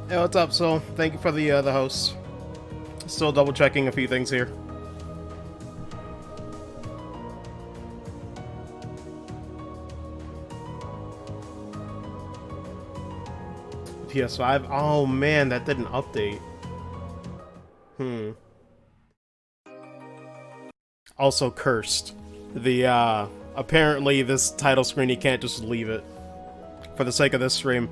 Hey, what's up, Soul? Thank you for the host. Still double checking a few things here. PS5. Oh man, that didn't update. Hmm. Also cursed. Apparently this title screen, you can't just leave it. For the sake of this stream,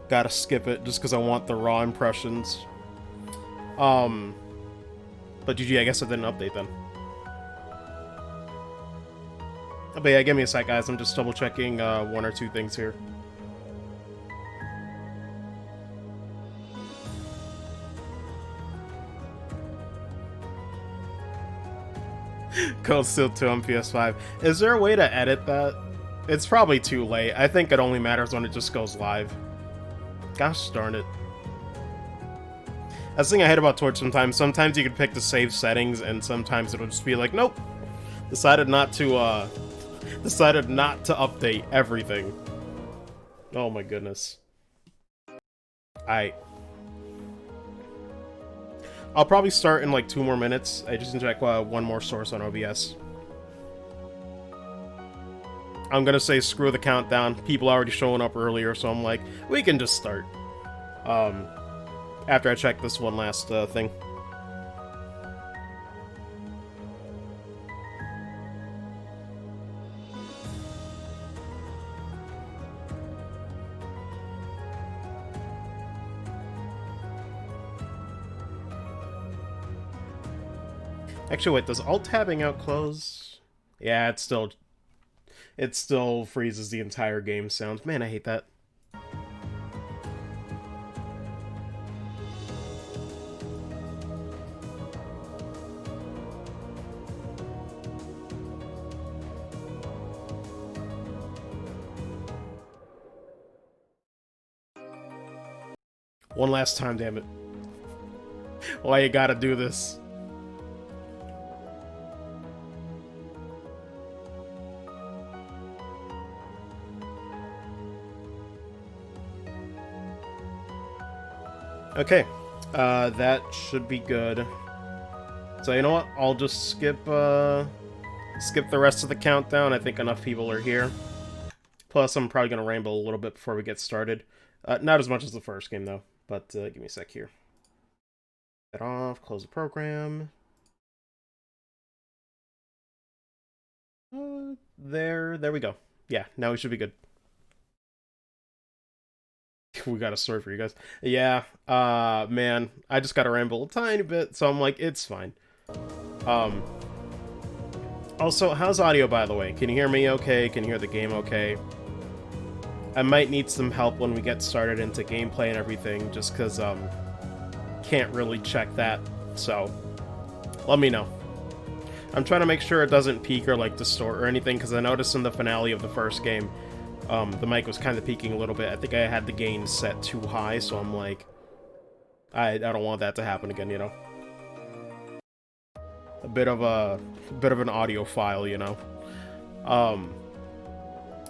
gotta skip it just because I want the raw impressions. But GG, I guess it didn't update then. But yeah, give me a sec, guys. I'm just double checking one or two things here. Cold Steel 2 on PS5. Is there a way to edit that? It's probably too late. I think it only matters when it just goes live. Gosh darn it. That's the thing I hate about Twitch sometimes. Sometimes you can pick the save settings, and sometimes it'll just be like, nope. Decided not to update everything. Oh my goodness. I'll probably start in like 2 more minutes. I just need to check one more source on OBS. I'm gonna say screw the countdown. People already showing up earlier, so I'm like, we can just start. After I check this one last thing. Actually, wait, does alt-tabbing out close? Yeah, it still freezes the entire game sound. Man, I hate that. One last time, damn it. Why you gotta do this? Okay, that should be good. So you know what? I'll just skip the rest of the countdown. I think enough people are here. Plus, I'm probably gonna ramble a little bit before we get started. Not as much as the first game though. But give me a sec here. Get off. Close the program. There we go. Yeah, now we should be good. We got a story for you guys. Yeah, man, I just gotta ramble a tiny bit, so I'm like, it's fine. Also, how's audio, by the way? Can you hear me okay? Can you hear the game okay? I might need some help when we get started into gameplay and everything, just because, can't really check that, so let me know. I'm trying to make sure it doesn't peak or, like, distort or anything, because I noticed in the finale of the first game, the mic was kind of peaking a little bit. I think I had the gain set too high, so I'm like, I don't want that to happen again, you know? A bit of an audiophile, you know?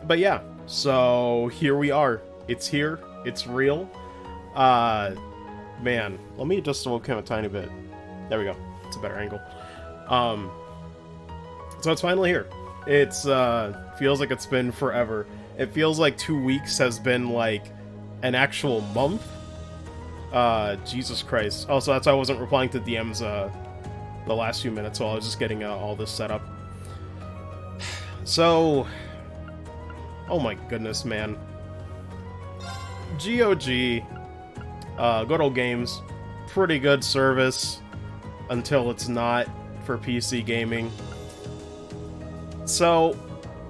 But yeah, so here we are. It's here. It's real. Man, let me adjust the webcam a tiny bit. There we go. It's a better angle. So it's finally here. It's, feels like it's been forever. It feels like 2 weeks has been, like, an actual month. Jesus Christ. Also, that's why I wasn't replying to DMs, the last few minutes while I was just getting, all this set up. So... oh my goodness, man. GOG. Good old games. Pretty good service. Until it's not for PC gaming. So...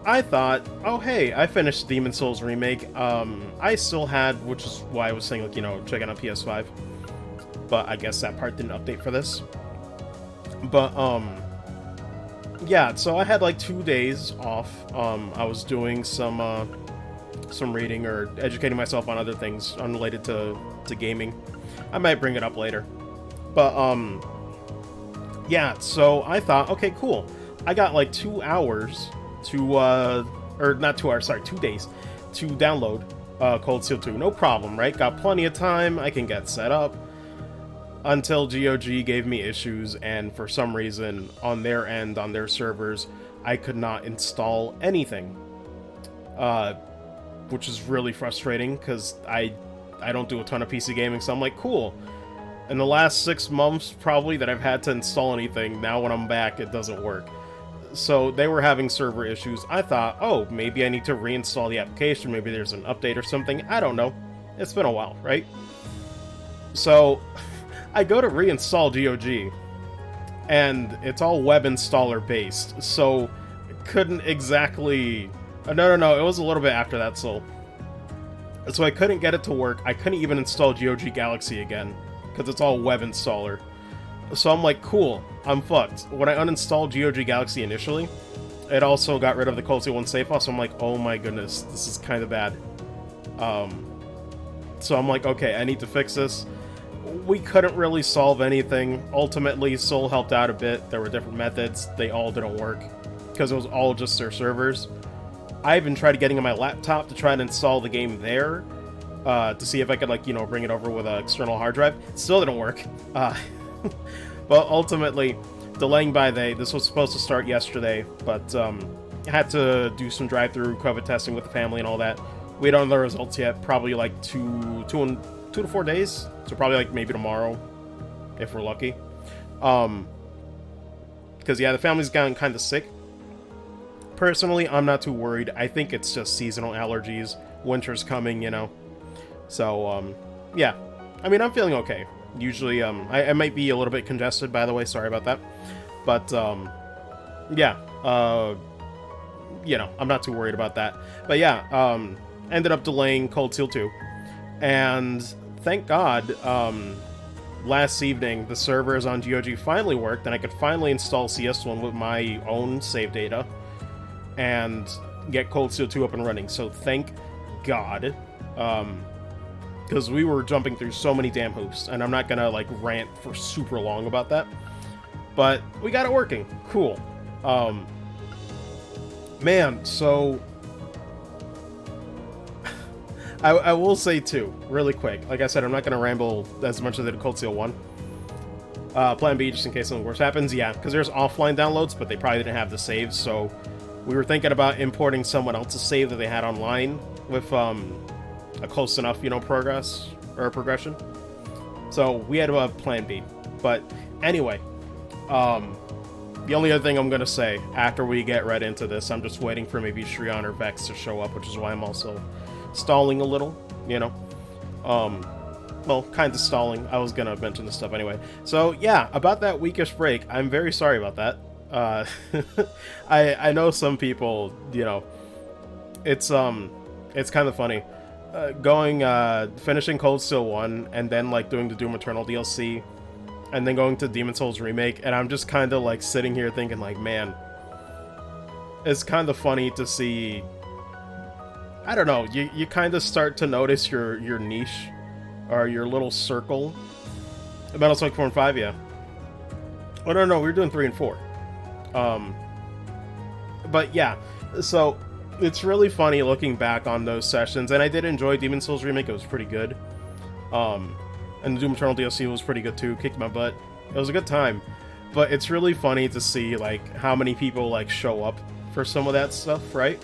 I thought, oh hey, I finished Demon's Souls Remake. I still had, which is why I was saying, like, you know, checking out PS5. But I guess that part didn't update for this. But, yeah, so I had like 2 days off. I was doing some reading or educating myself on other things unrelated to gaming. I might bring it up later. But, yeah, so I thought, okay, cool. I got like 2 hours to, or not 2 hours, sorry, 2 days to download Cold Steel 2. No problem, right? Got plenty of time, I can get set up. Until GOG gave me issues, and for some reason, on their end, on their servers, I could not install anything. Which is really frustrating, because I don't do a ton of PC gaming, so I'm like, cool. In the last 6 months, probably, that I've had to install anything, now when I'm back, it doesn't work. So they were having server issues. I thought, oh, maybe I need to reinstall the application, maybe there's an update or something. I don't know. It's been a while, right? So I go to reinstall GOG, and it's all web installer based, so couldn't exactly... No, it was a little bit after that, so I couldn't get it to work. I couldn't even install GOG Galaxy again, because it's all web installer. So I'm like, cool, I'm fucked. When I uninstalled GOG Galaxy initially, it also got rid of the Cold Steel 1 save file, so I'm like, oh my goodness, this is kind of bad. So I'm like, okay, I need to fix this. We couldn't really solve anything. Ultimately, Soul helped out a bit. There were different methods. They all didn't work, because it was all just their servers. I even tried getting on my laptop to try and install the game there, to see if I could, like, you know, bring it over with an external hard drive. It still didn't work. But ultimately, delaying by this was supposed to start yesterday, but I had to do some drive-through COVID testing with the family and all that. We don't know the results yet. Probably like 2 to 4 days. So probably like maybe tomorrow, if we're lucky. Because yeah, the family's gotten kind of sick. Personally, I'm not too worried. I think it's just seasonal allergies. Winter's coming, you know. So yeah. I mean, I'm feeling okay. Usually, I might be a little bit congested, by the way. Sorry about that. But yeah. You know, I'm not too worried about that. But yeah, ended up delaying Cold Steel 2. And thank God, last evening, the servers on GOG finally worked, and I could finally install CS1 with my own save data and get Cold Steel 2 up and running. So thank God, because we were jumping through so many damn hoops, and I'm not gonna, like, rant for super long about that, but we got it working. Cool. Man, so I will say, too, really quick, like I said, I'm not going to ramble as much as I did Cold Steel 1. Plan B, just in case something worse happens, yeah, because there's offline downloads, but they probably didn't have the saves, so we were thinking about importing someone else's save that they had online with a close enough, you know, progression. So we had a Plan B. But anyway, the only other thing I'm going to say after we get right into this, I'm just waiting for maybe Shrion or Vex to show up, which is why I'm also stalling a little, you know. Well, kind of stalling. I was gonna mention this stuff anyway. So yeah, about that weekish break, I'm very sorry about that. I know some people, you know, it's kind of funny, finishing Cold Steel 1 and then like doing the Doom Eternal DLC and then going to Demon's Souls Remake, and I'm just kind of like sitting here thinking like, man, it's kind of funny to see. I don't know, you kind of start to notice your niche, or your little circle. Battlesonic 4 and 5, yeah. Oh, no, we were doing 3 and 4. But yeah, so it's really funny looking back on those sessions, and I did enjoy Demon's Souls Remake, it was pretty good. And the Doom Eternal DLC was pretty good too, kicked my butt. It was a good time. But it's really funny to see, like, how many people, like, show up for some of that stuff, right?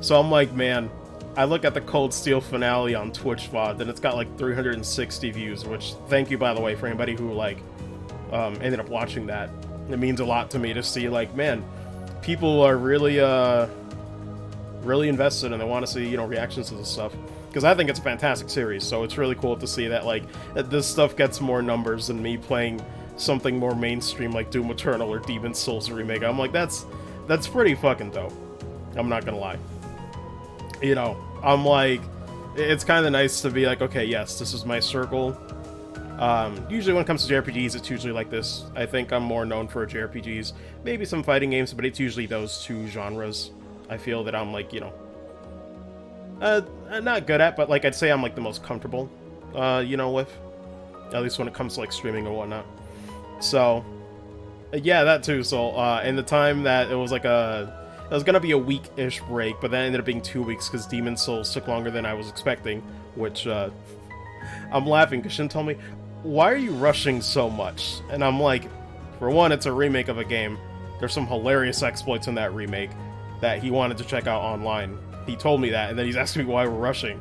So I'm like, man, I look at the Cold Steel finale on Twitch VOD, and it's got like 360 views, which, thank you, by the way, for anybody who, like, ended up watching that. It means a lot to me to see, like, man, people are really, really invested, and they want to see, you know, reactions to this stuff. Because I think it's a fantastic series, so it's really cool to see that, like, that this stuff gets more numbers than me playing something more mainstream like Doom Eternal or Demon's Souls Remake. I'm like, that's pretty fucking dope. I'm not gonna lie. You know, I'm like, it's kind of nice to be like, okay, yes, this is my circle. Usually when it comes to JRPGs, it's usually like this. I think I'm more known for JRPGs, maybe some fighting games, but it's usually those two genres. I feel that I'm like, you know, not good at, but like I'd say I'm like the most comfortable, you know, with, at least when it comes to like streaming and whatnot. So, yeah, that too. So, in the time that it was like It was gonna be a week-ish break, but that ended up being 2 weeks because Demon's Souls took longer than I was expecting, which, I'm laughing because Shin told me, why are you rushing so much? And I'm like, for one, it's a remake of a game. There's some hilarious exploits in that remake that he wanted to check out online. He told me that, and then he's asking me why we're rushing.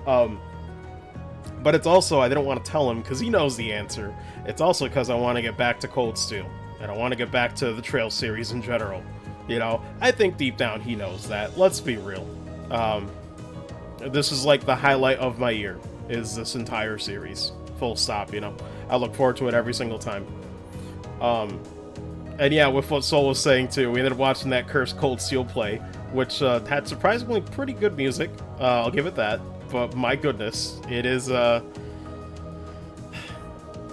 But it's also, I didn't want to tell him because he knows the answer. It's also because I want to get back to Cold Steel, and I want to get back to the Trail series in general. You know, I think deep down he knows that. Let's be real. This is like the highlight of my year, is this entire series. Full stop, you know. I look forward to it every single time. And yeah, with what Soul was saying too, we ended up watching that Cursed Cold Steel play, which had surprisingly pretty good music. I'll give it that. But my goodness, it is,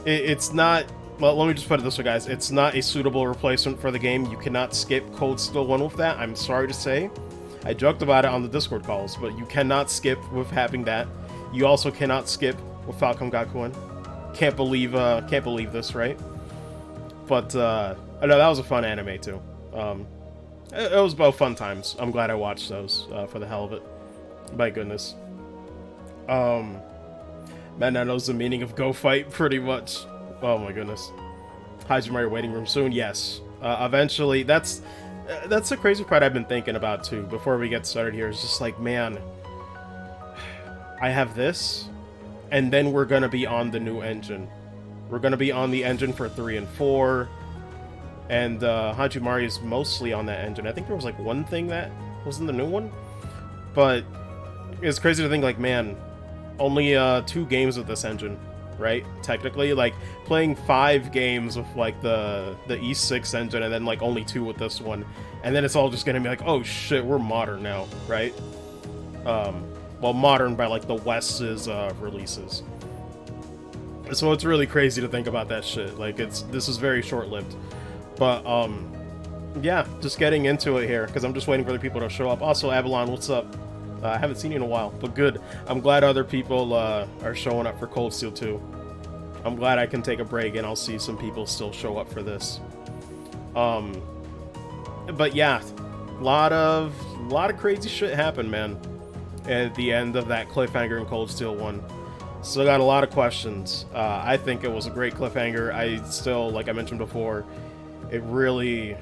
it's not, well, let me just put it this way, guys. It's not a suitable replacement for the game. You cannot skip Cold Steel 1 with that, I'm sorry to say. I joked about it on the Discord calls, but you cannot skip with having that. You also cannot skip with Falcom Gakuen. Can't believe this, right? But, I know that was a fun anime, too. It was both fun times. I'm glad I watched those, for the hell of it. My goodness. Man, that knows the meaning of go fight, pretty much. Oh my goodness. Hajimari waiting room soon, yes. Eventually, that's the crazy part I've been thinking about, too, before we get started here. It's just like, man, I have this, and then we're gonna be on the new engine. We're gonna be on the engine for 3 and 4, and Hajimari is mostly on that engine. I think there was like one thing that was in the new one, but it's crazy to think, like, man, only 2 games with this engine, right? Technically, like, playing 5 games with, like, the E6 engine, and then, like, only 2 with this one, and then it's all just gonna be like, oh shit, we're modern now, right? Well, modern by, like, the West's releases. So it's really crazy to think about that shit. Like, this is very short-lived. But, yeah, just getting into it here, because I'm just waiting for the people to show up. Also, Avalon, what's up? I haven't seen you in a while, but good. I'm glad other people are showing up for Cold Steel 2. I'm glad I can take a break and I'll see some people still show up for this. But yeah, lot of crazy shit happened, man, at the end of that cliffhanger in Cold Steel 1. Still got a lot of questions. I think it was a great cliffhanger. I still, like I mentioned before, it really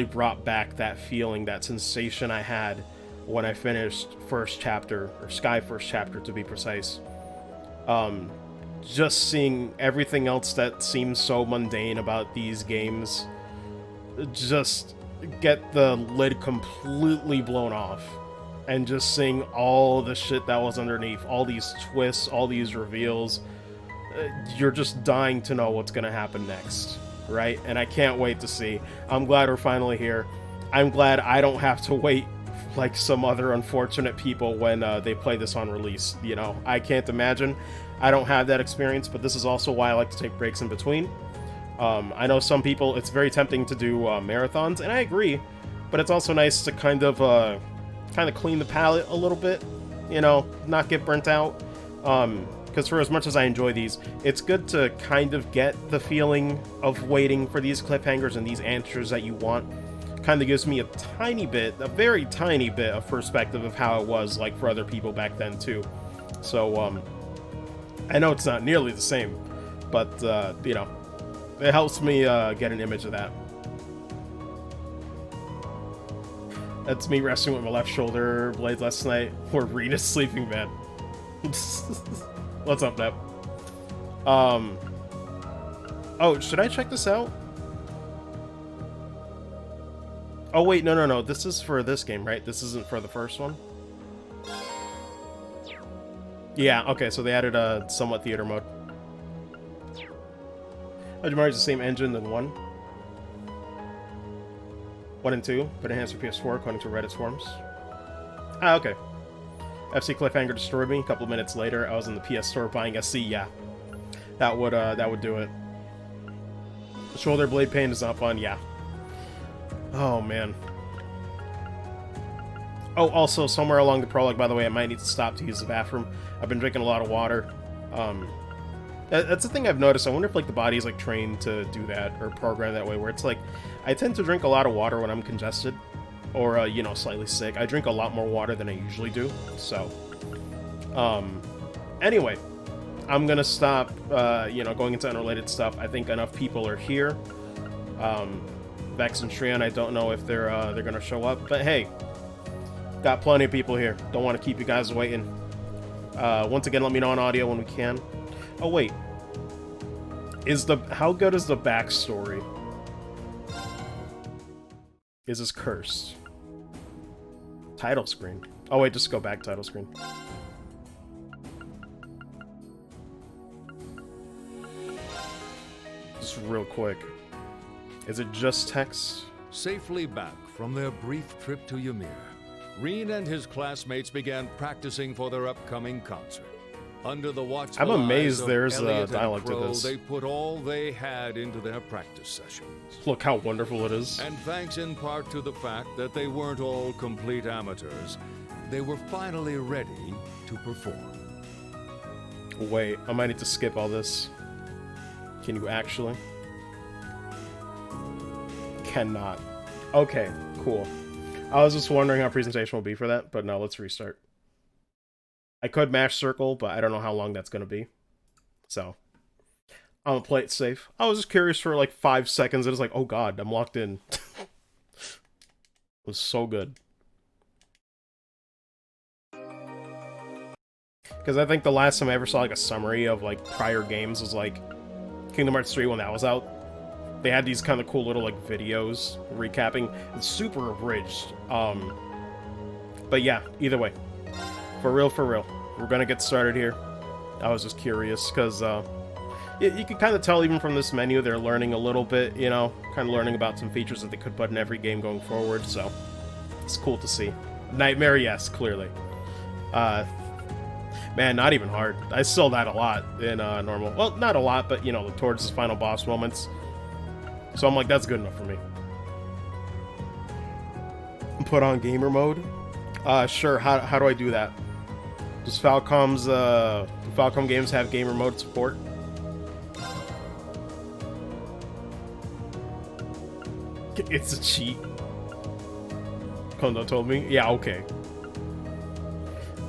brought back that feeling, that sensation I had when I finished first chapter, or Sky first chapter to be precise. Just seeing everything else that seems so mundane about these games just get the lid completely blown off, and just seeing all the shit that was underneath, all these twists, all these reveals, you're just dying to know what's gonna happen next, right? And I can't wait to see. I'm glad we're finally here. I'm glad I don't have to wait like some other unfortunate people when they play this on release. You know, I can't imagine. I don't have that experience, but this is also why I like to take breaks in between. I know some people, it's very tempting to do marathons, and I agree, but it's also nice to kind of clean the palate a little bit, you know, not get burnt out. Because for as much as I enjoy these, it's good to kind of get the feeling of waiting for these cliffhangers and these answers that you want. Kind of gives me a very tiny bit of perspective of how it was like for other people back then too. So I know it's not nearly the same, but you know, it helps me get an image of that. That's me resting with my left shoulder blade last night, or Rena's sleeping, man. What's up, Nep? Oh, should I check this out? Oh wait, no. This is for this game, right? This isn't for the first one? Yeah, okay, so they added a somewhat theater mode. Hajimari's the same engine than 1. 1 and 2, but enhanced for PS4 according to Reddit forums. Ah, okay. FC cliffhanger destroyed me. A couple of minutes later, I was in the PS store buying SC. Yeah, that would do it. Shoulder blade pain is not fun. Yeah. Oh, man. Oh, also, somewhere along the prologue, by the way, I might need to stop to use the bathroom. I've been drinking a lot of water. That's the thing I've noticed. I wonder if, like, the body's, like, trained to do that, or programmed that way, where it's like, I tend to drink a lot of water when I'm congested, or, you know, slightly sick. I drink a lot more water than I usually do, so... Anyway, I'm gonna stop, you know, going into unrelated stuff. I think enough people are here. Vex and Shrian, I don't know if they're gonna show up, but hey, got plenty of people here. Don't want to keep you guys waiting. Once again, let me know on audio when we can. Oh wait, how good is the backstory? Is this cursed? Title screen. Oh wait, just go back title screen. Just real quick. Is it just text? Safely back from their brief trip to Ymir, Rean and his classmates began practicing for their upcoming concert. Under the watchful I'm amazed eyes of there's Elliot a dialogue and Crow, to this. They put all they had into their practice sessions. Look how wonderful it is. And thanks in part to the fact that they weren't all complete amateurs, they were finally ready to perform. Wait, I might need to skip all this. Can you actually? Cannot. Okay, cool. I was just wondering how presentation will be for that, but no, let's restart. I could mash circle, but I don't know how long that's going to be. So, I'm gonna play it safe. I was just curious for like 5 seconds, and it's like, oh god, I'm locked in. It was so good. Because I think the last time I ever saw like a summary of like prior games was like Kingdom Hearts 3 when that was out. They had these kind of cool little like videos recapping. It's super abridged. But yeah, either way. For real, we're gonna get started here. I was just curious, because you can kind of tell even from this menu they're learning a little bit, you know, kind of learning about some features that they could put in every game going forward, so it's cool to see. Nightmare, yes, clearly. Man, not even hard. I still died a lot in normal. Well, not a lot, but, you know, towards the final boss moments. So I'm like, that's good enough for me. Put on gamer mode? Sure, how do I do that? Does Falcom's, Falcom games have gamer mode support? It's a cheat. Kondo told me. Yeah, okay.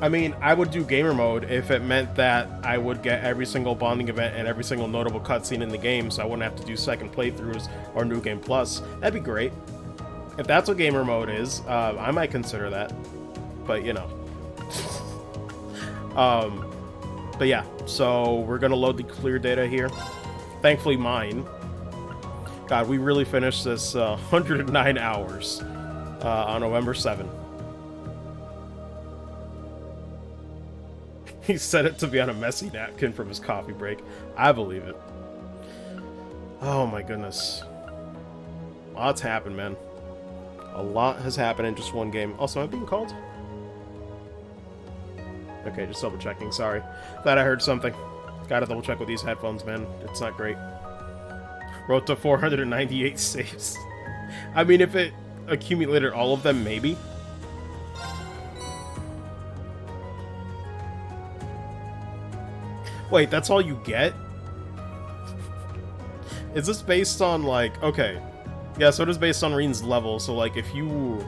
I mean, I would do gamer mode if it meant that I would get every single bonding event and every single notable cutscene in the game, so I wouldn't have to do second playthroughs or New Game Plus. That'd be great. If that's what gamer mode is, I might consider that. But, you know. But yeah, so we're gonna load the clear data here. Thankfully mine. God, we really finished this 109 hours on November 7th. He set it to be on a messy napkin from his coffee break. I believe it. Oh my goodness. Lots happened, man. A lot has happened in just one game. Also, am I being called? Okay, just double checking, sorry. Thought I heard something. Gotta double check with these headphones, man. It's not great. Wrote to 498 saves. I mean, if it accumulated all of them, maybe. Wait, that's all you get? Is this based on, like... Okay. Yeah, so it is based on Reen's level, so, like, if you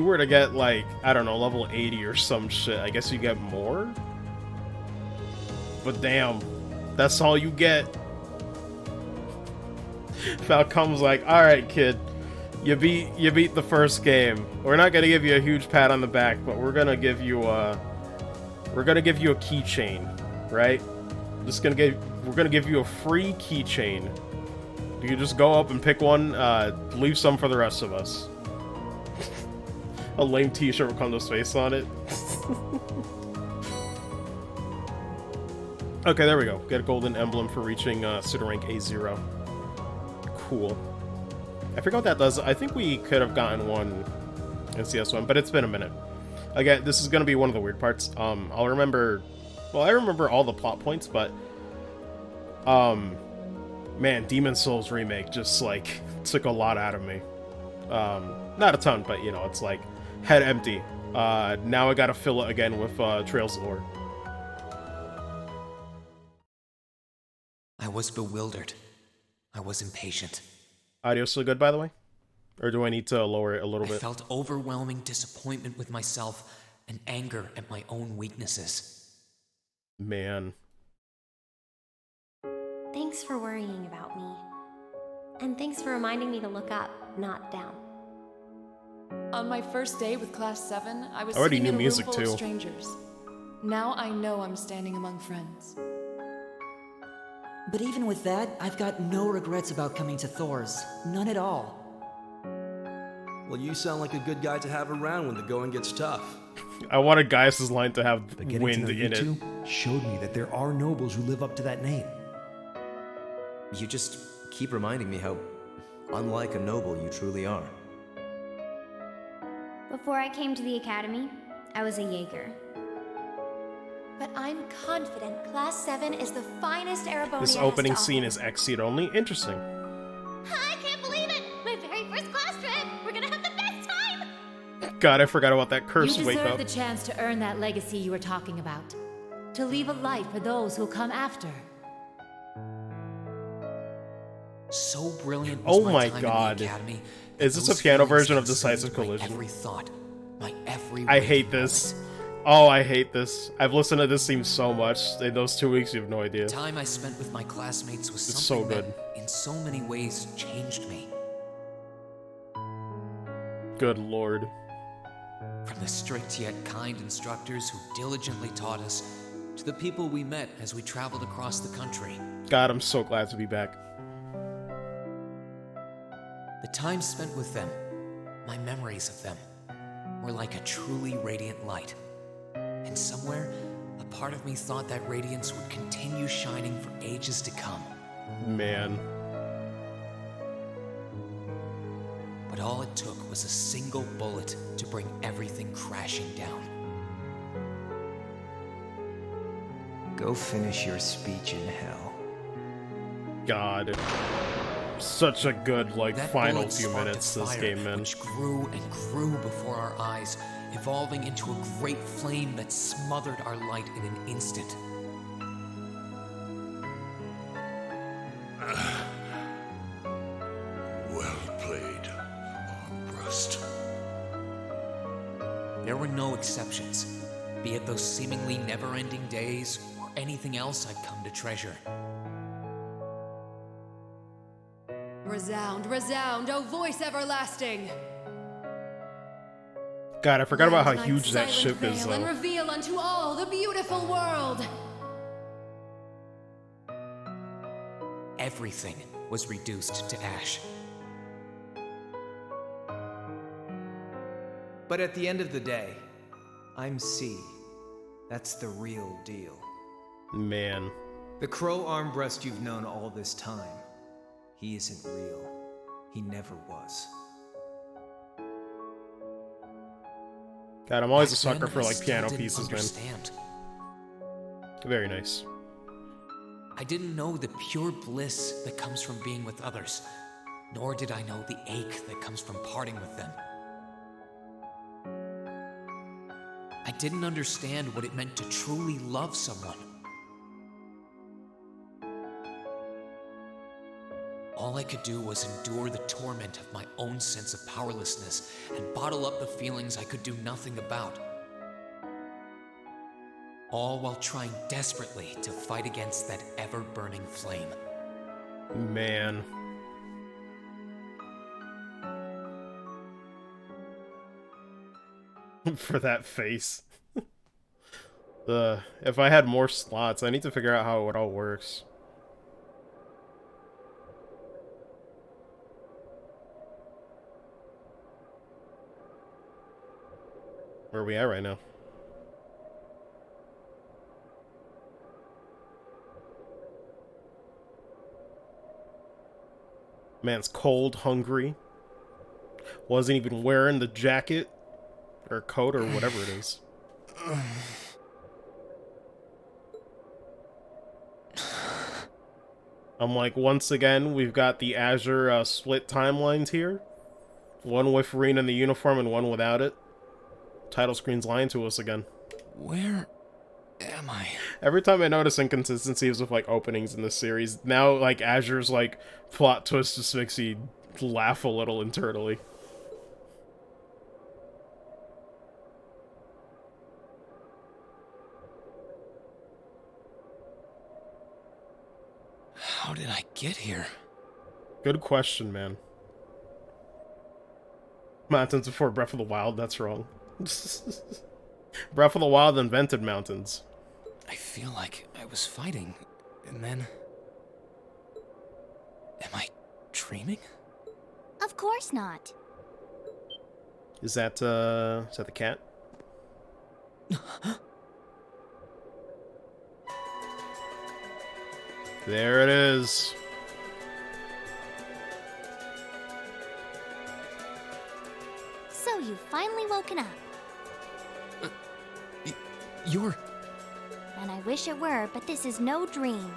were to get, like, I don't know, level 80 or some shit, I guess you get more? But damn, that's all you get. Falcom's like, alright, kid, you beat the first game. We're not gonna give you a huge pat on the back, but we're gonna give you a keychain, right? We're gonna give you a free keychain. You can just go up and pick one, leave some for the rest of us. A lame t-shirt with Kondo's face on it. Okay, there we go. Get a golden emblem for reaching pseudo rank A0. Cool. I forgot what that does. I think we could have gotten one in CS1, but it's been a minute. Again, this is going to be one of the weird parts. I'll remember... Well, I remember all the plot points, but... Man, Demon's Souls Remake just, like, took a lot out of me. Not a ton, but, you know, it's like... Head empty. Now I gotta fill it again with Trails lore. I was bewildered. I was impatient. Audio still good, by the way? Or do I need to lower it a little I bit? felt overwhelming disappointment with myself and anger at my own weaknesses. Man. Thanks for worrying about me. And thanks for reminding me to look up, not down. On my first day with Class 7, I was already sitting knew in a music room full too. of strangers. Now I know I'm standing among friends. But even with that, I've got no regrets about coming to Thor's. None at all. Well, you sound like a good guy to have around when the going gets tough. I wanted Gaius' line to have But getting wind to know you in it. two showed me that there are nobles who live up to that name. You just keep reminding me how unlike a noble you truly are. Before I came to the academy, I was a Jaeger. But I'm confident Class 7 is the finest Erebonia This has opening to scene offer. is X-Seed only. Interesting. I can't believe it! My very first class trip! We're gonna have the best time! God, I forgot about that curse You wake deserve up. the chance to earn that legacy you were talking about. To leave a light for those who'll come after. So brilliant was Oh my time God. in the academy. Is this those a piano feelings version of consumed Decisive my Collision? every thought, my every I waking hate this. moment. Oh, I hate this. I've listened to this theme so much. In those 2 weeks, you have no idea. The time I spent with my classmates was It's something so good. that, in so many ways, changed me. Good lord. From the strict yet kind instructors who diligently taught us, to the people we met as we traveled across the country. God, I'm so glad to be back. The time spent with them, my memories of them, were like a truly radiant light. And somewhere, a part of me thought that radiance would continue shining for ages to come. Man. But all it took was a single bullet to bring everything crashing down. Go finish your speech in hell. God. Such a good, like, That final bullet few sparked a minutes this fire game, man. which grew and grew before our eyes, evolving into a great flame that smothered our light in an instant. Well played, Armbrust. There were no exceptions, be it those seemingly never-ending days or anything else I'd come to treasure. Resound, resound, O voice everlasting! God, I forgot about how Rise, huge that silent ship is, veil, and though. reveal unto all the beautiful world! Everything was reduced to ash. But at the end of the day, I'm C. That's the real deal. Man. The Crow Armbrust you've known all this time, he isn't real. He never was. God, I'm always a Back sucker then, for, I like, still piano didn't pieces, man. understand. Very nice. I didn't know the pure bliss that comes from being with others, nor did I know the ache that comes from parting with them. I didn't understand what it meant to truly love someone. All I could do was endure the torment of my own sense of powerlessness and bottle up the feelings I could do nothing about. All while trying desperately to fight against that ever-burning flame. Man. For that face. If I had more slots, I need to figure out how it all works. Where are we at right now? Man's cold, hungry. Wasn't even wearing the jacket or coat or whatever it is. I'm like, once again, we've got the Azure split timelines here. One with Rean in the uniform and one without it. Title screen's lying to us again. Where am I? Every time I notice inconsistencies with, like, openings in this series, now, like, Azure's, like, plot twist just makes me laugh a little internally. get here? Good question, man. Mountains before Breath of the Wild, that's wrong. Breath of the Wild invented mountains. I feel like I was fighting, and then... Am I dreaming? Of course not. Is that the cat? There it is. So you've finally woken up. You're... And I wish it were, but this is no dream.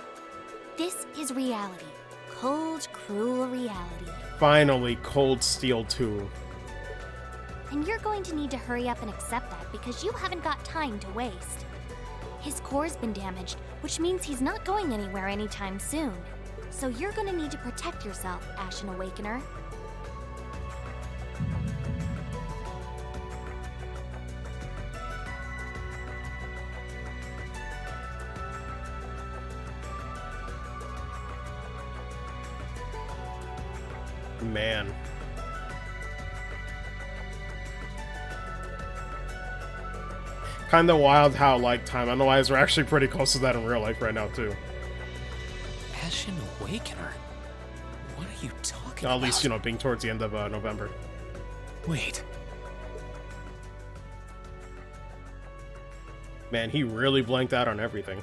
This is reality. Cold, cruel reality. Finally, Cold Steel 2. And you're going to need to hurry up and accept that because you haven't got time to waste. His core's been damaged, which means he's not going anywhere anytime soon. So you're gonna need to protect yourself, Ashen Awakener. Man. Kinda wild how, like, timeline-wise, we're actually pretty close to that in real life right now, too. Ashen Awakener? What are you talking about? At least, you know, being towards the end of November. Wait. Man, he really blanked out on everything.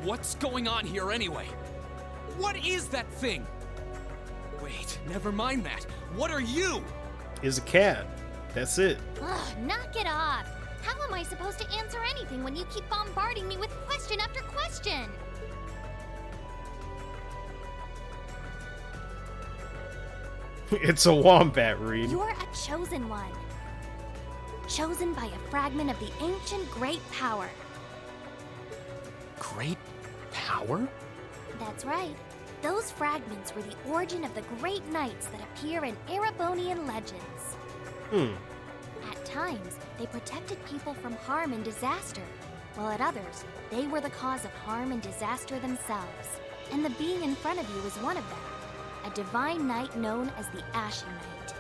What's going on here anyway? What is that thing? Wait, never mind that. What are you? Is a cat. That's it. Ugh, knock it off. How am I supposed to answer anything when you keep bombarding me with question after question? It's a wombat, Reed. You're a chosen one. Chosen by a fragment of the ancient great power. Great power? That's right. Those fragments were the origin of the great knights that appear in Erebonian legends. At times, they protected people from harm and disaster, while at others, they were the cause of harm and disaster themselves. And the being in front of you is one of them, a divine knight known as the Ashen Knight.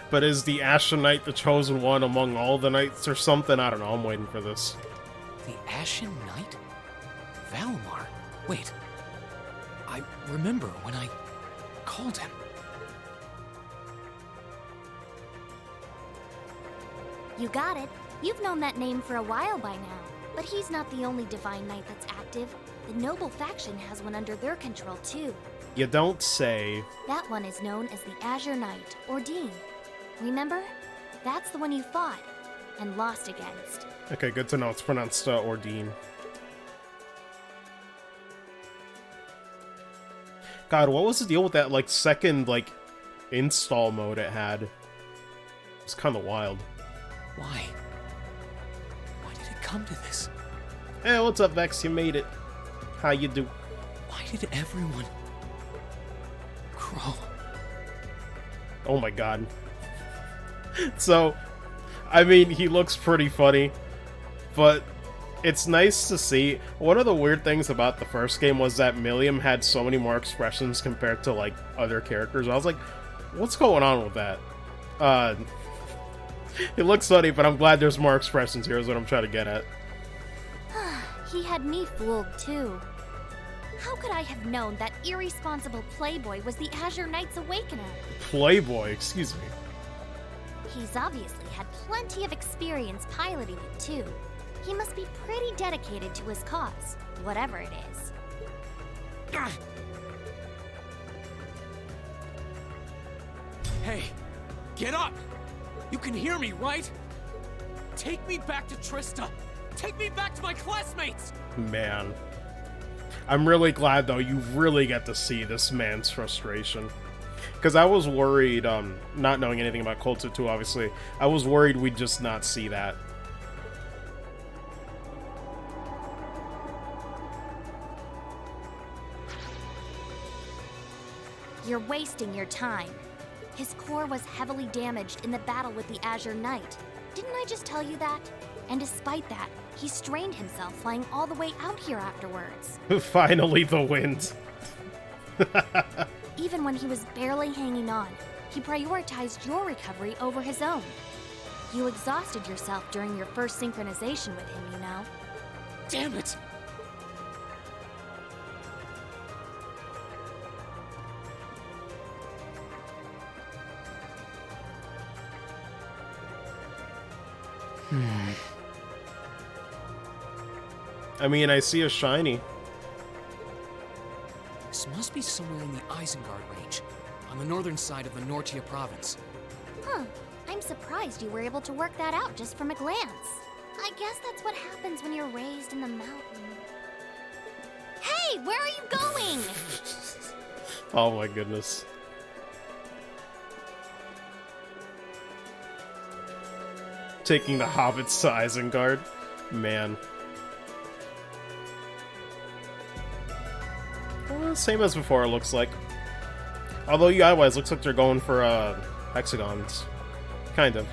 But is the Ashen Knight the chosen one among all the knights or something? I don't know, I'm waiting for this. The Ashen Knight? Valimar? Wait. I remember when I called him. You got it. You've known that name for a while by now. But he's not the only divine knight that's active. The noble faction has one under their control too. You don't say. That one is known as the Azure Knight, or Dean. Remember? That's the one you fought and lost against. Okay, good to know. It's pronounced Ordine. God, what was the deal with that, like, second, like, install mode it had? It's kind of wild. Why? Why did it come to this? Hey, what's up, Vex? You made it. How you do? Why did everyone... Crow? Oh my god. So, I mean, he looks pretty funny, but it's nice to see. One of the weird things about the first game was that Millium had so many more expressions compared to, like, other characters. I was like, what's going on with that? It looks funny, but I'm glad there's more expressions here is what I'm trying to get at. He had me fooled, too. How could I have known that irresponsible playboy was the Azure Knight's Awakener? Playboy, excuse me. He's obviously had plenty of experience piloting it, too. He must be pretty dedicated to his cause, whatever it is. Hey, get up! You can hear me, right? Take me back to Trista! Take me back to my classmates! Man. I'm really glad, though, you really get to see this man's frustration. Because I was worried, not knowing anything about Culture 2, obviously, I was worried we'd just not see that. You're wasting your time. His core was heavily damaged in the battle with the Azure Knight. Didn't I just tell you that? And despite that, he strained himself flying all the way out here afterwards. Finally, the wind. Even when he was barely hanging on, he prioritized your recovery over his own. You exhausted yourself during your first synchronization with him, you know. Damn it! I mean, I see a shiny. This must be somewhere in the Isengard range, on the northern side of the Nortia province. Huh. I'm surprised you were able to work that out just from a glance. I guess that's what happens when you're raised in the mountain. Hey, where are you going? Oh my goodness. Taking the hobbits to Isengard. Man. Same as before, it looks like. Although UI-wise, looks like they're going for hexagons. Kind of.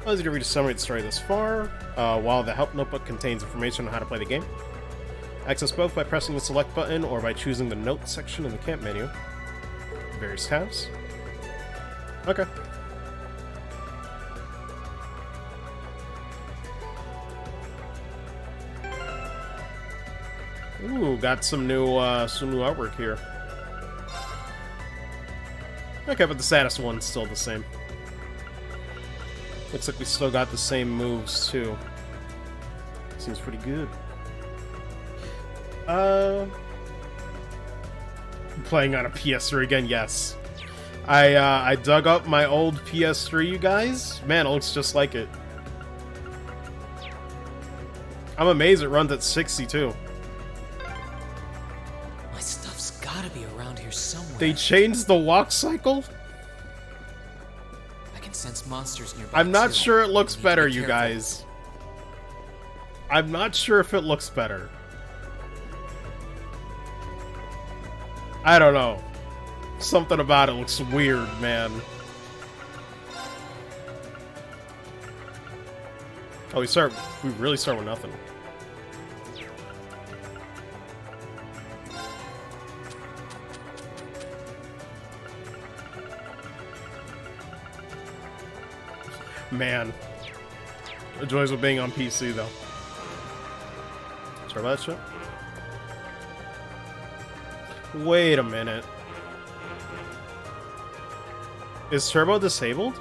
Allows you to read a summary of the story this far, while the help notebook contains information on how to play the game. Access both by pressing the select button or by choosing the notes section in the camp menu. Various tabs. Okay. Ooh, got some new artwork here. Okay, but the status one's still the same. Looks like we still got the same moves too. Seems pretty good. Playing on a PS3 again, yes. I dug up my old PS3, you guys. Man, it looks just like it. I'm amazed it runs at 60 too. My stuff's gotta be around here somewhere. They changed the walk cycle? I can sense monsters nearby. I'm not too. sure it looks You need to better, be you careful. guys. I'm not sure if it looks better. I don't know. Something about it looks weird, man. Oh, we really start with nothing. Man. The joys of being on PC, though. Sorry about that shit. Wait a minute. Is Turbo disabled?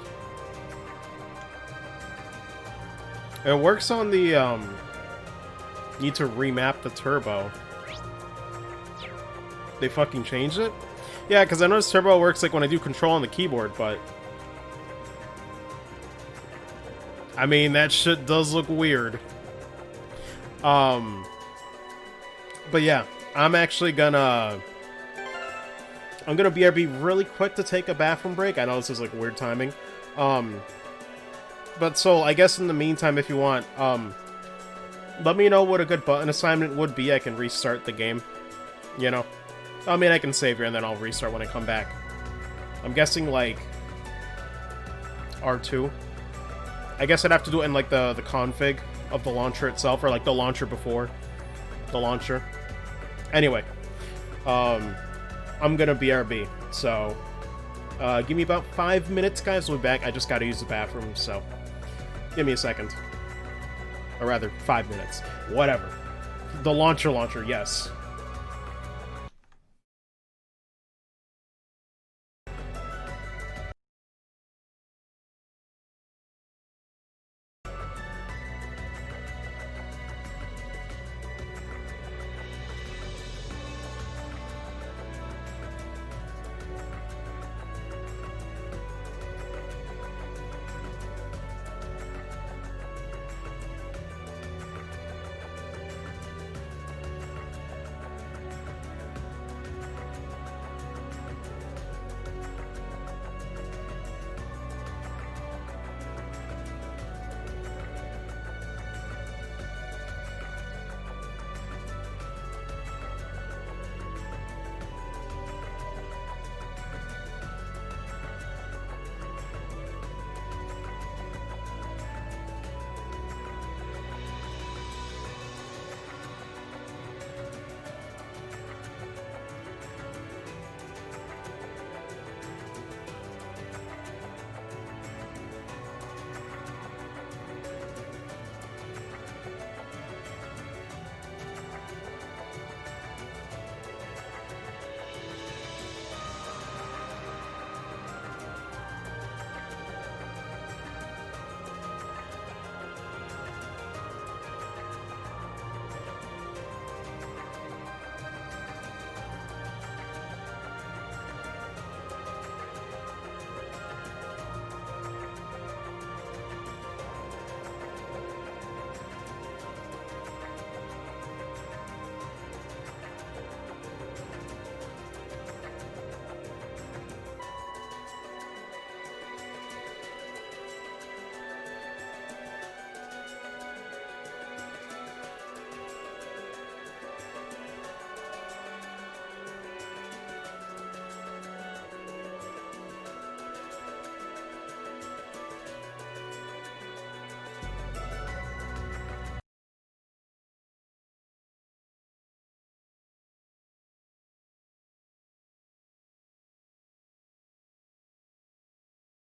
It works on the, need to remap the Turbo. They fucking changed it? Yeah, because I noticed Turbo works like when I do control on the keyboard, but... I mean, that shit does look weird. But yeah, I'm actually gonna... I'm gonna BRB really quick to take a bathroom break. I know this is like weird timing. But so, I guess in the meantime, if you want, let me know what a good button assignment would be. I can restart the game. You know? I mean, I can save here and then I'll restart when I come back. I'm guessing, like, R2. I guess I'd have to do it in, like, the config of the launcher itself, or, like, the launcher before the launcher. Anyway. I'm gonna BRB, so... give me about 5 minutes, guys. We'll be back. I just gotta use the bathroom, so... Give me a second. Or rather, 5 minutes. Whatever. The launcher, yes.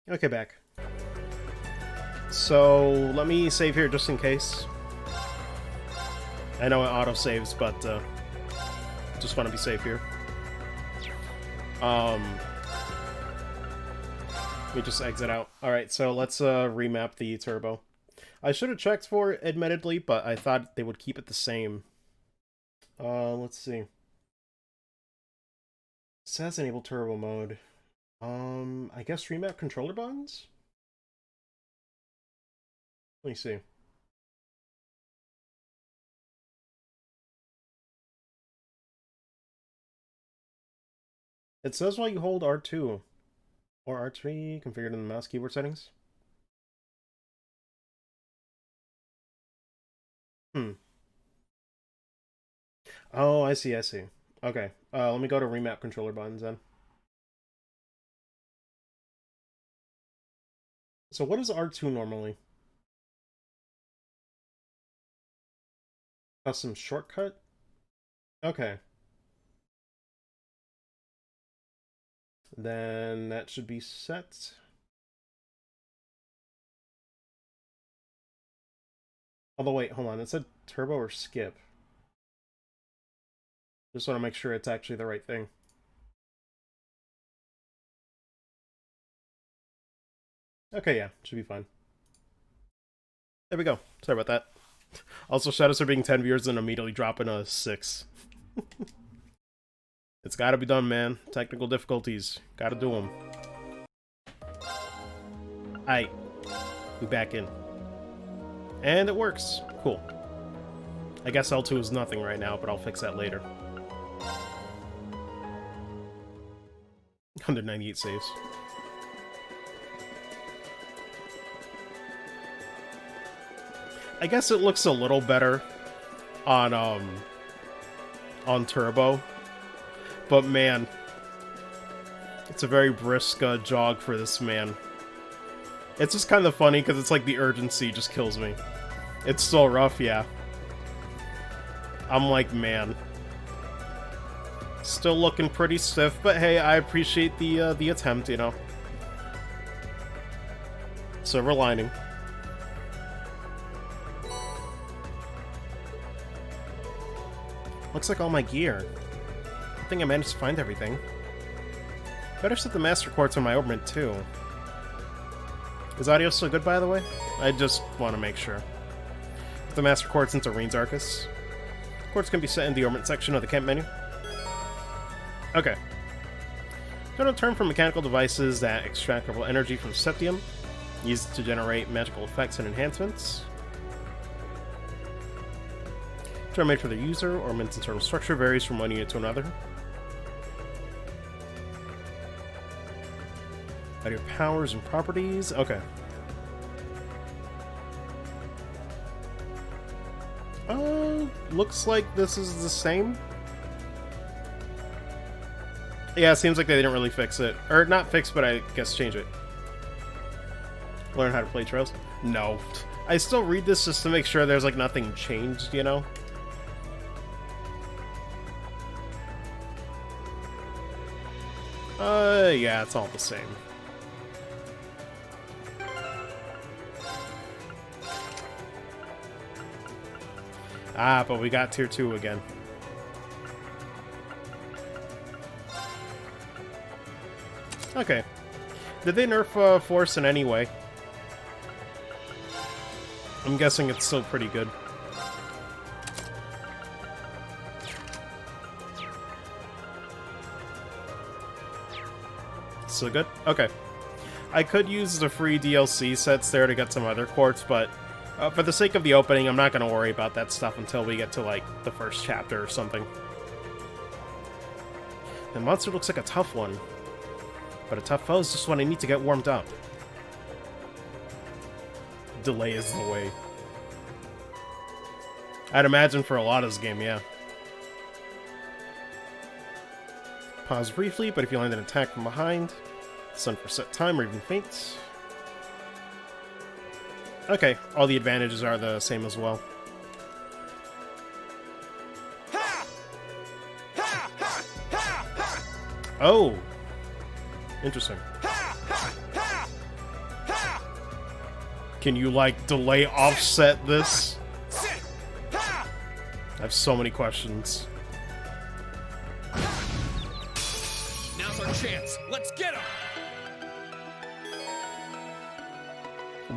Okay, back. So, let me save here just in case. I know it auto-saves, but just want to be safe here. Let me just exit out. Alright, so let's remap the turbo. I should have checked for it, admittedly, but I thought they would keep it the same. Let's see. It says enable turbo mode. I guess remap controller buttons? Let me see. It says while you hold R2 or R3 configured in the mouse keyboard settings. Oh, I see, I see. Okay, let me go to remap controller buttons then. So what is R2 normally? Custom shortcut? Okay. Then that should be set. Although wait, hold on, it said turbo or skip. Just want to make sure it's actually the right thing. Okay, yeah, should be fine. There we go. Sorry about that. Also, shoutouts for being 10 viewers and immediately dropping a 6. It's gotta be done, man. Technical difficulties. Gotta do them. Aight. We back in. And it works. Cool. I guess L2 is nothing right now, but I'll fix that later. 198 saves. I guess it looks a little better on turbo, but man, it's a very brisk jog for this man. It's just kind of funny because it's like the urgency just kills me. It's so rough, yeah. I'm like, man, still looking pretty stiff, but hey, I appreciate the attempt, you know. Silver lining. Looks like all my gear. I think I managed to find everything. Better set the master quartz on my orbit too. Is audio still good, by the way? I just want to make sure. Put the master quartz into Rean's Arcus. Quartz can be set in the orbit section of the camp menu. Okay. Don't turn from mechanical devices that extract purple energy from septium. Used to generate magical effects and enhancements. Which are made for the user. Ornament's internal structure varies from one unit to another. Add your powers and properties. Okay. Looks like this is the same. Yeah, it seems like they didn't really fix it. Or not fix, but I guess change it. Learn how to play Trails? No. I still read this just to make sure there's like nothing changed, you know? Yeah, it's all the same. Ah, but we got tier 2 again. Okay. Did they nerf Force in any way? I'm guessing it's still pretty good. Still good? Okay. I could use the free DLC sets there to get some other quartz, but for the sake of the opening, I'm not going to worry about that stuff until we get to, like, the first chapter or something. The monster looks like a tough one. But a tough foe is just what I need to get warmed up. Delay is the way. I'd imagine for a lot of this game, yeah. Pause briefly, but if you land an attack from behind, stun for set time or even faints. Okay, all the advantages are the same as well. Oh! Interesting. Can you, like, delay offset this? I have so many questions. Now's our chance. Let's get him.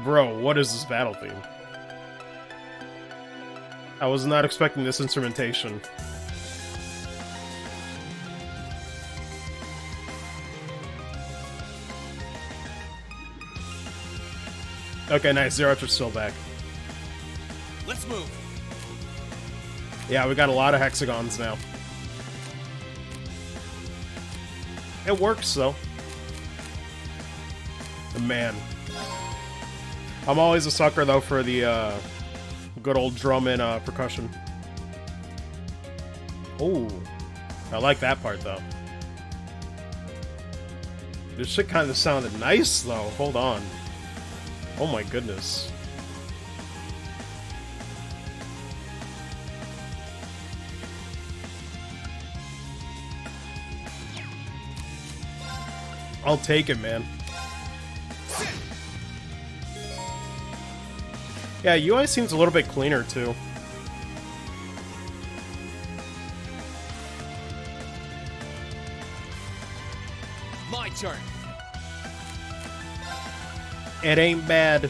Bro, what is this battle theme? I was not expecting this instrumentation. Okay, nice. Zero Archer's still back. Let's move. Yeah, we got a lot of hexagons now. It works, though. Man. I'm always a sucker, though, for the good old drum and percussion. Ooh. I like that part, though. This shit kind of sounded nice, though. Hold on. Oh my goodness. I'll take it, man. Yeah, UI seems a little bit cleaner, too. My turn. It ain't bad.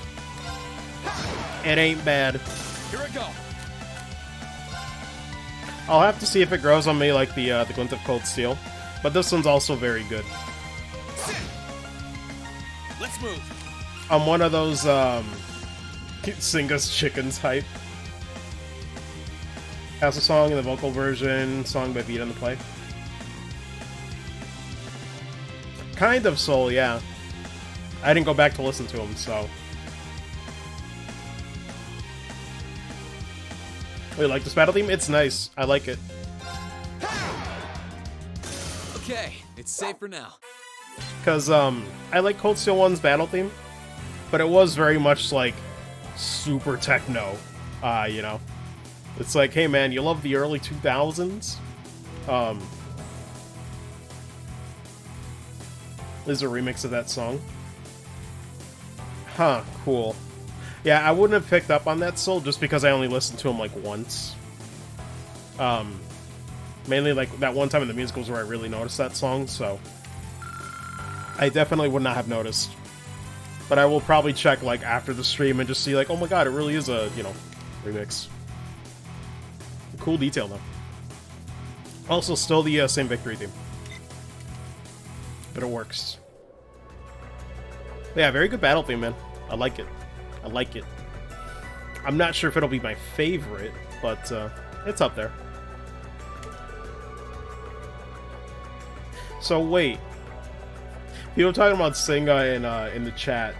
It ain't bad. Here I go. I'll have to see if it grows on me like the Glint of Cold Steel. But this one's also very good. Let's move. I'm one of those, sing us chickens hype. Has a song in the vocal version, song by Beat on the Play. Kind of Soul, yeah. I didn't go back to listen to him, so. Oh, you like this battle theme? It's nice. I like it. Okay, it's safe for now. Because, I like Cold Steel 1's battle theme, but it was very much, like, super techno, you know? It's like, hey man, you love the early 2000s? There's a remix of that song. Huh, cool. Yeah, I wouldn't have picked up on that Soul just because I only listened to him, like, once. Mainly, like, that one time in the musicals where I really noticed that song, so I definitely would not have noticed. But I will probably check, like, after the stream and just see, like, oh my god, it really is a, you know, remix. Cool detail, though. Also, still the same victory theme. But it works. Yeah, very good battle theme, man. I like it. I like it. I'm not sure if it'll be my favorite, but it's up there. So wait, people talking about Singa in the chat.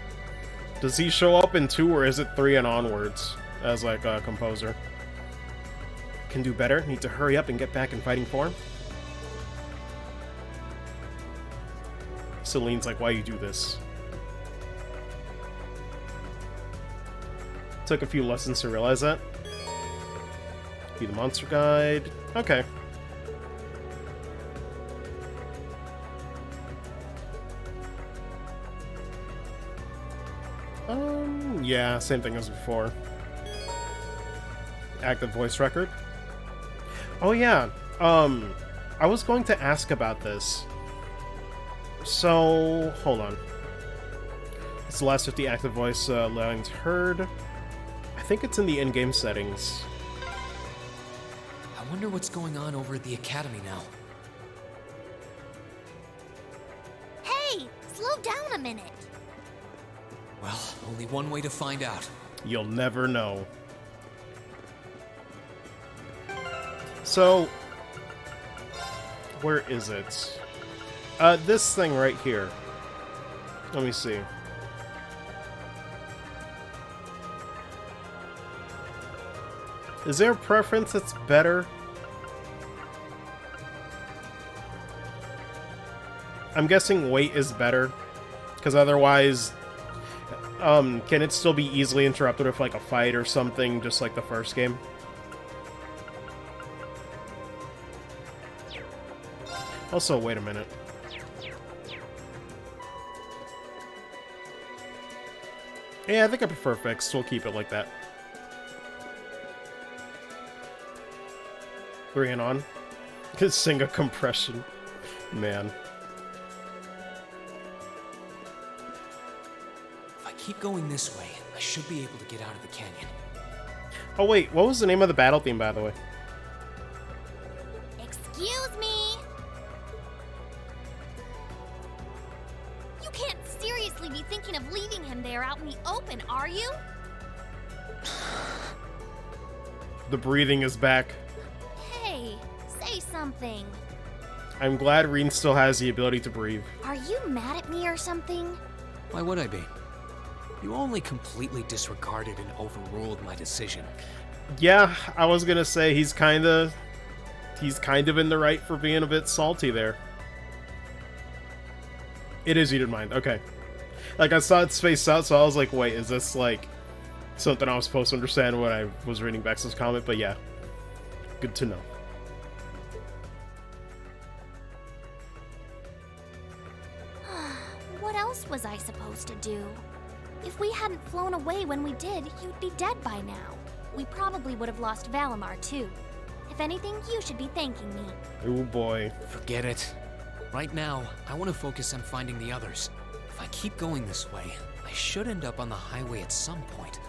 Does he show up in 2 or is it 3 and onwards as like a composer? Can do better. Need to hurry up and get back in fighting form. Celine's like, why you do this? Took a few lessons to realize that. Be the monster guide. Okay. Yeah, same thing as before. Active voice record. Oh yeah. I was going to ask about this. So, hold on. It's the last 50 active voice lines heard. I think it's in the in-game settings. I wonder what's going on over at the Academy now. Hey, slow down a minute. Well, only one way to find out. You'll never know. So, where is it? This thing right here. Let me see. Is there a preference that's better? I'm guessing weight is better, because otherwise, can it still be easily interrupted with like a fight or something, just like the first game? Also, wait a minute. Yeah, I think I prefer fixed. We'll keep it like that. 3 and on. Could sing a compression. Man. If I keep going this way, I should be able to get out of the canyon. Oh wait, what was the name of the battle theme, by the way? Excuse me! You can't seriously be thinking of leaving him there out in the open, are you? The breathing is back. Hey, say something. I'm glad Rean still has the ability to breathe. Are you mad at me or something? Why would I be? You only completely disregarded and overruled my decision. Yeah, I was gonna say he's kind of in the right for being a bit salty there. It is Eden Mind, okay. Like, I saw it spaced out, so I was like, wait, is this, like, something I was supposed to understand when I was reading Vex's comment? But yeah, good to know. What else was I supposed to do? If we hadn't flown away when we did, you'd be dead by now. We probably would have lost Valimar, too. If anything, you should be thanking me. Oh boy. Forget it. Right now, I want to focus on finding the others. If I keep going this way, I should end up on the highway at some point.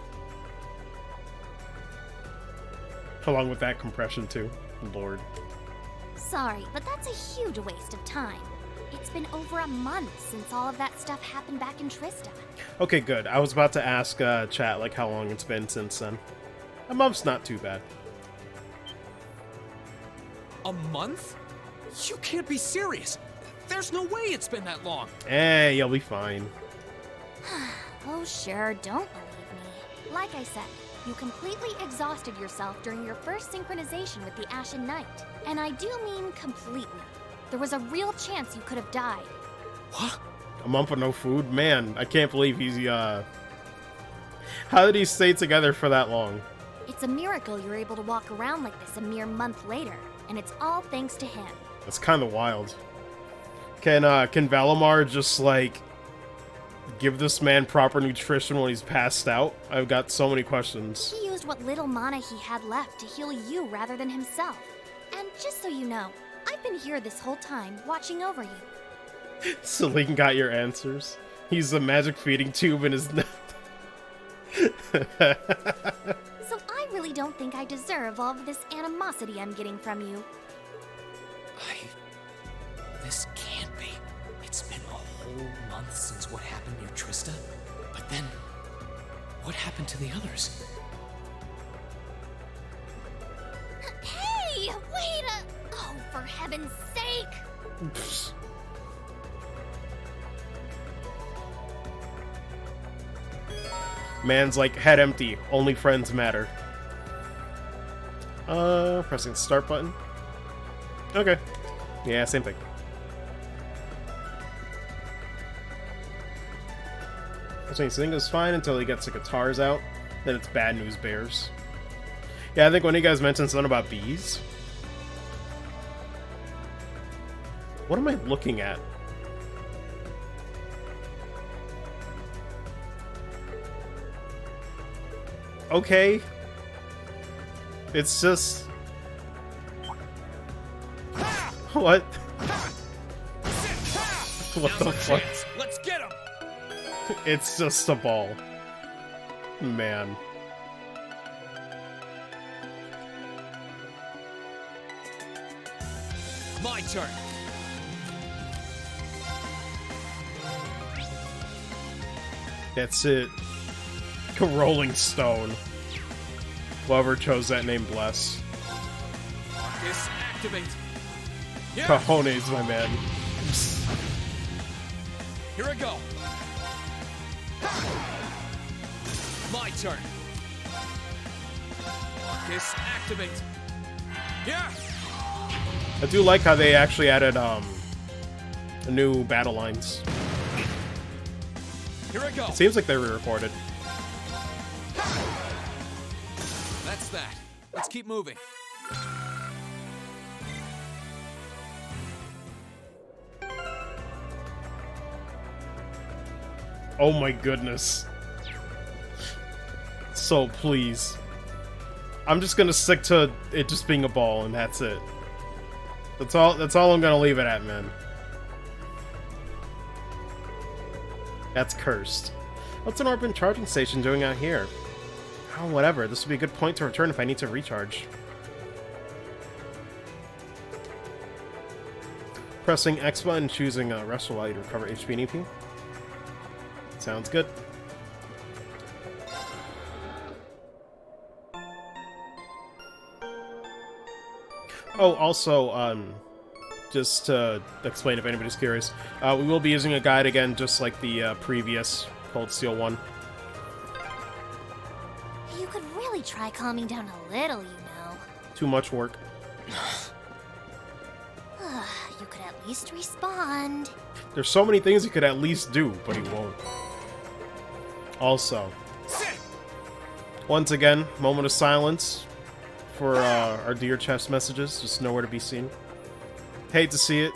Along with that compression, too. Lord. Sorry, but that's a huge waste of time. It's been over a month since all of that stuff happened back in Trista. Okay, good. I was about to ask chat, like, how long it's been since then. A month's not too bad. A month? You can't be serious. There's no way it's been that long. Hey, you'll be fine. Oh, sure, don't believe me. Like I said, you completely exhausted yourself during your first synchronization with the Ashen Knight. And I do mean completely. There was a real chance you could have died. What? A month with no food? Man, I can't believe he's, How did he stay together for that long? It's a miracle you're able to walk around like this a mere month later, and it's all thanks to him. That's kind of wild. Can Valimar just, like, give this man proper nutrition when he's passed out? I've got so many questions. He used what little mana he had left to heal you rather than himself. And just so you know, I've been here this whole time, watching over you. Celine got your answers. He's the magic feeding tube in his... So I really don't think I deserve all of this animosity I'm getting from you. This can't be. It's been a whole month since what happened near Trista. But then, what happened to the others? Hey, wait a... Oh, for heaven's sake! Man's like, head empty, only friends matter. Pressing the start button. Okay. Yeah, same thing. So he's thinking it's fine until he gets the guitars out. Then it's bad news bears. Yeah, I think when you guys mentioned something about bees. What am I looking at? Okay. It's just... What? What the fuck? Let's get him. It's just a ball. Man. My turn. That's it. A Rolling Stone. Whoever chose that name, bless. Disactivate. Yeah. Cajones, my man. Here I go. My turn. Disactivate. Yeah. I do like how they actually added new battle lines. Here I go. It seems like they re-recorded. That's that. Let's keep moving. Oh my goodness. So please. I'm just gonna stick to it just being a ball, and that's it. That's all I'm gonna leave it at, man. That's cursed. What's an Orban charging station doing out here? Oh, whatever. This would be a good point to return if I need to recharge. Pressing X button and choosing rest will allow you to recover HP and EP. Sounds good. Oh, also, just to explain if anybody's curious, we will be using a guide again, just like the previous Cold Steel one. You could really try calming down a little, you know. Too much work. You could at least respond. There's so many things he could at least do, but he won't. Also, once again, moment of silence for our dear chef's messages, just nowhere to be seen. Hate to see it,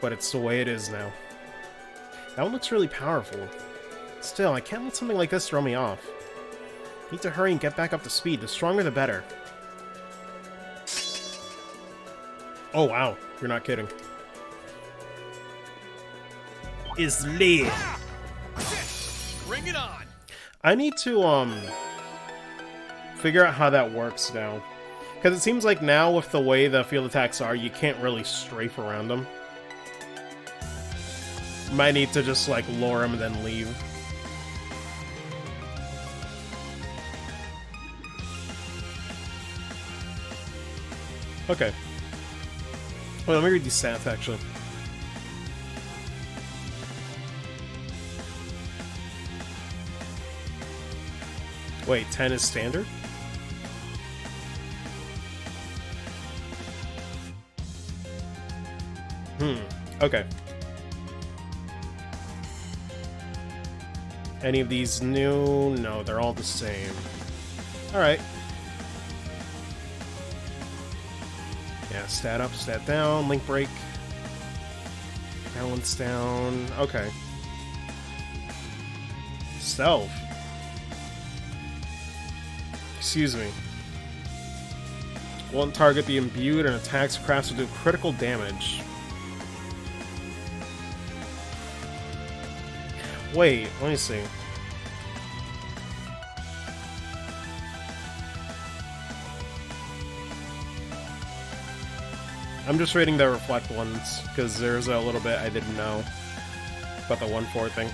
but it's the way it is now. That one looks really powerful. Still, I can't let something like this throw me off. Need to hurry and get back up to speed. The stronger the better. Oh wow, you're not kidding. Is lit. Bring it on. I need to figure out how that works now. Because it seems like now with the way the field attacks are, you can't really strafe around them. Might need to just like lure him and then leave. Okay. Well, let me read these stats actually. Wait, 10 is standard? Okay. Any of these new? No, they're all the same. Alright. Yeah, stat up, stat down, link break. Balance down. Okay. Stealth. Excuse me. One target be imbued and attacks crafts will do critical damage. Wait, let me see. I'm just reading the reflect ones, because there's a little bit I didn't know about the 1-4 thing.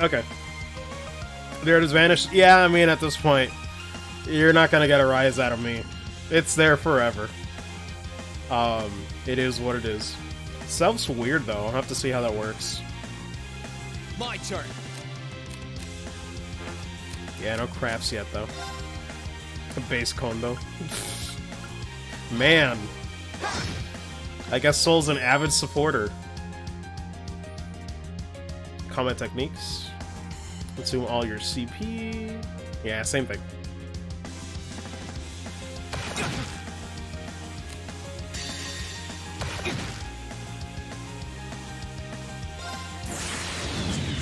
Okay. There it is vanished. Yeah, I mean, at this point, you're not gonna get a rise out of me. It's there forever. It is what it is. Stealth's weird, though. I'll have to see how that works. My turn. Yeah, no crafts yet, though. A base Kondo. Man. I guess Soul's an avid supporter. Combat techniques. Consume all your CP. Yeah, same thing.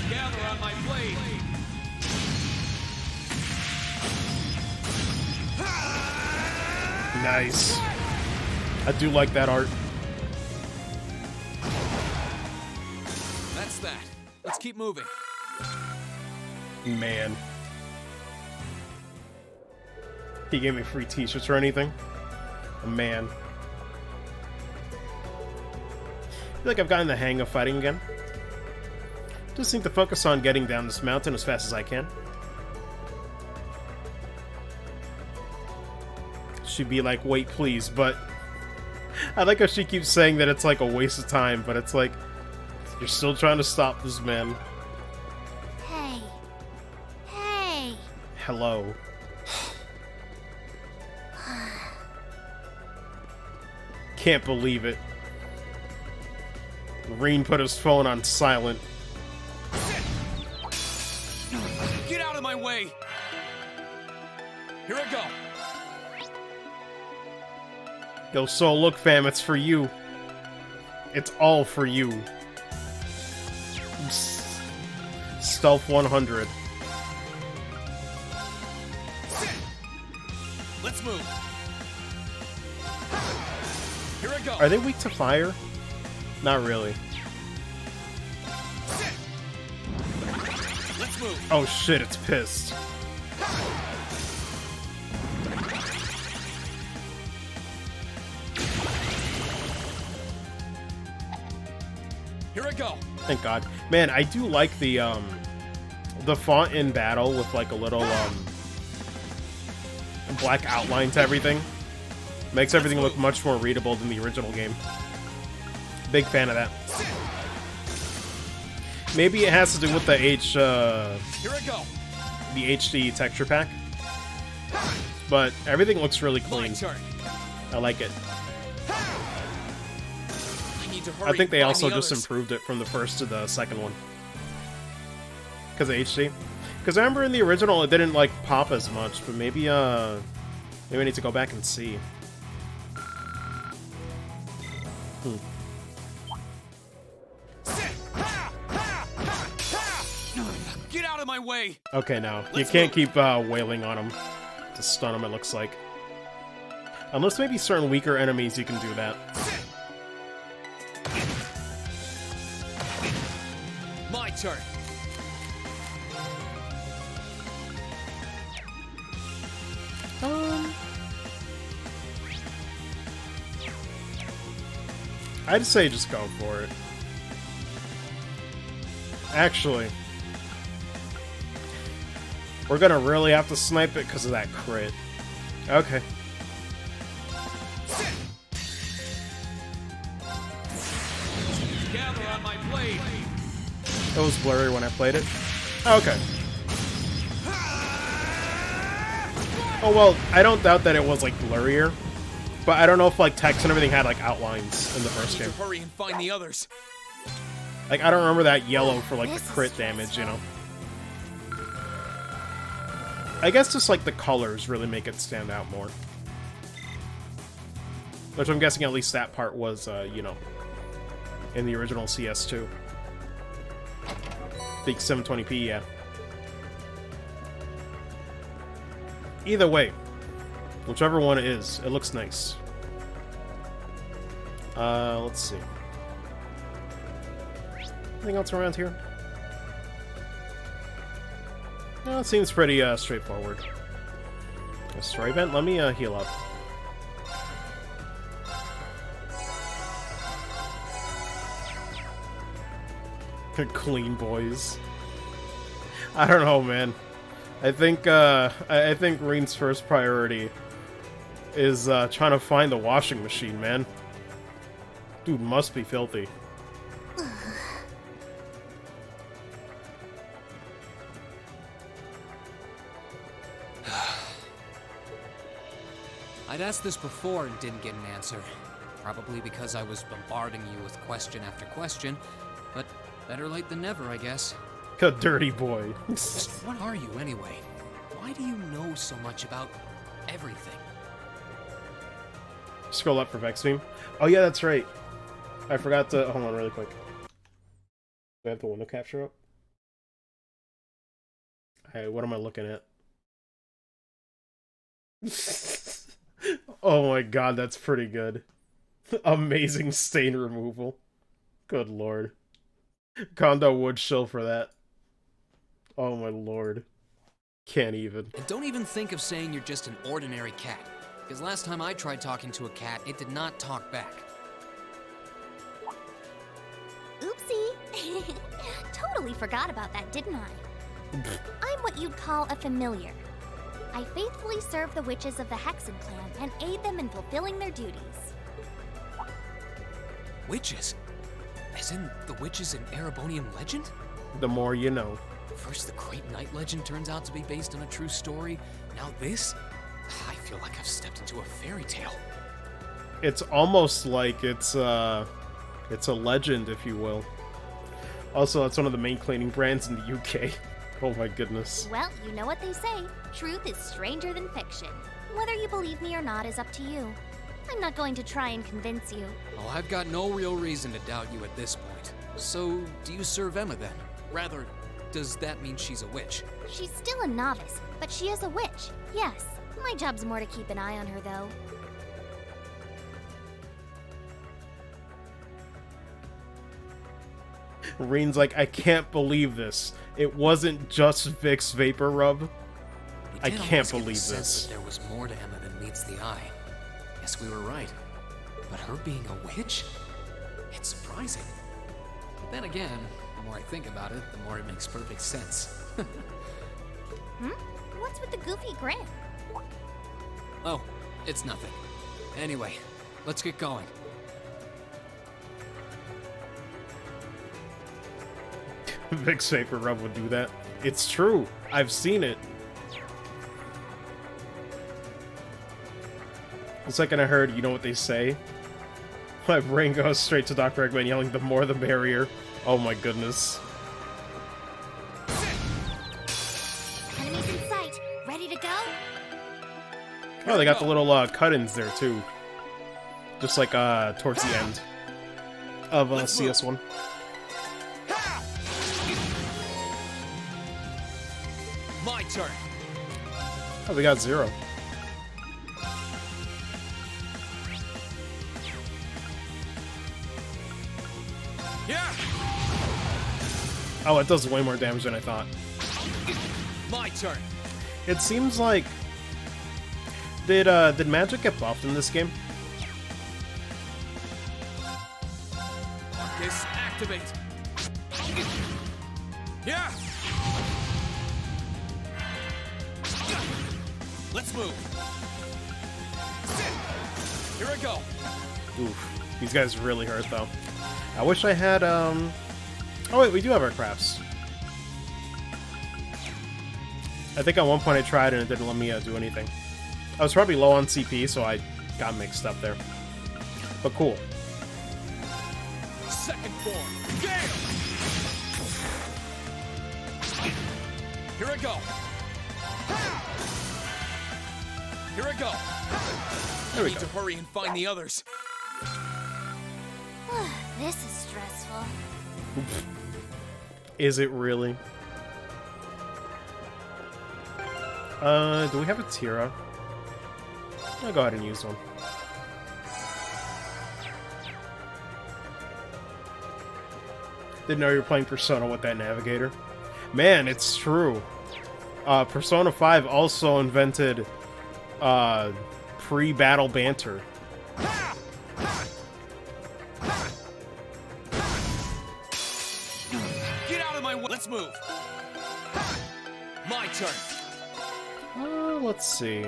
Gather on my blade. Nice. I do like that art. That's that. Let's keep moving. Man. He gave me free t-shirts or anything. Man. I feel like I've gotten the hang of fighting again. Just need to focus on getting down this mountain as fast as I can. She'd be like, wait, please, but... I like how she keeps saying that it's like a waste of time, but it's like... You're still trying to stop this man. Hey. Hey. Hello. Can't believe it. Reen put his phone on silent. Get out of my way! Here I go. Yo, Soul, look, fam, it's for you. It's all for you. Stealth 100. Let's move. Here I go. Are they weak to fire? Not really. Let's move. Oh shit, it's pissed. Here I go. Thank God. Man, I do like the font in battle with like a little black outline to everything. Makes everything look much more readable than the original game. Big fan of that. Maybe it has to do with the Here I go. the HD texture pack. But everything looks really clean. My turn. I like it. I need to hurry I think they and find also the just others. improved it from the first to the second one. Because of HD. Because I remember in the original it didn't like pop as much, but maybe maybe I need to go back and see. Get out of my way. Okay, now. You Let's can't move. keep wailing on him to stun him, it looks like. Unless maybe certain weaker enemies you can do that. My turn. I'd say just go for it. Actually, we're gonna really have to snipe it because of that crit. Okay. Gather on my blade. It was blurry when I played it. Okay. Oh well, I don't doubt that it was like blurrier, but I don't know if like text and everything had like outlines in the first Need game. to hurry and find the others. Like I don't remember that yellow for like the crit damage, you know. I guess just like the colors really make it stand out more. Which I'm guessing at least that part was, you know, in the original CS2. Big 720p, yeah. Either way, whichever one it is, it looks nice. Let's see. Anything else around here? No, it seems pretty straightforward. A story event? Let me heal up. Clean boys. I don't know, man. I think Reen's first priority is trying to find the washing machine, man. Dude must be filthy. I'd asked this before and didn't get an answer. Probably because I was bombarding you with question after question, but better late than never, I guess. A dirty boy. Just what are you anyway? Why do you know so much about everything? Scroll up for Vex Beam. Oh yeah, that's right. I forgot to hold on really quick. Do I have the window capture up? Hey, what am I looking at? Oh my god, that's pretty good. Amazing stain removal. Good lord. Kondo would shill for that. Oh my lord. Can't even. And don't even think of saying you're just an ordinary cat. Because last time I tried talking to a cat, it did not talk back. Oopsie. Totally forgot about that, didn't I? I'm what you'd call a familiar. I faithfully serve the witches of the Hexen clan and aid them in fulfilling their duties. Witches? As in the witches in Erebonian legend? The more you know. First the Great Night legend turns out to be based on a true story. Now this? I feel like I've stepped into a fairy tale. It's almost like it's a legend, if you will. Also, it's one of the main cleaning brands in the UK. Oh my goodness. Well, you know what they say. Truth is stranger than fiction. Whether you believe me or not is up to you. I'm not going to try and convince you. Oh, I've got no real reason to doubt you at this point. So, do you serve Emma then? Rather, Does that mean she's a witch? She's still a novice, but she is a witch, yes. My job's more to keep an eye on her, though. Reen's like, I can't believe this. It wasn't just Vic's vapor rub. I can't believe this. That there was more to Emma than meets the eye. Guess we were right. But her being a witch? It's surprising. But then again, the more I think about it, the more it makes perfect sense. What's with the goofy grin? Oh, it's nothing. Anyway, let's get going. Vic's vapor rub would do that. It's true. I've seen it. The second I heard, you know what they say? My brain goes straight to Dr. Eggman yelling, the more the merrier. Oh my goodness. Enemies in sight. Ready to go? Oh, they got the little cut-ins there too. Just like towards the end of CS1. My turn. Oh, we got 0. Yeah. Oh, it does way more damage than I thought. My turn. It seems like did magic get buffed in this game? Marcus, activate. Yeah. Let's move. Here I go. Oof. These guys really hurt though. I wish I had oh wait, we do have our crafts. I think at one point I tried and it didn't let me do anything. I was probably low on CP, so I got mixed up there. But cool. Second form. Gale. Here I go. Here I go. There we need go. to hurry and find the others. This is stressful. Is it really? Do we have a Tira? I'll go ahead and use one. Didn't know you were playing Persona with that navigator. Man, it's true. Persona 5 also invented pre-battle banter. Get out of my way. Let's move. My turn. Let's see.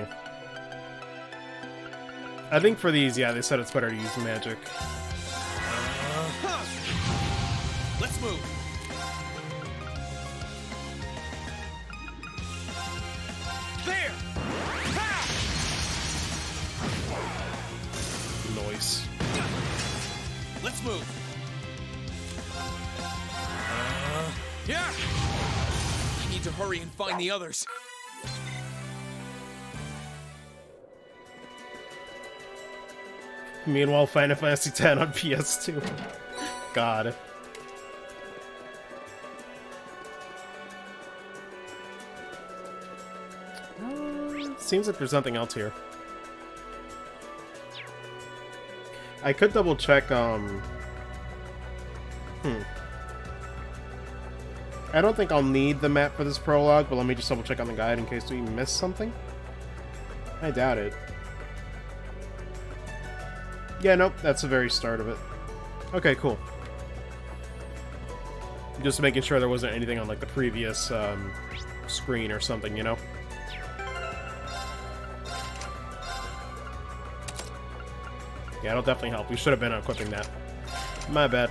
I think for these, yeah, they said it's better to use magic. Let's move. There. Noise. Let's move. Yeah. I need to hurry and find the others. Meanwhile, Final Fantasy X on PS2. God. Seems like there's nothing else here. I could double check, I don't think I'll need the map for this prologue, but let me just double check on the guide in case we missed something. I doubt it. Yeah, nope, that's the very start of it. Okay, cool. Just making sure there wasn't anything on, like, the previous, screen or something, you know? Yeah, it'll definitely help. We should have been equipping that. My bad.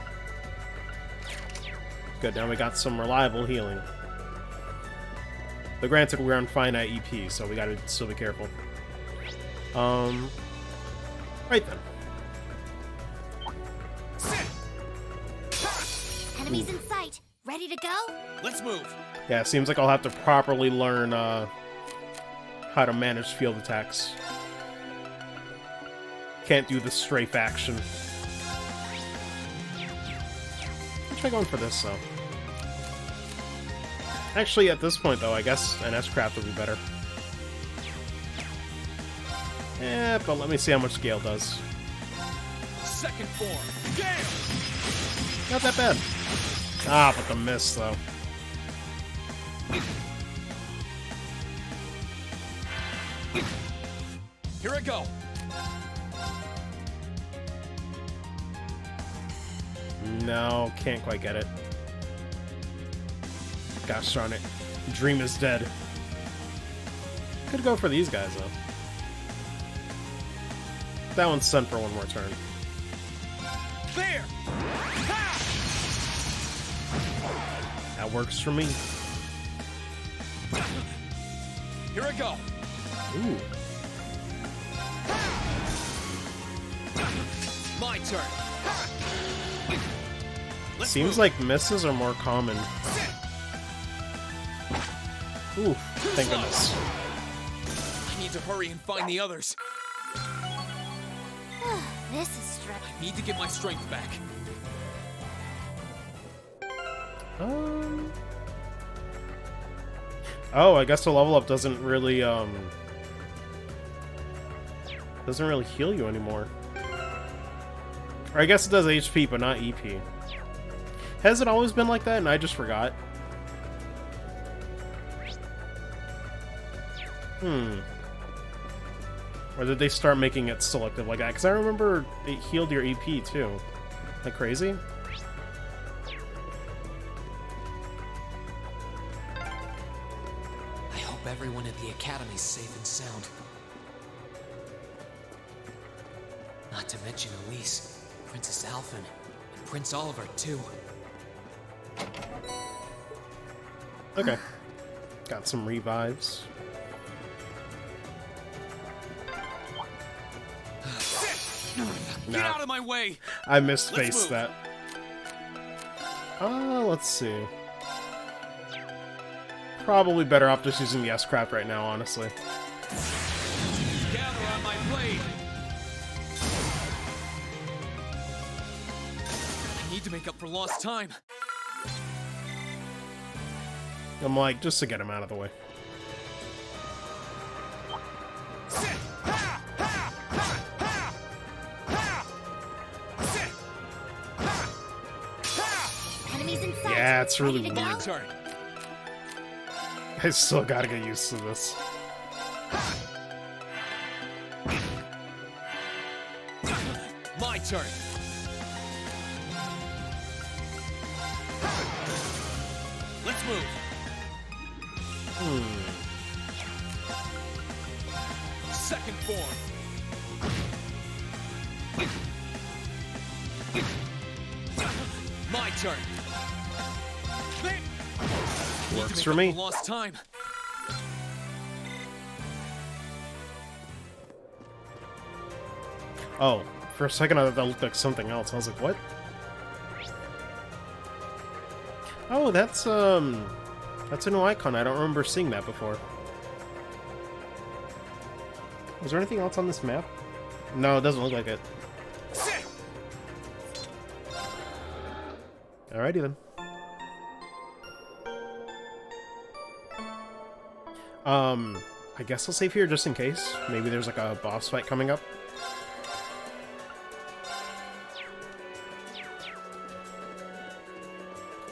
Good, now we got some reliable healing. But granted, we're on finite EP, so we gotta still be careful. Right then. Enemies in sight. Ready to go? Let's move. Yeah, it seems like I'll have to properly learn how to manage field attacks. Can't do the strafe action. I'll try going for this, though. Actually, at this point, though, I guess an S-Craft would be better. But let me see how much Gale does. Second form, Gale! Not that bad. Ah, but the miss, though. Here I go. No, can't quite get it. Gosh darn it. Dream is dead. Could go for these guys, though. That one's sent for one more turn. There! That works for me. Here I go. Ooh. My turn. Seems like misses are more common. Ooh, thank goodness. I need to hurry and find the others. This is stressful. I need to get my strength back. Oh, I guess the level up doesn't really heal you anymore. Or I guess it does HP, but not EP. Has it always been like that and I just forgot? Or did they start making it selective like that? Because I remember it healed your EP too. Like crazy? I hope everyone at the Academy's safe and sound. Not to mention Elise, Princess Alphen, and Prince Oliver, too. Okay. Got some revives. Get out of my way! I misspaced that. Let's see. Probably better off just using the S-Craft right now, honestly. Gather on my blade! I need to make up for lost time. I'm like, just to get him out of the way. Enemies in sight. Yeah, it's really Ready to weird. go? Sorry. I still gotta get used to this. My turn. Let's move. Second form. My turn. Works for me. Lost time. Oh, for a second I thought that looked like something else. I was like, what? Oh, that's a new icon. I don't remember seeing that before. Was there anything else on this map? No, it doesn't look like it. Alrighty then. I guess I'll save here just in case. Maybe there's like a boss fight coming up.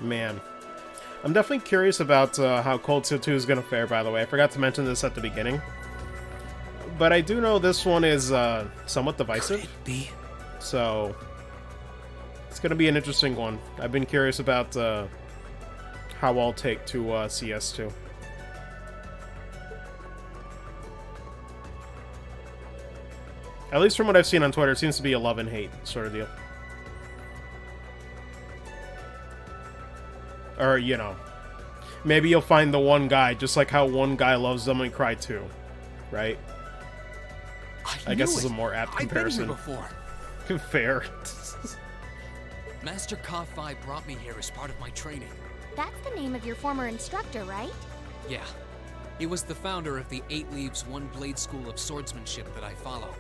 Man. I'm definitely curious about how Cold Steel 2 is going to fare, by the way. I forgot to mention this at the beginning. But I do know this one is somewhat divisive. Could it be? So, it's going to be an interesting one. I've been curious about how I'll take to CS2. At least from what I've seen on Twitter, it seems to be a love and hate sort of deal. Or, you know, maybe you'll find the one guy, just like how one guy loves Devil May Cry 2, right? I guess it's a more apt comparison. I've been here before. Fair. Master Ka-Fai brought me here as part of my training. That's the name of your former instructor, right? Yeah. He was the founder of the 8 Leaves One Blade School of Swordsmanship that I follow.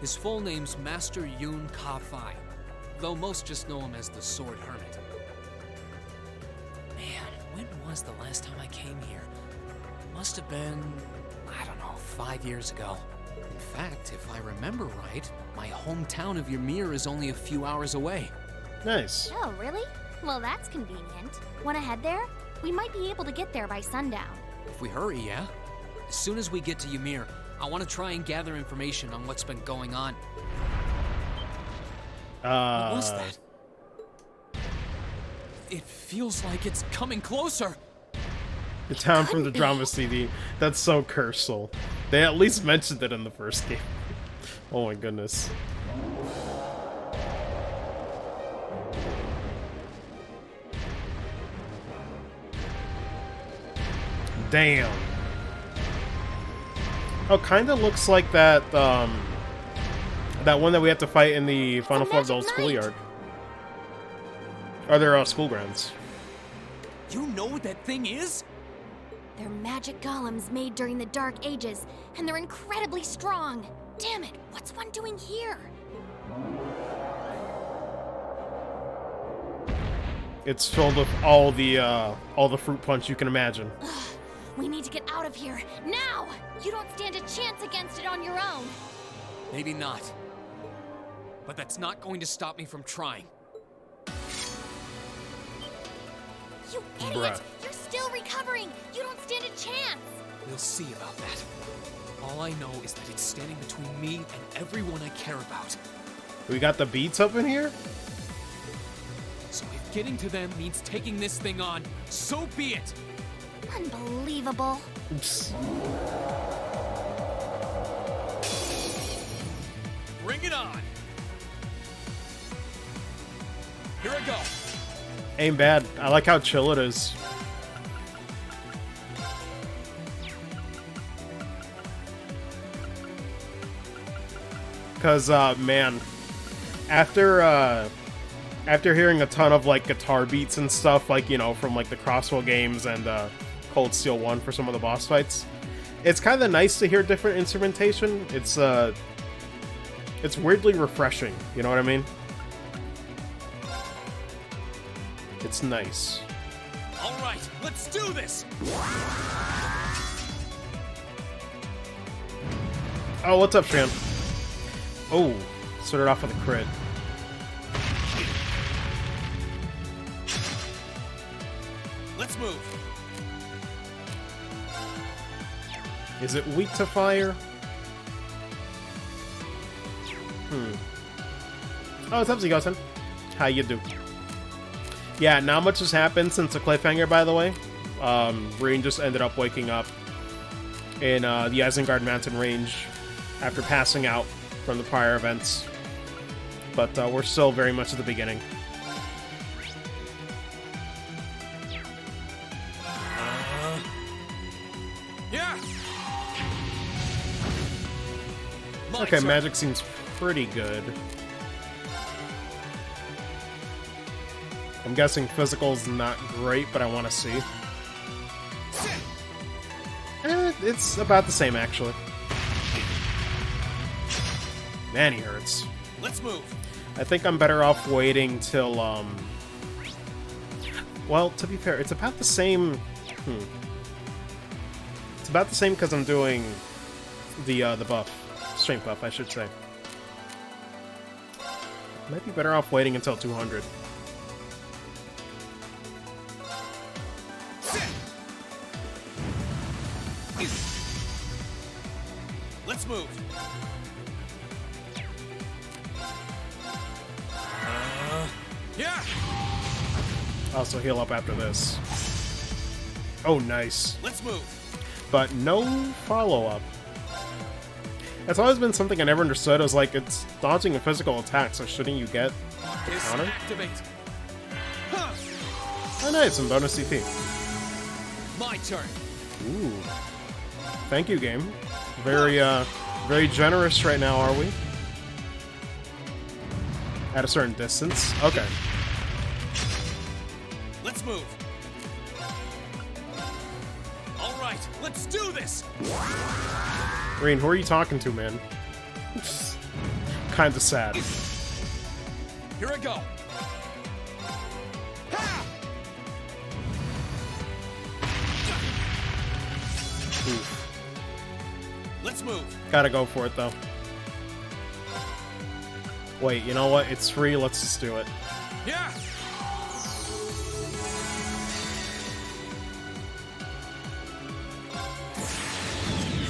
His full name's Master Yun Ka-Fai, though most just know him as the Sword Hermit. Man, when honest, the last time I came here must have been, I don't know, 5 years ago. In fact, if I remember right, my hometown of Ymir is only a few hours away. Nice. Oh, really? Well, that's convenient. Wanna head there? We might be able to get there by sundown. If we hurry, yeah? As soon as we get to Ymir, I want to try and gather information on what's been going on. What was that? It feels like it's coming closer. The town from the drama CD. That's so Cursal. They at least mentioned it in the first game. Oh my goodness. Damn. Oh, kind of looks like that, that one that we have to fight in the final floor of the old schoolyard. Or their school grounds. You know what that thing is? They're magic golems made during the Dark Ages, and they're incredibly strong. Damn it, what's one doing here? It's filled with all the fruit punch you can imagine. Ugh, we need to get out of here, now! You don't stand a chance against it on your own. Maybe not. But that's not going to stop me from trying. You idiot! Bruh. You're still recovering! You don't stand a chance! We'll see about that. All I know is that it's standing between me and everyone I care about. We got the beats up in here? So if getting to them means taking this thing on, so be it! Unbelievable. Oops. Bring it on! Here I go! Ain't bad. I like how chill it is. Cause man, after hearing a ton of like guitar beats and stuff, like, you know, from like the Crosswell games and Cold Steel 1 for some of the boss fights, it's kind of nice to hear different instrumentation. It's weirdly refreshing, you know what I mean? It's nice. All right, let's do this! Oh, what's up, Shran? Oh, started off with a crit. Let's move. Is it weak to fire? Oh, what's up, Zegosen? How you do? Yeah, not much has happened since the cliffhanger, by the way. Rean just ended up waking up in the Isengard Mountain Range after passing out from the prior events. But we're still very much at the beginning. Yeah. Okay, magic seems pretty good. I'm guessing physical's not great, but I want to see. It's about the same, actually. Man, he hurts. Let's move. I think I'm better off waiting till, well, to be fair, it's about the same... It's about the same because I'm doing the buff. Strength buff, I should say. Might be better off waiting until 200. Let's move. Yeah. Also heal up after this. Oh, nice. Let's move. But no follow-up. That's always been something I never understood. I was like, it's dodging a physical attack, so shouldn't you get the counter? Activate. Oh, nice, some bonus CP. My turn. Ooh. Thank you, game. Very, very generous right now, are we? At a certain distance. Okay. Let's move. All right, let's do this. Rain, who are you talking to, man? Kinda sad. Here I go. Ha! Oof. Let's move. Gotta go for it, though. Wait, you know what? It's free. Let's just do it. Yeah.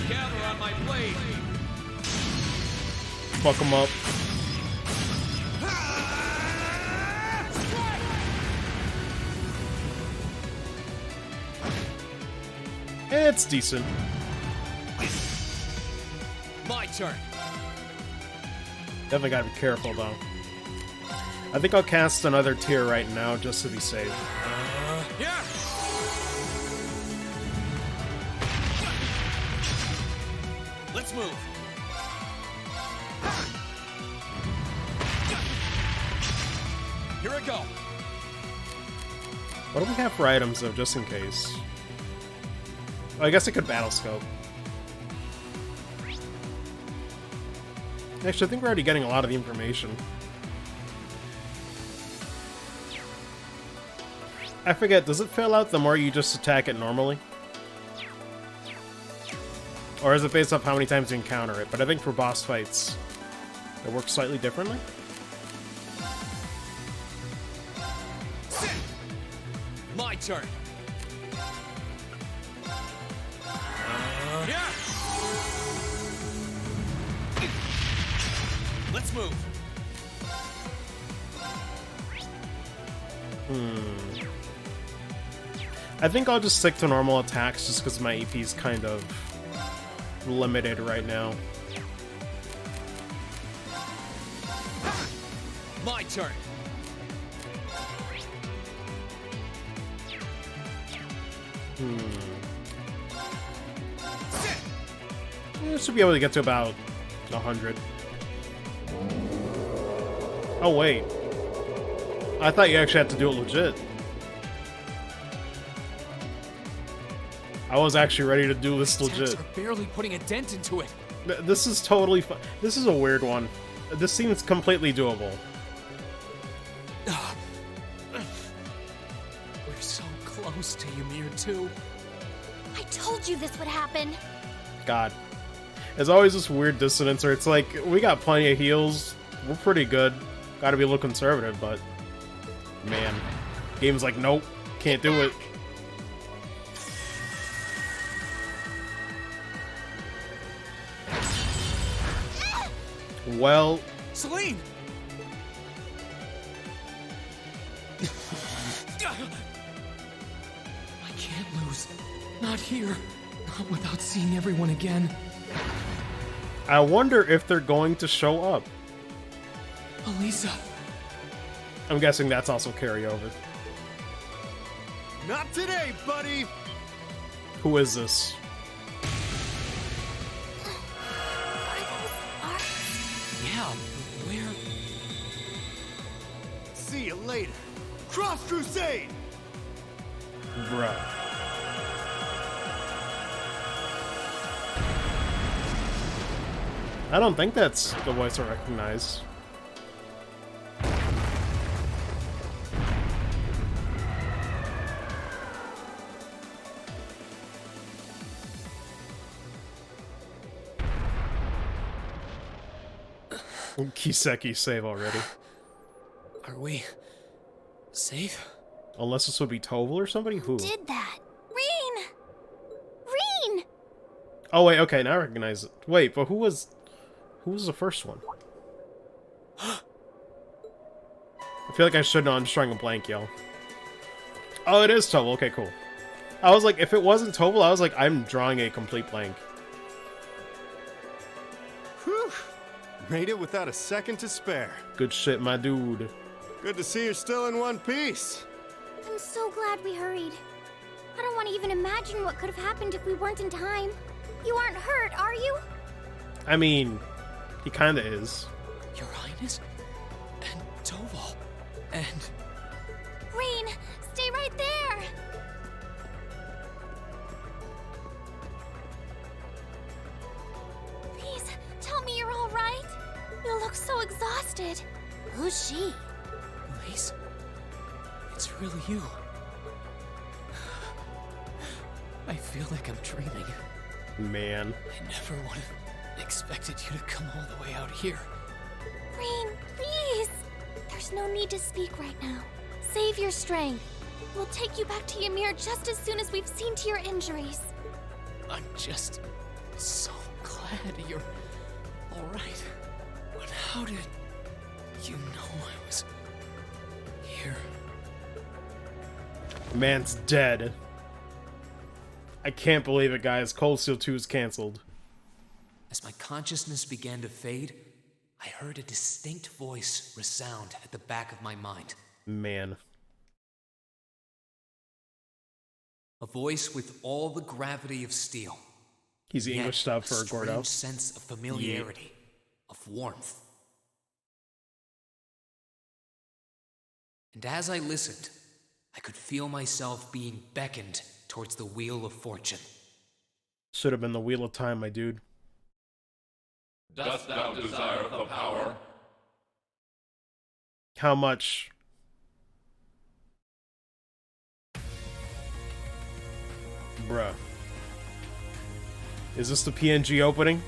Gather on my blade. Fuck him up. It's decent. My turn. Definitely gotta be careful, though. I think I'll cast another tier right now, just to be safe. Yeah. Let's move. Here I go. What do we have for items, though, just in case? Oh, I guess I could battle scope. Actually, I think we're already getting a lot of the information. I forget, does it fill out the more you just attack it normally? Or is it based off how many times you encounter it? But I think for boss fights, it works slightly differently. My turn. Yeah. Let's move. I think I'll just stick to normal attacks just because my AP is kind of limited right now. My turn. I should be able to get to about 100. Oh, wait. I thought you actually had to do it legit. I was actually ready to do this legit. Attacks are barely putting a dent into it. This is totally fun. This is a weird one. This seems completely doable. We're so close to Ymir too. I told you this would happen. God. There's always this weird dissonance where it's like, we got plenty of heals. We're pretty good. Gotta be a little conservative, but... Man. Game's like, nope. Can't do it. Well... Celine! I can't lose. Not here. Not without seeing everyone again. I wonder if they're going to show up. Elisa. I'm guessing that's also carryover. Not today, buddy! Who is this? Yeah, where? See you later. Cross Crusade! Bruh. I don't think that's the voice I recognize. Kiseki save already. Are we safe? Unless this would be Toval or somebody? Who? Did that? Reen! Reen! Oh wait, okay, now I recognize it. Wait, but who was the first one? I feel like I should know. I'm just drawing a blank, yo. Oh, it is Toval. Okay, cool. I was like, if it wasn't Toval, I was like, I'm drawing a complete blank. Whew. Made it without a second to spare. Good shit, my dude. Good to see you're still in one piece. I'm so glad we hurried. I don't want to even imagine what could have happened if we weren't in time. You aren't hurt, are you? I mean, he kinda is. Your Highness? And Toval. And... Reen, stay right there! Please, tell me you're all right. You look so exhausted. Who's she? Elise? It's really you. I feel like I'm dreaming. Man. I never would have expected you to come all the way out here. Rean, please! There's no need to speak right now. Save your strength. We'll take you back to Ymir just as soon as we've seen to your injuries. I'm just so glad you're alright. But how did you know I was here? Man's dead. I can't believe it, guys. Cold Steel 2 is canceled. As my consciousness began to fade, I heard a distinct voice resound at the back of my mind. Man. A voice with all the gravity of steel. He's the English stuff for Gordo. A strange sense of familiarity, of warmth. And as I listened, I could feel myself being beckoned towards the Wheel of Fortune. Should have been the Wheel of Time, my dude. Dost thou desire the power? How much? Bruh. Is this the PNG opening?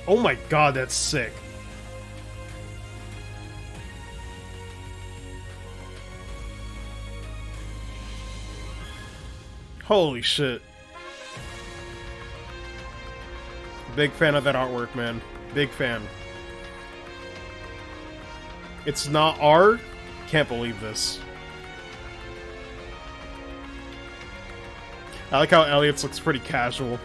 Oh my god, that's sick. Holy shit. Big fan of that artwork, man. Big fan. It's not R? Can't believe this. I like how Elliot's looks pretty casual.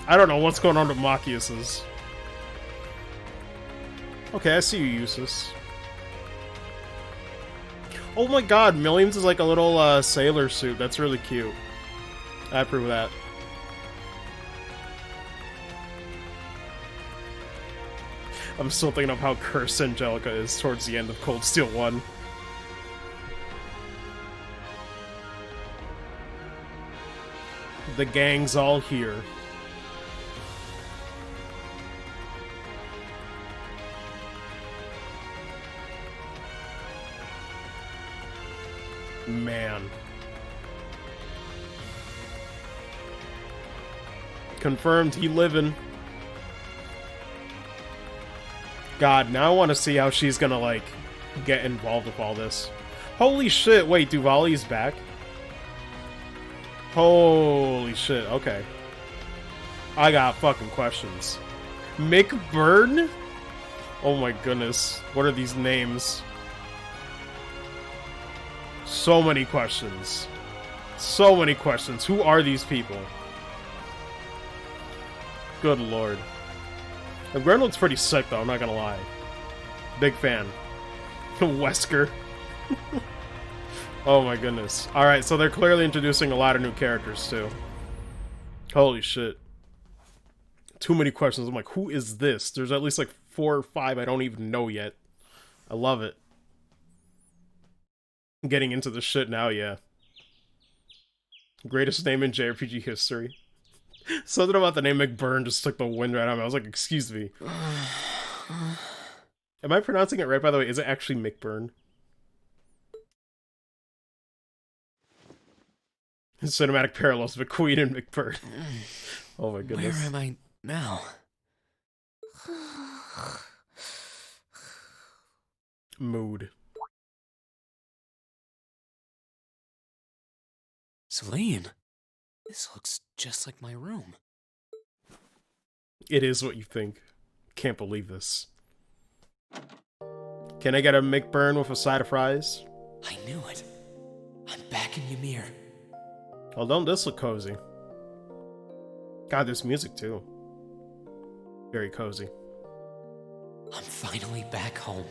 I don't know what's going on with Machias's. Okay, I see you use this. Oh my god, Millions is like a little sailor suit. That's really cute. I approve of that. I'm still thinking of how cursed Angelica is towards the end of Cold Steel 1. The gang's all here. Man. Confirmed he living. God, now I want to see how she's gonna, like, get involved with all this. Holy shit, wait, Duvali's back? Holy shit, okay. I got fucking questions. Mick Byrne? Oh my goodness. What are these names? So many questions. So many questions. Who are these people? Good lord. The Gren looks pretty sick though, I'm not gonna lie. Big fan. Wesker. Oh my goodness. Alright, so they're clearly introducing a lot of new characters too. Holy shit. Too many questions. I'm like, who is this? There's at least like 4 or 5 I don't even know yet. I love it. Getting into the shit now, yeah. Greatest name in JRPG history. Something about the name McBurn just took the wind right out of me. I was like, excuse me. Am I pronouncing it right, by the way? Is it actually McBurn? Cinematic parallels of McQueen and McBurn. Oh my goodness. Where am I now? Mood. Celine, this looks just like my room. It is what you think. Can't believe this. Can I get a McBurn with a side of fries? I knew it. I'm back in Ymir. Oh, don't this look cozy? God, there's music too. Very cozy. I'm finally back home.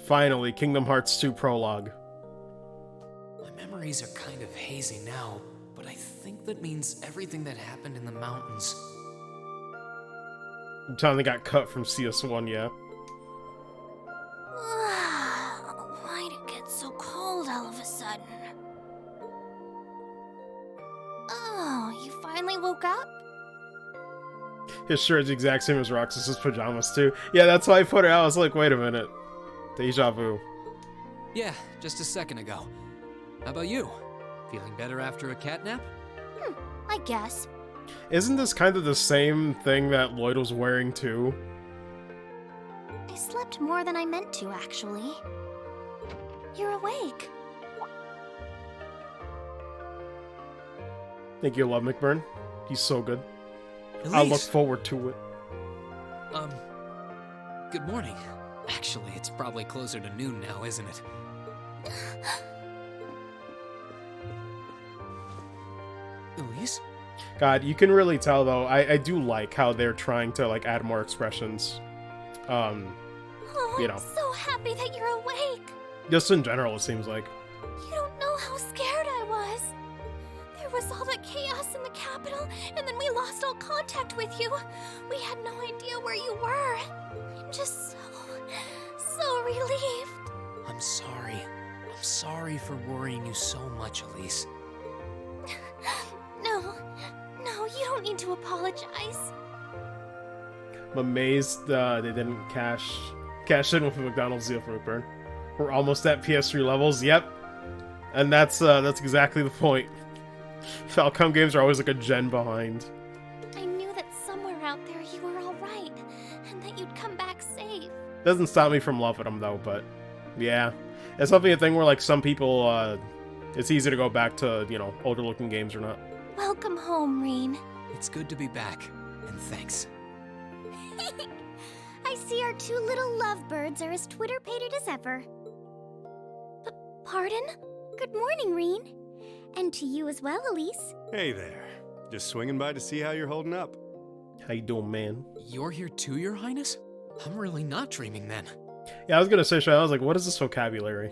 Finally, Kingdom Hearts 2 Prologue. My memories are kind of hazy now, but I think that means everything that happened in the mountains. The time they got cut from CS1, yeah. Why'd it get so cold all of a sudden? Oh, you finally woke up? His shirt's the exact same as Roxas's pajamas too. Yeah, that's why I put it out. I was like, wait a minute. Deja vu. Yeah, just a second ago. How about you? Feeling better after a cat nap? I guess. Isn't this kind of the same thing that Lloyd was wearing too? I slept more than I meant to, actually. You're awake. Think you'll love McBurn? He's so good. Elise. I look forward to it. Good morning. Actually, it's probably closer to noon now, isn't it? Elise? God, you can really tell though. I do like how they're trying to like add more expressions. Oh, You know. I'm so happy that you're awake. Just in general, it seems like. You don't know how scared I was. There was all that chaos in the capital, and then we lost all contact with you. We had no idea where you were. I'm just so relieved. I'm sorry. I'm sorry for worrying you so much, Elise. No, you don't need to apologize. I'm amazed they didn't cash in with the McDonald's deal for McBurn. We're almost at PS3 levels. Yep, and that's exactly the point. Falcom games are always like a gen behind. I knew that somewhere out there you were all right, and that you'd come back safe. Doesn't stop me from loving them though, but yeah, it's something a thing where like some people, it's easy to go back to, you know, older looking games or not. Welcome home, Rean. It's good to be back, and thanks. I see our two little lovebirds are as Twitter-pated as ever. Pardon? Good morning, Rean. And to you as well, Elise. Hey there. Just swinging by to see how you're holding up. How you doing, man? You're here too, Your Highness? I'm really not dreaming then. Yeah, I was gonna say, Shay, I was like, what is this vocabulary?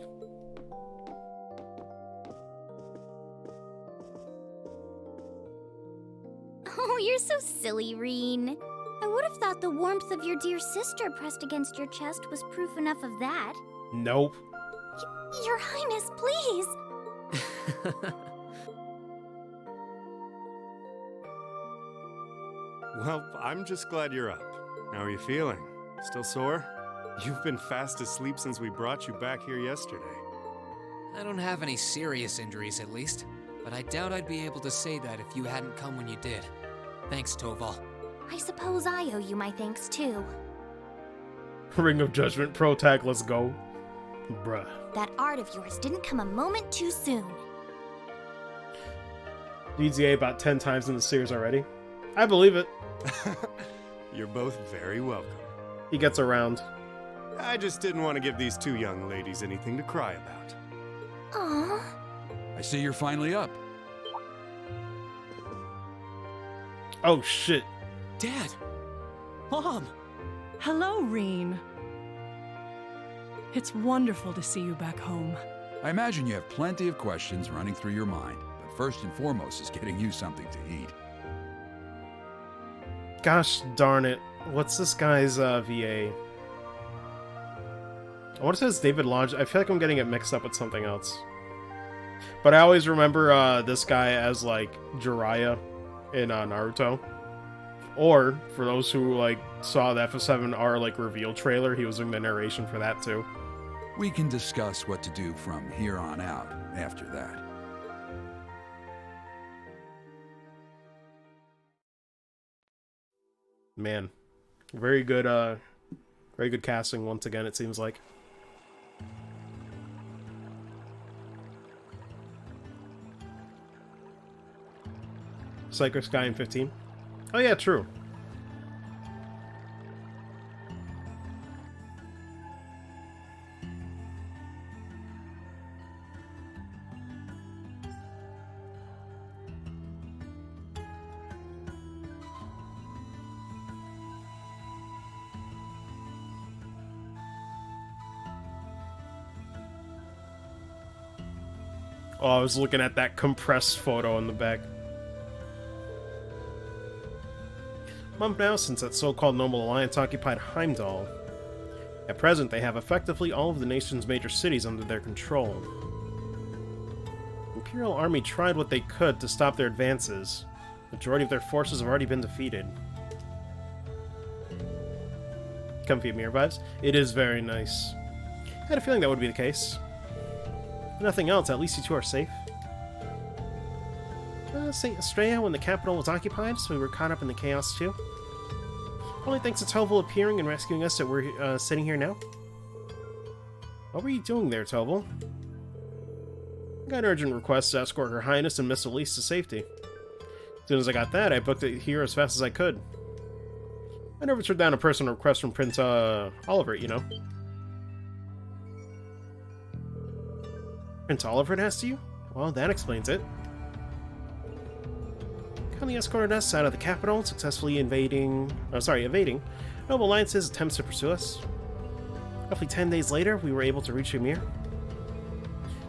Oh, you're so silly, Rean. I would have thought the warmth of your dear sister pressed against your chest was proof enough of that. Nope. Your Highness, please! Well, I'm just glad you're up. How are you feeling? Still sore? You've been fast asleep since we brought you back here yesterday. I don't have any serious injuries, at least. But I doubt I'd be able to say that if you hadn't come when you did. Thanks, Toval. I suppose I owe you my thanks, too. Ring of Judgment Pro Tag, let's go. Bruh. That art of yours didn't come a moment too soon. GTA about 10 times in the series already. I believe it. You're both very welcome. He gets around. I just didn't want to give these two young ladies anything to cry about. Aww. I see you're finally up. Oh, shit. Dad! Mom! Hello, Rean. It's wonderful to see you back home. I imagine you have plenty of questions running through your mind, but first and foremost is getting you something to eat. Gosh darn it. What's this guy's VA? I want to say it's David Lodge. I feel like I'm getting it mixed up with something else. But I always remember this guy as, like, Jiraiya in Naruto. Or, for those who, like, saw the FF7R, like, reveal trailer, he was doing the narration for that, too. We can discuss what to do from here on out after that. Man. Very good casting once again, it seems like. Psycho Sky in 15. Oh yeah, true. Oh, I was looking at that compressed photo in the back. Month now since that so-called Noble Alliance occupied Heimdall. At present, they have effectively all of the nation's major cities under their control. The Imperial Army tried what they could to stop their advances. The majority of their forces have already been defeated. Comfy Ymir vibes? It is very nice. I had a feeling that would be the case. nothing else, at least you two are safe. St. Estrella when the capital was occupied, so we were caught up in the chaos too. Only thanks to Toval appearing and rescuing us that we're sitting here now. What were you doing there, Toval? I got an urgent request to escort Her Highness and Miss Elise to safety. As soon as I got that, I booked it here as fast as I could. I never turned down a personal request from Prince Oliver, you know. Prince Oliver asked you? Well, that explains it. Kindly escorted us out of the capital, successfully evading Noble Alliance's attempts to pursue us. Roughly 10 days later, we were able to reach Ymir.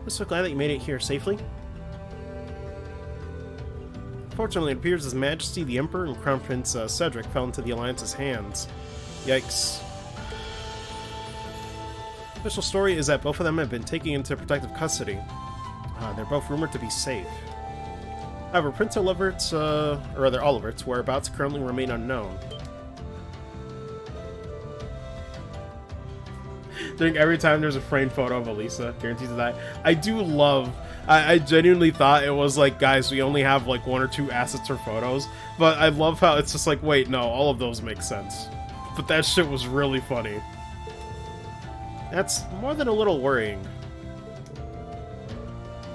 I'm so glad that you made it here safely. Fortunately, it appears His Majesty the Emperor and Crown Prince Cedric fell into the Alliance's hands. Yikes. The official story is that both of them have been taken into protective custody. They're both rumored to be safe. However, Prince Olivert's whereabouts currently remain unknown. During every time there's a framed photo of Elisa, guaranteed to die. I do love... I genuinely thought it was like, guys, we only have like 1 or 2 assets or photos. But I love how it's just like, wait, no, all of those make sense. But that shit was really funny. That's more than a little worrying.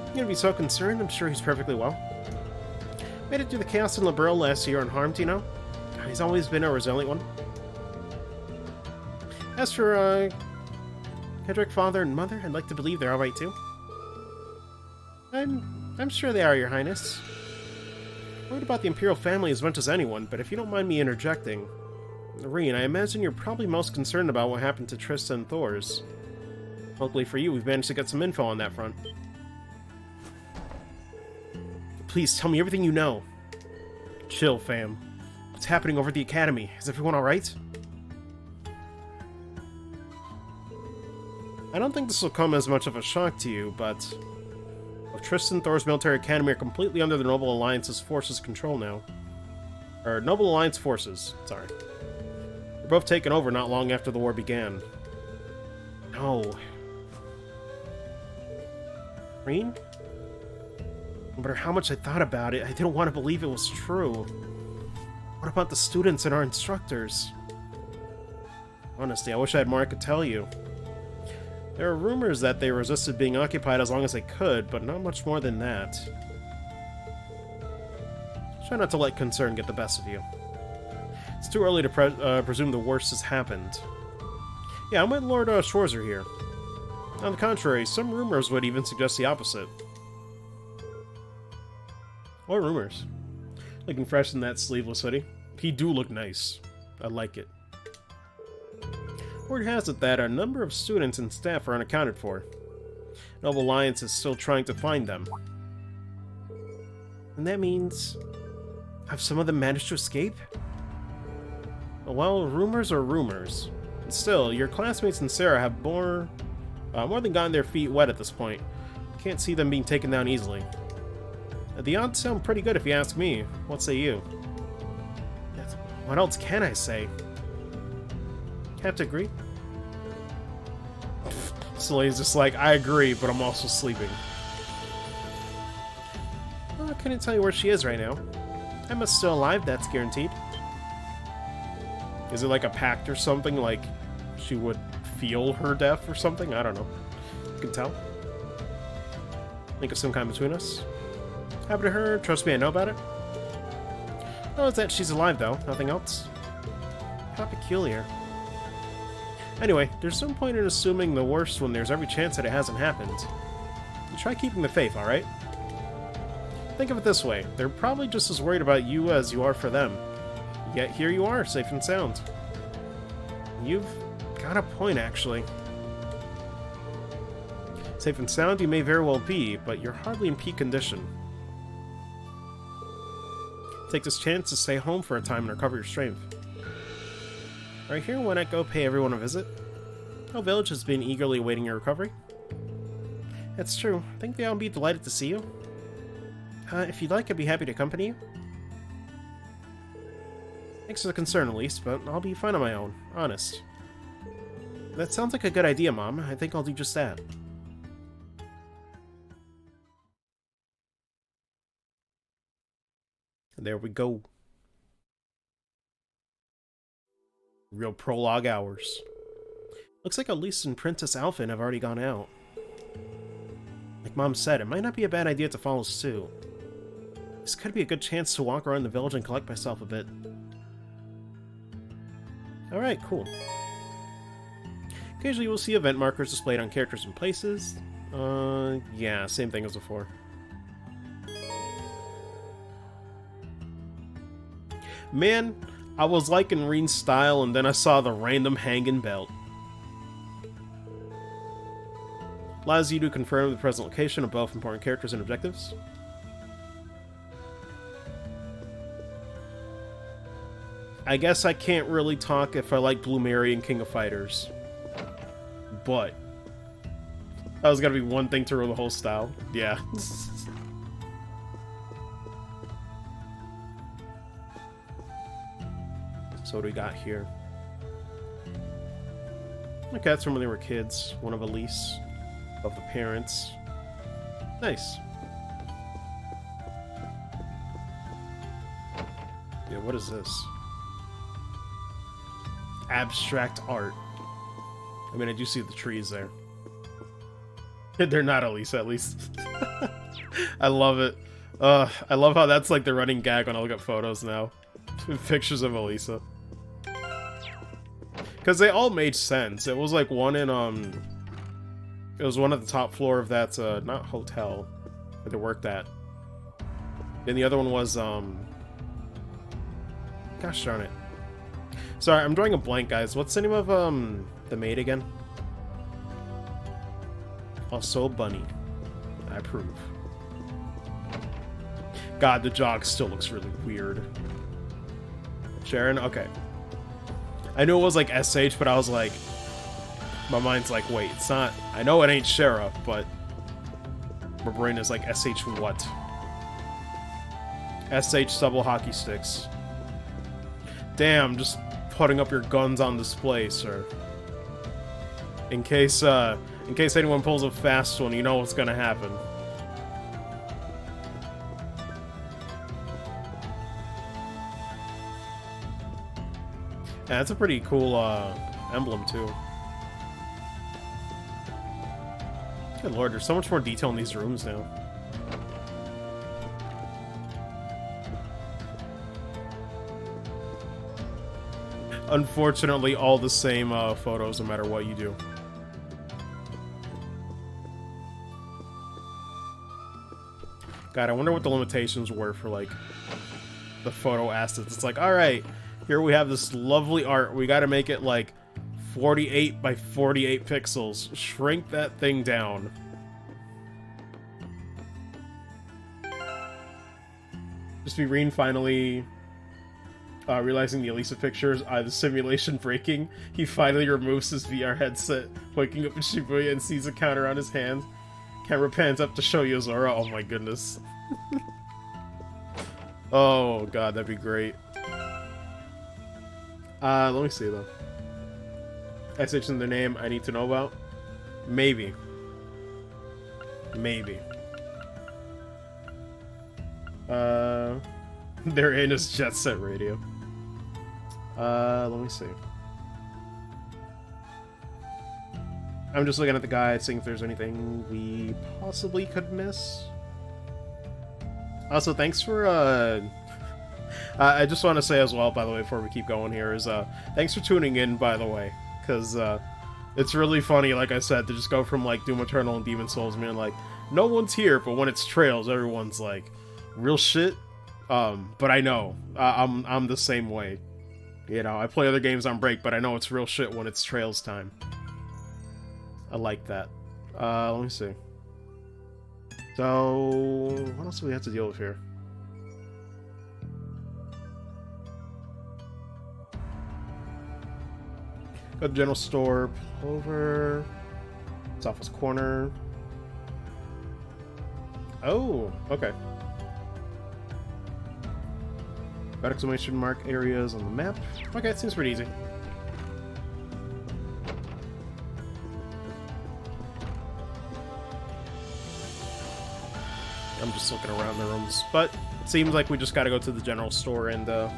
You're gonna be so concerned? I'm sure he's perfectly well. Made it through the chaos in Liberl last year unharmed, you know? He's always been a resilient one. As for, Cedric, father and mother, I'd like to believe they're alright too. I'm sure they are, Your Highness. Worried about the Imperial family as much as anyone, but if you don't mind me interjecting... Rean, I imagine you're probably most concerned about what happened to Trista and Thors. Luckily for you, we've managed to get some info on that front. Please, tell me everything you know. Chill, fam. What's happening over at the Academy? Is everyone alright? I don't think this will come as much of a shock to you, but... Trista and Thor's military academy are completely under the Noble Alliance's forces' control now. Or, Noble Alliance forces, sorry. They're both taken over not long after the war began. No. Rean? No matter how much I thought about it, I didn't want to believe it was true. What about the students and our instructors? Honestly, I wish I had more I could tell you. There are rumors that they resisted being occupied as long as they could, but not much more than that. Try not to let concern get the best of you. It's too early to presume the worst has happened. Yeah, I'm with Lord Schwarzer here. On the contrary, some rumors would even suggest the opposite. What rumors? Looking fresh in that sleeveless hoodie. He do look nice. I like it. Word has it that a number of students and staff are unaccounted for. Noble Alliance is still trying to find them. And that means... have some of them managed to escape? Well, rumors are rumors. But still, your classmates and Sarah have more than gotten their feet wet at this point. Can't see them being taken down easily. The odds sound pretty good if you ask me. What say you? What else can I say? Have to agree? Slay's just like, I agree, but I'm also sleeping. Well, I couldn't tell you where she is right now. Emma's still alive, that's guaranteed. Is it like a pact or something? Like, she would feel her death or something? I don't know. You can tell. Think of some kind between us. Happened to her, trust me, I know about it. Oh, it's that she's alive, though. Nothing else. How peculiar. Anyway, there's no point in assuming the worst when there's every chance that it hasn't happened. Try keeping the faith, alright? Think of it this way, they're probably just as worried about you as you are for them. Yet here you are, safe and sound. You've got a point, actually. Safe and sound you may very well be, but you're hardly in peak condition. Take this chance to stay home for a time and recover your strength. Right here, why not go pay everyone a visit? Our village has been eagerly awaiting your recovery. That's true. I think they'll be delighted to see you. If you'd like, I'd be happy to accompany you. Thanks for the concern, at least, but I'll be fine on my own. Honest. That sounds like a good idea, Mom. I think I'll do just that. There we go. Real prologue hours. Looks like Elise and Princess Alphen have already gone out. Like Mom said, it might not be a bad idea to follow suit. This could be a good chance to walk around the village and collect myself a bit. Alright, cool. Occasionally you will see event markers displayed on characters and places. Yeah, same thing as before. Man, I was liking Reen's style and then I saw the random hanging belt. Allows you to confirm the present location of both important characters and objectives. I guess I can't really talk if I like Blue Mary and King of Fighters. But that was gotta be one thing to rule the whole style. Yeah. So what do we got here? Okay, that's from when they were kids. One of Elise. Of the parents. Nice. Yeah, what is this? Abstract art. I mean, I do see the trees there. They're not Elise, at least. I love it. I love how that's like the running gag when I look at photos now. Pictures of Elisa. Because they all made sense. It was like one in, it was one at the top floor of that, not hotel, where they worked at. Then the other one was, gosh darn it. Sorry, I'm drawing a blank, guys. What's the name of, the maid again? Also Bunny. I approve. God, the jog still looks really weird. Sharon? Okay. I knew it was like SH, but I was like... My mind's like, wait, it's not... I know it ain't Shara, but... My brain is like, SH what? SH double hockey sticks. Damn, just putting up your guns on display, sir. In case anyone pulls a fast one, you know what's gonna happen. Yeah, that's a pretty cool, emblem, too. Good lord, there's so much more detail in these rooms now. Unfortunately, all the same photos no matter what you do. God, I wonder what the limitations were for, like, the photo assets. It's like, alright, here we have this lovely art. We gotta make it, like, 48 by 48 pixels. Shrink that thing down. Just be Reen finally realizing the Elisa pictures, the simulation breaking. He finally removes his VR headset, waking up in Shibuya and sees a counter on his hand. Camera pans up to show Yozora. Oh my goodness. Oh god, that'd be great. Let me see though. SH in their name I need to know about? Maybe. Maybe. They're in his Jet Set Radio. Let me see. I'm just looking at the guide, seeing if there's anything we possibly could miss. Also, thanks for, I just want to say as well, by the way, before we keep going here, is, thanks for tuning in, by the way. Because, it's really funny, like I said, to just go from, like, Doom Eternal and Demon Souls, being like, no one's here, but when it's Trails, everyone's like, real shit? But I know. I'm the same way. You know, I play other games on break, but I know it's real shit when it's Trails time. I like that. Let me see. So, what else do we have to deal with here? Go to the general store, Plover, Southwest Corner. Oh, okay. Got exclamation mark areas on the map. Okay, it seems pretty easy. I'm just looking around the rooms. But it seems like we just gotta go to the general store and deal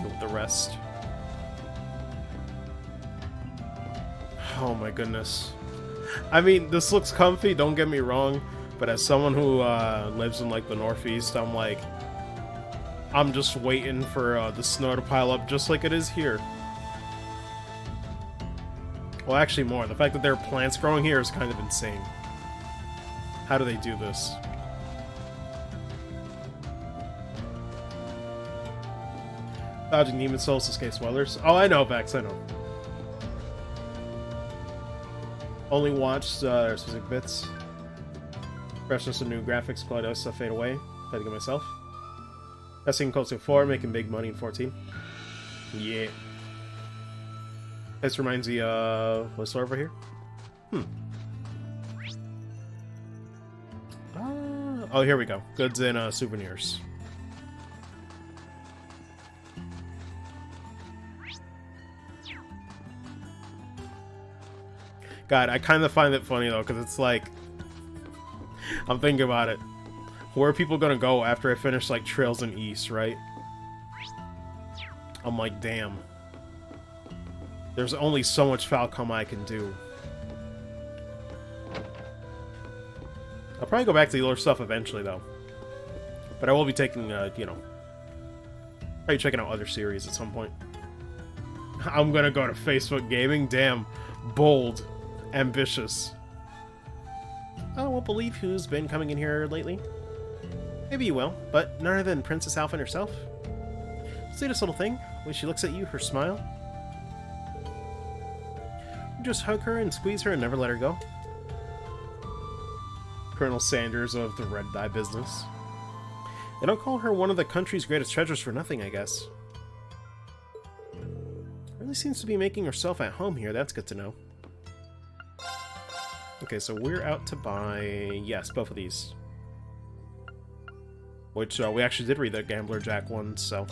with the rest. Oh my goodness. I mean, this looks comfy, don't get me wrong, but as someone who lives in like the Northeast, I'm just waiting for the snow to pile up just like it is here. Well, actually more. The fact that there are plants growing here is kind of insane. How do they do this? Dodging Demon Souls to escape spoilers. Oh, I know, Vex, I know. Only watched specific bits. Freshness of new graphics, Cloud stuff fade away. Playing it myself. Testing close to 4, making big money in 14. Yeah. This reminds me of Whistler over here. Oh, here we go. Goods and souvenirs. God, I kind of find it funny though, because it's like, I'm thinking about it. Where are people gonna go after I finish like Trails in East, right? I'm like, damn. There's only so much Falcom I can do. I'll probably go back to the older stuff eventually though. But I will be taking, you know, probably checking out other series at some point. I'm gonna go to Facebook Gaming? Damn. Bold. Ambitious. I won't believe who's been coming in here lately. Maybe you will, but none other than Princess Alphen herself. Sweetest little thing. When she looks at you, her smile. You just hug her and squeeze her and never let her go. Colonel Sanders of the Red Dye business. They don't call her one of the country's greatest treasures for nothing, I guess. Really seems to be making herself at home here, that's good to know. Okay, so we're out to buy, yes, both of these. Which, we actually did read the Gambler Jack one, so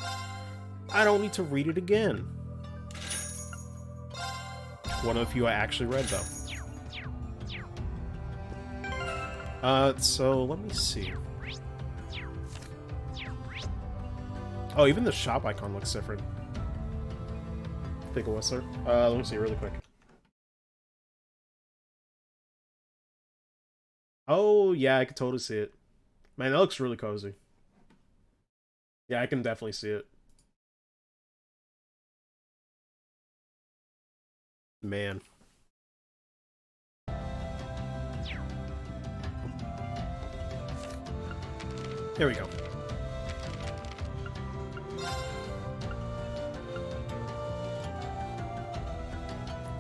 I don't need to read it again. One of the few I actually read, though. So let me see. Oh, even the shop icon looks different. Take a Whistler. Let me see really quick. Oh, yeah, I can totally see it. Man, that looks really cozy. Yeah, I can definitely see it. Man. There we go.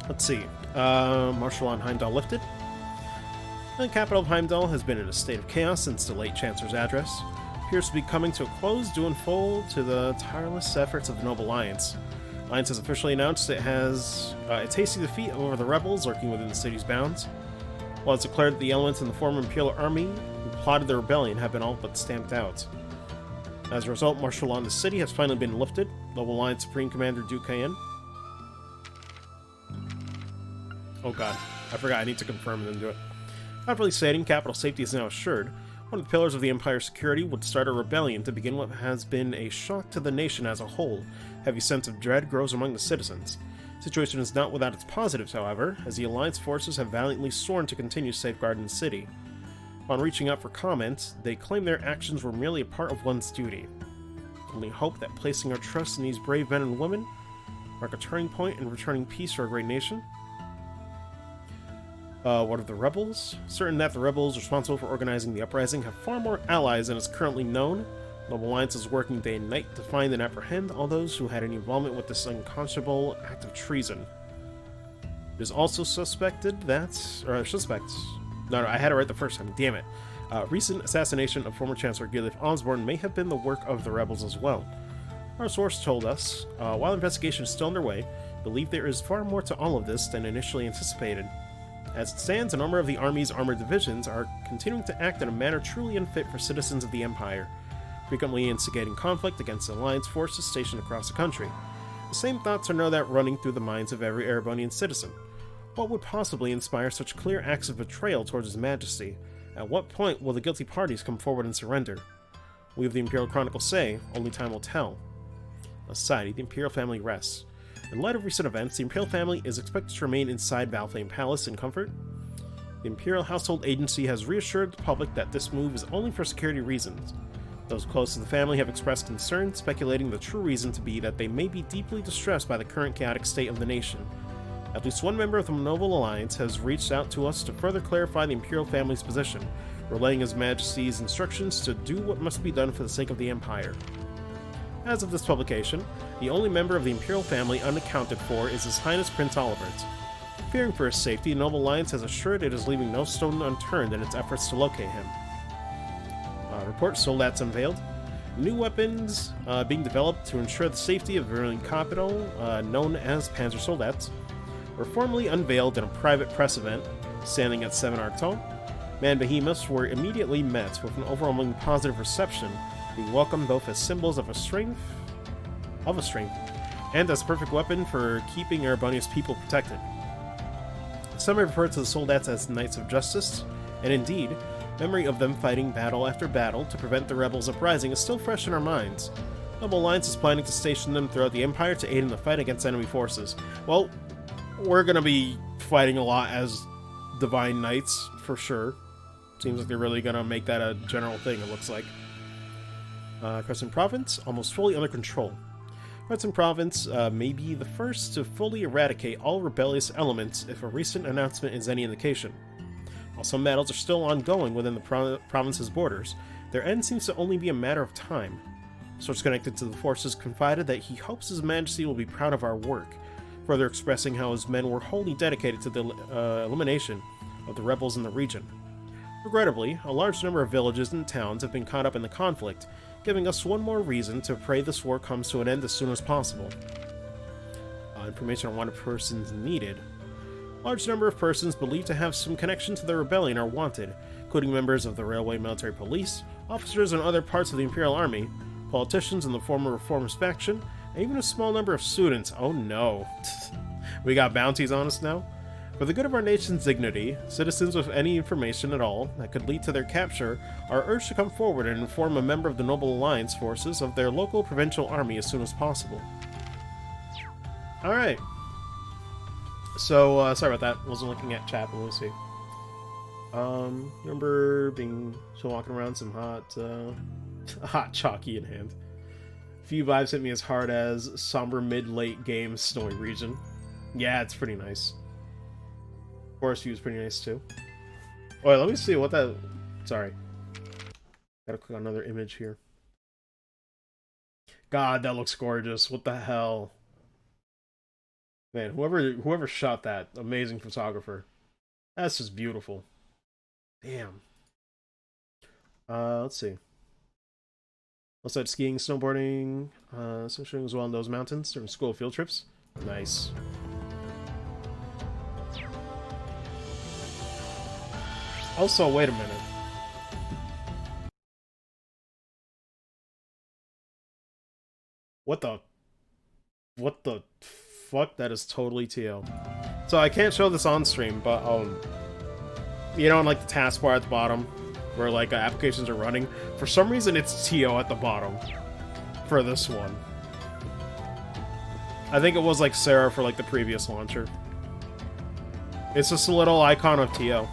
Let's see. Marshal on Heimdall lifted. The capital of Heimdall has been in a state of chaos since the late Chancellor's address. Appears to be coming to a close due in full to the tireless efforts of the Noble Alliance. Alliance has officially announced it has a tasty defeat over the rebels lurking within the city's bounds. While it's declared that the elements in the former Imperial Army who plotted the rebellion have been all but stamped out. As a result, martial law in the city has finally been lifted. Noble Alliance Supreme Commander Duke Kayan. Oh god, I forgot, I need to confirm and then do it. Properly stating, capital safety is now assured. One of the pillars of the Empire's security would start a rebellion to begin what has been a shock to the nation as a whole. Heavy sense of dread grows among the citizens. The situation is not without its positives, however, as the Alliance forces have valiantly sworn to continue safeguarding the city. Upon reaching out for comment, they claim their actions were merely a part of one's duty. Only hope that placing our trust in these brave men and women mark a turning point in returning peace to our great nation. What of the rebels? Certain that the rebels responsible for organizing the uprising have far more allies than is currently known. Noble Alliance is working day and night to find and apprehend all those who had any involvement with this unconscionable act of treason. It is also suspected that... No, I had it right the first time, damn it. Recent assassination of former Chancellor Gilif Osborne may have been the work of the rebels as well. Our source told us, while investigation is still underway, believe there is far more to all of this than initially anticipated. As it stands, a number of the Army's armored divisions are continuing to act in a manner truly unfit for citizens of the Empire, frequently instigating conflict against the Alliance forces stationed across the country. The same thoughts are no doubt running through the minds of every Erebonian citizen. What would possibly inspire such clear acts of betrayal towards His Majesty, At what point will the guilty parties come forward and surrender? We of the Imperial Chronicles say, only time will tell. Aside, the Imperial family rests. In light of recent events, the Imperial family is expected to remain inside Valflame Palace in comfort. The Imperial Household Agency has reassured the public that this move is only for security reasons. Those close to the family have expressed concern, speculating the true reason to be that they may be deeply distressed by the current chaotic state of the nation. At least one member of the Noble Alliance has reached out to us to further clarify the Imperial family's position, relaying His Majesty's instructions to do what must be done for the sake of the Empire. As of this publication, the only member of the Imperial family unaccounted for is His Highness Prince Olivert. Fearing for his safety, the Noble Alliance has assured it is leaving no stone unturned in its efforts to locate him. Report Soldats unveiled. New weapons being developed to ensure the safety of Vermilion capital, known as Panzer Soldats, were formally unveiled in a private press event, standing at 7 Arctol. Man behemoths were immediately met with an overwhelmingly positive reception, being welcomed both as symbols of a strength, and as a perfect weapon for keeping Erebonia's people protected. Some refer to the Soldats as Knights of Justice, and indeed, memory of them fighting battle after battle to prevent the rebels' uprising is still fresh in our minds. Noble Alliance is planning to station them throughout the Empire to aid in the fight against enemy forces. Well, we're gonna be fighting a lot as Divine Knights, for sure. Seems like they're really gonna make that a general thing, it looks like. Crescent Province, almost fully under control. Crescent Province may be the first to fully eradicate all rebellious elements if a recent announcement is any indication. While some battles are still ongoing within the province's borders, their end seems to only be a matter of time. Source connected to the forces confided that he hopes His Majesty will be proud of our work, further expressing how his men were wholly dedicated to the elimination of the rebels in the region. Regrettably, a large number of villages and towns have been caught up in the conflict, giving us one more reason to pray this war comes to an end as soon as possible. Information on wanted persons needed. Large number of persons believed to have some connection to the rebellion are wanted, including members of the Railway Military Police, officers in other parts of the Imperial Army, politicians in the former Reformist faction, and even a small number of students. Oh no. We got bounties on us now? For the good of our nation's dignity, citizens with any information at all that could lead to their capture are urged to come forward and inform a member of the Noble Alliance forces of their local provincial army as soon as possible. Alright. So, sorry about that. Wasn't looking at chat, but we'll see. Remember being still walking around some hot chalky in hand. Few vibes hit me as hard as somber mid-late game snowy region. Yeah, it's pretty nice. Forest view is pretty nice too. Oh, wait, let me see what that. Sorry, gotta click on another image here. God, that looks gorgeous. What the hell, man? Whoever shot that, amazing photographer. That's just beautiful. Damn. Let's see. Outside skiing, snowboarding, snowshoeing as well in those mountains during school field trips. Nice. Also, wait a minute. What the fuck? That is totally TO. So I can't show this on stream, but you know, in like the taskbar at the bottom, where like applications are running, for some reason it's TO at the bottom for this one. I think it was like Sarah for like the previous launcher. It's just a little icon of TO.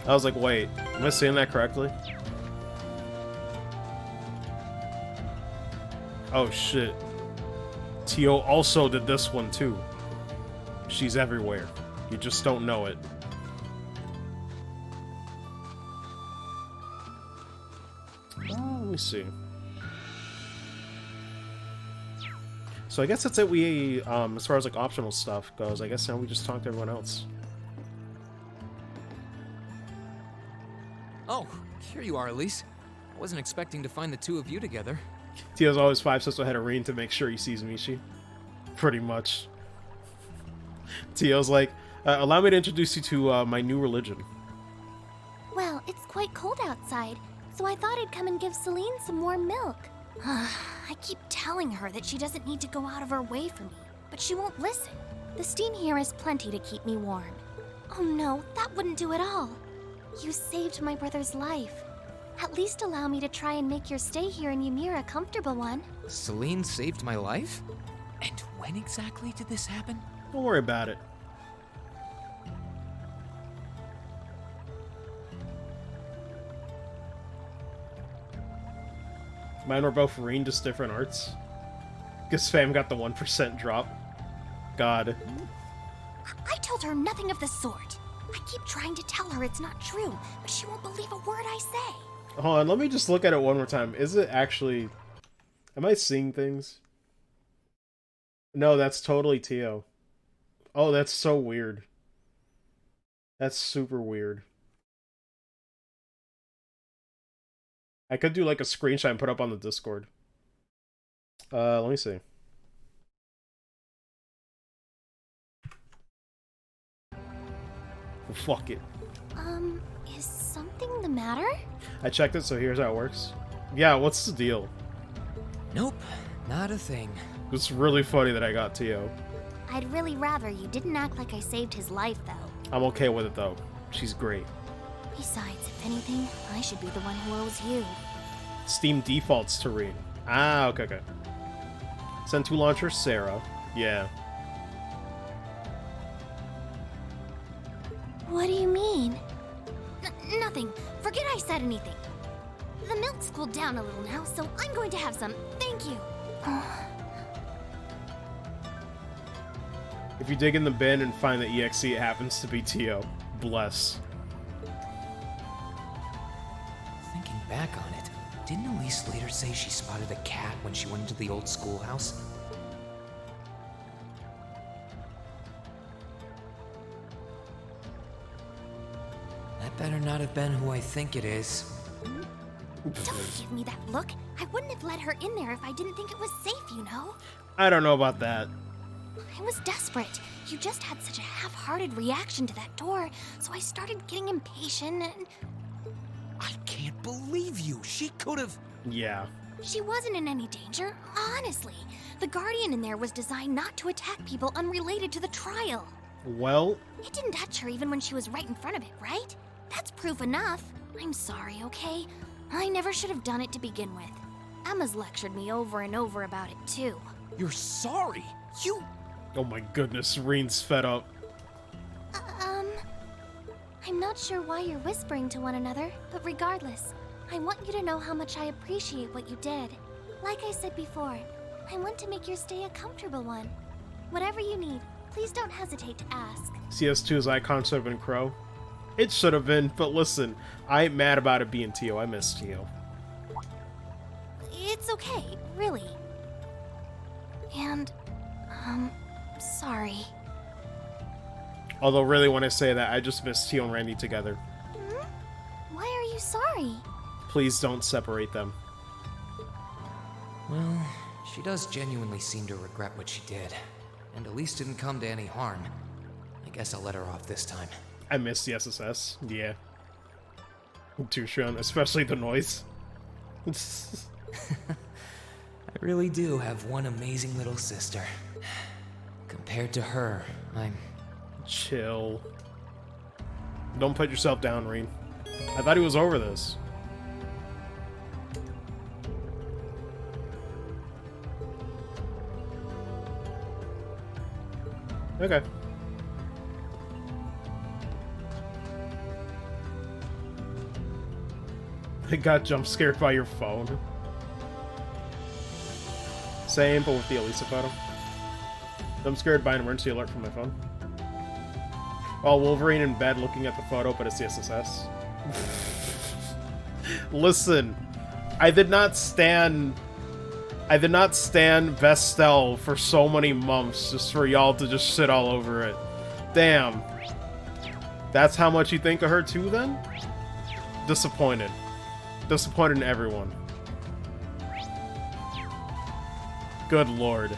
I was like, wait, am I saying that correctly? Oh shit. Tio also did this one too. She's everywhere. You just don't know it. Let me see. So I guess that's it. We, as far as like optional stuff goes, I guess now we just talk to everyone else. Oh, here you are, Elise. I wasn't expecting to find the two of you together. Tio's always 5 steps ahead of Reen to make sure he sees Mishi. Pretty much. Tio's like, allow me to introduce you to my new religion. Well, it's quite cold outside, so I thought I'd come and give Celine some warm milk. I keep telling her that she doesn't need to go out of her way for me, but she won't listen. The steam here is plenty to keep me warm. Oh no, that wouldn't do at all. You saved my brother's life. At least allow me to try and make your stay here in Ymir a comfortable one. Celine saved my life? And when exactly did this happen? Don't worry about it. Mine were both Rean, just different arts. Guess fam got the 1% drop. God. I told her nothing of the sort. I keep trying to tell her it's not true, but she won't believe a word I say. Hold on, let me just look at it one more time. Is it actually... Am I seeing things? No, that's totally Tio. Oh, that's so weird. That's super weird. I could do like a screenshot and put up on the Discord. Let me see. Fuck it. Is something the matter? I checked it, so here's how it works. Yeah, what's the deal? Nope, not a thing. It's really funny that I got Tio. I'd really rather you didn't act like I saved his life, though. I'm okay with it, though. She's great. Besides, if anything, I should be the one who owes you. Steam defaults to Rean. Ah, okay, okay. Send to launcher Sarah. Yeah. What do you mean? Nothing. Forget I said anything. The milk's cooled down a little now, so I'm going to have some. Thank you. If you dig in the bin and find the EXE, it happens to be Tio. Bless. Thinking back on it, didn't Elise later say she spotted a cat when she went into the old schoolhouse? That better not have been who I think it is. Don't give me that look. I wouldn't have let her in there if I didn't think it was safe, you know? I don't know about that. I was desperate. You just had such a half-hearted reaction to that door, so I started getting impatient and... I can't believe you! She could've... Yeah. She wasn't in any danger, honestly. The Guardian in there was designed not to attack people unrelated to the trial. Well... It didn't touch her even when she was right in front of it, right? That's proof enough. I'm sorry, okay? I never should have done it to begin with. Emma's lectured me over and over about it, too. You're sorry? You... Oh my goodness, Rean's fed up. I'm not sure why you're whispering to one another, but regardless, I want you to know how much I appreciate what you did. Like I said before, I want to make your stay a comfortable one. Whatever you need, please don't hesitate to ask. CS2's icon should have been Crow. It should have been, but listen, I ain't mad about it being Tio. I miss Tio. It's okay, really. And, sorry. Although, really, when I say that, I just miss Tio and Randy together. Why are you sorry? Please don't separate them. Well, she does genuinely seem to regret what she did. And Elise didn't come to any harm. I guess I'll let her off this time. I miss the SSS. Yeah. Tushan, especially the noise. I really do have one amazing little sister. Compared to her, I'm... Chill. Don't put yourself down, Rean. I thought he was over this. Okay. I got jump scared by your phone. Same, but with the Elisa photo. Jump scared by an emergency alert from my phone. While Wolverine in bed looking at the photo, but it's the SSS. Listen, I did not stand Vestel for so many months just for y'all to just shit all over it. Damn. That's how much you think of her too, then? Disappointed. Disappointed in everyone. Good lord.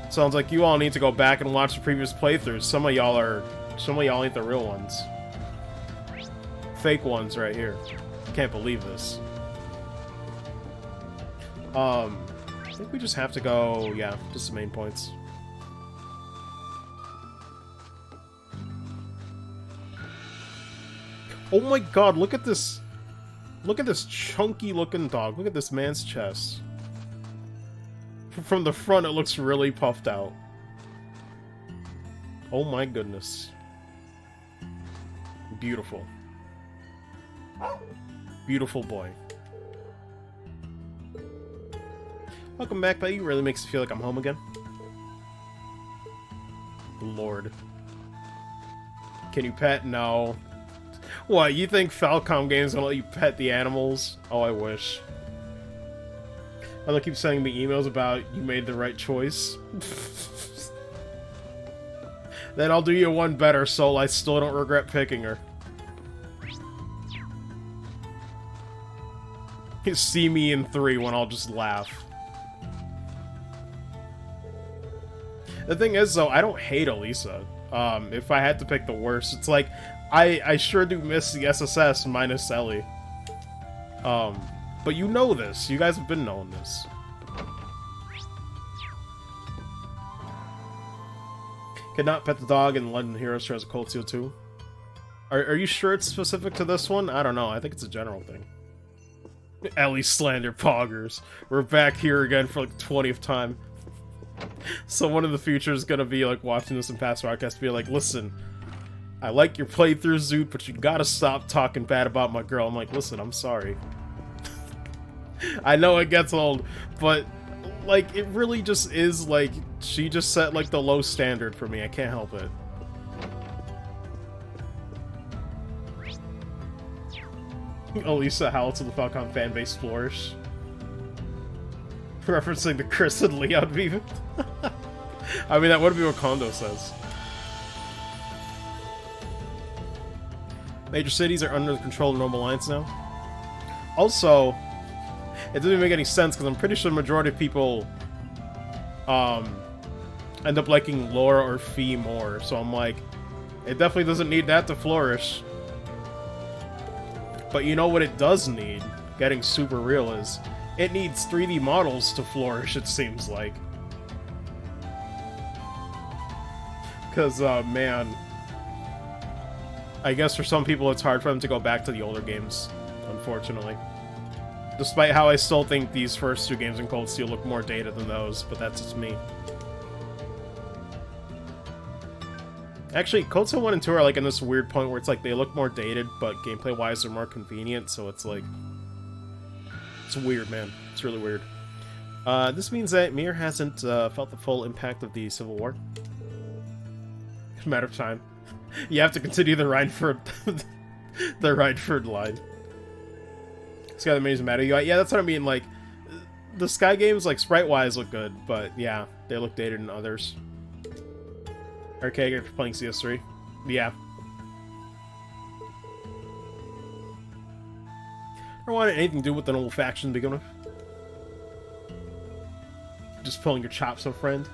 Sounds like you all need to go back and watch the previous playthroughs. Some of y'all ain't the real ones. Fake ones right here. Can't believe this. I think we just have to go, yeah, just the main points. Oh my god, look at this. Look at this chunky looking dog. Look at this man's chest. From the front, it looks really puffed out. Oh my goodness. Beautiful. Beautiful boy. Welcome back, buddy. Really makes me feel like I'm home again. Lord. Can you pet? No. What, you think Falcom Games gonna let you pet the animals? Oh, I wish. They'll keep sending me emails about you made the right choice. Then I'll do you one better, Soul. I still don't regret picking her. You see me in 3 when I'll just laugh. The thing is, though, I don't hate Elisa. If I had to pick the worst, it's like, I sure do miss the SSS minus Ellie. But you know this. You guys have been knowing this. Cannot pet the dog in Legend of Heroes has a Cold Steel 2. Are you sure it's specific to this one? I don't know. I think it's a general thing. Ellie slander poggers. We're back here again for like the 20th time. So one of the future is gonna be like watching this in past podcasts, be like, listen, I like your playthrough, Zoot, but you gotta stop talking bad about my girl. I'm like, listen, I'm sorry. I know it gets old, but like it really just is like she just set like the low standard for me. I can't help it. Elisa, how to the Falcon fanbase flourish. Referencing the Chris and Leon meme. I mean, that would be what Kondo says. Major cities are under the control of Noble Alliance now. Also, it doesn't make any sense because I'm pretty sure the majority of people end up liking Laura or Fee more. So I'm like, it definitely doesn't need that to flourish. But you know what it does need, getting super real, is it needs 3D models to flourish, it seems like. Because, man, I guess for some people it's hard for them to go back to the older games, unfortunately. Despite how I still think these first 2 games in Cold Steel look more dated than those, but that's just me. Actually, Cold Steel 1 and 2 are like in this weird point where it's like they look more dated, but gameplay-wise they're more convenient, so it's like... It's weird, man. It's really weird. This means that Mir hasn't felt the full impact of the Civil War. It's a matter of time. You have to continue the Reinford... the Reinford line. Sky the Maze Matter. Yeah, that's what I mean, like... The Sky games, like, sprite-wise look good, but yeah, they look dated in others. Arcade after playing CS3. Yeah. I wanted anything to do with an old faction to begin with. Just pulling your chops, my friend.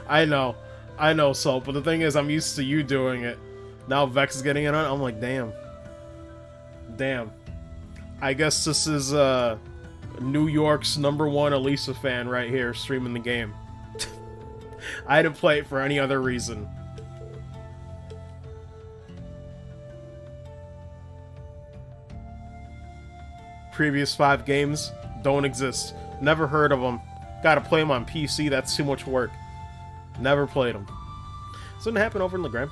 I know, Soul, but the thing is, I'm used to you doing it. Now Vex is getting it on. I'm like, damn. Damn. I guess this is New York's #1 Elisa fan right here streaming the game. I didn't play it for any other reason. Previous 5 games don't exist. Never heard of them. Gotta play them on PC, that's too much work. Never played them. This didn't happen over in Legram.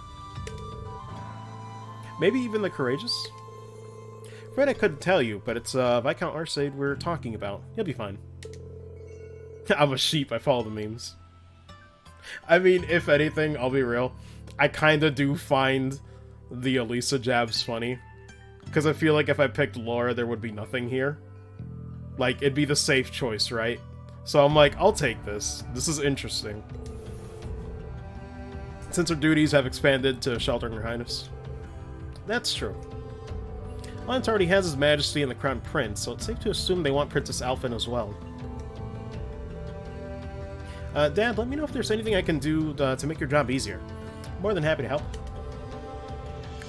Maybe even the Courageous? Fred, I couldn't tell you, but it's Viscount Arcade we're talking about. You'll be fine. I'm a sheep, I follow the memes. I mean, if anything, I'll be real, I kinda do find the Elisa jabs funny. Because I feel like if I picked Laura, there would be nothing here. Like, it'd be the safe choice, right? So I'm like, I'll take this. This is interesting. Since her duties have expanded to sheltering Her Highness. That's true. Alliance already has His Majesty and the Crown Prince, so it's safe to assume they want Princess Alphen as well. Dad, let me know if there's anything I can do to make your job easier. More than happy to help.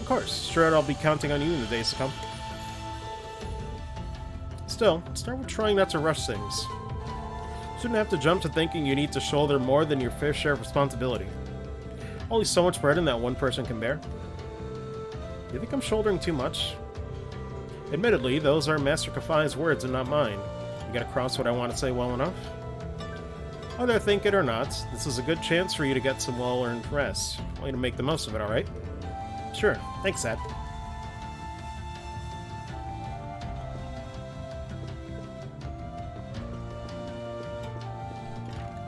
Of course, sure, I'll be counting on you in the days to come. Still, start with trying not to rush things. Shouldn't have to jump to thinking you need to shoulder more than your fair share of responsibility. Only so much burden that one person can bear. You think I'm shouldering too much? Admittedly, those are Master Kafai's words and not mine. You get across what I want to say well enough? Whether I think it or not, this is a good chance for you to get some well-earned rest. I want you to make the most of it, alright? Sure. Thanks, Zed.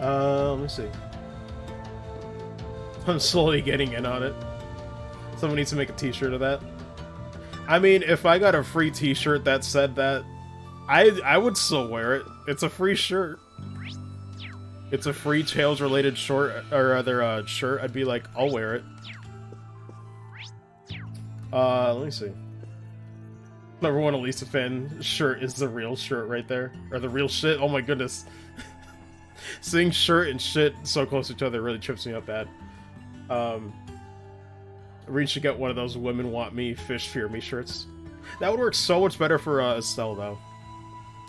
Let me see. I'm slowly getting in on it. Someone needs to make a t-shirt of that. I mean, if I got a free t-shirt that said that, I would still wear it. It's a free shirt. It's a free Tales-related shirt. I'd be like, I'll wear it. Let me see. Number one Elisa fan shirt is the real shirt right there. Or the real shit. Oh my goodness. Seeing shirt and shit so close to each other really trips me up bad. Reed should get one of those women want me, fish fear me shirts. That would work so much better for Estelle, though.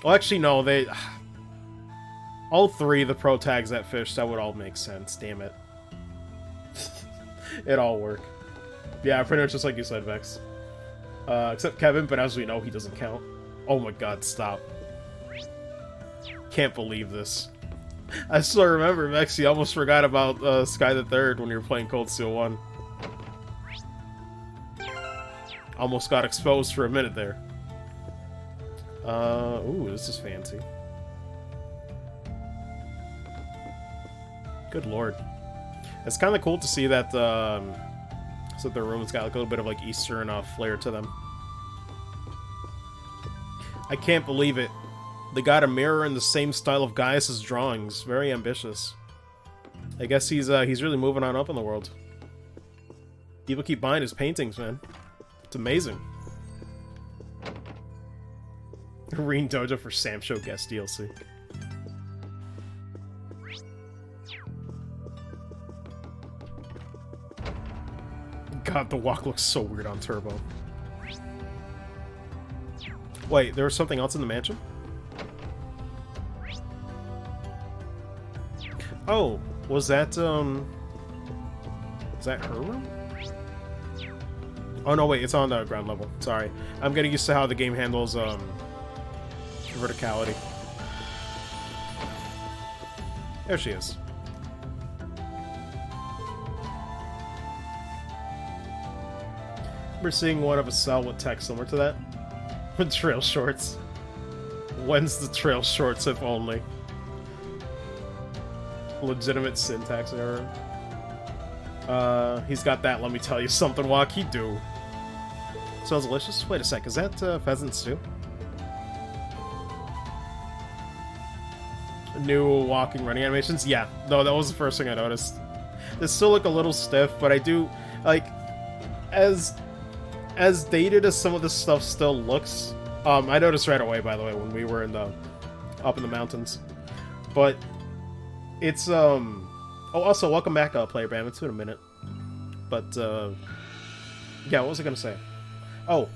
Well, actually, no, they... all three of the pro tags that fish, that would all make sense, damn it. It all work. Yeah, pretty much just like you said, Vex. Except Kevin, but as we know, he doesn't count. Oh my god, stop. Can't believe this. I still remember, Vex, you almost forgot about Sky the Third when you were playing Cold Steel 1. Almost got exposed for a minute there. Ooh, this is fancy. Good lord. It's kind of cool to see that, so their room's got like a little bit of like Eastern flair to them. I can't believe it. They got a mirror in the same style of Gaius' drawings. Very ambitious. I guess he's really moving on up in the world. People keep buying his paintings, man. It's amazing. Reen Dojo for Sam Show guest DLC. God, the walk looks so weird on Turbo. Wait, there was something else in the mansion? Oh, was that her room? Oh no, wait, it's on the ground level. Sorry. I'm getting used to how the game handles, verticality. There she is. We're seeing one of a cell with text similar to that. With trail shorts. When's the trail shorts, if only? Legitimate syntax error. He's got that, let me tell you something, Walk. He do. Smells delicious. Wait a sec, is that pheasant stew? New walking running animations? Yeah, no, that was the first thing I noticed. They still look a little stiff, but I do, like, as dated as some of this stuff still looks, I noticed right away, by the way, when we were up in the mountains. But it's, oh, also, welcome back, Player Bam. It's been a minute. But, yeah, what was I gonna say? Oh,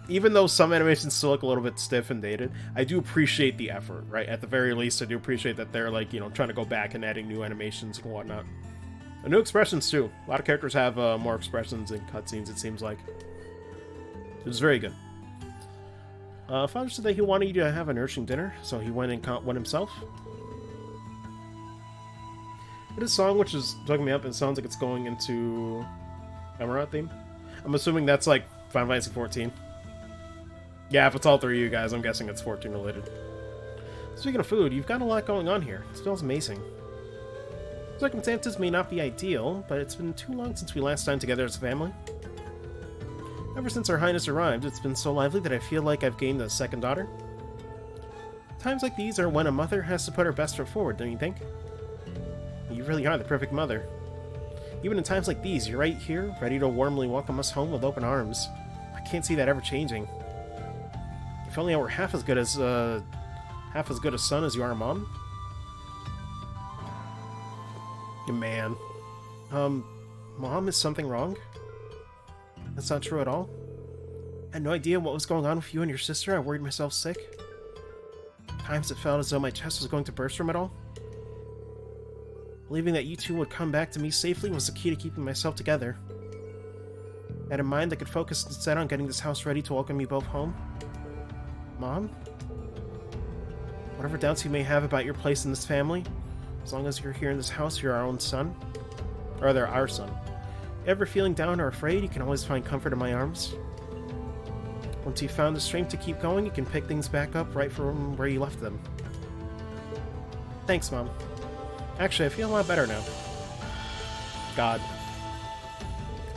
even though some animations still look a little bit stiff and dated, I do appreciate the effort, right? At the very least, I do appreciate that they're, like, you know, trying to go back and adding new animations and whatnot. And new expressions, too. A lot of characters have more expressions in cutscenes, it seems like. It was very good. Father said that he wanted you to have a nourishing dinner, so he went and caught one himself. But his song, which is tugging me up, it sounds like it's going into Emerald theme. I'm assuming that's like Final Fantasy 14. Yeah, if it's all three of you guys, I'm guessing it's 14 related. Speaking of food, you've got a lot going on here. It smells amazing. Circumstances may not be ideal, but it's been too long since we last dined together as a family. Ever since Her Highness arrived, it's been so lively that I feel like I've gained a second daughter. Times like these are when a mother has to put her best foot forward, don't you think? You really are the perfect mother. Even in times like these, you're right here, ready to warmly welcome us home with open arms. I can't see that ever changing. If only I were half as good a son as you are a mom. Man. Mom, is something wrong? That's not true at all? I had no idea what was going on with you and your sister. I worried myself sick. Times it felt as though my chest was going to burst from it all. Believing that you two would come back to me safely was the key to keeping myself together. Had in mind I could focus instead on getting this house ready to welcome you both home? Mom? Whatever doubts you may have about your place in this family, as long as you're here in this house, you're our own son. Or rather, our son. Ever feeling down or afraid, you can always find comfort in my arms. Once you've found the strength to keep going, you can pick things back up right from where you left them. Thanks, Mom. Actually, I feel a lot better now. God.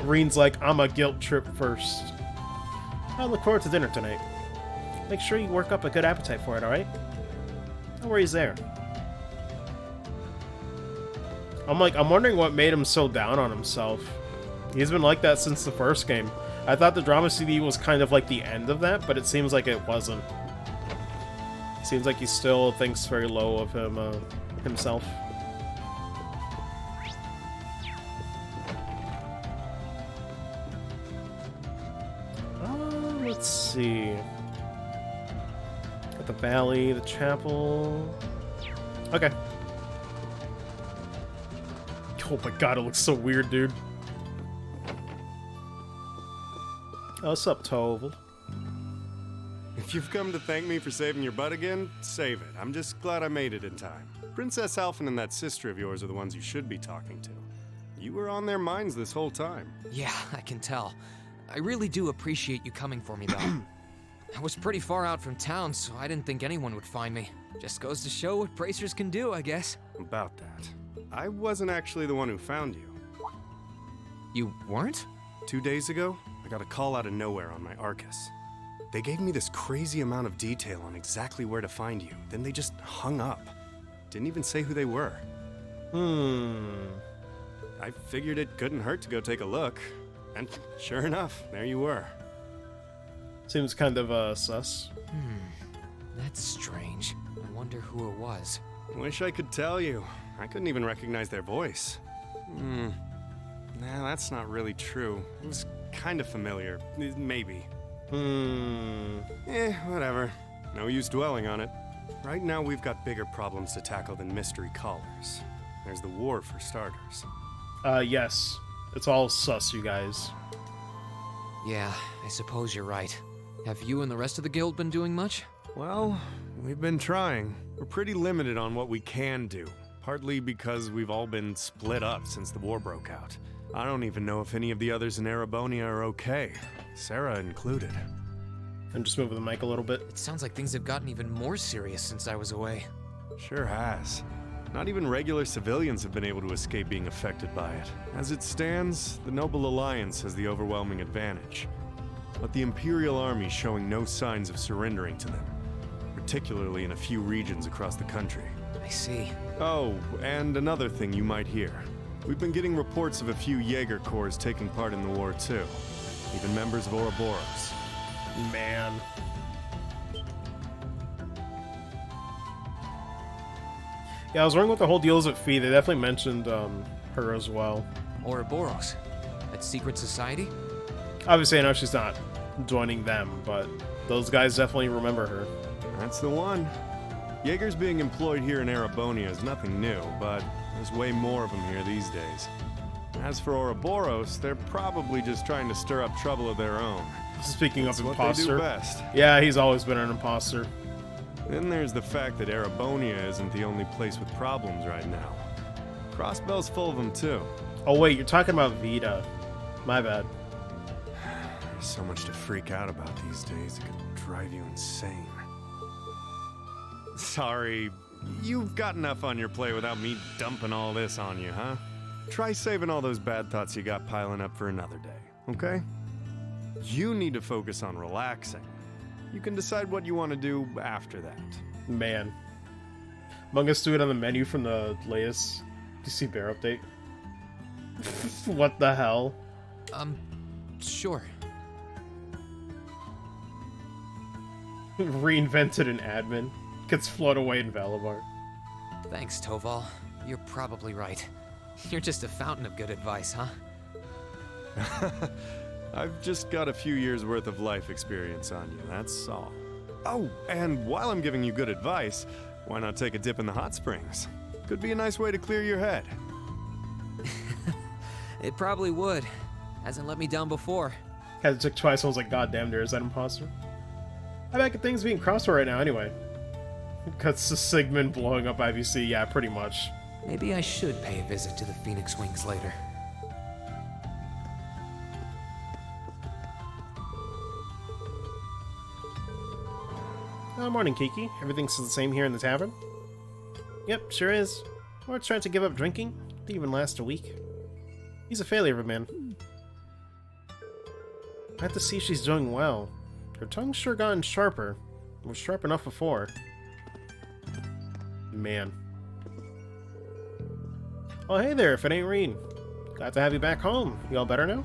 Reen's like, I'm a guilt trip first. I look forward to dinner tonight. Make sure you work up a good appetite for it, alright? No worries there. I'm wondering what made him so down on himself. He's been like that since the first game. I thought the drama CD was kind of like the end of that, but it seems like it wasn't. Seems like he still thinks very low of him, himself. Let's see. Got the valley, the chapel. Okay. Oh my god, it looks so weird, dude. Oh, what's up, Toval? If you've come to thank me for saving your butt again, save it. I'm just glad I made it in time. Princess Alphen and that sister of yours are the ones you should be talking to. You were on their minds this whole time. Yeah, I can tell. I really do appreciate you coming for me, though. I was pretty far out from town, so I didn't think anyone would find me. Just goes to show what bracers can do, I guess. About that. I wasn't actually the one who found you. You weren't? 2 days ago, I got a call out of nowhere on my Arcus. They gave me this crazy amount of detail on exactly where to find you, then they just hung up. Didn't even say who they were. I figured it couldn't hurt to go take a look. And sure enough, there you were. Seems kind of, sus. That's strange. I wonder who it was. Wish I could tell you. I couldn't even recognize their voice. Nah, that's not really true. It was kind of familiar. Maybe. Whatever. No use dwelling on it. Right now we've got bigger problems to tackle than mystery callers. There's the war for starters. Yes. It's all sus, you guys. Yeah, I suppose you're right. Have you and the rest of the guild been doing much? Well, we've been trying. We're pretty limited on what we can do. Partly because we've all been split up since the war broke out. I don't even know if any of the others in Erebonia are okay. Sarah included. And just move the mic a little bit. It sounds like things have gotten even more serious since I was away. Sure has. Not even regular civilians have been able to escape being affected by it. As it stands, the Noble Alliance has the overwhelming advantage. But the Imperial Army's showing no signs of surrendering to them, particularly in a few regions across the country. I see. Oh, and another thing you might hear. We've been getting reports of a few Jaeger Corps taking part in the war too. Even members of Ouroboros. Man. Yeah, I was wondering what the whole deal is with Fee. They definitely mentioned her as well. Ouroboros? That secret society? Obviously, I know she's not joining them, but those guys definitely remember her. That's the one. Jaeger's being employed here in Erebonia is nothing new, but there's way more of them here these days. As for Ouroboros, they're probably just trying to stir up trouble of their own. Speaking of imposter. What they do best. Yeah, he's always been an imposter. Then there's the fact that Erebonia isn't the only place with problems right now. Crossbell's full of them too. Oh wait, you're talking about Vita. My bad. There's so much to freak out about these days, it could drive you insane. Sorry, you've got enough on your plate without me dumping all this on you, huh? Try saving all those bad thoughts you got piling up for another day, okay? You need to focus on relaxing. You can decide what you want to do after that. Man. Among Us do it on the menu from the latest DC Bear update. What the hell? Sure. Reinvented an admin. Gets flown away in Valabar. Thanks, Toval. You're probably right. You're just a fountain of good advice, huh? I've just got a few years worth of life experience on you, that's all. Oh, and while I'm giving you good advice, why not take a dip in the hot springs? Could be a nice way to clear your head. It probably would. Hasn't let me down before. Had to check twice, I was like, God damn, there is that imposter. I bet things being crossed right now anyway. Cuts to Sigmund blowing up IVC, yeah, pretty much. Maybe I should pay a visit to the Phoenix Wings later. Morning, Kiki. Everything's the same here in the tavern? Yep, sure is. Lord's trying to give up drinking. Didn't even last a week. He's a failure of a man. I have to see if she's doing well. Her tongue's sure gotten sharper. It was sharp enough before. Man. Oh, hey there, if it ain't Rean. Glad to have you back home. You all better now?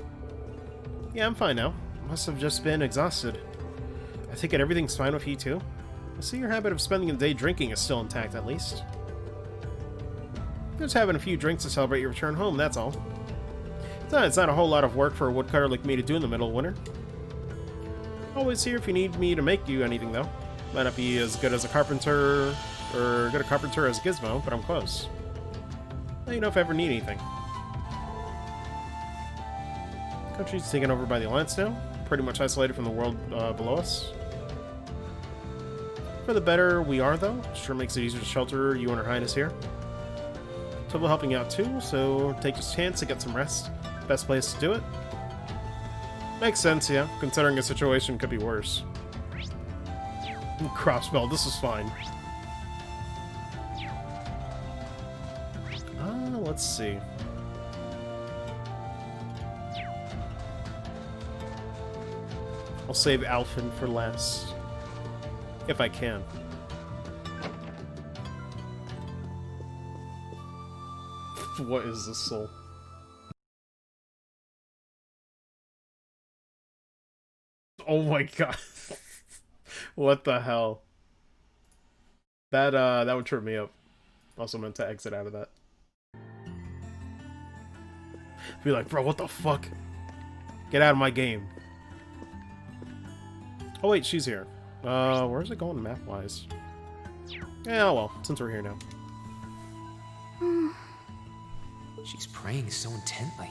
Yeah, I'm fine now. Must have just been exhausted. I take it everything's fine with you too? I see your habit of spending the day drinking is still intact, at least. Just having a few drinks to celebrate your return home, that's all. It's not a whole lot of work for a woodcutter like me to do in the middle of winter. Always here if you need me to make you anything, though. Might not be as good as a carpenter, or good a carpenter as Gizmo, but I'm close. Let you know if I ever need anything. Country's taken over by the Alliance now, pretty much isolated from the world below us. For the better we are, though. Sure makes it easier to shelter you and Her Highness here. Trouble helping out too, so take this chance to get some rest. Best place to do it. Makes sense, yeah, considering the situation could be worse. Crossbell, this is fine. Let's see. I'll save Alphen for last. If I can. What is this soul? Oh my god. What the hell? That would trip me up. Also meant to exit out of that. Be like, bro, what the fuck? Get out of my game. Oh wait, she's here. Where's it going map-wise? Yeah, well, since we're here now. She's praying so intently.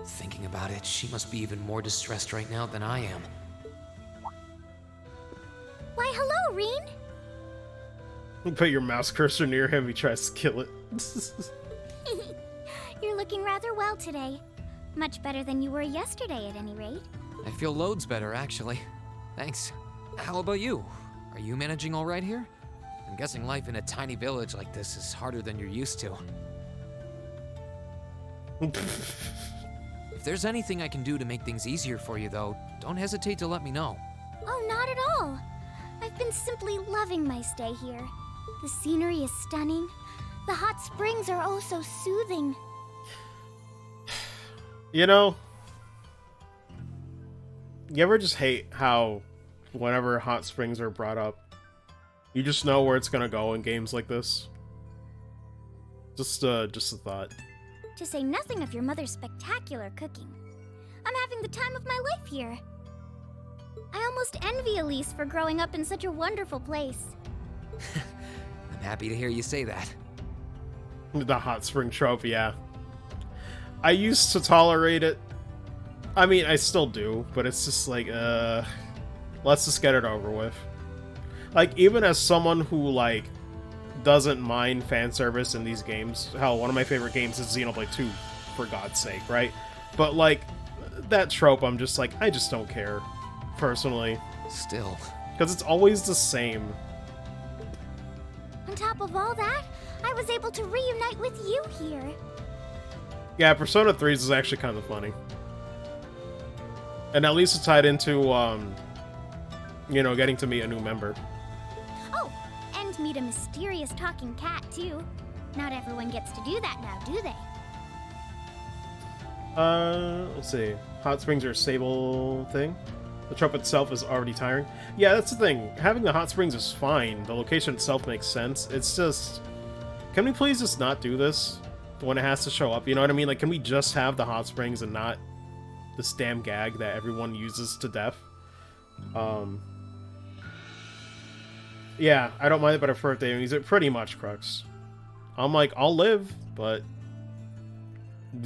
Thinking about it, she must be even more distressed right now than I am. Why, hello, Rean! You put your mouse cursor near him, he tries to kill it. You're looking rather well today. Much better than you were yesterday, at any rate. I feel loads better, actually. Thanks. How about you? Are you managing all right here? I'm guessing life in a tiny village like this is harder than you're used to. If there's anything I can do to make things easier for you, though, don't hesitate to let me know. Oh, not at all. I've been simply loving my stay here. The scenery is stunning. The hot springs are oh so soothing. You know, you ever just hate how whenever hot springs are brought up, you just know where it's gonna go in games like this? Just a thought. To say nothing of your mother's spectacular cooking. I'm having the time of my life here. I almost envy Elise for growing up in such a wonderful place. I'm happy to hear you say that. The hot spring trope, yeah. I used to tolerate it. I mean, I still do, but it's just like, let's just get it over with. Like, even as someone who, like, doesn't mind fan service in these games, hell, one of my favorite games is Xenoblade 2, for God's sake, right? But, like, that trope, I'm just like, I just don't care, personally. Still. Because it's always the same. On top of all that, I was able to reunite with you here. Yeah, Persona 3 is actually kind of funny. And at least it's tied into, you know, getting to meet a new member. Oh, and meet a mysterious talking cat, too. Not everyone gets to do that now, do they? Let's see. Hot springs are a stable thing. The trope itself is already tiring. Yeah, that's the thing. Having the hot springs is fine. The location itself makes sense. It's just... Can we please just not do this when it has to show up? You know what I mean? Like, can we just have the hot springs and not this damn gag that everyone uses to death? Yeah, I don't mind it, but I prefer if they use it pretty much, Crux. I'm like, I'll live, but...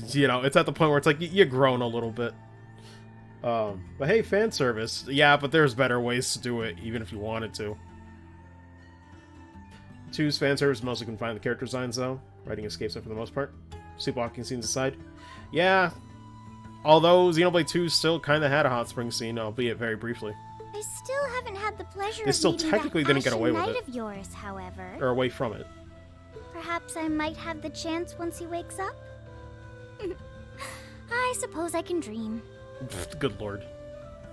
You know, it's at the point where it's like, you're grown a little bit. But hey, fan service. Yeah, but there's better ways to do it, even if you wanted to. 2's fan service mostly confined to character designs, though. Writing escapes it for the most part. Sleepwalking scenes aside. Yeah. Although Xenoblade 2 still kind of had a hot spring scene, albeit very briefly. I still haven't had the pleasure They still of meeting technically that didn't get away with Ashen it. Knight of yours, however. Or away from it. Perhaps I might have the chance once he wakes up? I suppose I can dream. Good lord.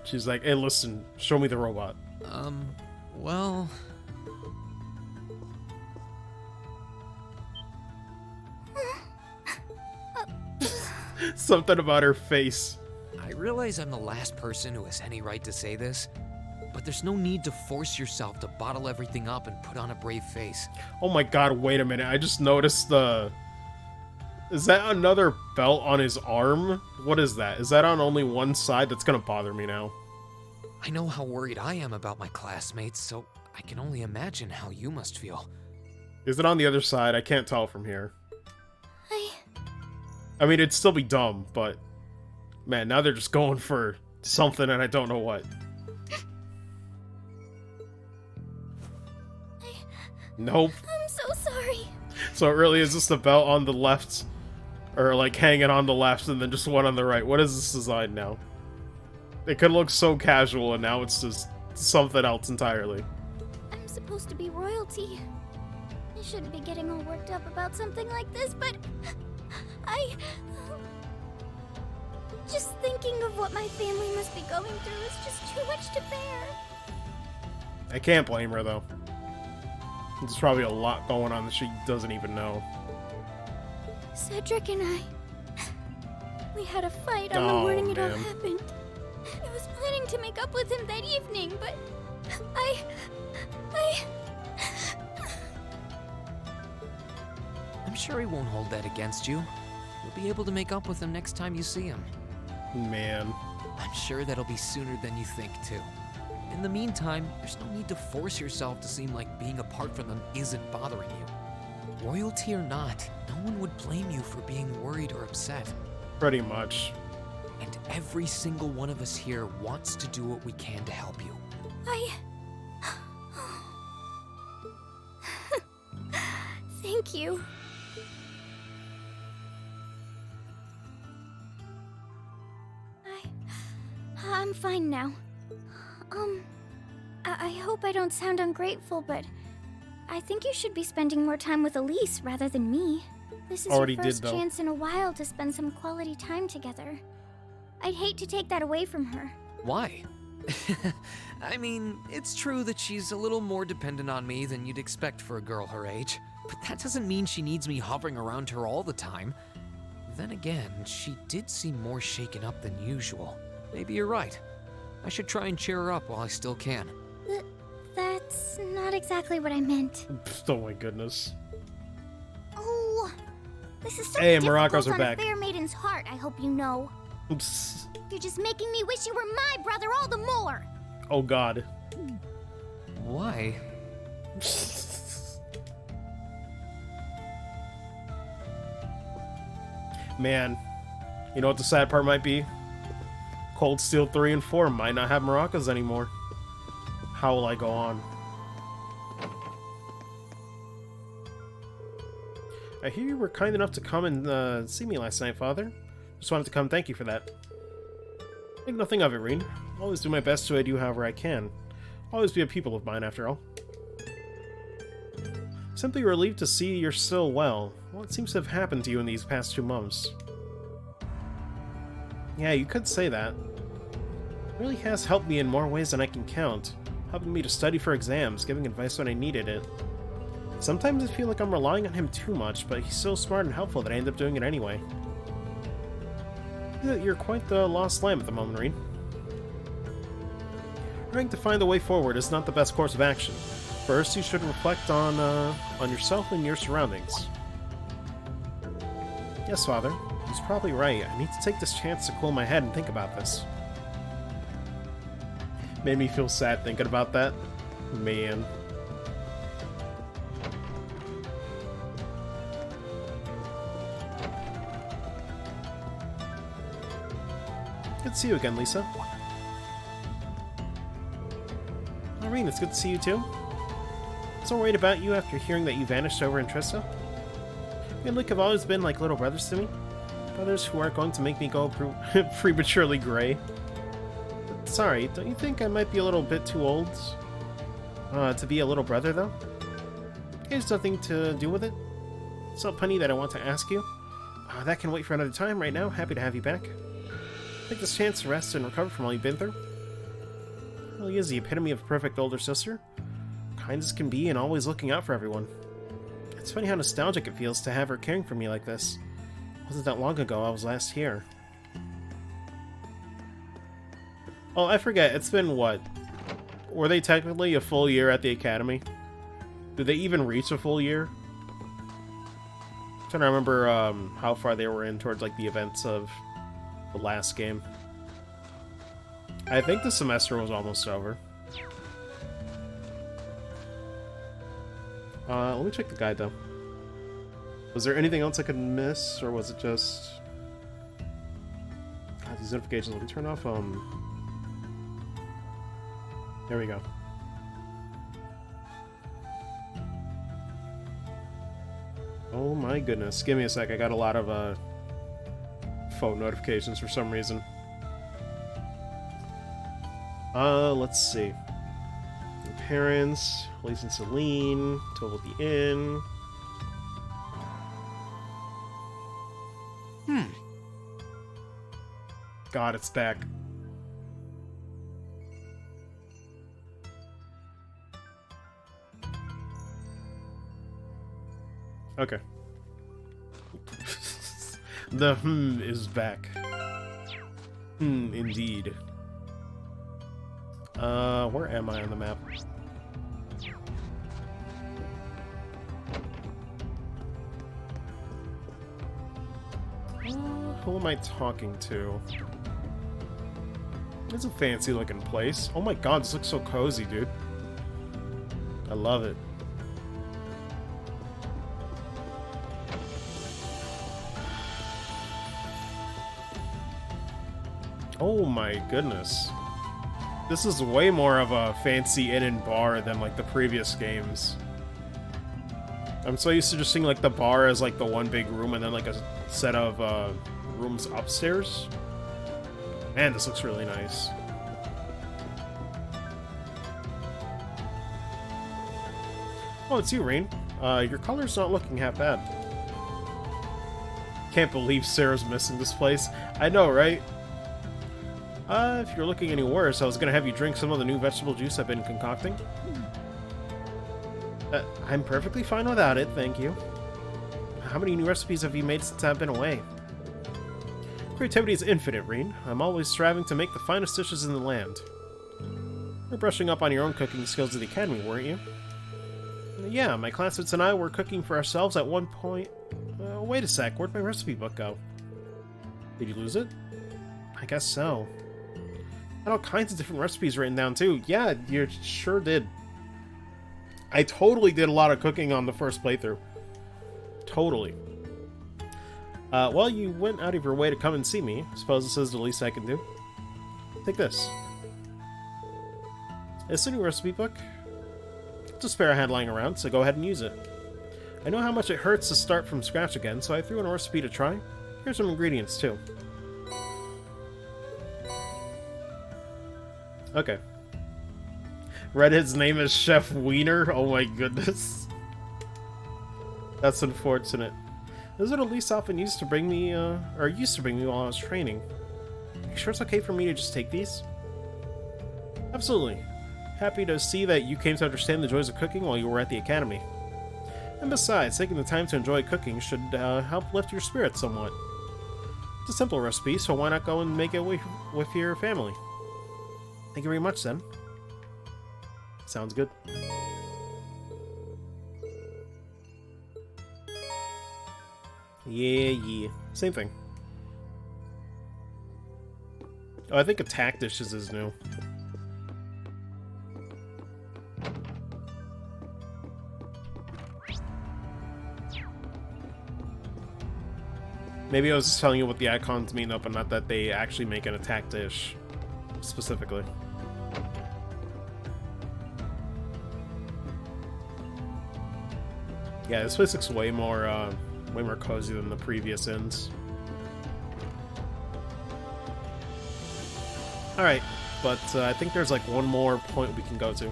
She's like, hey, listen, show me the robot. Well... Something about her face. I realize I'm the last person who has any right to say this, but there's no need to force yourself to bottle everything up and put on a brave face. Oh my god, wait a minute. I just noticed the... Is that another belt on his arm? What is that? Is that on only one side? That's gonna bother me now. I know how worried I am about my classmates, so I can only imagine how you must feel. Is it on the other side? I can't tell from here. I mean, it'd still be dumb, but... Man, now they're just going for something and I don't know what. Nope. I'm so sorry. So it really is just a belt on the left, or like hanging on the left and then just one on the right. What is this design now? It could look so casual and now it's just something else entirely. I'm supposed to be royalty. I shouldn't be getting all worked up about something like this, but just thinking of what my family must be going through is just too much to bear. I can't blame her though. There's probably a lot going on that she doesn't even know. Cedric and I, we had a fight on the morning it all happened. I was planning to make up with him that evening, but I'm sure he won't hold that against you. You'll be able to make up with him next time you see him. Man. I'm sure that'll be sooner than you think, too. In the meantime, there's no need to force yourself to seem like being apart from them isn't bothering you. Royalty or not, no one would blame you for being worried or upset. Pretty much. And every single one of us here wants to do what we can to help you. Thank you. I'm fine now. I hope I don't sound ungrateful, but I think you should be spending more time with Elise rather than me. This is Already your first did, though. chance in a while to spend some quality time together. I'd hate to take that away from her. Why? I mean, it's true that she's a little more dependent on me than you'd expect for a girl her age, but that doesn't mean she needs me hovering around her all the time. Then again, she did seem more shaken up than usual. Maybe you're right. I should try and cheer her up while I still can. That's not exactly what I meant. Oh my goodness. Oh, this is so Hey, difficult Maracas are on back. a fair maiden's heart, I hope you know. You're just making me wish you were my brother all the more. Oh god. Why? Man, you know what the sad part might be? Cold Steel 3 and 4 might not have maracas anymore. How will I go on? I hear you were kind enough to come and see me last night, Father. Just wanted to come thank you for that. Think nothing of it, Rean. I'll always do my best to aid you however I can. Always be a pupil of mine, after all. Simply relieved to see you're still well. What seems to have happened to you in these past 2 months? Yeah, you could say that. It really has helped me in more ways than I can count. Helping me to study for exams, giving advice when I needed it. Sometimes I feel like I'm relying on him too much, but he's so smart and helpful that I end up doing it anyway. You're quite the lost lamb at the moment, Rean. Trying to find a way forward is not the best course of action. First, you should reflect on yourself and your surroundings. Yes, Father. He's probably right. I need to take this chance to cool my head and think about this. Made me feel sad thinking about that. Man. to see you again, Lisa. Irene, it's good to see you too. So worried about you after hearing that you vanished over in Trista. Me and Luke have always been like little brothers to me. Brothers who aren't going to make me go prematurely gray. But sorry, don't you think I might be a little bit too old to be a little brother, though? It has nothing to do with it. It's not funny that I want to ask you. That can wait for another time. Right now, happy to have you back. Take this chance to rest and recover from all you've been through. Really is the epitome of a perfect older sister. Kind as can be and always looking out for everyone. It's funny how nostalgic it feels to have her caring for me like this. It wasn't that long ago I was last here. Oh, I forget. It's been what? Were they technically a full year at the academy? Did they even reach a full year? I'm trying to remember how far they were in towards like the events of the last game. I think the semester was almost over. Let me check the guide though. Was there anything else I could miss, or was it just... God, these notifications, let me turn off, there we go. Oh my goodness, give me a sec, I got a lot of, phone notifications for some reason. Let's see. Your parents, Elise and Celine, Total the Inn. God, it's back. Okay. The is back. Indeed. Where am I on the map? Who am I talking to? It's a fancy looking place. Oh my god, this looks so cozy, dude. I love it. Oh my goodness. This is way more of a fancy inn and bar than like the previous games. I'm so used to just seeing like the bar as like the one big room and then like a set of rooms upstairs. Man, this looks really nice. Oh, it's you, Rain. Your color's not looking half bad. Can't believe Sarah's missing this place. I know, right? If you're looking any worse, I was gonna have you drink some of the new vegetable juice I've been concocting. I'm perfectly fine without it, thank you. How many new recipes have you made since I've been away? Creativity is infinite, Reen. I'm always striving to make the finest dishes in the land. You're brushing up on your own cooking skills at the academy, weren't you? Yeah, my classmates and I were cooking for ourselves at one point. Wait a sec, where'd my recipe book go? Did you lose it? I guess so. I had all kinds of different recipes written down too. Yeah, you sure did. I totally did a lot of cooking on the first playthrough. Totally. Well, you went out of your way to come and see me. I suppose this is the least I can do. Take this. It's a new recipe book. It's a spare I had lying around, so go ahead and use it. I know how much it hurts to start from scratch again, so I threw in a recipe to try. Here's some ingredients, too. Okay. Redhead's name is Chef Wiener? Oh my goodness. That's unfortunate. This is what Elise often used to bring me, or used to bring me while I was training. You sure it's okay for me to just take these? Absolutely. Happy to see that you came to understand the joys of cooking while you were at the academy. And besides, taking the time to enjoy cooking should help lift your spirits somewhat. It's a simple recipe, so why not go and make it with your family? Thank you very much, then. Sounds good. Yeah. Same thing. Oh, I think attack dishes is new. Maybe I was just telling you what the icons mean, though, but not that they actually make an attack dish specifically. Yeah, this place looks way more cozy than the previous inns. All right, but I think there's like one more point we can go to.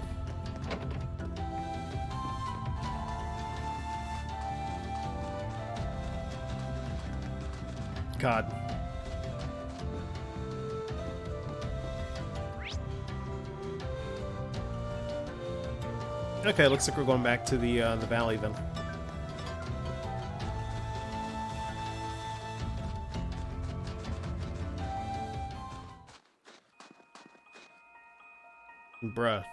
God. Okay, looks like we're going back to the valley then. Bruh.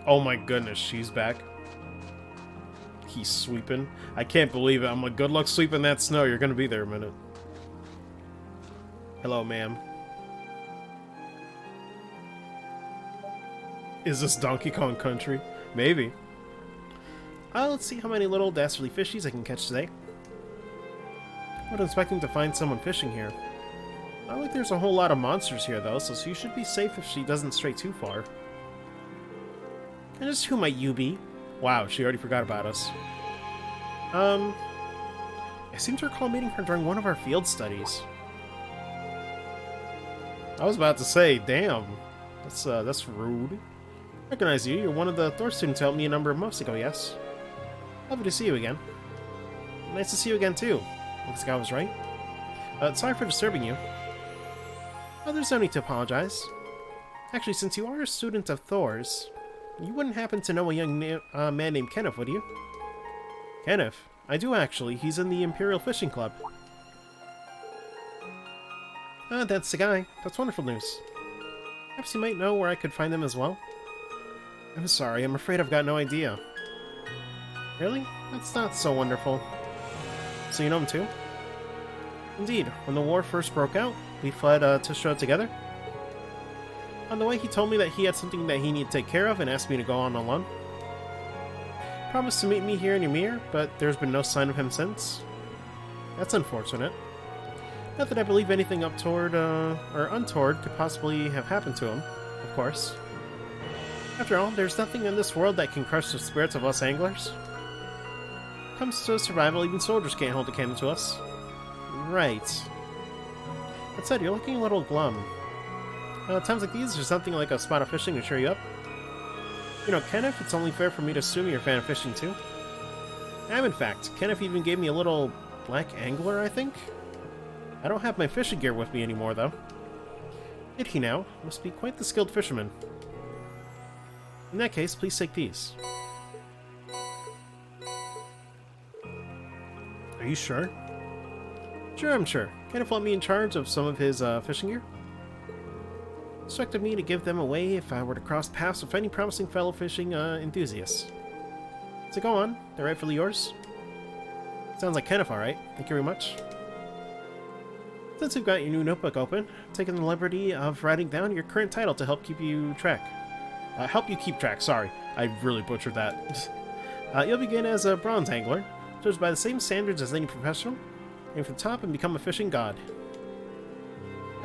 Oh my goodness, she's back. He's sweeping. I can't believe it. I'm like, good luck sweeping that snow. You're gonna be there a minute. Hello, ma'am. Is this Donkey Kong Country? Maybe. Let's see how many little dastardly fishies I can catch today. I wasn't expecting to find someone fishing here. Not like there's a whole lot of monsters here, though, so she should be safe if she doesn't stray too far. And just who might you be? Wow, she already forgot about us. I seem to recall meeting her during one of our field studies. I was about to say, damn. That's rude. Recognize you. You're one of the Thor students who helped me a number of months ago, yes? Happy to see you again. Nice to see you again, too. Looks like I was right. Sorry for disturbing you. Oh, there's no need to apologize. Actually, since you are a student of Thor's, you wouldn't happen to know a young man named Kenneth, would you? Kenneth? I do, actually. He's in the Imperial Fishing Club. Ah, that's the guy. That's wonderful news. Perhaps you might know where I could find him as well? I'm sorry, I'm afraid I've got no idea. Really? That's not so wonderful. So you know him too? Indeed. When the war first broke out, we fled Tishra together. On the way, he told me that he had something that he needed to take care of and asked me to go on alone. Promised to meet me here in Ymir, but there's been no sign of him since. That's unfortunate. Not that I believe anything untoward or untoward could possibly have happened to him, of course. After all, there's nothing in this world that can crush the spirits of us anglers. Comes to survival, even soldiers can't hold a candle to us. Right. That said, you're looking a little glum. Times like these, there's something like a spot of fishing to cheer you up. You know, Kenneth, it's only fair for me to assume you're a fan of fishing too. I am, in fact. Kenneth even gave me a little black angler, I think? I don't have my fishing gear with me anymore, though. Did he now? Must be quite the skilled fisherman. In that case, please take these. Are you sure? Sure, I'm sure. Kenneth left me in charge of some of his fishing gear. Instructed me to give them away if I were to cross paths with any promising fellow fishing enthusiasts. So go on, they're rightfully yours. Sounds like Kenneth, alright. Thank you very much. Since we've got your new notebook open, I've taken the liberty of writing down your current title to help keep you track. Keep track, sorry. I really butchered that. You'll begin as a bronze angler, judged by the same standards as any professional. Aim for the top and become a fishing god.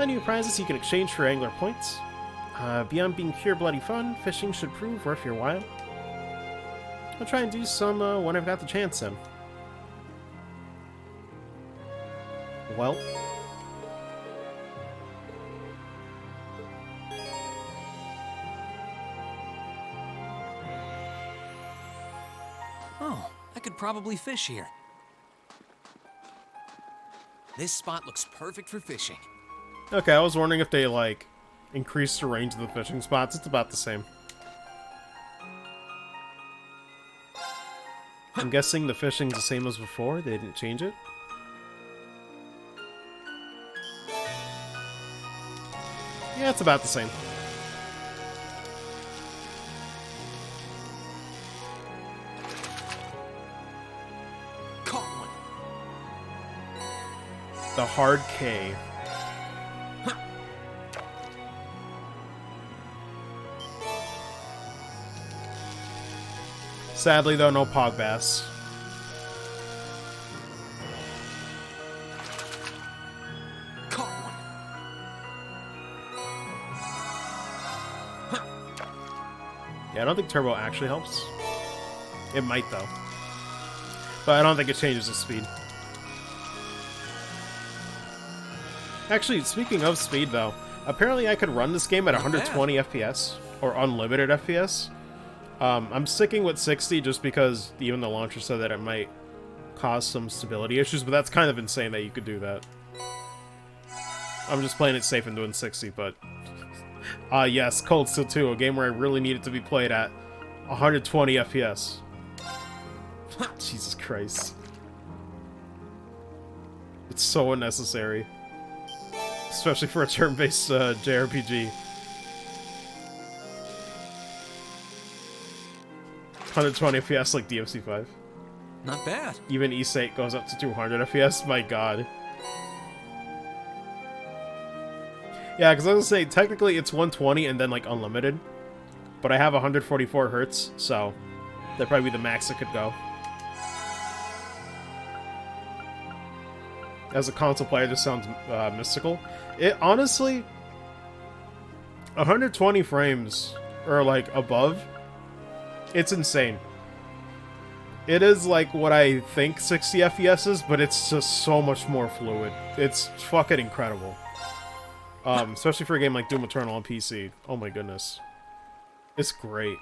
Any prizes you can exchange for angler points. Beyond being pure bloody fun, fishing should prove worth your while. I'll try and do some when I've got the chance then. Well. Oh, I could probably fish here. This spot looks perfect for fishing. Okay, I was wondering if they, like, increased the range of the fishing spots. It's about the same. I'm guessing the fishing's the same as before. They didn't change it. Yeah, it's about the same. Caught one. The hard K. Sadly, though, no Pogbass. Yeah, I don't think Turbo actually helps. It might, though. But I don't think it changes the speed. Actually, speaking of speed, though, apparently I could run this game at 120 FPS, or unlimited FPS. I'm sticking with 60 just because even the launcher said that it might cause some stability issues, but that's kind of insane that you could do that. I'm just playing it safe and doing 60, but... yes, Cold Steel 2, a game where I really needed to be played at 120 FPS. Jesus Christ. It's so unnecessary. Especially for a turn-based JRPG. 120 FPS like DMC5. Not bad. Even Ys 8 goes up to 200 FPS? My god. Yeah, because I was gonna say, technically it's 120 and then like unlimited. But I have 144 Hertz, so that'd probably be the max it could go. As a console player, this sounds mystical. It honestly, 120 frames or like above, it's insane. It is like what I think 60 FPS is, but it's just so much more fluid. It's fucking incredible. Especially for a game like Doom Eternal on PC. Oh my goodness. It's great.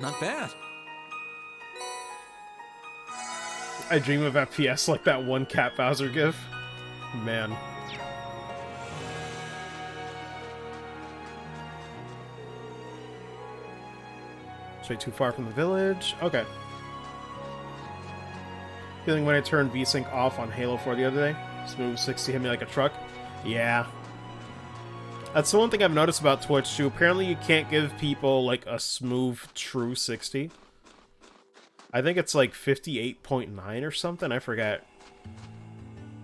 Not bad. I dream of FPS like that one Cat Bowser gif. Man. Straight too far from the village. Okay. Feeling when I turned VSync off on Halo 4 the other day. Smooth 60 hit me like a truck. Yeah. That's the one thing I've noticed about Twitch too. Apparently you can't give people like a smooth true 60. I think it's like 58.9 or something. I forget.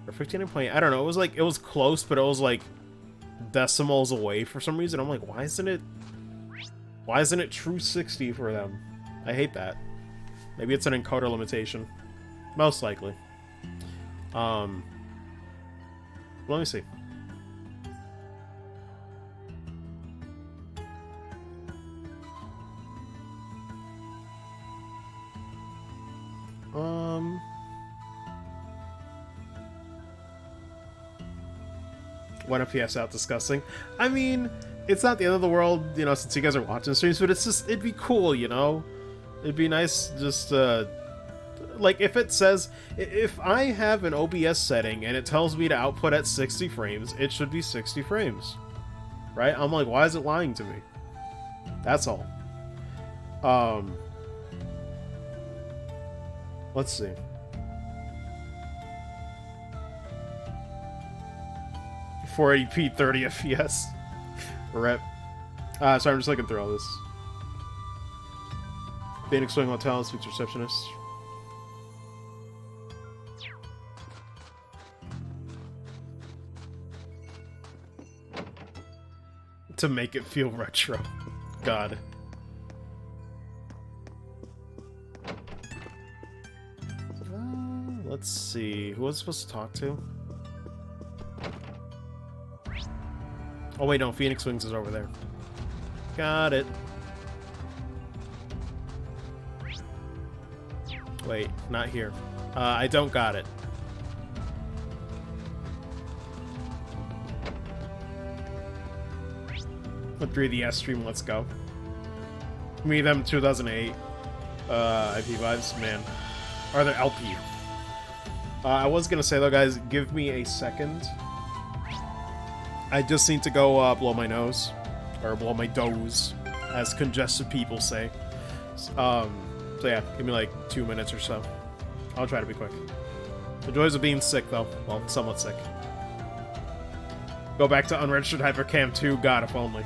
Or 59.8. I don't know. It was like, it was close, but it was like decimals away for some reason. I'm like, why isn't it true 60 for them? I hate that. Maybe it's an encoder limitation. Most likely. Let me see. One FPS out discussing. I mean, it's not the end of the world, you know, since you guys are watching streams, but it's just, it'd be cool, you know? It'd be nice just, like, if it says, if I have an OBS setting and it tells me to output at 60 frames, it should be 60 frames. Right? I'm like, why is it lying to me? That's all. Let's see. .480p 30 FPS. Rep. Sorry, I'm just looking through all this. Phoenix Swing Hotel speaks receptionist. To make it feel retro. God. Let's see. Who was I supposed to talk to? Oh wait, no. Phoenix Wings is over there. Got it. Wait, not here. I don't got it. With 3DS stream, let's go. Me, them, 2008. IP vibes, man. Or the LP. I was gonna say though, guys, give me a second. I just need to go blow my nose. Or blow my doze, as congested people say. So yeah, give me like 2 minutes or so. I'll try to be quick. The joys of being sick though. Well, somewhat sick. Go back to Unregistered Hypercam 2. God, if only.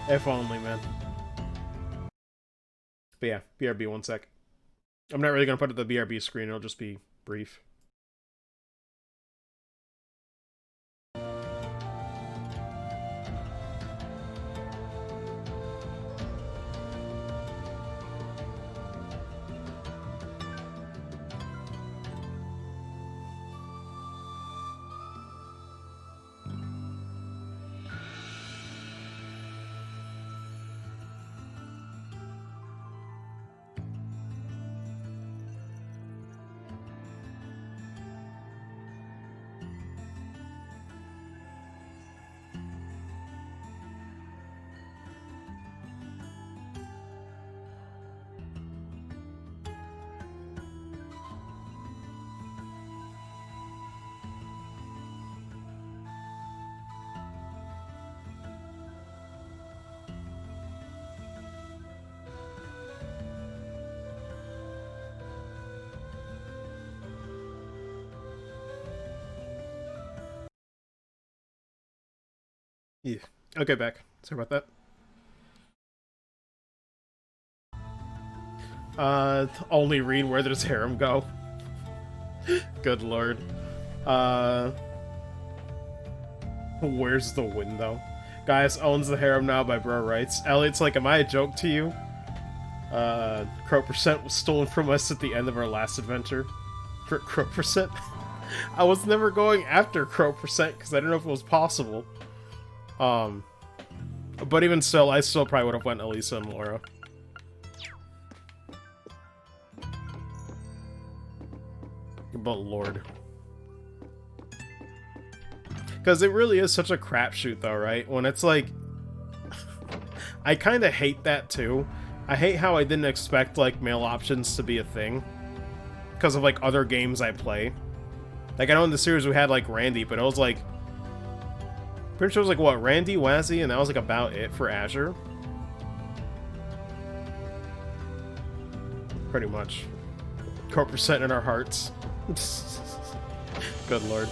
If only, man. But yeah, BRB, 1 sec. I'm not really gonna put it the BRB screen, it'll just be brief. Yeah. Okay, back. Sorry about that. Only read where does harem go? Good lord. Where's the window? Gaius owns the harem now by bro rights. Elliot's like, am I a joke to you? Crow Percent was stolen from us at the end of our last adventure. Crow Percent? I was never going after Crow Percent because I didn't know if it was possible. But even still, I still probably would have went Elisa and Laura. But lord. Because it really is such a crapshoot though, right? When it's like... I kind of hate that too. I hate how I didn't expect like male options to be a thing. Because of like other games I play. Like I know in the series we had like Randy, but it was like... Pretty sure it was like what, Randy, Wazzy, and that was like about it for Azure. Pretty much. Crow Percent in our hearts. Good lord.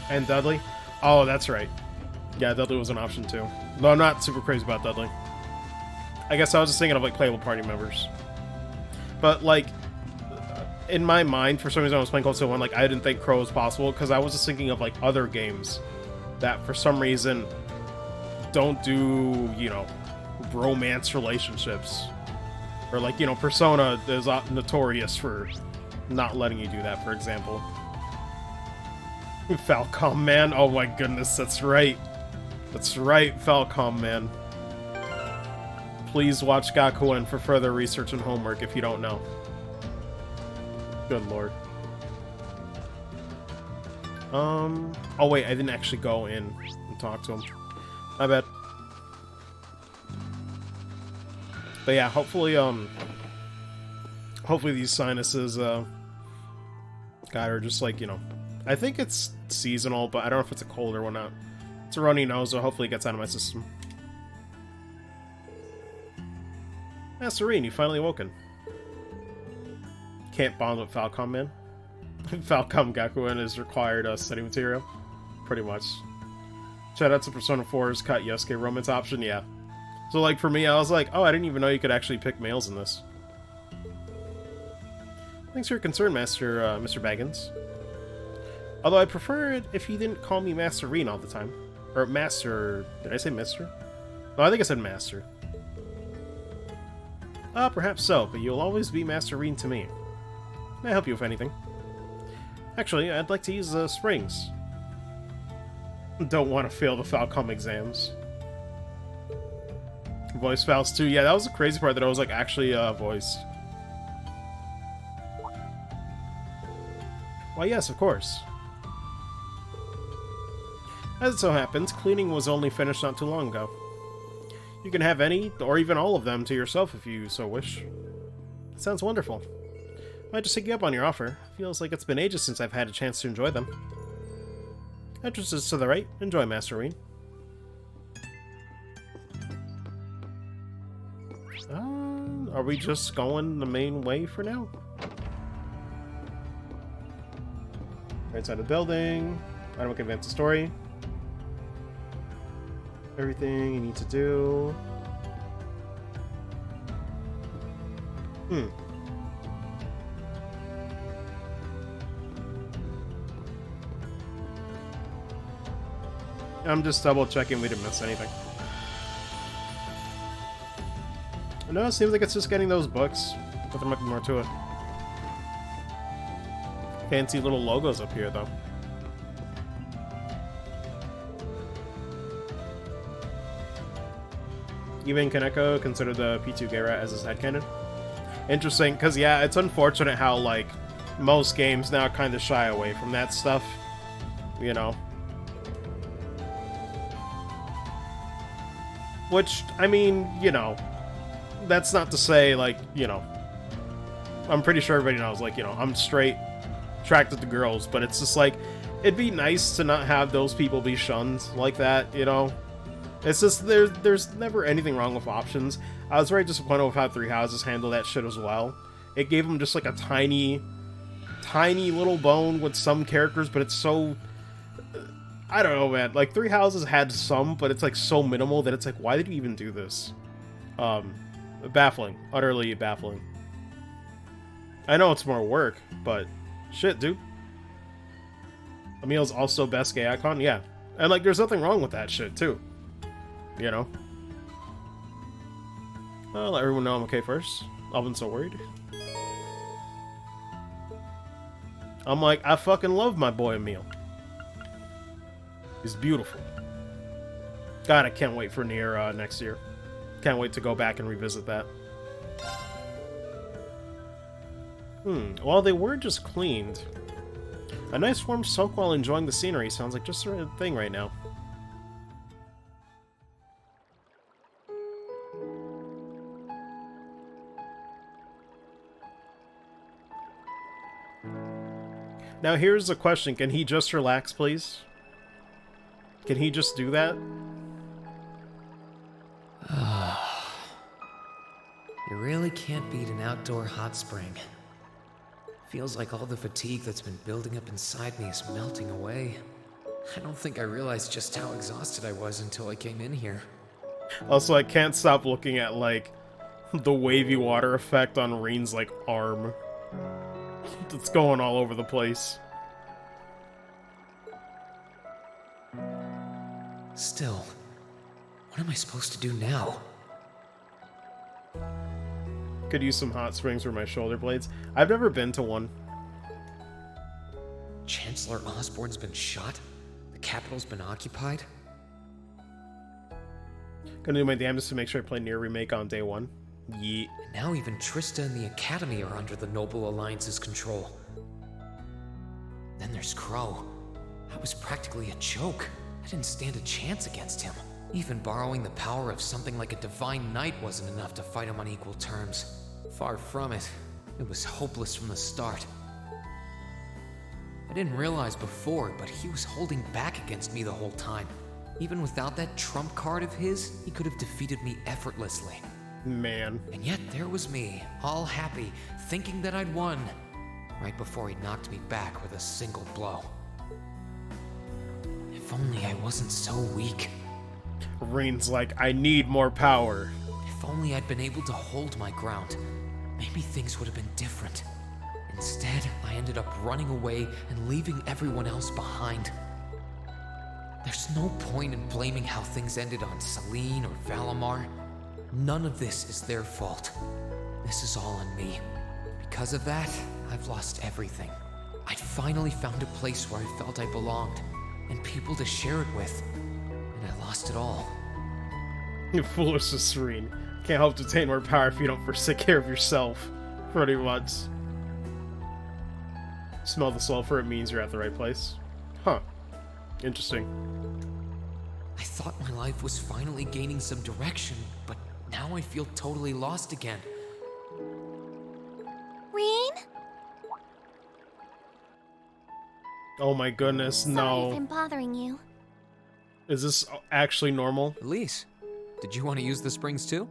And Dudley? Oh, that's right. Yeah, Dudley was an option too. No, I'm not super crazy about Dudley. I guess I was just thinking of like playable party members. But like, in my mind, for some reason I was playing Cold Steel 1, like I didn't think Crow was possible because I was just thinking of like other games that for some reason don't do, you know, romance relationships. Or like, you know, Persona is notorious for not letting you do that, for example. Falcom Man, oh my goodness, that's right. That's right, Falcom Man. Please watch Gakuen for further research and homework if you don't know. Good lord. Oh wait, I didn't actually go in and talk to him. My bad. But yeah, hopefully, hopefully these sinuses, God, are just like, you know, I think it's seasonal, but I don't know if it's a cold or whatnot. It's a runny nose, so hopefully it gets out of my system. Serene, you finally awoken. Can't bond with Falcom, man. Falcom Gakuen is required study material. Pretty much. Shout out to Persona 4's cut Yosuke romance option, yeah. So like for me, I was like, oh, I didn't even know you could actually pick males in this. Thanks for your concern, Mr. Baggins. Although I prefer it if you didn't call me Master Reen all the time. Or Master... Did I say Mister? No, I think I said Master. Perhaps so, but you'll always be Master Reen to me. May I help you with anything? Actually, I'd like to use the springs. Don't want to fail the Falcom exams. Voice Faust too. Yeah, that was the crazy part that I was like actually voiced. Why yes, of course. As it so happens, cleaning was only finished not too long ago. You can have any, or even all of them, to yourself if you so wish. Sounds wonderful. Might just take you up on your offer. Feels like it's been ages since I've had a chance to enjoy them. Entrance is to the right. Enjoy, Master Reen. Are we just going the main way for now? Right side of the building. I don't advance the story. Everything you need to do. I'm just double checking we didn't miss anything. No, it seems like it's just getting those books, but there might be more to it. Fancy little logos up here, though. Even Kaneko considered the P2 Gera as his headcanon. Interesting, because yeah, it's unfortunate how, like, most games now kind of shy away from that stuff, you know. Which, I mean, you know, that's not to say, like, you know, I'm pretty sure everybody knows, like, you know, I'm straight, attracted to girls, but it's just like, it'd be nice to not have those people be shunned like that, you know? It's just, there's never anything wrong with options. I was very disappointed with how Three Houses handled that shit as well. It gave them just like a tiny little bone with some characters, but it's so... I don't know, man. Like, Three Houses had some, but it's like so minimal that it's like, why did you even do this? Baffling. Utterly baffling. I know it's more work, but shit, dude. Emil's also best gay icon, yeah. And like, there's nothing wrong with that shit, too. You know? I'll let everyone know I'm okay first. I've been so worried. I'm like, I fucking love my boy Emil. He's beautiful. God, I can't wait for Nier next year. Can't wait to go back and revisit that. Well, they were just cleaned. A nice warm soak while enjoying the scenery sounds like just the right thing right now. Now here's the question, can he just relax, please? Can he just do that? You really can't beat an outdoor hot spring. Feels like all the fatigue that's been building up inside me is melting away. I don't think I realized just how exhausted I was until I came in here. Also, I can't stop looking at, like, the wavy water effect on Reen's, like, arm. It's going all over the place. Still, what am I supposed to do now? Could use some hot springs for my shoulder blades. I've never been to one. Chancellor Osborn's been shot? The capital's been occupied? Gonna do my damnedest to make sure I play Nier Remake on day one. Yeet. And now even Trista and the Academy are under the Noble Alliance's control. Then there's Crow. That was practically a joke. I didn't stand a chance against him. Even borrowing the power of something like a Divine Knight wasn't enough to fight him on equal terms. Far from it. It was hopeless from the start. I didn't realize before, but he was holding back against me the whole time. Even without that trump card of his, he could have defeated me effortlessly. Man. And yet there was me, all happy, thinking that I'd won, right before he knocked me back with a single blow. If only I wasn't so weak. Reen's like, I need more power. If only I'd been able to hold my ground, maybe things would have been different. Instead, I ended up running away and leaving everyone else behind. There's no point in blaming how things ended on Celine or Valimar. None of this is their fault. This is all on me. Because of that, I've lost everything. I'd finally found a place where I felt I belonged, and people to share it with, and I lost it all. You're foolish, Serene. Can't help to attain more power if you don't first take care of yourself. Pretty much. Smell the sulfur, it means you're at the right place. Huh. Interesting. I thought my life was finally gaining some direction, but now I feel totally lost again. Reen? Oh my goodness, Sorry no. if I'm bothering you. Is this actually normal? Elise, did you want to use the springs too?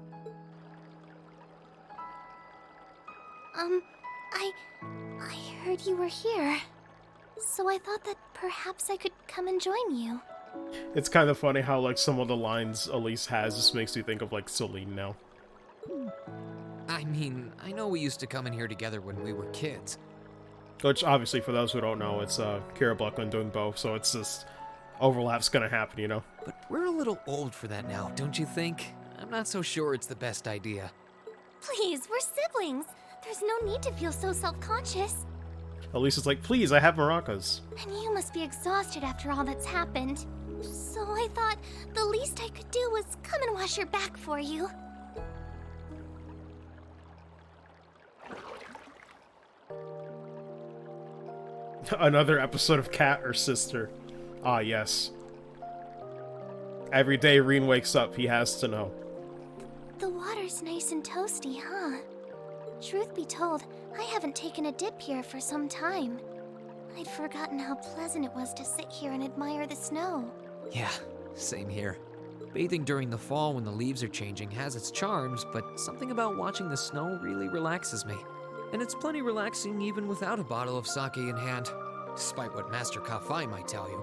I heard you were here, so I thought that perhaps I could come and join you. It's kind of funny how, like, some of the lines Elise has just makes you think of, like, Celine now. I mean, I know we used to come in here together when we were kids. Which, obviously, for those who don't know, it's Kira Buckland doing both, so it's just overlap's gonna happen, you know? But we're a little old for that now, don't you think? I'm not so sure it's the best idea. Please, we're siblings. There's no need to feel so self-conscious. Elise is like, please, I have maracas. And you must be exhausted after all that's happened. So I thought the least I could do was come and wash your back for you. Another episode of Cat or Sister. Ah, yes. Every day Reen wakes up, he has to know. The water's nice and toasty, huh? Truth be told, I haven't taken a dip here for some time. I'd forgotten how pleasant it was to sit here and admire the snow. Yeah, same here. Bathing during the fall when the leaves are changing has its charms, but something about watching the snow really relaxes me. And it's plenty relaxing even without a bottle of sake in hand, despite what Master Kafai might tell you.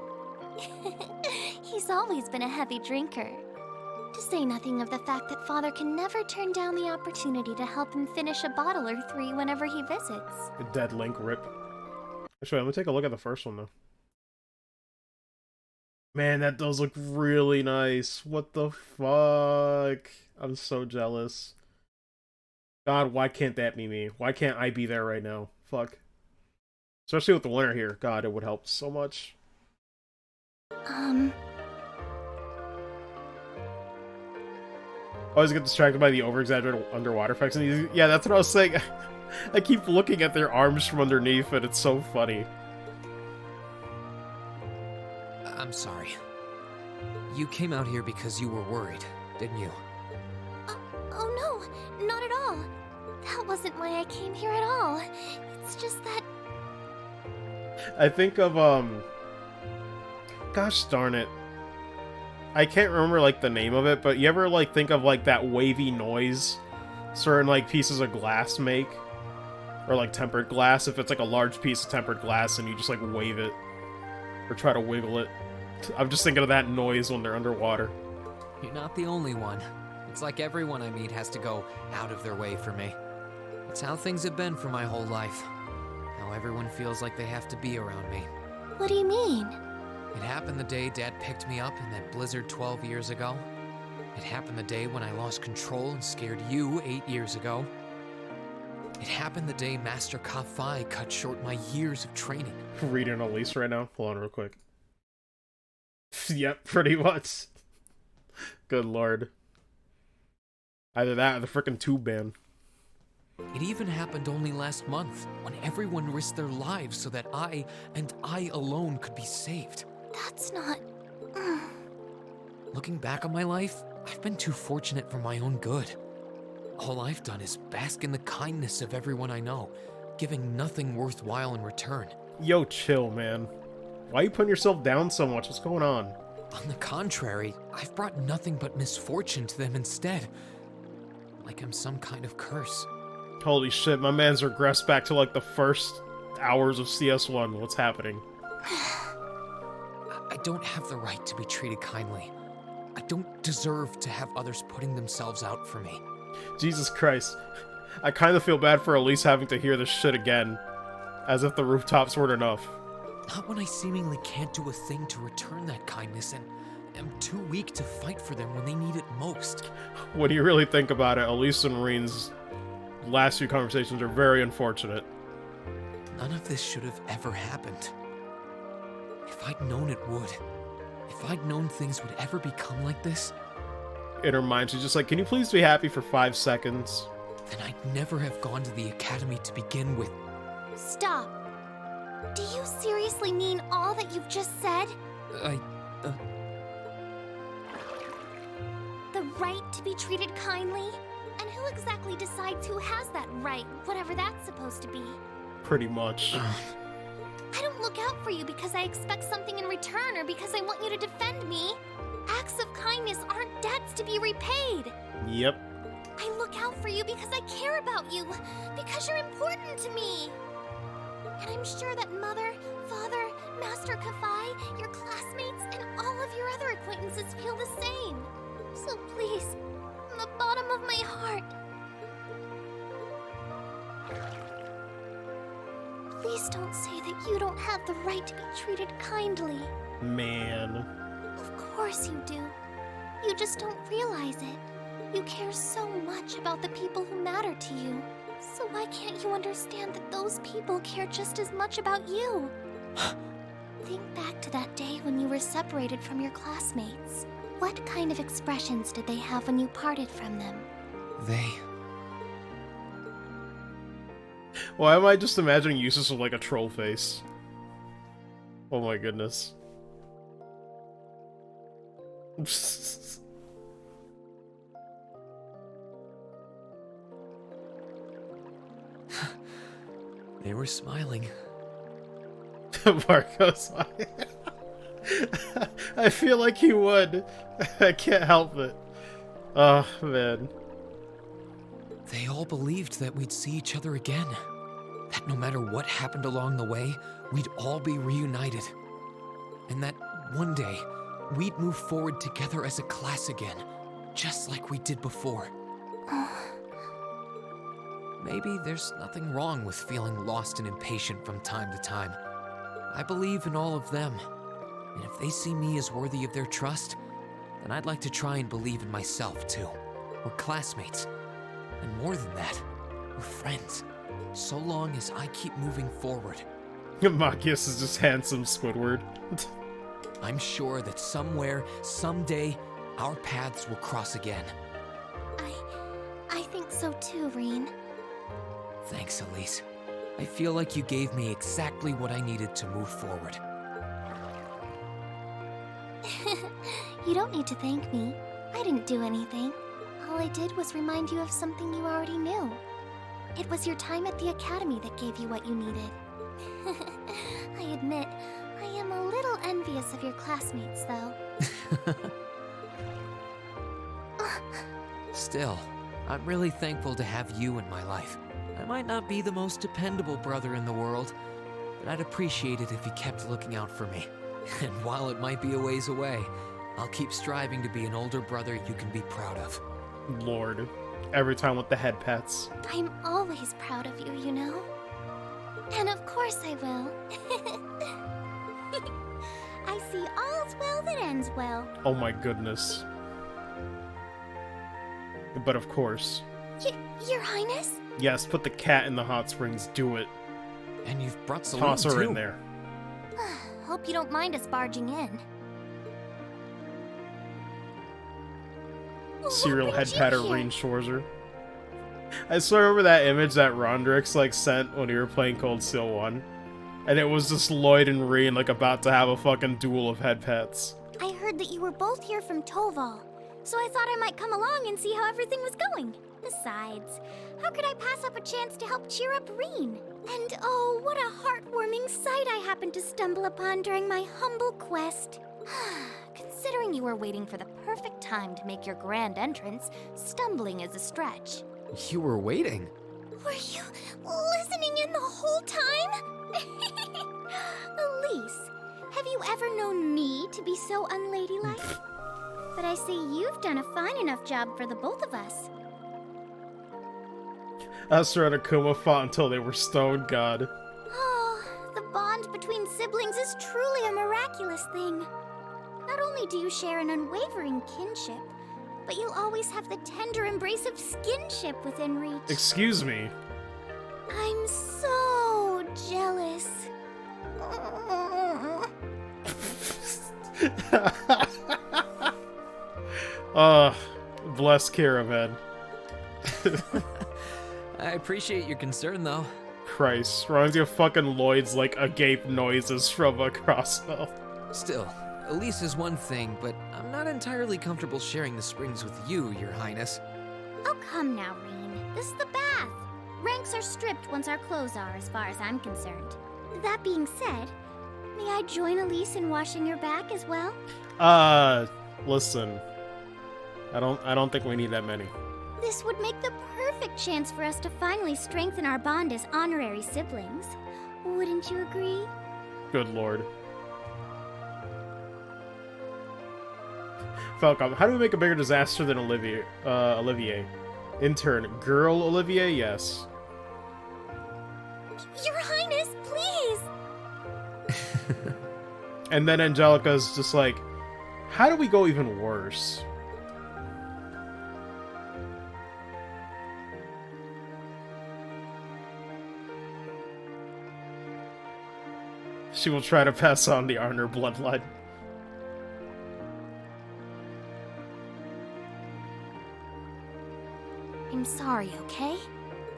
He's always been a heavy drinker. To say nothing of the fact that Father can never turn down the opportunity to help him finish a bottle or three whenever he visits. A dead Link rip. Actually, let me take a look at the first one, though. Man, that does look really nice. What the fuck? I'm so jealous. God, why can't that be me? Why can't I be there right now? Fuck. Especially with the winter here. God, it would help so much. Always get distracted by the over-exaggerated underwater effects. And yeah, that's what I was saying. I keep looking at their arms from underneath, and it's so funny. I'm sorry. You came out here because you were worried, didn't you? Oh no, not at all. That wasn't why I came here at all. It's just that... I think of, gosh darn it. I can't remember, like, the name of it, but you ever, like, think of, like, that wavy noise certain, like, pieces of glass make? Or, like, tempered glass, if it's, like, a large piece of tempered glass and you just, like, wave it. Or try to wiggle it. I'm just thinking of that noise when they're underwater. You're not the only one. It's like everyone I meet has to go out of their way for me. It's how things have been for my whole life. How everyone feels like they have to be around me. What do you mean? It happened the day Dad picked me up in that blizzard 12 years ago. It happened the day when I lost control and scared you 8 years ago. It happened the day Master Ka-Fai cut short my years of training. Reading Elise right now? Hold on real quick. Yep, pretty much. Good lord. Either that or the frickin' tube ban. It even happened only last month, when everyone risked their lives so that I, and I alone, could be saved. That's not... Looking back on my life, I've been too fortunate for my own good. All I've done is bask in the kindness of everyone I know, giving nothing worthwhile in return. Yo, chill, man. Why are you putting yourself down so much? What's going on? On the contrary, I've brought nothing but misfortune to them instead. Like I'm some kind of curse. Holy shit, my man's regressed back to like the first hours of CS1. What's happening? I don't have the right to be treated kindly. I don't deserve to have others putting themselves out for me. Jesus Christ. I kind of feel bad for Elise having to hear this shit again. As if the rooftops weren't enough. Not when I seemingly can't do a thing to return that kindness and am too weak to fight for them when they need it most. When you really think about it, Elise and Reen's last few conversations are very unfortunate. None of this should have ever happened. If I'd known it would, if I'd known things would ever become like this... In her mind, she's just like, can you please be happy for 5 seconds? Then I'd never have gone to the academy to begin with. Stop. Do you seriously mean all that you've just said? The right to be treated kindly? And who exactly decides who has that right, whatever that's supposed to be? Pretty much. I don't look out for you because I expect something in return or because I want you to defend me. Acts of kindness aren't debts to be repaid. Yep. I look out for you because I care about you, because you're important to me. And I'm sure that Mother, Father, Master Ka-Fai, your classmates, and all of your other acquaintances feel the same. So please, from the bottom of my heart, please don't say that you don't have the right to be treated kindly. Man. Of course you do. You just don't realize it. You care so much about the people who matter to you. So why can't you understand that those people care just as much about you? Think back to that day when you were separated from your classmates. What kind of expressions did they have when you parted from them? Why am I just imagining Eustace with like a troll face? Oh my goodness. They were smiling. Marco's I feel like he would. I can't help it. Oh, man. They all believed that we'd see each other again. That no matter what happened along the way, we'd all be reunited. And that one day, we'd move forward together as a class again, just like we did before. Maybe there's nothing wrong with feeling lost and impatient from time to time. I believe in all of them, and if they see me as worthy of their trust, then I'd like to try and believe in myself too. We're classmates, and more than that, we're friends, so long as I keep moving forward. Machias is just handsome Squidward. I'm sure that somewhere, someday, our paths will cross again. I think so too, Reen. Thanks, Elise. I feel like you gave me exactly what I needed to move forward. You don't need to thank me. I didn't do anything. All I did was remind you of something you already knew. It was your time at the academy that gave you what you needed. I admit, I am a little envious of your classmates, though. Still, I'm really thankful to have you in my life. I might not be the most dependable brother in the world, but I'd appreciate it if you kept looking out for me. And while it might be a ways away, I'll keep striving to be an older brother you can be proud of. Lord. Every time with the head pets. I'm always proud of you, you know? And of course I will. I see all's well that ends well. Oh my goodness. But of course. Your Highness? Yes, put the cat in the hot springs. Do it. And you've brought Celine Toss her too. in there. Hope you don't mind us barging in. Serial head patter Reen Schwarzer. I still remember that image that Rondrix sent when we were playing Cold Steel 1. And it was just Lloyd and Reen about to have a fucking duel of head pets. I heard that you were both here from Toval, so I thought I might come along and see how everything was going. Besides, how could I pass up a chance to help cheer up Reen? And oh, what a heartwarming sight I happened to stumble upon during my humble quest. Considering you were waiting for the perfect time to make your grand entrance, stumbling is a stretch. You were waiting? Were you listening in the whole time? Elise, have you ever known me to be so unladylike? But I see you've done a fine enough job for the both of us. Esther and Akuma fought until they were stone god. Oh, the bond between siblings is truly a miraculous thing. Not only do you share an unwavering kinship, but you'll always have the tender embrace of skinship within reach. Excuse me. I'm so jealous. Bless Caravan. I appreciate your concern, though. Christ, reminds me of fucking Lloyd's agape noises from a crossbow. Still, Elise is one thing, but I'm not entirely comfortable sharing the springs with you, Your Highness. Oh, come now, Reen. This is the bath. Ranks are stripped once our clothes are, as far as I'm concerned. That being said, may I join Elise in washing your back as well? Listen. I don't think we need that many. This would make the perfect chance for us to finally strengthen our bond as honorary siblings. Wouldn't you agree? Good lord. Falcom, how do we make a bigger disaster than Olivier? Intern, girl Olivier? Yes. Your Highness, please! And then Angelica's just how do we go even worse? She will try to pass on the Arner bloodline. I'm sorry, okay?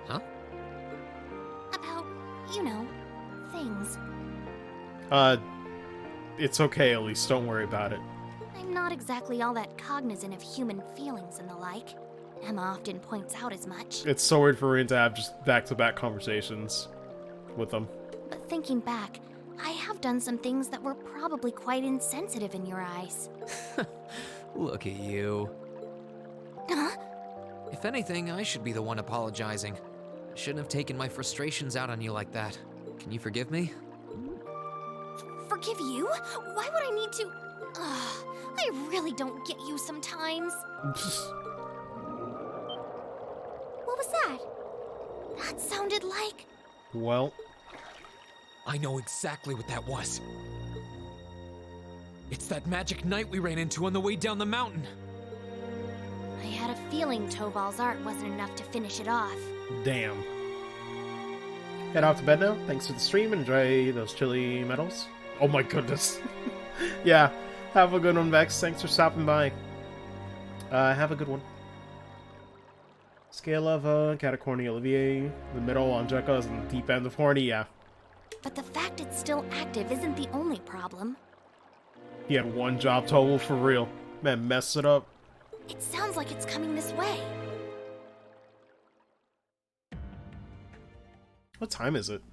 Huh? About, things. It's okay, Elise. Don't worry about it. I'm not exactly all that cognizant of human feelings and the like. Emma often points out as much. It's so weird for Reen to have just back-to-back conversations with them. But thinking back, I have done some things that were probably quite insensitive in your eyes. Look at you. Huh? If anything, I should be the one apologizing. I shouldn't have taken my frustrations out on you like that. Can you forgive me? Forgive you? Why would I need to? Ugh, I really don't get you sometimes. What was that? That sounded like... Well... I know exactly what that was. It's that magic knight we ran into on the way down the mountain. I had a feeling Toval's art wasn't enough to finish it off. Damn. Head off to bed now. Thanks for the stream. Enjoy those chili medals. Oh my goodness. Yeah. Have a good one, Vex. Thanks for stopping by. Have a good one. Scale of Catacorny Olivier. The middle Angelica is in the deep end of Horny. Yeah. But the fact it's still active isn't the only problem. He had one job total for real. Man, mess it up. It sounds like it's coming this way. What time is it?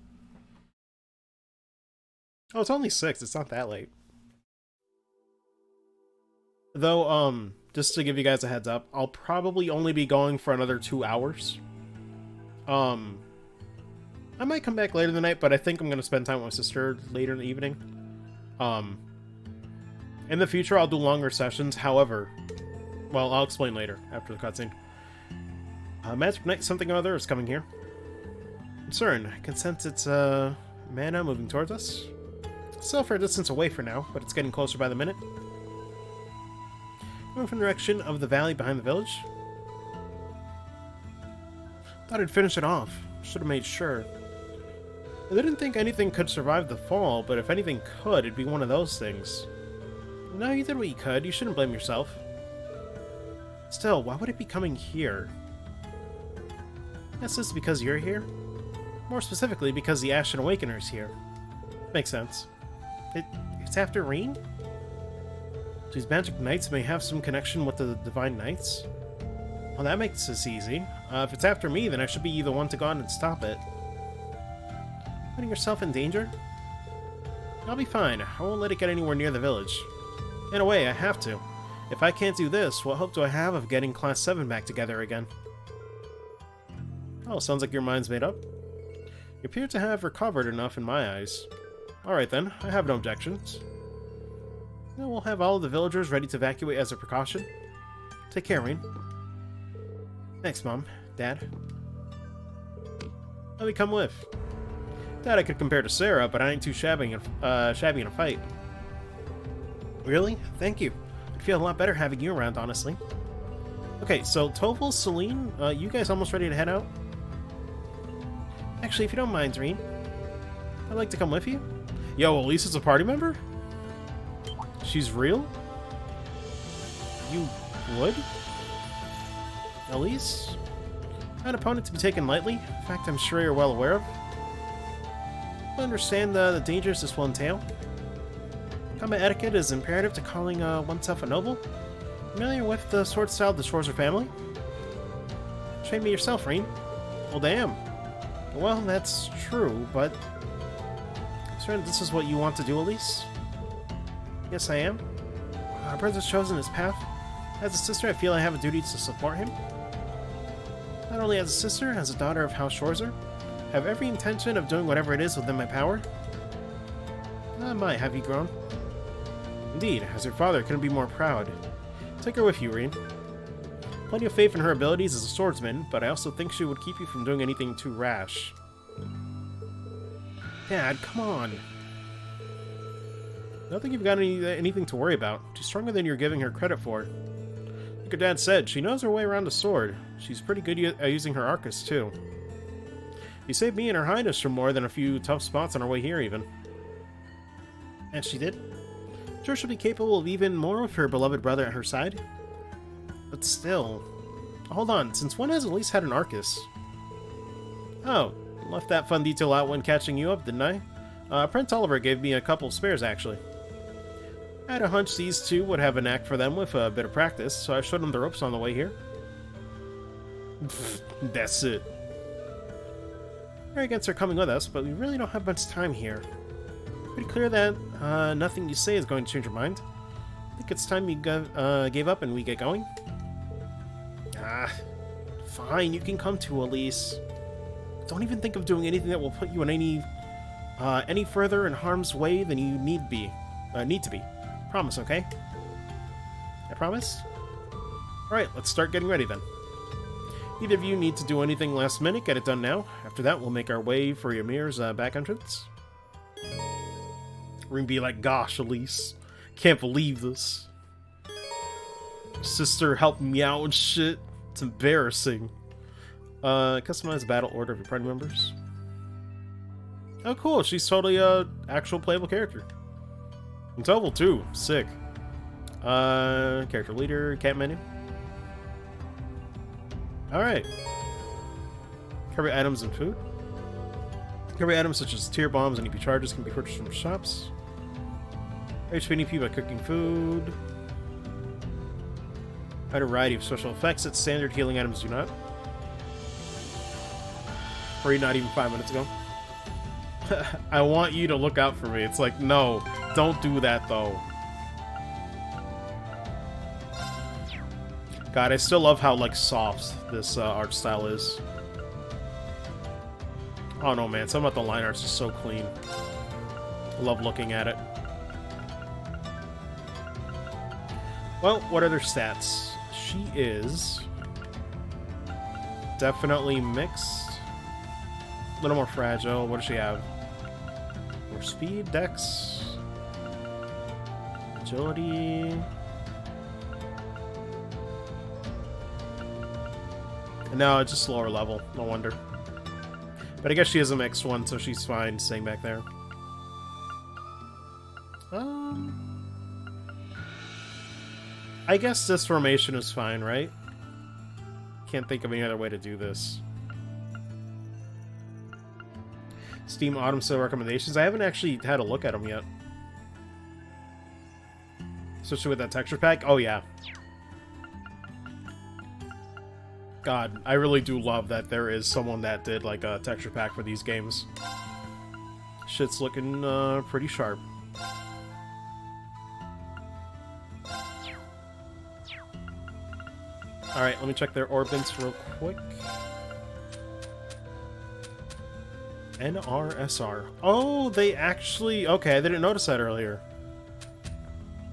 Oh, it's only 6. It's not that late. Though, just to give you guys a heads up, I'll probably only be going for another 2 hours. I might come back later in the night, but I think I'm going to spend time with my sister later in the evening. In the future, I'll do longer sessions. However, well, I'll explain later, after the cutscene. Magic Knight something or other is coming here. CERN, I can sense its, mana moving towards us. Still for a distance away for now, but it's getting closer by the minute. Moving from the direction of the valley behind the village. Thought I'd finish it off. Should have made sure. I didn't think anything could survive the fall, but if anything could, it'd be one of those things. No, you did what you could. You shouldn't blame yourself. Still, why would it be coming here? Guess this is because you're here? More specifically, because the Ashen Awakener's here. Makes sense. It's after Rean? These magic knights may have some connection with the Divine Knights? Well, that makes this easy. If it's after me, then I should be the one to go on and stop it. Putting yourself in danger? I'll be fine. I won't let it get anywhere near the village. In a way, I have to. If I can't do this, what hope do I have of getting Class 7 back together again? Oh, sounds like your mind's made up. You appear to have recovered enough in my eyes. Alright then, I have no objections. Now we'll have all of the villagers ready to evacuate as a precaution. Take care, Rean. Thanks, Mom. Dad. Let me come with. Dad I could compare to Sarah, but I ain't too shabby in a fight. Really? Thank you. I'd feel a lot better having you around, honestly. Okay, so Toval, Celine, you guys almost ready to head out? Actually, if you don't mind, Rean, I'd like to come with you. Yo, Elise's a party member? She's real? You would? Elise? Not an opponent to be taken lightly. In fact, I'm sure you're well aware of. I understand the dangers this will entail. Combat etiquette is imperative to calling oneself a noble. Familiar with the sword style of the Schwarzer family? Train me yourself, Rean. Well, damn. Well, that's true, but... Certain this is what you want to do, Elise? Yes, I am. Our brother's chosen his path. As a sister, I feel I have a duty to support him. Not only as a sister, as a daughter of House Schwarzer, I have every intention of doing whatever it is within my power. My, have you grown? Indeed, as your father, couldn't be more proud. Take her with you, Rean. Plenty of faith in her abilities as a swordsman, but I also think she would keep you from doing anything too rash. Dad, come on. I don't think you've got anything to worry about. She's stronger than you're giving her credit for. Like your dad said, she knows her way around a sword. She's pretty good at using her Arcus, too. You saved me and her highness from more than a few tough spots on our way here, even. And she did? Sure she'll be capable of even more with her beloved brother at her side? But still... Hold on, since when has Elise had an Arcus? Oh, left that fun detail out when catching you up, didn't I? Prince Oliver gave me a couple of spares, actually. I had a hunch these two would have a knack for them with a bit of practice, so I showed them the ropes on the way here. That's it. Arrogants are coming with us, but we really don't have much time here. Pretty clear that nothing you say is going to change your mind. I think it's time you gave up and we get going. Ah, fine, you can come to Elise. Don't even think of doing anything that will put you in any further in harm's way than you need to be. Promise, okay? I promise? Alright, let's start getting ready then. Either of you need to do anything last minute, get it done now. After that, we'll make our way for Ymir's back entrance. We're gonna be like, gosh, Elise. Can't believe this. Sister helping me out and shit. It's embarrassing. Customize the battle order of your party members. Oh, cool. She's totally a actual playable character. And Tobal, too. Sick. Character leader, camp menu. Alright. Recovery items and food. Recovery items such as tier bombs and EP charges can be purchased from shops. HP and EP by cooking food. A variety of special effects that standard healing items do not. Or not even 5 minutes ago. I want you to look out for me. It's like, no, don't do that though. God, I still love how like soft this art style is. Oh no, man, something about the line art's just so clean. I love looking at it. Well, what are their stats? She is definitely mixed. A little more fragile. What does she have? More speed, dex, agility. No, it's just lower level. No wonder. But I guess she is a mixed one, so she's fine staying back there. I guess this formation is fine, right? Can't think of any other way to do this. Steam Autumn Sale recommendations. I haven't actually had a look at them yet. Especially with that texture pack. Oh, yeah. God, I really do love that there is someone that did like a texture pack for these games. Shit's looking pretty sharp. Alright, let me check their orbits real quick. NRSR. Oh, they actually... Okay, I didn't notice that earlier.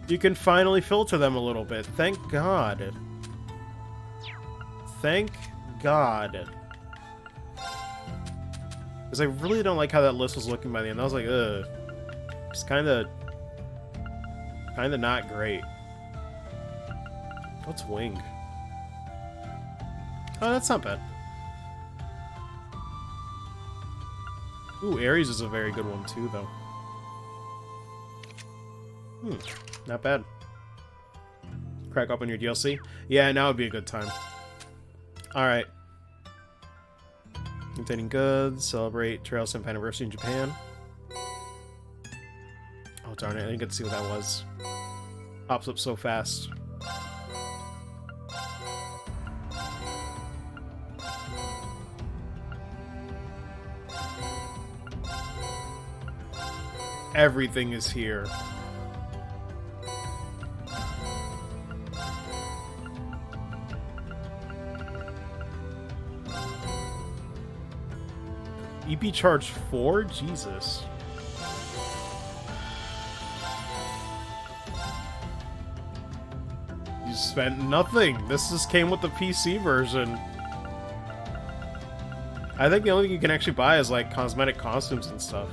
You can finally filter them a little bit. Thank God. Thank God. Because I really don't like how that list was looking by the end. I was like, ugh. It's kinda not great. What's wing? Oh, that's not bad. Ooh, Ares is a very good one too, though. Not bad. Crack open your DLC? Yeah, now would be a good time. Alright. Containing goods, celebrate Trail Simp anniversary in Japan. Oh darn it, I didn't get to see what that was. Pops up so fast. Everything is here. EP charge 4? Jesus. You spent nothing. This just came with the PC version. I think the only thing you can actually buy is like cosmetic costumes and stuff.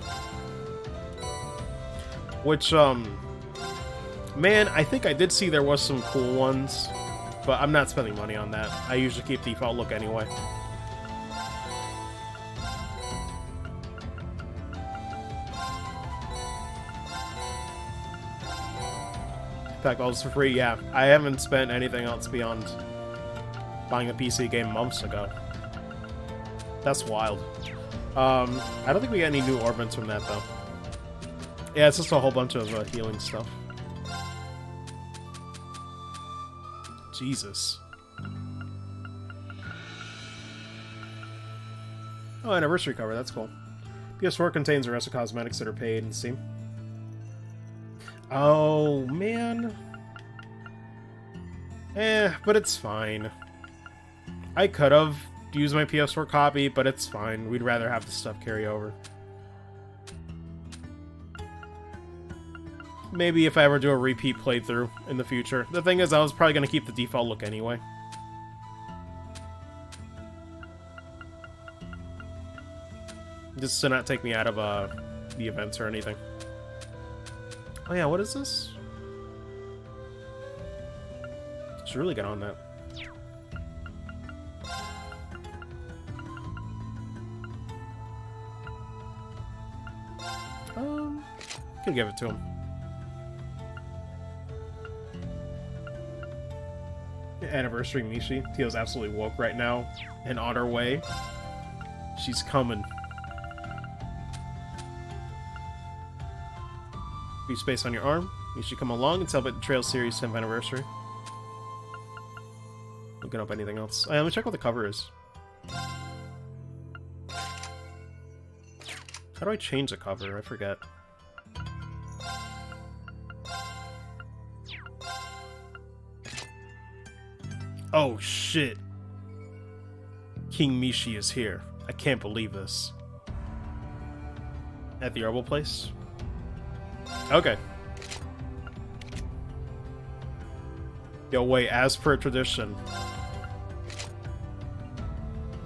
Which, man, I think I did see there was some cool ones, but I'm not spending money on that. I usually keep default look anyway. Pack all this for free, yeah. I haven't spent anything else beyond buying a PC game months ago. That's wild. I don't think we got any new orbits from that, though. Yeah, it's just a whole bunch of healing stuff. Jesus. Oh, anniversary cover, that's cool. PS4 contains the rest of cosmetics that are paid in Steam. Oh, man. But it's fine. I could have used my PS4 copy, but it's fine. We'd rather have the stuff carry over. Maybe if I ever do a repeat playthrough in the future. The thing is, I was probably going to keep the default look anyway. Just to not take me out of the events or anything. Oh yeah, what is this? Should really get on that. Can give it to him. Anniversary Mishi. Tio's absolutely woke right now and on her way. She's coming. Be space on your arm. Mishi, come along and celebrate the Trail Series 10th anniversary. Looking up anything else. Let me check what the cover is. How do I change the cover? I forget. Oh shit. King Mishi is here. I can't believe this. At the herbal place? Okay. Yo, wait, as per tradition.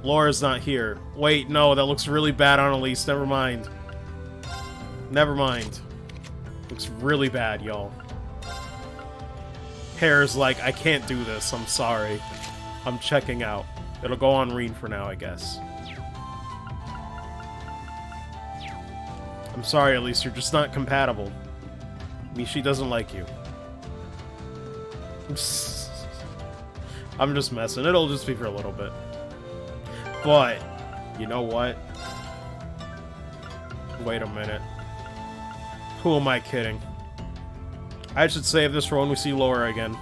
Laura's not here. Wait, no, that looks really bad on Elise. Never mind. Never mind. Looks really bad, y'all. Hair's like, I can't do this. I'm sorry. I'm checking out. It'll go on Reen for now, I guess. I'm sorry, Elise. You're just not compatible. Mishi doesn't like you. I'm just messing. It'll just be for a little bit. But, you know what? Wait a minute. Who am I kidding? I should save this for when we see Laura again.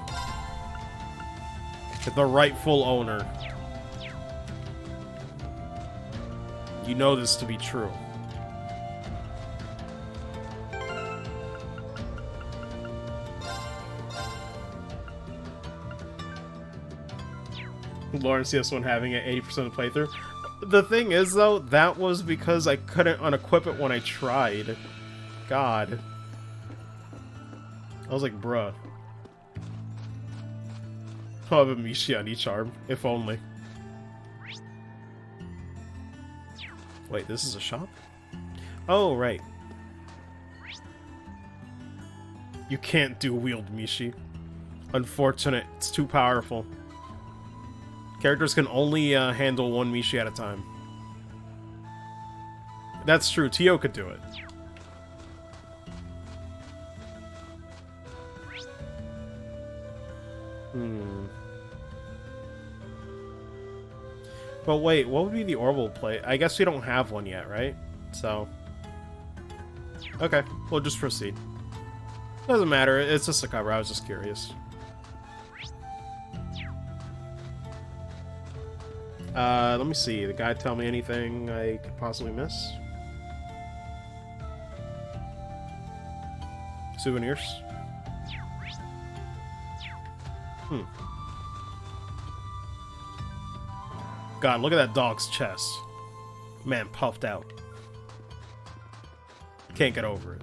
The rightful owner. You know this to be true. Lauren CS1 having an 80% playthrough. The thing is, though, that was because I couldn't unequip it when I tried. God. I was like, bruh. I'll have a Mishi on each arm, if only. Wait, this is a shop? Oh, right. You can't dual-wield Mishi. Unfortunate, it's too powerful. Characters can only handle one Mishi at a time. That's true, Tio could do it. But wait, what would be the orbital plate? I guess we don't have one yet, right? So... okay, we'll just proceed. Doesn't matter, it's just a cover, I was just curious. Let me see, the guy tell me anything I could possibly miss? Souvenirs? God, look at that dog's chest. Man, puffed out. Can't get over it.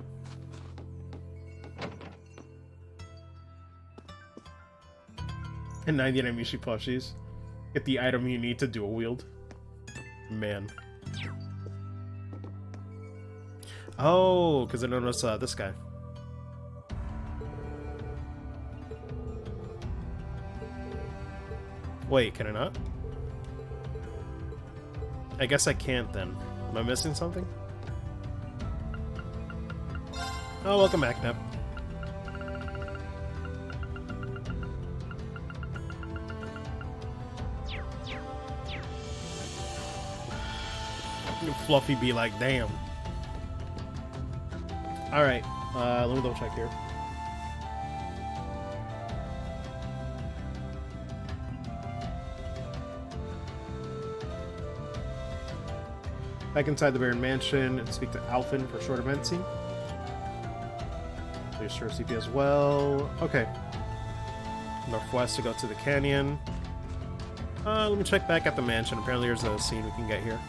And 99 Mishi plushies. Get the item you need to dual wield. Man. Oh, because I noticed this guy. Wait, can I not? I guess I can't then. Am I missing something? Oh, welcome back, Nep. Fluffy be like, damn. Alright, let me double check here. Back inside the Baron Mansion and speak to Alphen for a short event scene. There's Sure CP as well. Okay. Northwest to go to the canyon. Let me check back at the mansion. Apparently there's a scene we can get here.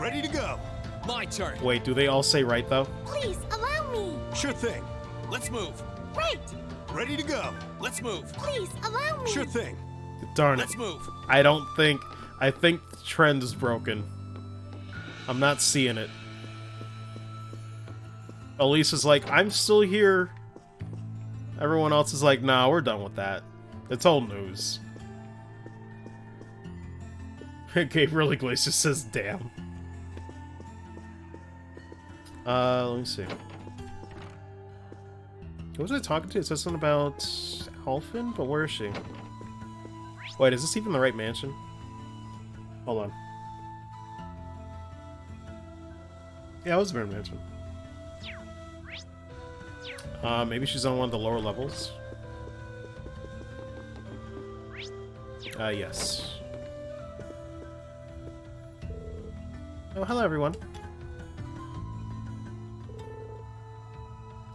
Ready to go. My turn. Wait, do they all say right, though? Please, allow me! Sure thing. Let's move. Right! Ready to go. Let's move. Please, allow me! Sure thing. Darn it. Let's move. I think the trend is broken. I'm not seeing it. Elise is like, I'm still here. Everyone else is like, nah, we're done with that. It's old news. Gabriel Iglesias says, damn. Let me see. Who was I talking to? It says something about Alphen, but where is she? Wait, is this even the right mansion? Hold on. Yeah, it was the right mansion. Maybe she's on one of the lower levels. Yes. Oh, hello, everyone.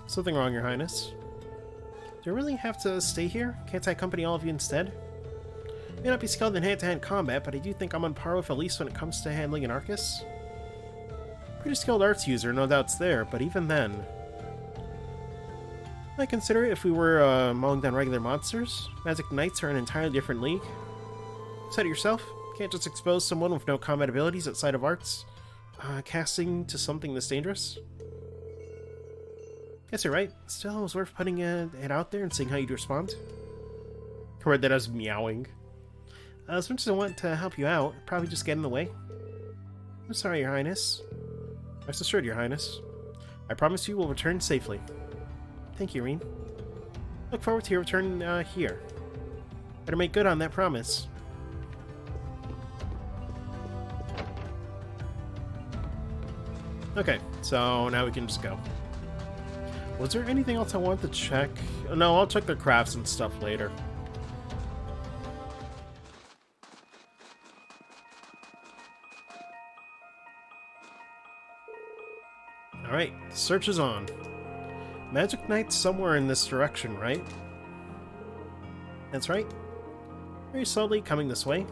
Something wrong, Your Highness. Do I really have to stay here? Can't I accompany all of you instead? May not be skilled in hand-to-hand combat, but I do think I'm on par with Elise when it comes to handling an Arcus. Pretty skilled arts user, no doubt's there, but even then... I consider it if we were mowing down regular monsters. Magic Knights are an entirely different league. Said it yourself, can't just expose someone with no combat abilities outside of arts. Casting to something this dangerous? Guess you're right. Still, it was worth putting it out there and seeing how you'd respond. I read that as meowing. As much as I want to help you out, I'd probably just get in the way. I'm sorry, Your Highness. Rest assured, Your Highness. I promise you we'll return safely. Thank you, Rean. Look forward to your return here. Better make good on that promise. Okay, so now we can just go. Was there anything else I wanted to check? No, I'll check their crafts and stuff later. Alright, search is on. Magic Knight's somewhere in this direction, right? That's right. Very slowly coming this way.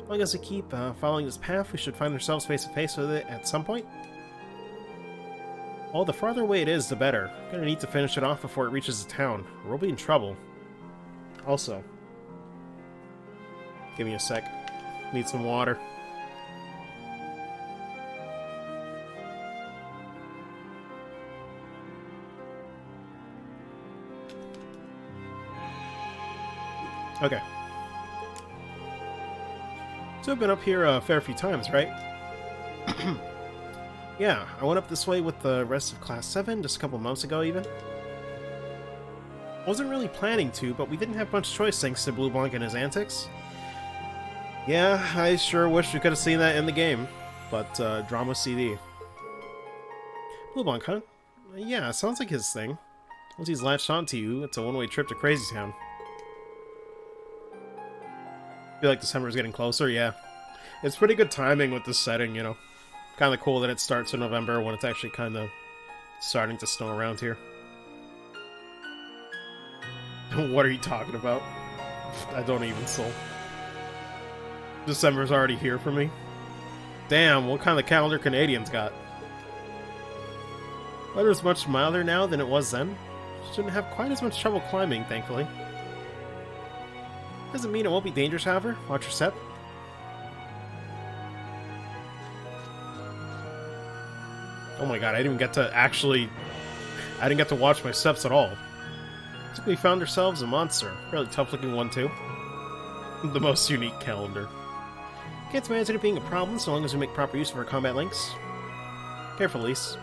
As long as we keep following this path, we should find ourselves face to face with it at some point. Well, the farther away it is, the better. I'm gonna need to finish it off before it reaches the town, or we'll be in trouble. Also, give me a sec. Need some water. Okay. So I've been up here a fair few times, right? Yeah, I went up this way with the rest of Class 7 just a couple months ago, even. Wasn't really planning to, but we didn't have much choice thanks to Blue Blanc and his antics. Yeah, I sure wish we could have seen that in the game, but drama CD. Blue Blanc, huh? Yeah, sounds like his thing. Once he's latched onto you, it's a one-way trip to Crazy Town. Feel like December's getting closer, yeah. It's pretty good timing with this setting, you know. Kind of cool that it starts in November when it's actually kind of starting to snow around here. What are you talking about? I don't even soul. December's already here for me. Damn, what kind of calendar Canadians got? Weather's much milder now than it was then. Shouldn't have quite as much trouble climbing, thankfully. Doesn't mean it won't be dangerous, however. Watch your step. Oh my god, I didn't get to watch my steps at all. Looks like we found ourselves a monster. Fairly tough looking one too. The most unique calendar. Can't imagine it being a problem so long as we make proper use of our combat links. Careful, Elise.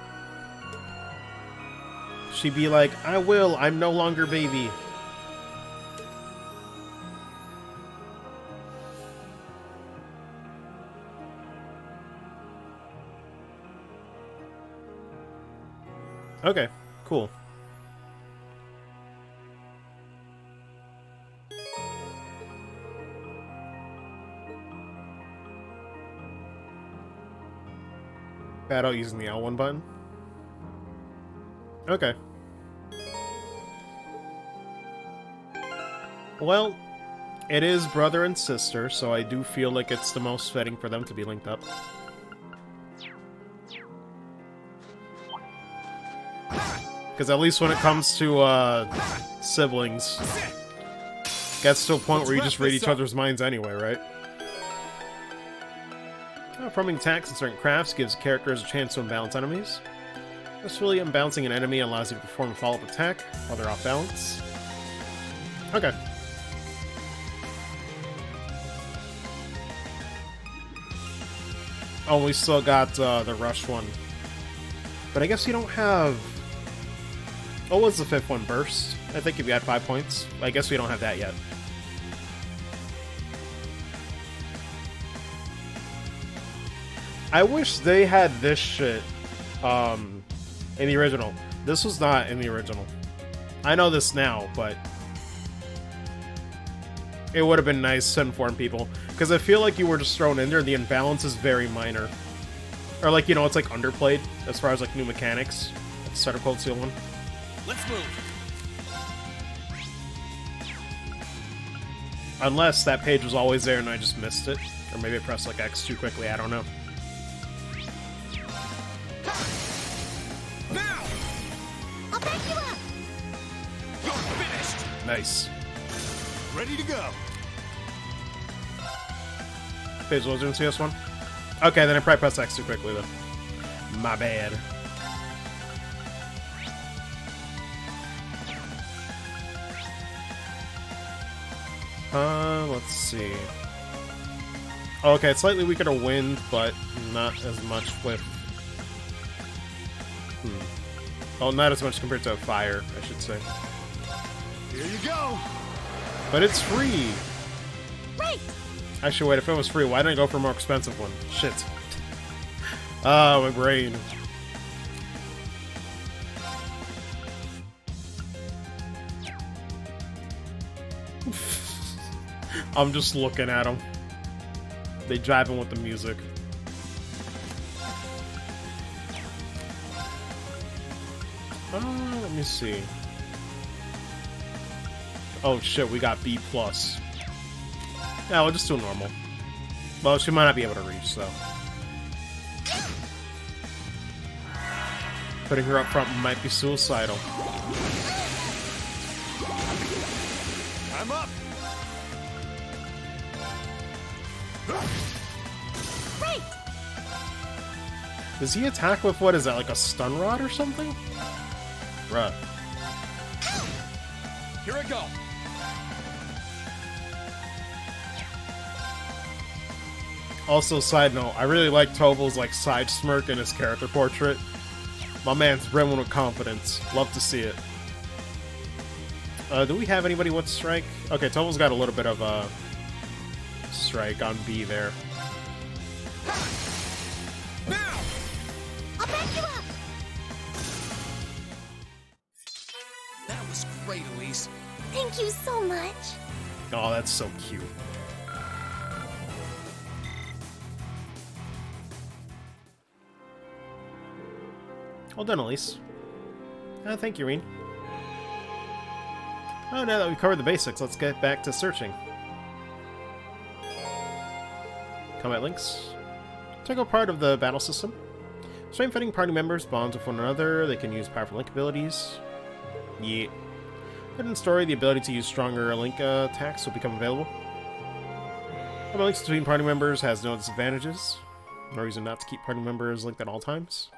She'd be like, I will, I'm no longer baby. Okay, cool. Battle using the L1 button? Okay. Well, it is brother and sister, so I do feel like it's the most fitting for them to be linked up. Because at least when it comes to siblings, gets to a point where you just read each other's minds anyway, right? Performing attacks in certain crafts gives characters a chance to unbalance enemies. Gracefully unbalancing an enemy allows you to perform a follow-up attack while they're off balance. Okay. Oh, we still got the rush one. But I guess you don't have... What was the 5th one? Burst? I think if you had 5 points. I guess we don't have that yet. I wish they had this shit in the original. This was not in the original. I know this now, but it would have been nice to inform people. Because I feel like you were just thrown in there, the imbalance is very minor. Or like, you know, it's like underplayed as far as like new mechanics at the start of Cold Steel 1. Let's move. Unless that page was always there and I just missed it. Or maybe I pressed like X too quickly, I don't know. Now! I'll back you up! You're finished! Nice. Ready to go. Page was in CS1? Okay, then I probably pressed X too quickly then. My bad. Let's see. Okay, it's slightly weaker to wind, but not as much with... Oh, not as much compared to fire, I should say. Here you go! But it's free! Right! Actually, wait, if it was free, why didn't I go for a more expensive one? Shit. Oh, my brain. I'm just looking at them. They driving with the music. Let me see. Oh shit, we got B+. Yeah, we'll just do normal. Well, she might not be able to reach, so. Putting her up front might be suicidal. I'm up! Right! Does he attack with, what is that, like a stun rod or something? Bruh. Here I go! Also, side note, I really like Toval's like side smirk in his character portrait. My man's brimming with confidence. Love to see it. Do we have anybody with strike? Okay, Toval's got a little bit of a strike on B there. Now! I'll back you up! That was great, Elise. Thank you so much. Oh, that's so cute. Well done, Elise. Thank you, Reen. Oh, now that we've covered the basics, let's get back to searching. Combat links. Integral part of the battle system. Strength fighting party members bond with one another. They can use powerful link abilities. Yeah. Hidden story, the ability to use stronger link attacks will become available. Combat links between party members has no disadvantages. No reason not to keep party members linked at all times.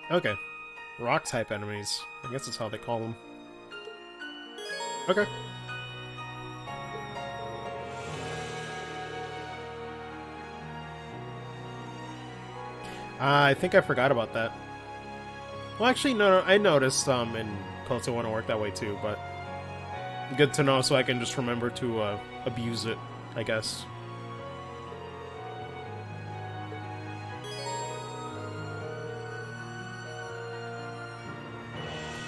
Okay. Rock-type enemies. I guess that's how they call them. Okay. I think I forgot about that. Well, actually, no, I noticed in Cold Steel 1 it worked that way too, but good to know so I can just remember to abuse it, I guess.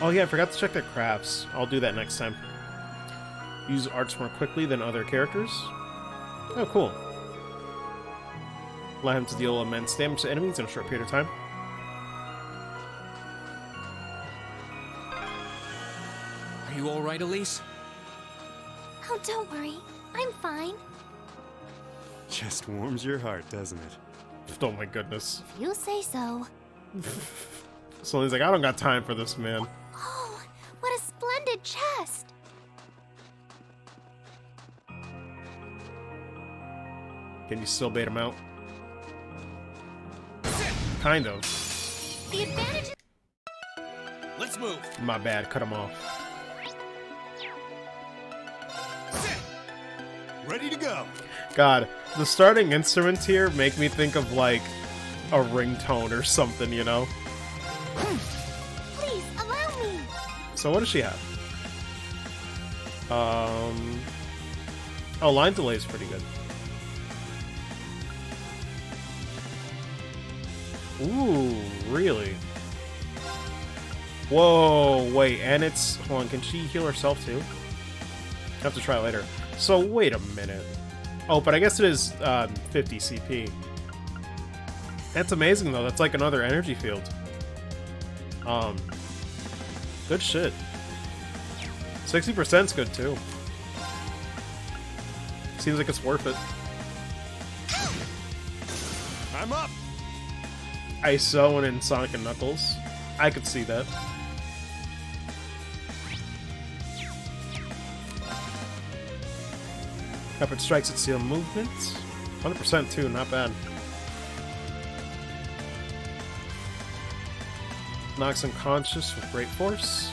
Oh yeah, I forgot to check their crafts. I'll do that next time. Use arts more quickly than other characters. Oh, cool. Allow him to deal immense damage to enemies in a short period of time. Are you alright, Elise? Oh, don't worry. I'm fine. Just warms your heart, doesn't it? Oh my goodness. If you say so. So he's like, I don't got time for this, man. Oh, what a splendid chest. Can you still bait him out? Kind of. The advantage. Let's move. My bad, cut him off. Ready to go. God, the starting instruments here make me think of like a ringtone or something, you know? Please allow me. So what does she have? Oh, line delay is pretty good. Ooh, really? Whoa, wait, and it's... Hold on, can she heal herself too? Have to try it later. So, wait a minute. Oh, but I guess it is 50 CP. That's amazing, though. That's like another energy field. Good shit. 60%'s good, too. Seems like it's worth it. I'm up! ISO and in Sonic and Knuckles. I could see that. Peppered strikes at seal movement. 100% too, not bad. Knocks unconscious with great force.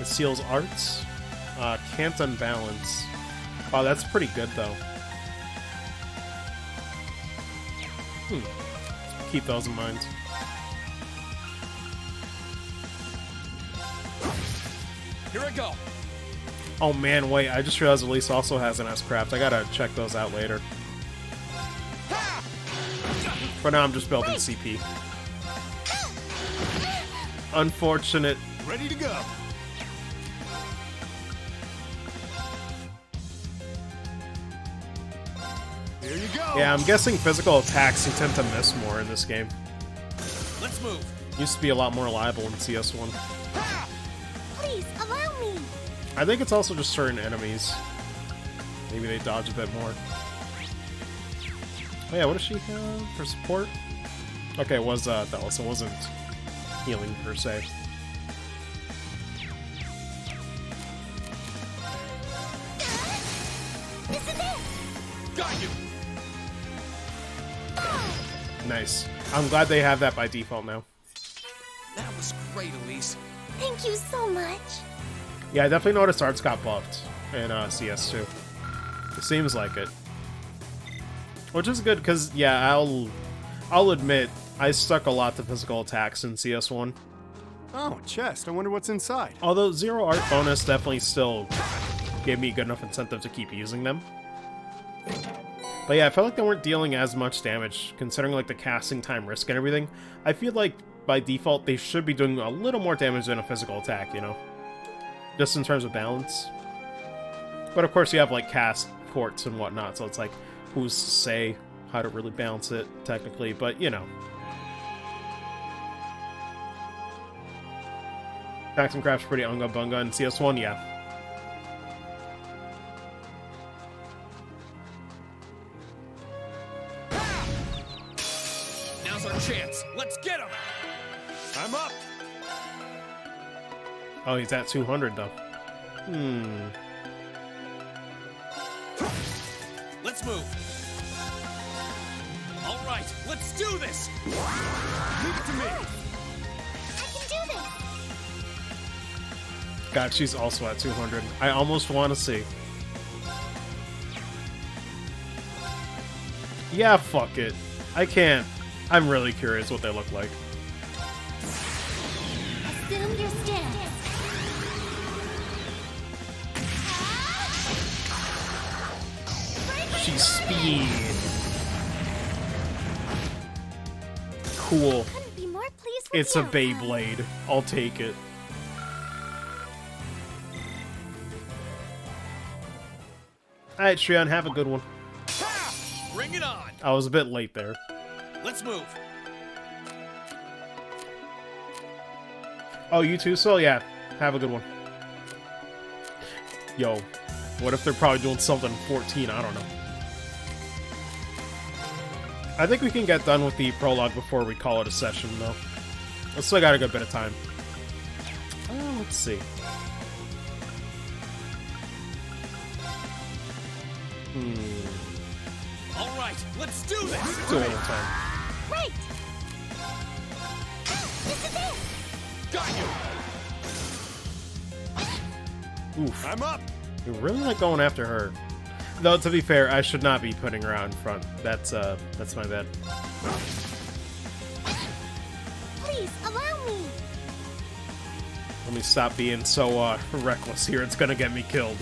It seals arts. Can't unbalance. Wow, that's pretty good though. Keep those in mind. Here I go. Oh man, wait, I just realized Elise also has an S-Craft. I gotta check those out later. For now, I'm just building CP. Unfortunate. Ready to go. Here you go. Yeah, I'm guessing physical attacks you tend to miss more in this game. Let's move. Used to be a lot more reliable in CS1. Please allow me. I think it's also just certain enemies. Maybe they dodge a bit more. Oh yeah, what does she have for support? Okay, it was Thelos. It wasn't healing per se. This is it. Got you. Nice. I'm glad they have that by default now. That was great, Elise. Thank you so much. Yeah, I definitely noticed arts got buffed in CS2. It seems like it. Which is good, because, yeah, I'll admit, I stuck a lot to physical attacks in CS1. Oh, chest. I wonder what's inside. Although zero art bonus definitely still gave me good enough incentive to keep using them. But yeah, I felt like they weren't dealing as much damage, considering like the casting time risk and everything. I feel like, by default, they should be doing a little more damage than a physical attack, you know? Just in terms of balance. But of course you have like cast ports and whatnot, so it's like, who's to say how to really balance it, technically, but you know. Jackson Craft's pretty unga bunga in CS1, yeah. Now's our chance. Let's get him. I'm up. Oh, he's at 200 though. Let's move. All right, let's do this. Leave it to me. I can do this. God, she's also at 200. I almost want to see. Yeah, fuck it. I can't. I'm really curious what they look like. Assume your stance. She's speed. Cool. Couldn't be more pleased with It's a you. Beyblade. I'll take it. Alright, Shrion, have a good one. Bring it on. I was a bit late there. Let's move. Oh, you too, Sol? Yeah. Have a good one. Yo, what if they're probably doing something in 14? I don't know. I think we can get done with the prologue before we call it a session, though. I still got a good bit of time. Let's see. All right, let's do this. Let's do it one time. Right. This is it. Got you. Oof. I'm up. You're really like going after her. Though, to be fair, I should not be putting her out in front. That's my bad. Please allow me. Let me stop being so reckless here. It's gonna get me killed.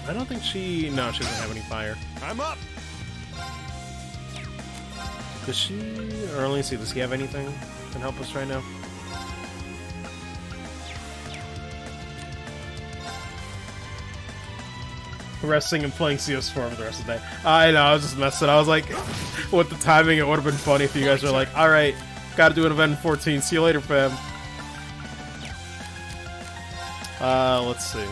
I don't think she... No, she doesn't have any fire. I'm up. Does she... Or let me see, does he have anything that can help us right now? Resting and playing CS4 for the rest of the day. I know, I was just messing. I was like, with the timing, it would have been funny if you guys were like, alright, gotta do an event in 14. See you later, fam. Let's see.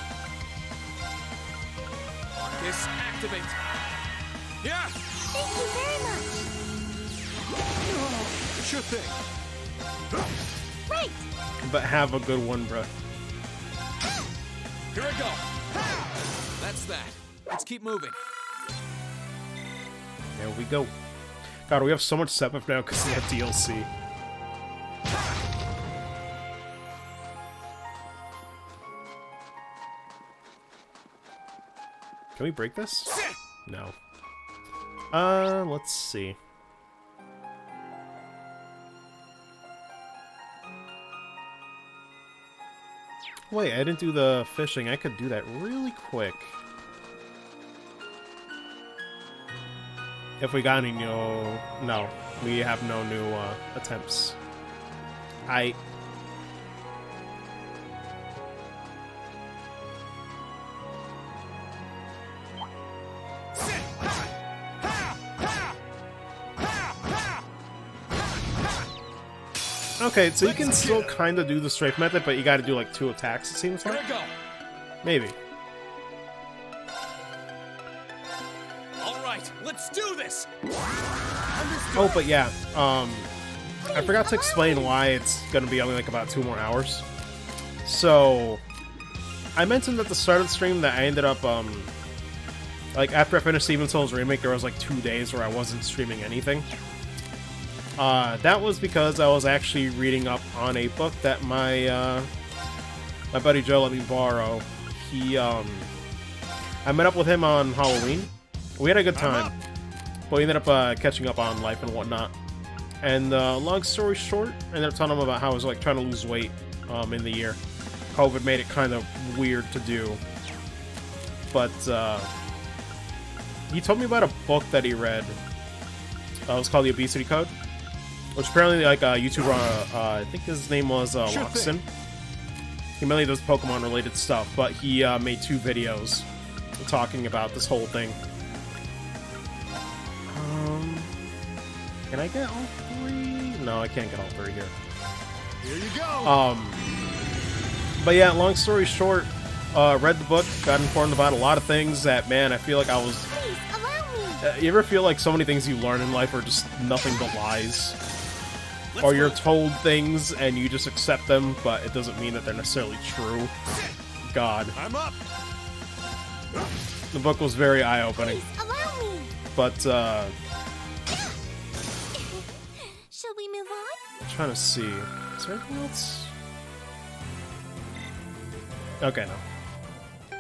This activate. Yeah. Thank you very much. Sure thing. Right. But have a good one, bruh. Here I go. That's that. Let's keep moving. There we go. God, we have so much step up now because of that DLC. Can we break this? No. Let's see. Wait, I didn't do the fishing. I could do that really quick. If we got any new... No, we have no new attempts. Okay, so you can still kind of do the strafe method, but you got to do like 2 attacks, it seems like. Maybe. All right, let's do this. Oh, but yeah, I forgot to explain why it's gonna be only like about 2 more hours. So, I mentioned at the start of the stream that I ended up, like after I finished Demon's Souls Remake, there was like 2 days where I wasn't streaming anything. That was because I was actually reading up on a book that my buddy Joe let me borrow. I met up with him on Halloween. We had a good time, but we ended up catching up on life and whatnot. And long story short, I ended up telling him about how I was like trying to lose weight in the year. COVID made it kind of weird to do, but he told me about a book that he read. It was called The Obesity Code, which apparently like a YouTuber, I think his name was Loxton. He mainly does Pokemon related stuff, but he made 2 videos talking about this whole thing. Can I get all 3? No, I can't get all 3 here. Here you go. But yeah, long story short, read the book, got informed about a lot of things that, man, I feel like I was... Please, allow me. You ever feel like so many things you learn in life are just nothing but lies? Or you're told things and you just accept them, but it doesn't mean that they're necessarily true. God. I'm up. The book was very eye-opening. Please, allow me. But, Shall we move on? I'm trying to see. Is there anything else? Okay, no.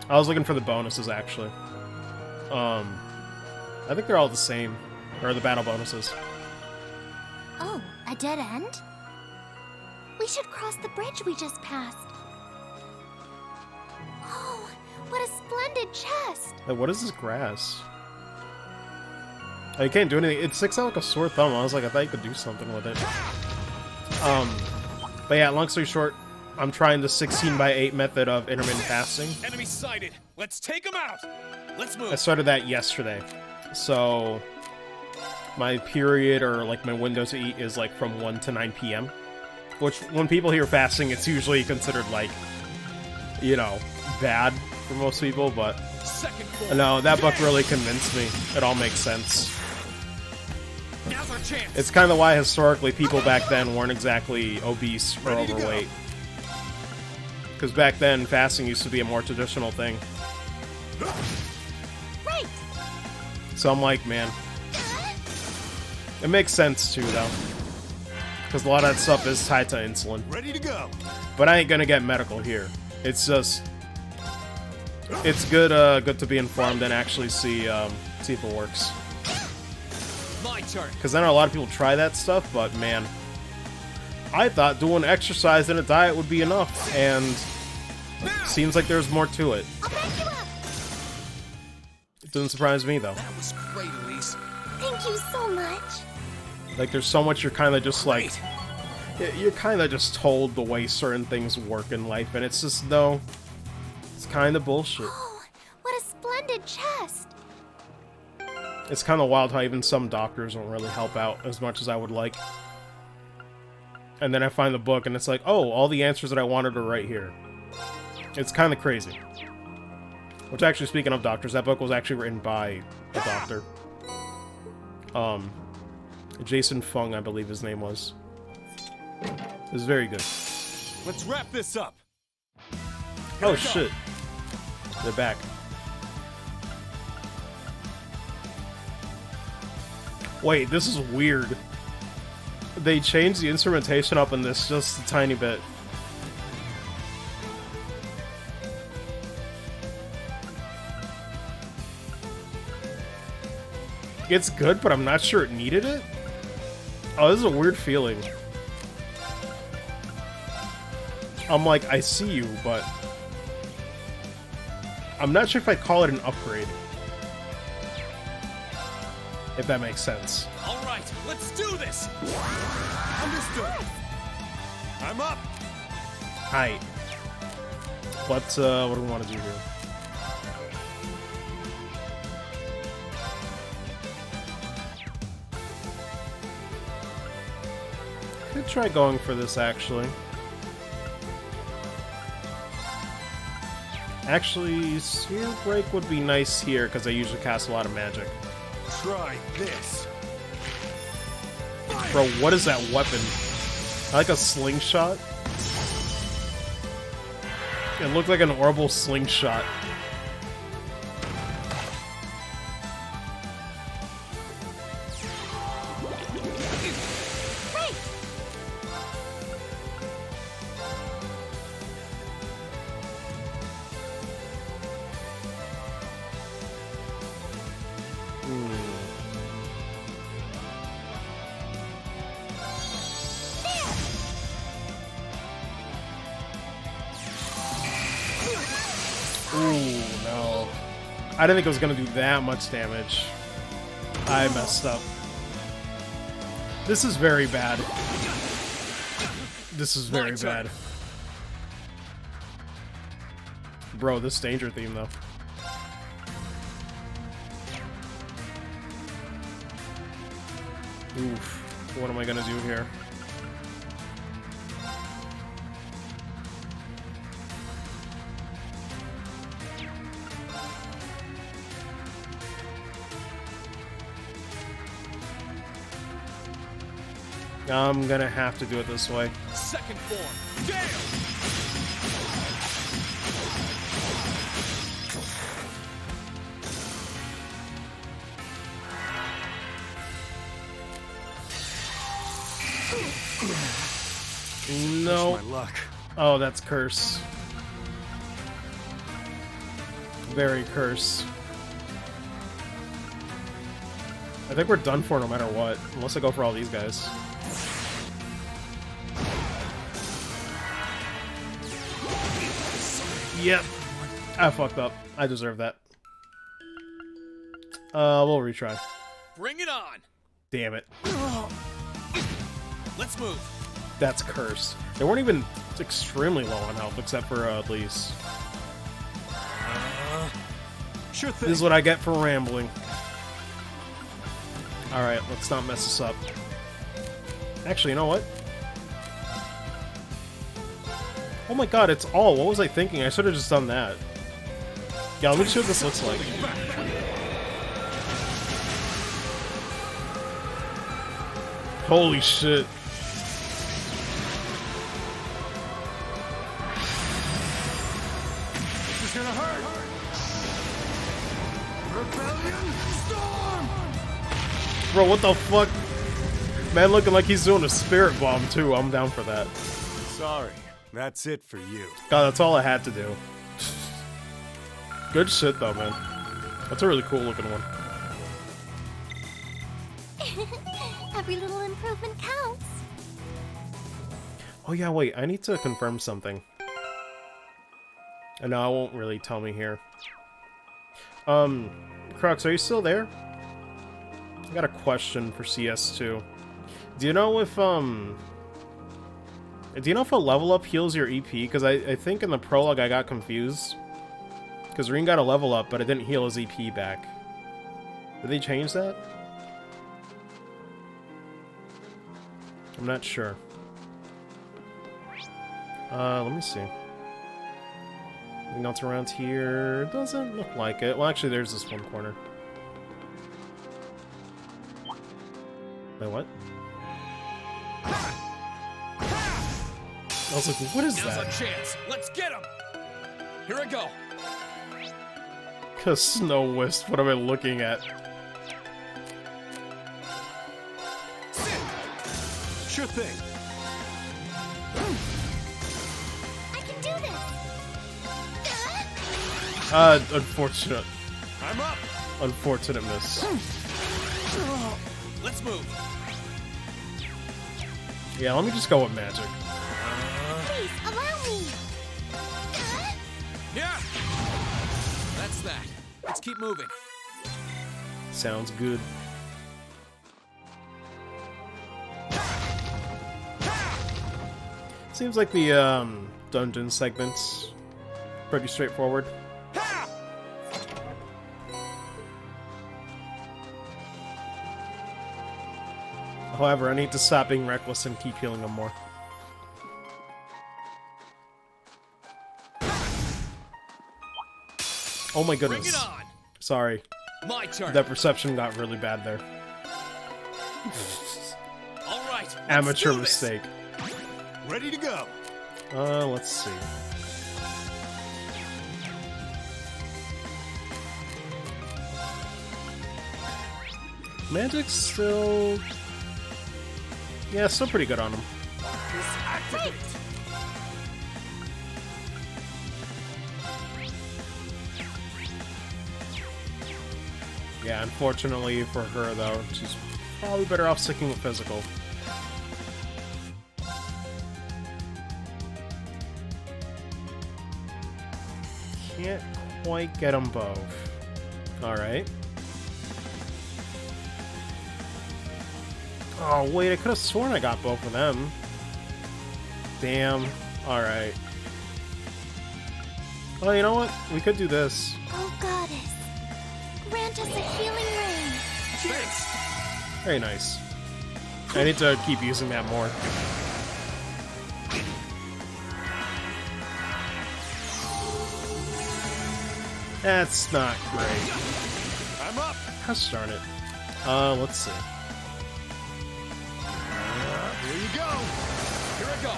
I was looking for the bonuses, actually. I think they're all the same. Or the battle bonuses. Oh, a dead end? We should cross the bridge we just passed. Oh, what a splendid chest! Hey, what is this grass? Oh, you can't do anything. It sticks out like a sore thumb. I was like, I thought you could do something with it. But yeah, long story short, I'm trying the 16x8 method of intermittent fasting. Enemy sighted. Let's take them out. Let's move. I started that yesterday. So, my period or like my window to eat is like from 1 to 9 p.m. Which, when people hear fasting, it's usually considered like, you know, bad for most people, but no, that book really convinced me. It all makes sense. Now's our chance. It's kind of why historically people back then weren't exactly obese or overweight. Because back then, fasting used to be a more traditional thing. Right. So I'm like, man, it makes sense too, though. Because a lot of that stuff is tied to insulin. Ready to go. But I ain't gonna get medical here. It's just, it's good, good to be informed and actually see if it works. My turn. Because I know a lot of people try that stuff, but man, I thought doing exercise and a diet would be enough, and seems like there's more to it. It doesn't surprise me though. That was great, Elise. Thank you so much. Like, there's so much you're kind of just like, you're kind of just told the way certain things work in life, and it's just, no, it's kind of bullshit. Oh, what a splendid chest. It's kind of wild how even some doctors don't really help out as much as I would like. And then I find the book, and it's like, oh, all the answers that I wanted are right here. It's kind of crazy. Which, actually, speaking of doctors, that book was actually written by a doctor. Jason Fung, I believe his name was. It was very good. Let's wrap this up. Oh shit. They're back. Wait, this is weird. They changed the instrumentation up in this just a tiny bit. It's good, but I'm not sure it needed it. Oh, this is a weird feeling. I'm like, I see you, but I'm not sure if I'd call it an upgrade. If that makes sense. All right, let's do this. Understood. I'm up. Hi. What do we want to do here? Could try going for this, actually. Actually, Sphere Break would be nice here, because I usually cast a lot of magic. Try this. Bro, what is that weapon? I like a slingshot? It looked like an horrible slingshot. I didn't think it was going to do that much damage. I messed up. This is very bad. This is very bad. Bro, this danger theme, though. Oof. What am I going to do here? I'm gonna have to do it this way. Second form, Gale! No. Push my luck. Oh, that's curse. Very curse. I think we're done for no matter what, unless I go for all these guys. Yep. I fucked up. I deserve that. We'll retry. Bring it on! Damn it. Let's move. That's curse. They weren't even extremely low on health, except for Elise. Sure thing. This is what I get for rambling. Alright, let's not mess this up. Actually, you know what? Oh my god, it's all. What was I thinking? I should have just done that. Yeah, let me see what this looks like. Holy shit. This is gonna hurt! Rebellion Storm! Bro, what the fuck? Man looking like he's doing a spirit bomb too. I'm down for that. Sorry, that's it for you. God, that's all I had to do. Good shit though, man. That's a really cool looking one. Every little improvement counts. Oh yeah, wait, I need to confirm something. No, it won't really tell me here. Crux, are you still there? I got a question for CS2. Do you know if, a level up heals your EP? Because I think in the prologue I got confused. Because Rean got a level up, but it didn't heal his EP back. Did they change that? I'm not sure. Let me see. Anything else around here? Doesn't look like it. Well, actually, there's this one corner. Wait, what? I was like, what is Now's that? our chance. Let's get him. Here I go. Cause Snow Wisp, what am I looking at? Sure thing. I can do this. Unfortunate. I'm up. Unfortunate miss. Let's move. Yeah, let me just go with magic. Please allow me. Yeah. That's that. Let's keep moving. Sounds good. Seems like the dungeon segment's pretty straightforward. However, I need to stop being reckless and keep healing them more. Oh my goodness. Bring it on. Sorry. My turn. That perception got really bad there. All right. Amateur mistake. Ready to go. Let's see. Magic's still... Yeah, still pretty good on him. Wait. Yeah, unfortunately for her, though, she's probably better off sticking with physical. Can't quite get them both. Alright. Oh, wait, I could have sworn I got both of them. Damn. Alright. Well, you know what? We could do this. Oh, goddess. Grant us a healing ring. Thanks. Very nice. I need to keep using that more. That's not great. I'm up. Gosh darn it. Let's see. Here you go. Here I go.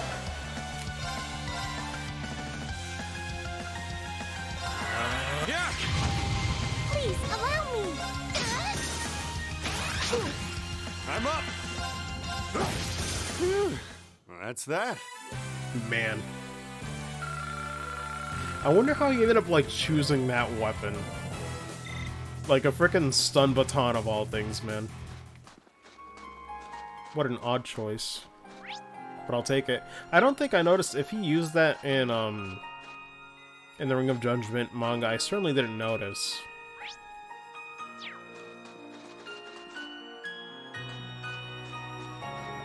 Yeah. Please allow me. I'm up. Well, that's that. Man. I wonder how he ended up, like, choosing that weapon. Like a frickin' stun baton of all things, man. What an odd choice. But I'll take it. I don't think I noticed if he used that in the Ring of Judgment manga. I certainly didn't notice.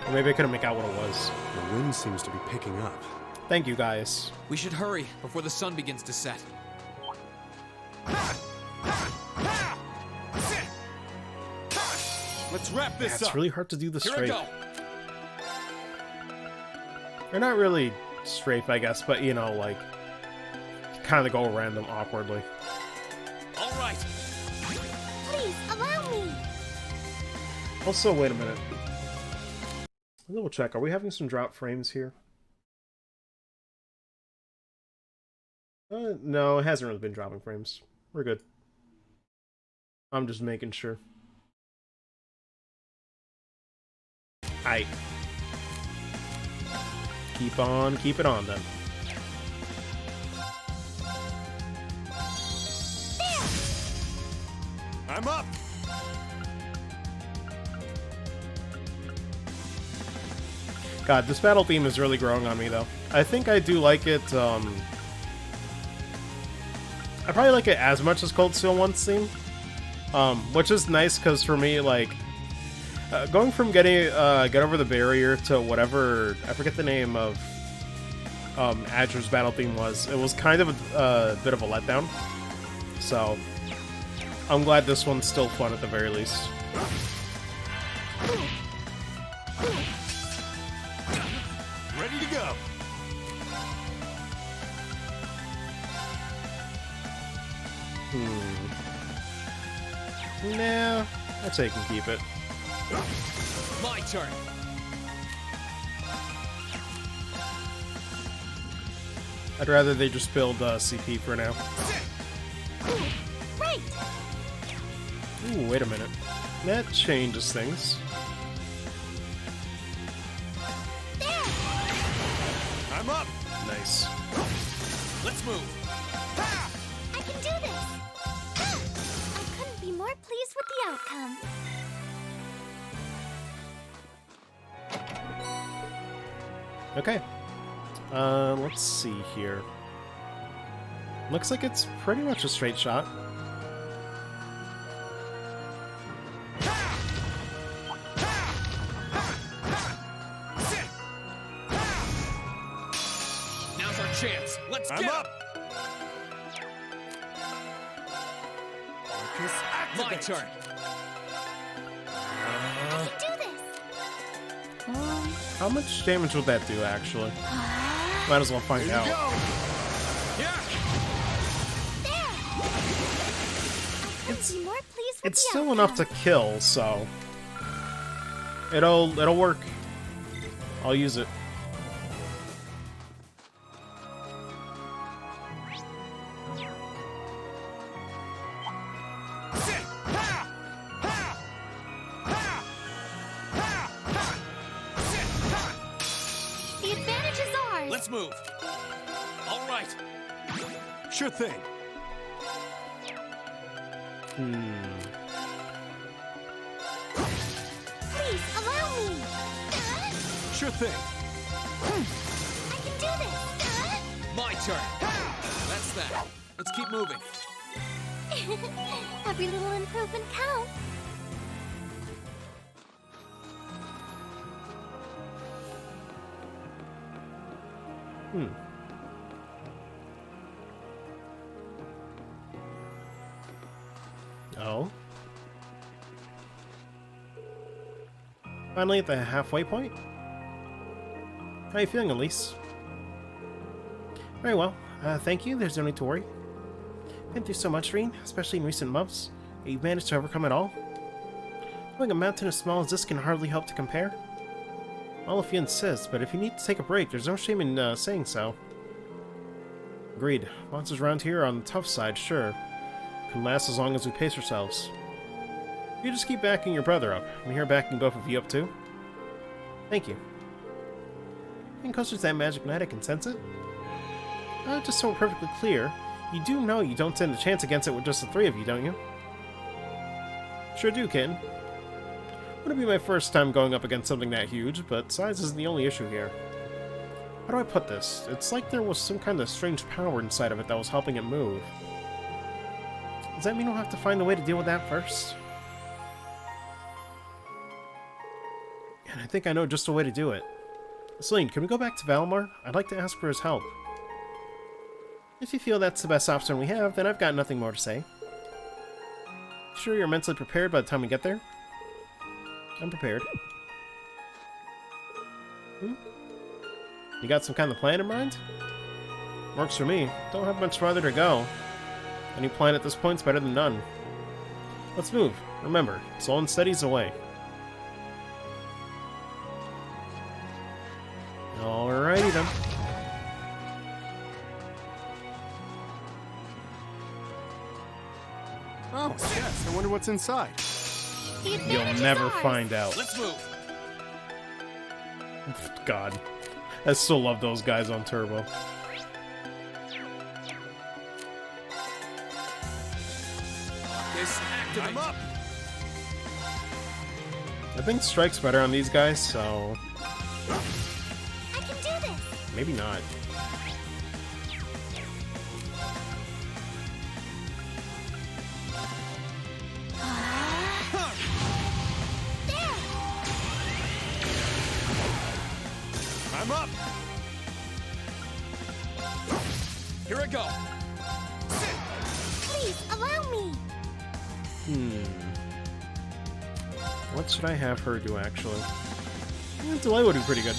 Or maybe I couldn't make out what it was. The wind seems to be picking up. Thank you, guys. We should hurry before the sun begins to set. Let's wrap this up. It's really hard to do this Here straight. I go. They're not really strafe, I guess, but you know, like, kind of go around them awkwardly. All right. Please, allow me! Also, wait a minute. Double check. Are we having some drop frames here? No, it hasn't really been dropping frames. We're good. I'm just making sure. Aight. Keep it on then. I'm up! God, this battle theme is really growing on me, though. I think I do like it, I probably like it as much as Cold Steel 1's theme. Which is nice, because for me, like, going from getting, Get Over the Barrier to whatever, I forget the name of, Azur's battle theme was, it was kind of a bit of a letdown. So, I'm glad this one's still fun at the very least. Ready to go. Nah, I'd say you can keep it. My turn. I'd rather they just build CP for now. Right! Ooh, wait a minute. That changes things. I'm up! Nice. Let's move. I can do this! I couldn't be more pleased with the outcome. Okay. Let's see here. Looks like it's pretty much a straight shot. Now's our chance. Let's I'm get up! My turn. I can do this! How much damage would that do, actually? Might as well find out. Be more pleased with It's the still outcome. enough to kill, so it'll work. I'll use it. The advantage is ours! Let's move. All right. Sure thing. Please, allow me! Sure thing. I can do this! My turn. That's that. Let's keep moving. Every little improvement counts. Oh. Finally at the halfway point? How are you feeling, Elise? Very well. Thank you. There's no need to worry. Been through so much, Rean, especially in recent months. You've managed to overcome it all. Knowing a mountain as small as this can hardly help to compare. Well, if you insist, but if you need to take a break, there's no shame in saying so. Agreed. Monsters around here are on the tough side, sure. Can last as long as we pace ourselves. You just keep backing your brother up. I'm here backing both of you up too. Thank you. Getting closer to that magic night, I can sense it. Just so perfectly clear, you do know you don't stand a chance against it with just the three of you, don't you? Sure do, kitten. Wouldn't be my first time going up against something that huge, but size isn't the only issue here. How do I put this? It's like there was some kind of strange power inside of it that was helping it move. Does that mean we'll have to find a way to deal with that first? And I think I know just a way to do it. Celine, can we go back to Valimar? I'd like to ask for his help. If you feel that's the best option we have, then I've got nothing more to say. Sure you're mentally prepared by the time we get there? I'm prepared. You got some kind of plan in mind? Works for me. Don't have much farther to go. Any plan at this point's better than none. Let's move. Remember, slow and steady's the way. Alrighty then. Oh, yes. I wonder what's inside. You'll never find out. Let's move. God. I still love those guys on Turbo. This activate. I'm up. I think Strike's better on these guys, so... I can do this. maybe not. I'm up. Here I go. Please allow me. What should I have her do, actually? Delay would be pretty good.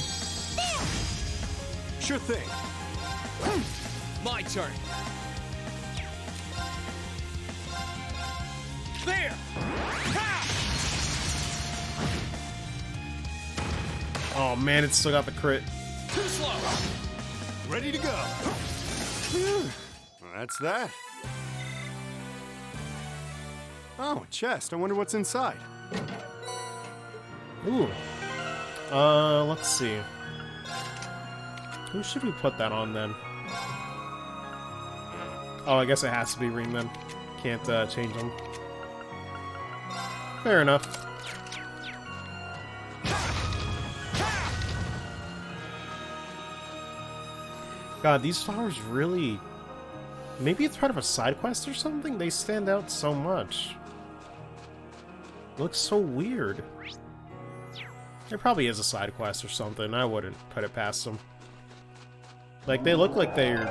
Sure thing. My turn. There. Oh man, it's still got the crit. Too slow. Ready to go. Well, that's that. Oh, a chest. I wonder what's inside. Ooh. Let's see. Who should we put that on then? Oh, I guess it has to be Ring then. Can't change them. Fair enough. God, these flowers really... Maybe it's part of a side quest or something? They stand out so much. Looks so weird. There probably is a side quest or something. I wouldn't put it past them. Like, they look like they're...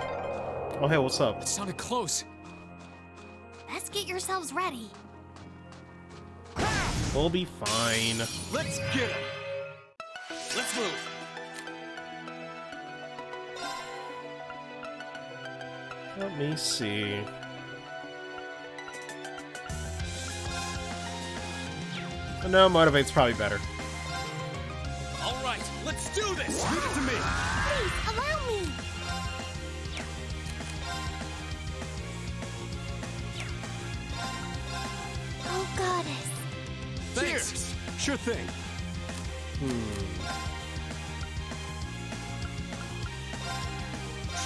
Oh, hey, what's up? It sounded close. Best get yourselves ready. We'll be fine. Let's get him. Let's move. Let me see. No, Motivate's probably better. All right, let's do this. Leave it to me. Please allow me. Oh, goddess. Thanks. Sure thing.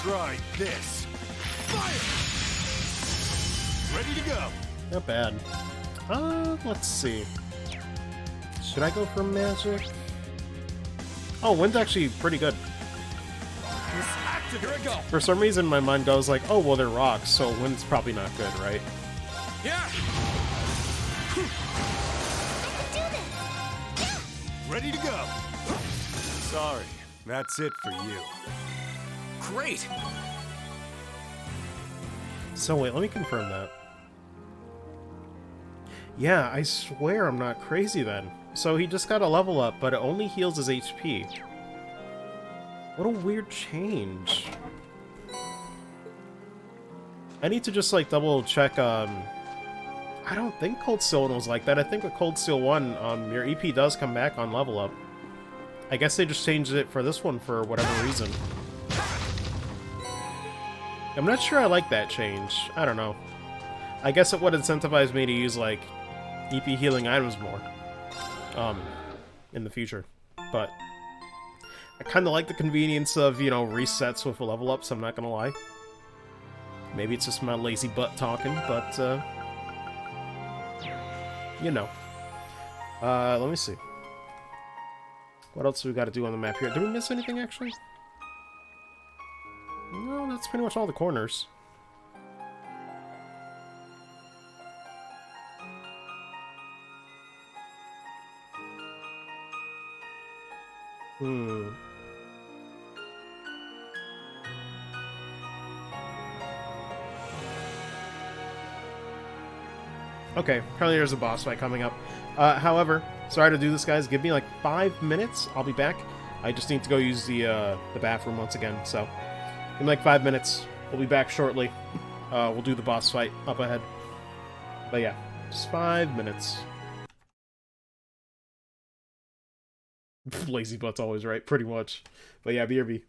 Try this. Fire! Ready to go. Not bad. Let's see. Should I go for magic? Oh, wind's actually pretty good. Here I go. For some reason, my mind goes like, oh, well, they're rocks, so wind's probably not good, right? Yeah. Ready to go. Sorry, that's it for you. Great. So wait, let me confirm that. Yeah, I swear I'm not crazy then. So he just got a level up, but it only heals his HP. What a weird change. I need to just like double check, I don't think Cold Steel 1 was like that. I think with Cold Steel 1, your EP does come back on level up. I guess they just changed it for this one for whatever reason. I'm not sure I like that change. I don't know. I guess it would incentivize me to use, like, EP healing items more. In the future. But I kind of like the convenience of, you know, resets with a level up, so I'm not gonna lie. Maybe it's just my lazy butt talking, but, you know. Let me see. What else do we got to do on the map here? Did we miss anything, actually? No, that's pretty much all the corners. Okay, apparently there's a boss fight coming up. However, Sorry to do this, guys. Give me like 5 minutes. I'll be back. I just need to go use the bathroom once again. So, in like 5 minutes, we'll be back shortly. We'll do the boss fight up ahead. But yeah, just 5 minutes. Lazy butt's always right, pretty much. But yeah, BRB.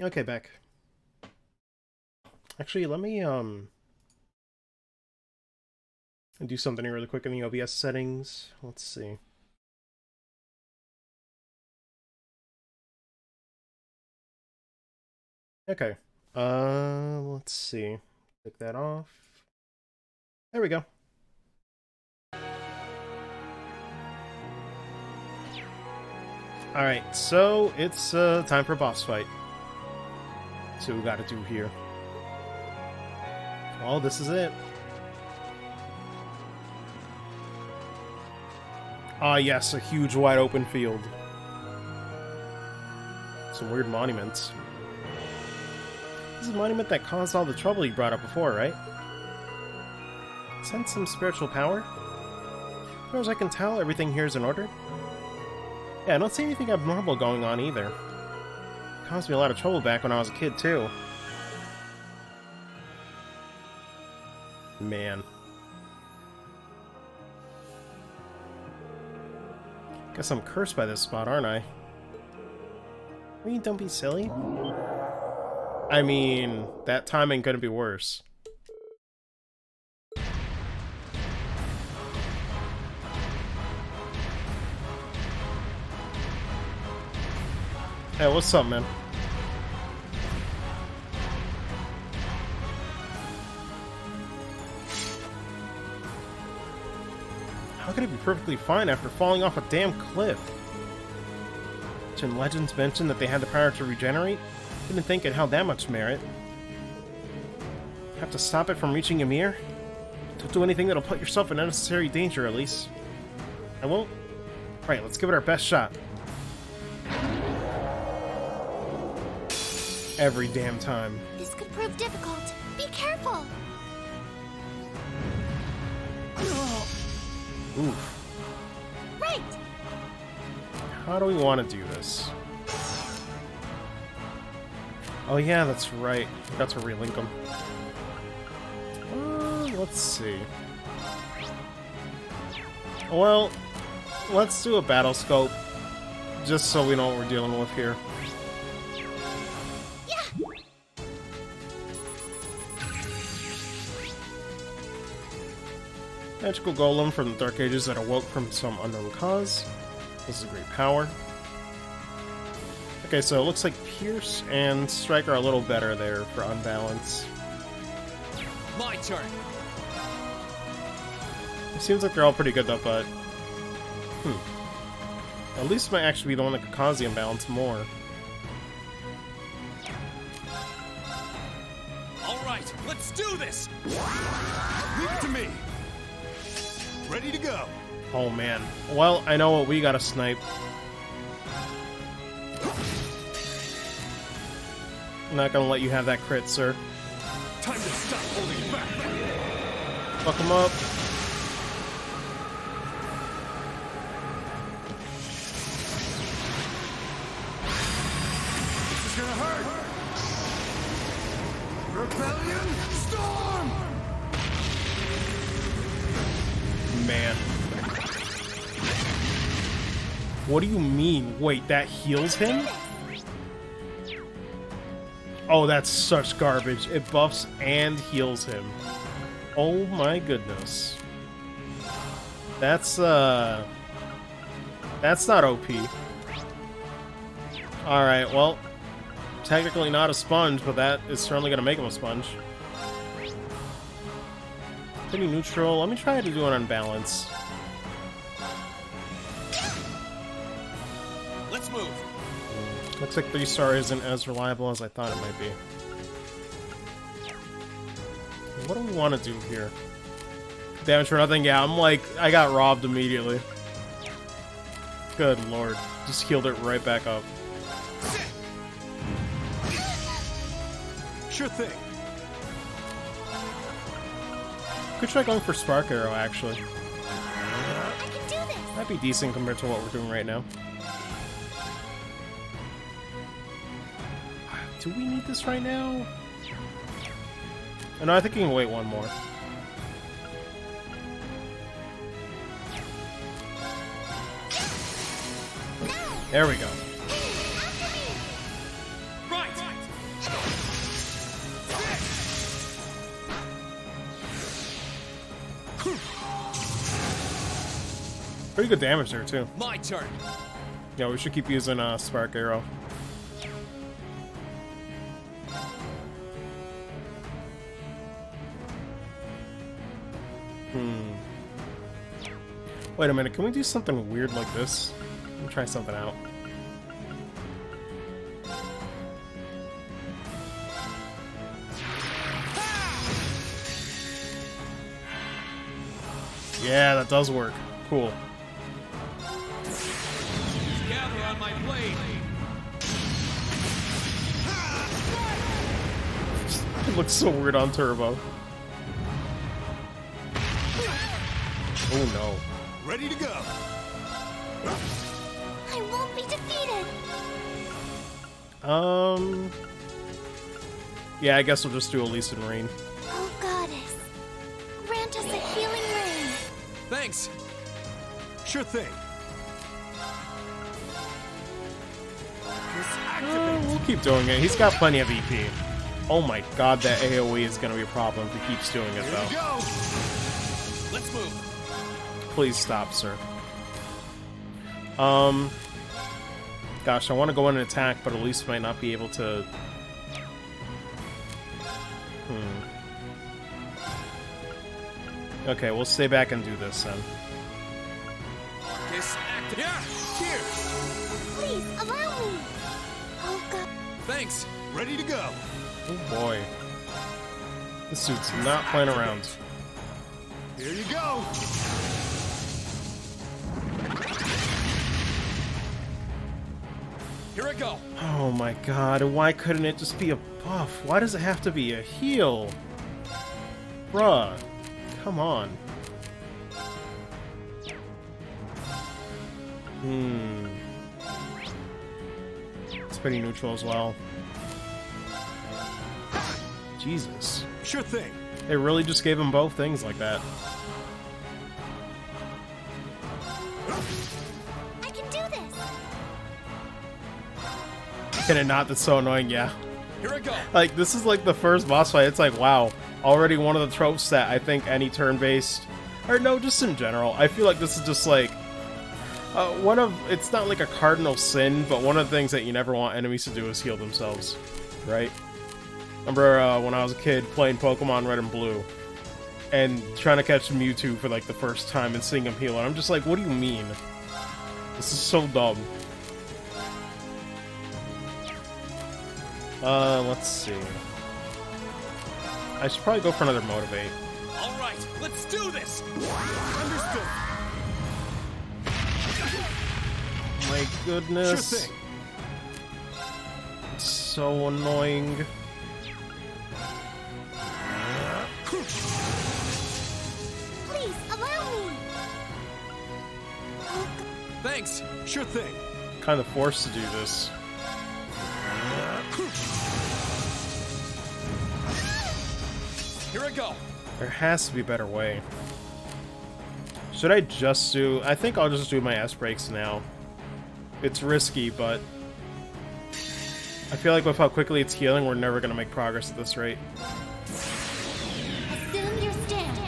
Okay, back. Actually, let me do something really quick in the OBS settings. Let's see. Okay. Let's see. Take that off. There we go. Alright, so it's time for a boss fight. So we gotta do here. Oh, this is it. Ah, yes, a huge wide open field. Some weird monuments. This is a monument that caused all the trouble you brought up before, right? Sense some spiritual power? As far as I can tell, everything here is in order. Yeah, I don't see anything abnormal going on either. It caused me a lot of trouble back when I was a kid, too. Man. Guess I'm cursed by this spot, aren't I? Rean, don't be silly. I mean, that timing couldn't be worse. Hey, what's up, man? How could it be perfectly fine after falling off a damn cliff? Didn't legends mention that they had the power to regenerate? Didn't think it held that much merit. Have to stop it from reaching Ymir? Don't do anything that'll put yourself in unnecessary danger, Elise. I won't? Alright, let's give it our best shot. Every damn time. This could prove difficult. Be careful! Oof. Right! How do we want to do this? Oh yeah, that's right. Got to relink them. Let's see. Well, let's do a battle scope, just so we know what we're dealing with here. Magical golem from the Dark Ages that awoke from some unknown cause. This is a great power. Okay, so it looks like Pierce and Strike are a little better there for unbalance. My turn. It seems like they're all pretty good though, but... At least might actually be the one that could cause the imbalance more. Alright, let's do this! Leave it to me! Ready to go! Oh man. Well, I know what we gotta snipe. I'm not gonna let you have that crit, sir. Time to stop holding back! Fuck him up. This is gonna hurt! Rebellion Storm! Man. What do you mean? Wait, that heals him? Oh, that's such garbage. It buffs and heals him. Oh my goodness. That's not OP. Alright, well, technically not a sponge, but that is certainly gonna make him a sponge. Pretty neutral. Let me try to do an unbalance. Let's move. Looks like 3-star isn't as reliable as I thought it might be. What do we want to do here? Damage for nothing? Yeah, I'm like, I got robbed immediately. Good lord. Just healed it right back up. Sure thing. Could try going for Spark Arrow, actually. I can do this! That'd be decent compared to what we're doing right now. Do we need this right now? No, I think we can wait one more. There we go. Right! Pretty good damage there, too. My turn. Yeah, we should keep using Spark Arrow. Wait a minute, can we do something weird like this? Let me try something out. Yeah, that does work. Cool. Gather on my blade. It looks so weird on Turbo. Oh no. Ready to go. I won't be defeated. Yeah, I guess we'll just do Elise and Rain. Oh, Goddess. Grant us a healing rain. Thanks. Sure thing. We'll keep doing it. He's got plenty of EP. Oh my god, that AoE is gonna be a problem if he keeps doing it, Here though. we go. Let's move. Please stop, sir. Gosh, I want to go in and attack, but Elise might not be able to... Okay, we'll stay back and do this, then. Here! Please, allow me. Oh, God. Thanks. Ready to go. Oh boy. This dude's not playing around. Here you go. Here I go. Oh my god, why couldn't it just be a buff? Why does it have to be a heal? Bruh, come on. It's pretty neutral as well. Jesus. Sure thing. They really just gave him both things like that. I can do this. Can it not? That's so annoying, yeah. Here I go. Like, this is like the first boss fight. It's like, wow, already one of the tropes that I think any turn-based, or no, just in general, I feel like this is just like, it's not like a cardinal sin, but one of the things that you never want enemies to do is heal themselves, right? Remember when I was a kid playing Pokemon Red and Blue, and trying to catch Mewtwo for like the first time and seeing him heal, and I'm just like, what do you mean? This is so dumb. Let's see. I should probably go for another Motivate. All right, let's do this. Understood. My goodness. Sure thing. It's so annoying. Please, allow me. Oh, Thanks. Sure thing. Kind of forced to do this. Here I go. There has to be a better way. Should I just do... I think I'll just do my S-Breaks now. It's risky, but... I feel like with how quickly it's healing, we're never going to make progress at this rate. assume your stance.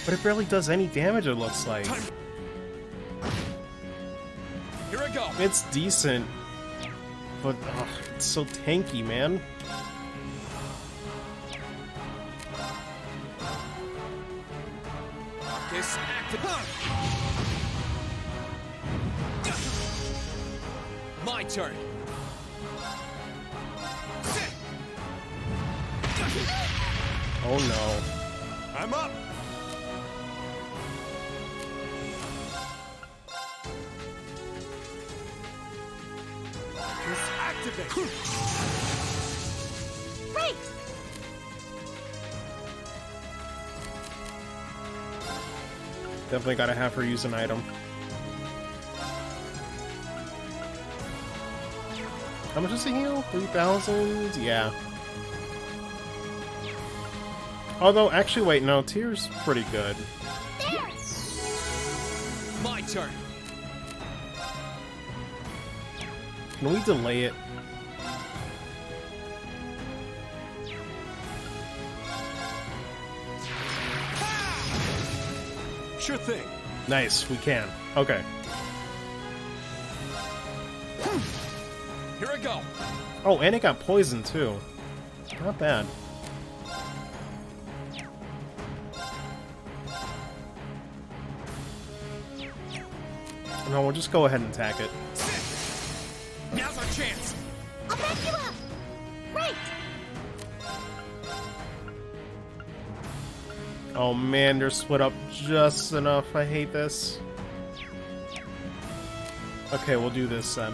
But it barely does any damage, it looks like. Here I go. It's decent. But, ugh, it's so tanky, man. This active. My turn. Oh no. I'm up. Activate. Right. Definitely gotta have her use an item. How much does he heal? 3,000? Yeah. Although, actually, wait, no, Tyr's pretty good. There. My turn. Can we delay it? Sure thing. Nice, we can. Okay. Here I go. Oh, and it got poisoned, too. Not bad. No, we'll just go ahead and attack it. Now's our chance. I'll back you up. Right. Oh man, they're split up just enough. I hate this. Okay, we'll do this then.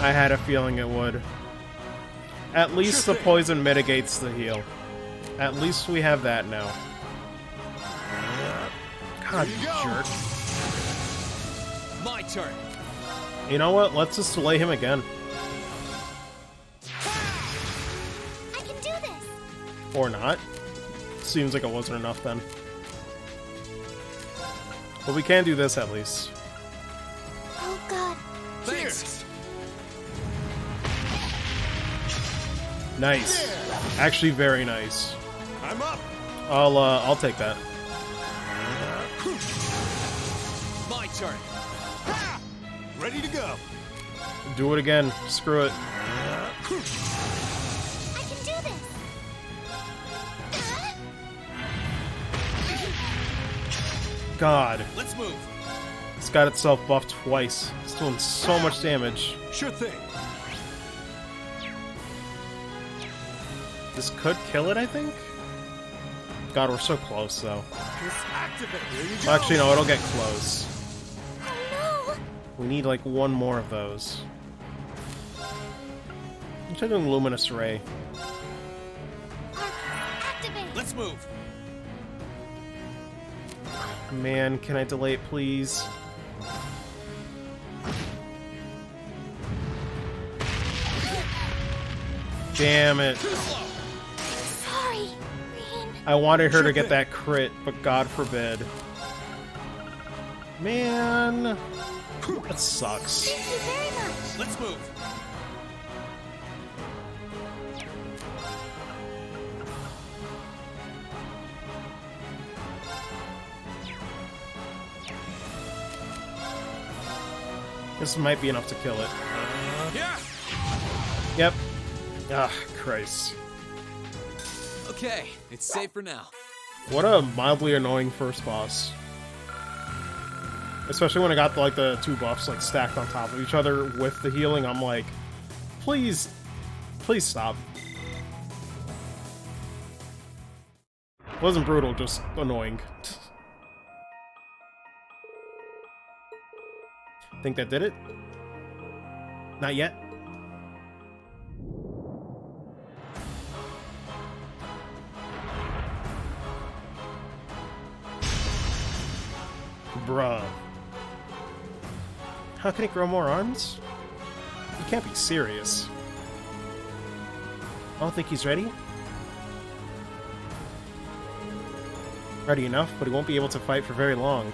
I had a feeling it would. At least the poison mitigates the heal. At least we have that now. God, you jerk. My turn. You know what? Let's just delay him again. I can do this. Or not. Seems like it wasn't enough then. But we can do this at least. Oh god. Thanks. Nice. Actually, very nice. I'm up. I'll take that. My turn. Ready to go. Do it again. Screw it. I can do this. God. Let's move. It's got itself buffed twice. It's doing so much damage. Sure thing. This could kill it, I think? God, we're so close, though. Activate. Here you go. Actually, no, it'll get close. Oh We need, like, one more of those. I'm taking Luminous Ray. no. Activate. Let's move. Man, can I delay it, please? Damn it. Sorry, Reen. I wanted her to get that crit, but God forbid. Man. That sucks. Thank you very much. Let's move. This might be enough to kill it. Yeah. Yep. Ah, Christ. Okay, it's safe for now. What a mildly annoying first boss. Especially when I got like the two buffs like stacked on top of each other with the healing, I'm like, please, please stop. Wasn't brutal, just annoying. Think that did it? Not yet. Bruh. How can it grow more arms? You can't be serious. I don't think he's ready. Ready enough, but he won't be able to fight for very long.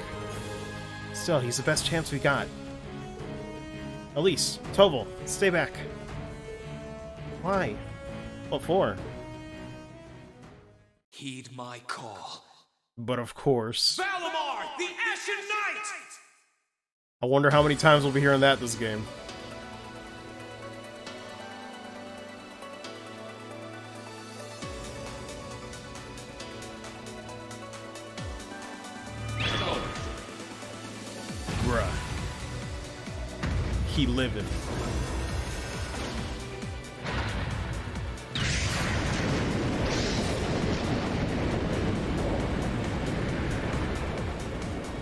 Still, he's the best chance we got. Elise, Toval, stay back. Why? What for? Heed my call. But of course. Valimar, the Ashen Knight! I wonder how many times we'll be hearing that this game. Bruh. He living.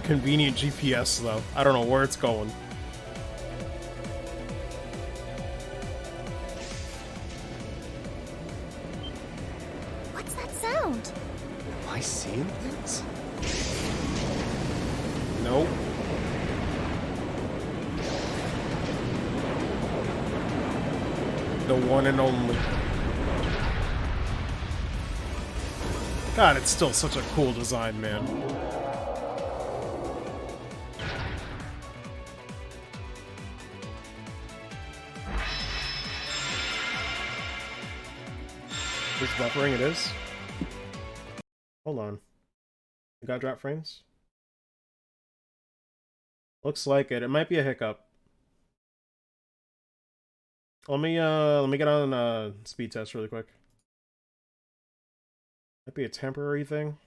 Convenient GPS, though. I don't know where it's going. What's that sound? Am I seeing things? Nope. The one and only. God, it's still such a cool design, man. Is buffering? It is. Hold on. I got drop frames? Looks like it. It might be a hiccup. Let me get on speed test really quick. Might be a temporary thing.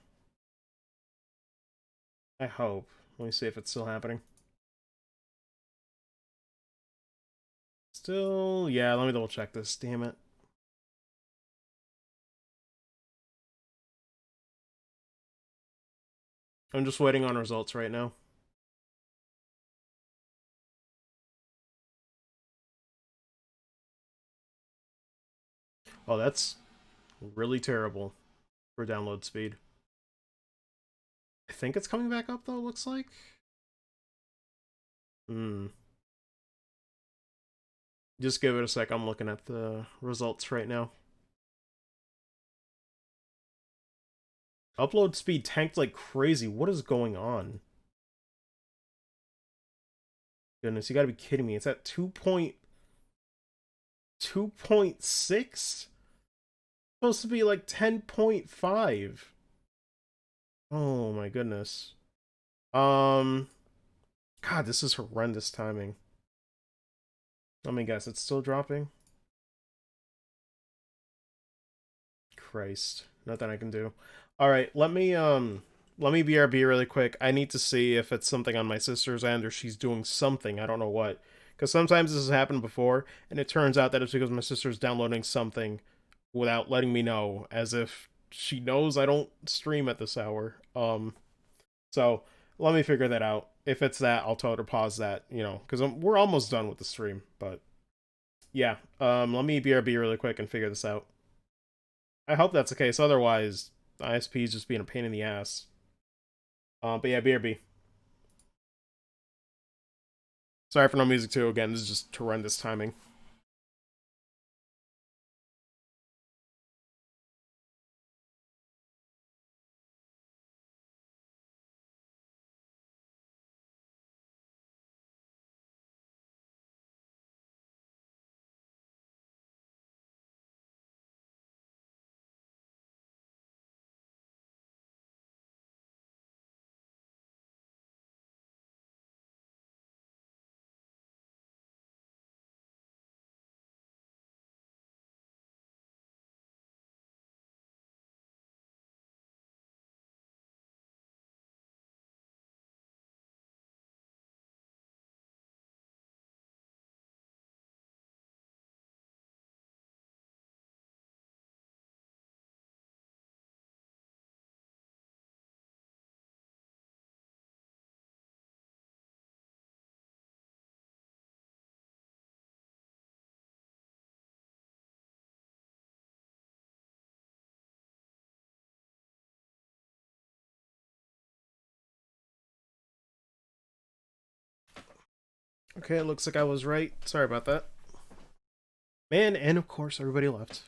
I hope. Let me see if it's still happening. Still, yeah, let me double check this, damn it. I'm just waiting on results right now. Oh, that's really terrible for download speed. I think it's coming back up though, looks like. Just give it a sec, I'm looking at the results right now. Upload speed tanked like crazy. What is going on? Goodness, you gotta be kidding me. It's at 2.6? Supposed to be like 10.5. Oh my goodness. God, this is horrendous timing. Let me guess, it's still dropping? Christ, nothing I can do. Alright, let me BRB really quick. I need to see if it's something on my sister's end or she's doing something, I don't know what. Because sometimes this has happened before, and it turns out that it's because my sister's downloading something without letting me know, as if she knows I don't stream at this hour. So, let me figure that out. If it's that, I'll tell her to pause that, you know, because we're almost done with the stream, but yeah. Let me BRB really quick and figure this out. I hope that's the case, otherwise, the ISP is just being a pain in the ass. But yeah, BRB. Sorry for no music too, again, this is just horrendous timing. Okay, it looks like I was right. Sorry about that. Man, and of course everybody left.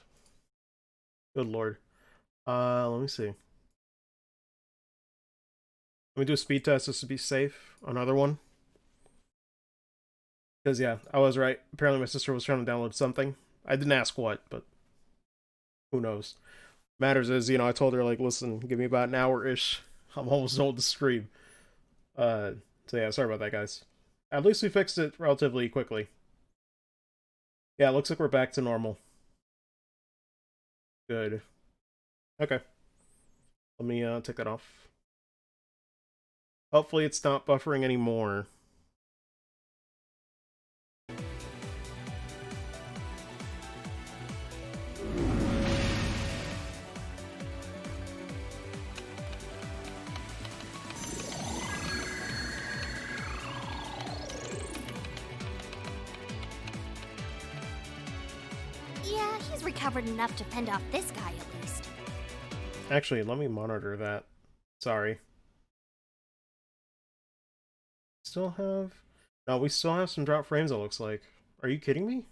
Good lord. Let me see. Let me do a speed test just to be safe. Another one. Because yeah, I was right. Apparently my sister was trying to download something. I didn't ask what, but who knows. Matters is, you know, I told her, like, listen, give me about an hour-ish. I'm almost done with the stream. So yeah, sorry about that, guys. At least we fixed it relatively quickly. Yeah, it looks like we're back to normal. Good. Okay. Let me take that off. Hopefully it's not buffering anymore. Yeah, he's recovered enough to fend off this guy at least. Actually, let me monitor that. Sorry. Still have... No, we still have some drop frames, it looks like. Are you kidding me?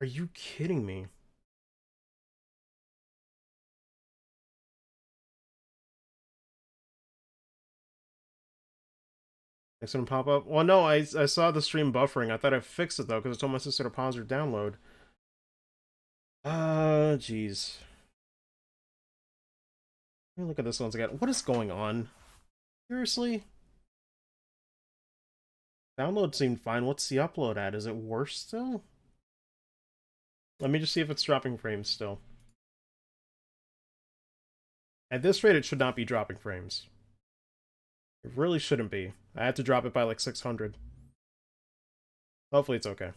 Are you kidding me? It's gonna pop up? Well, no, I saw the stream buffering. I thought I fixed it, though, because I told my sister to pause her download. Jeez. Let me look at this once again. What is going on? Seriously? Download seemed fine. What's the upload at? Is it worse still? Let me just see if it's dropping frames still. At this rate, it should not be dropping frames. It really shouldn't be. I had to drop it by like 600. Hopefully it's okay.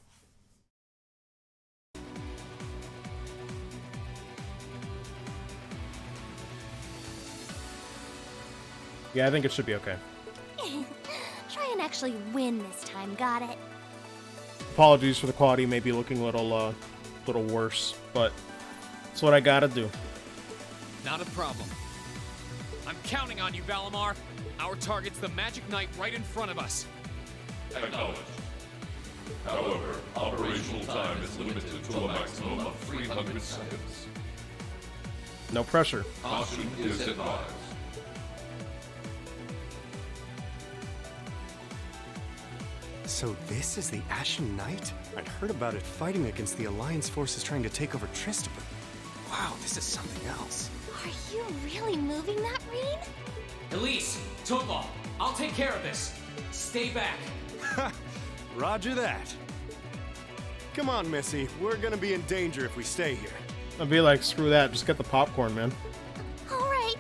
Yeah, I think it should be okay. Try and actually win this time, got it? Apologies for the quality, maybe looking a little worse, but it's what I gotta do. Not a problem. I'm counting on you, Valimar. Our target's the Magic Knight right in front of us. Acknowledged. However, operational time is limited to a maximum of 300 seconds. No pressure. Caution is advised. So this is the Ashen Knight? I'd heard about it fighting against the Alliance forces trying to take over Trista, but wow, this is something else. Are you really moving that, Rean? Elise, Toadlaw, I'll take care of this. Stay back. Roger that. Come on, Missy. We're gonna be in danger if we stay here. I'd be like, screw that, just get the popcorn, man. All right.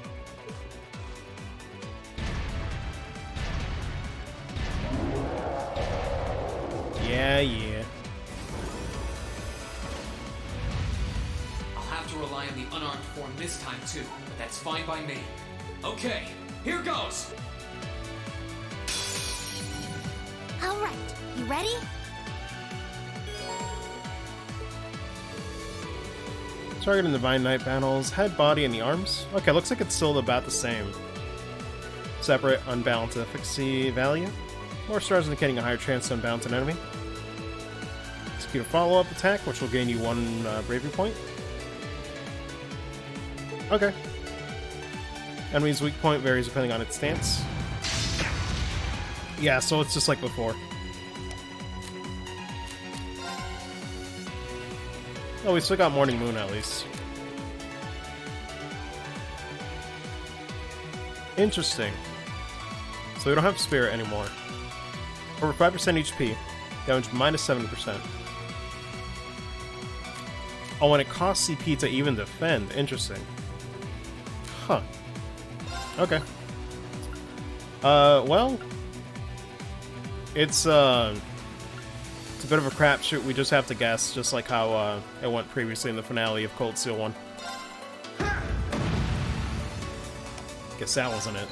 Yeah. I'll have to rely on the unarmed form this time too, but that's fine by me. Okay, here goes! All right. You ready? Target in Divine Knight battles, head, body, and the arms. Okay, looks like it's still about the same. Separate, unbalanced efficacy value. More stars indicating a higher chance to unbalance an enemy. Execute a follow-up attack, which will gain you 1 bravery point. Okay. Enemy's weak point varies depending on its stance. Yeah, so it's just like before. Oh, we still got Morning Moon at least. Interesting. So we don't have Spirit anymore. Over 5% HP. Damage minus 70%. Oh, and it costs CP to even defend. Interesting. Huh. Okay. Well... It's a bit of a crapshoot. We just have to guess, just like how it went previously in the finale of Cold Steel 1. Guess that wasn't it.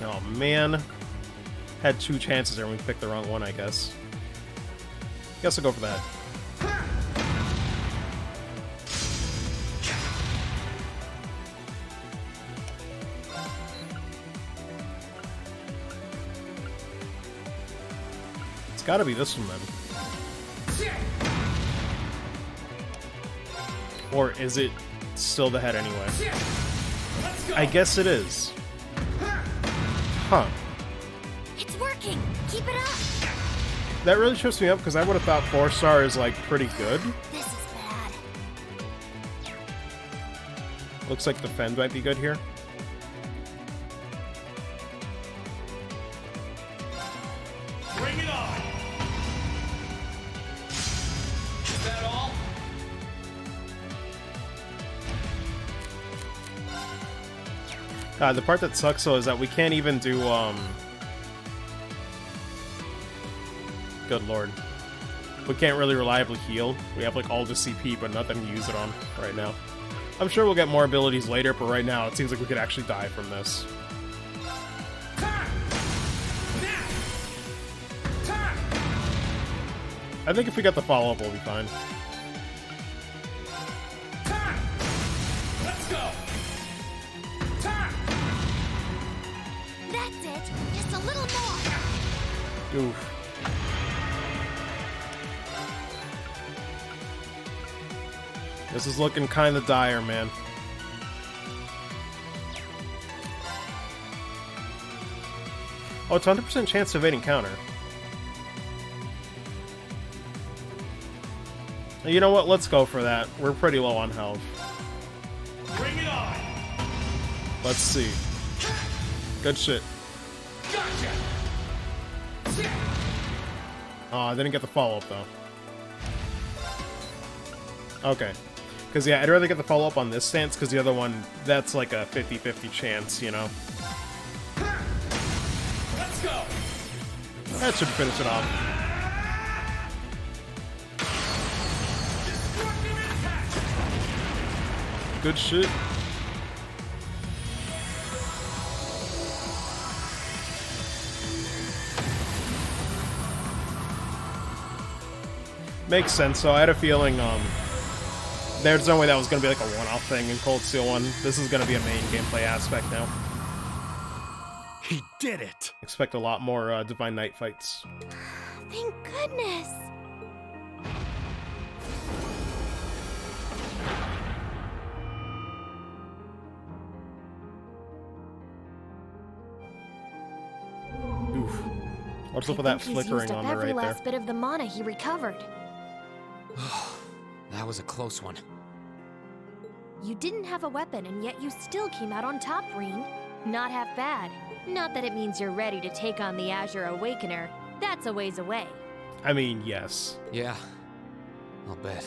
Oh man. Had 2 chances there and we picked the wrong one, I guess. Guess I'll go for that. It's gotta be this one then. Or is it still the head anyway? I guess it is. Huh. It's working. Keep it up. That really trips me up because I would have thought 4-star is like pretty good. This is bad. Looks like defend might be good here. Bring it on! Is that all? The part that sucks though is that we can't even do good lord. We can't really reliably heal. We have like all the CP but nothing to use it on right now. I'm sure we'll get more abilities later, but right now it seems like we could actually die from this. I think if we get the follow-up we'll be fine. Let's go! That's it. Just a little more. Oof. This is looking kinda dire, man. Oh, it's 100% chance of evading counter. You know what? Let's go for that. We're pretty low on health. Bring it on! Let's see. Good shit. Gotcha! Oh, I didn't get the follow-up, though. Okay. Because, yeah, I'd rather get the follow-up on this stance, because the other one, that's like a 50-50 chance, you know? Let's go! That should finish it off. good shit. Makes sense, so I had a feeling, there's no way that was gonna be like a one-off thing in Cold Steel 1. This is gonna be a main gameplay aspect now. He did it! Expect a lot more, Divine Knight fights. Thank goodness! Oof. What's up with that He's flickering used up on there every right there? last bit of the mana he recovered. That was a close one. You didn't have a weapon, and yet you still came out on top, Reen. Not half bad. Not that it means you're ready to take on the Azure Awakener. That's a ways away. I mean, yes. Yeah, I'll bet.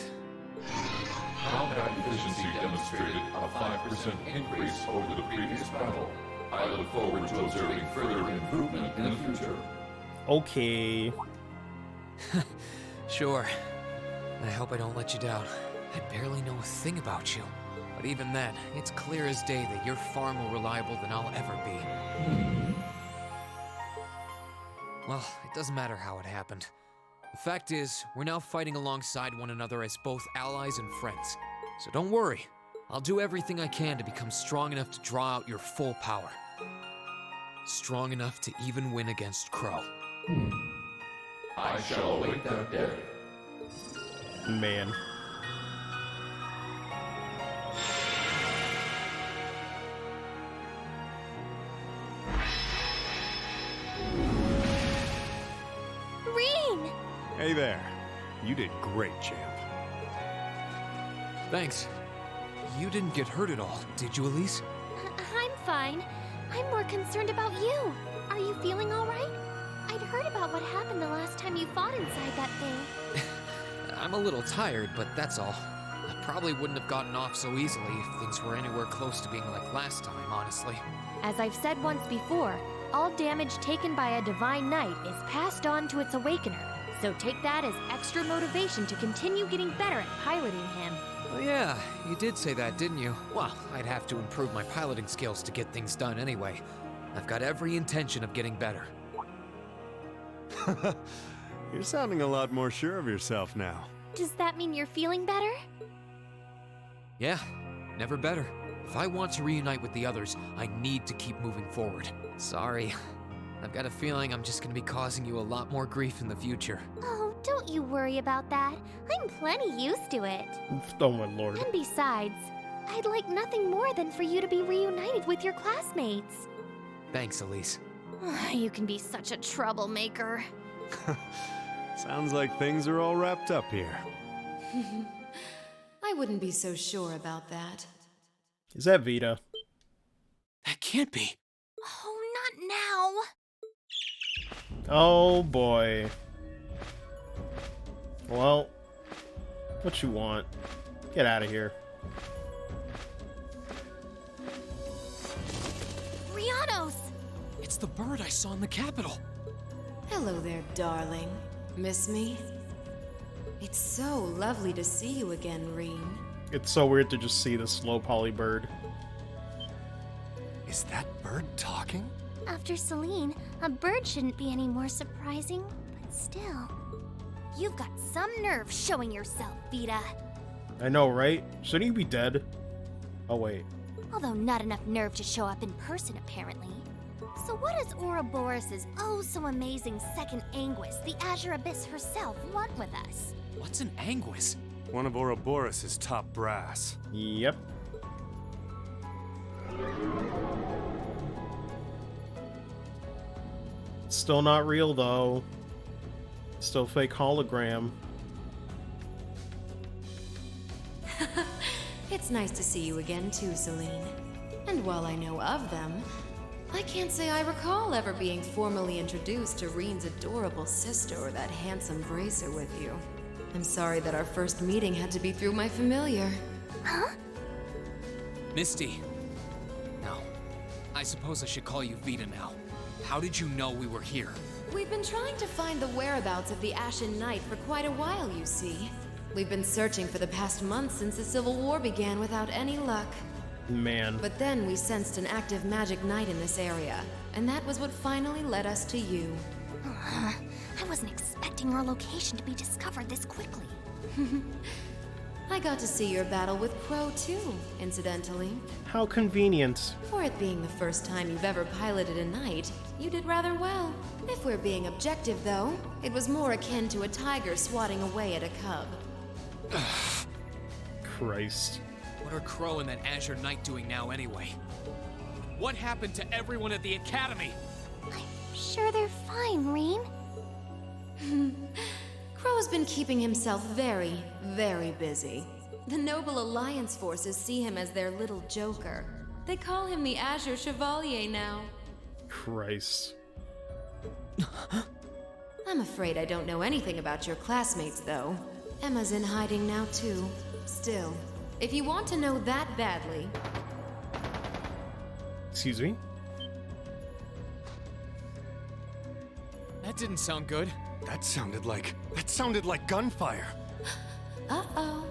Combat efficiency demonstrated a 5% increase over the previous battle. I look forward to observing further improvement in the future. Okay. Sure. I hope I don't let you down. I barely know a thing about you. But even then, it's clear as day that you're far more reliable than I'll ever be. Well, it doesn't matter how it happened. The fact is, we're now fighting alongside one another as both allies and friends. So don't worry. I'll do everything I can to become strong enough to draw out your full power. Strong enough to even win against Crow. I shall await that day. Man. Reen! Hey there. You did great, champ. Thanks. You didn't get hurt at all, did you, Elise? I'm fine. I'm more concerned about you. Are you feeling all right? I'd heard about what happened the last time you fought inside that thing. I'm a little tired, but that's all. I probably wouldn't have gotten off so easily if things were anywhere close to being like last time, honestly. As I've said once before, all damage taken by a Divine Knight is passed on to its Awakener. So take that as extra motivation to continue getting better at piloting him. Oh yeah, you did say that, didn't you? Well, I'd have to improve my piloting skills to get things done anyway. I've got every intention of getting better. You're sounding a lot more sure of yourself now. Does that mean you're feeling better? Yeah, never better. If I want to reunite with the others, I need to keep moving forward. Sorry. I've got a feeling I'm just gonna be causing you a lot more grief in the future. Oh, don't you worry about that. I'm plenty used to it. Oh my lord. And besides, I'd like nothing more than for you to be reunited with your classmates. Thanks, Elise. You can be such a troublemaker. Sounds like things are all wrapped up here. I wouldn't be so sure about that. Is that Vita? That can't be. Oh, not now. Oh boy. Well, what you want? Get out of here. Rianos! It's the bird I saw in the Capitol. Hello there, darling. Miss me? It's so lovely to see you again, Reen. It's so weird to just see this low poly bird. Is that bird talking? After Celine, a bird shouldn't be any more surprising, but still. You've got some nerve showing yourself, Vita. I know, right? Shouldn't he be dead? Oh, wait. Although not enough nerve to show up in person, apparently. So what does Ouroboros' oh-so-amazing second Anguis, the Azure Abyss herself, want with us? What's an Anguis? One of Ouroboros' top brass. Yep. Still not real, though. Still fake hologram. It's nice to see you again too, Celine. And while I know of them, I can't say I recall ever being formally introduced to Reen's adorable sister or that handsome bracer with you. I'm sorry that our first meeting had to be through my familiar. Huh? Misty. No. I suppose I should call you Vita now. How did you know we were here? We've been trying to find the whereabouts of the Ashen Knight for quite a while, you see. We've been searching for the past month since the Civil War began without any luck. Man. But then we sensed an active magic knight in this area, and that was what finally led us to you. I wasn't expecting our location to be discovered this quickly. I got to see your battle with Crow too, incidentally. How convenient. For it being the first time you've ever piloted a knight, you did rather well. If we're being objective, though, it was more akin to a tiger swatting away at a cub. Christ. What are Crow and that Azure Knight doing now anyway? What happened to everyone at the Academy? I'm sure they're fine, Reen. Crow's been keeping himself very, very busy. The Noble Alliance forces see him as their little joker. They call him the Azure Chevalier now. Christ. I'm afraid I don't know anything about your classmates, though. Emma's in hiding now, too. Still, if you want to know that badly... Excuse me? That didn't sound good. That sounded like gunfire. Uh-oh.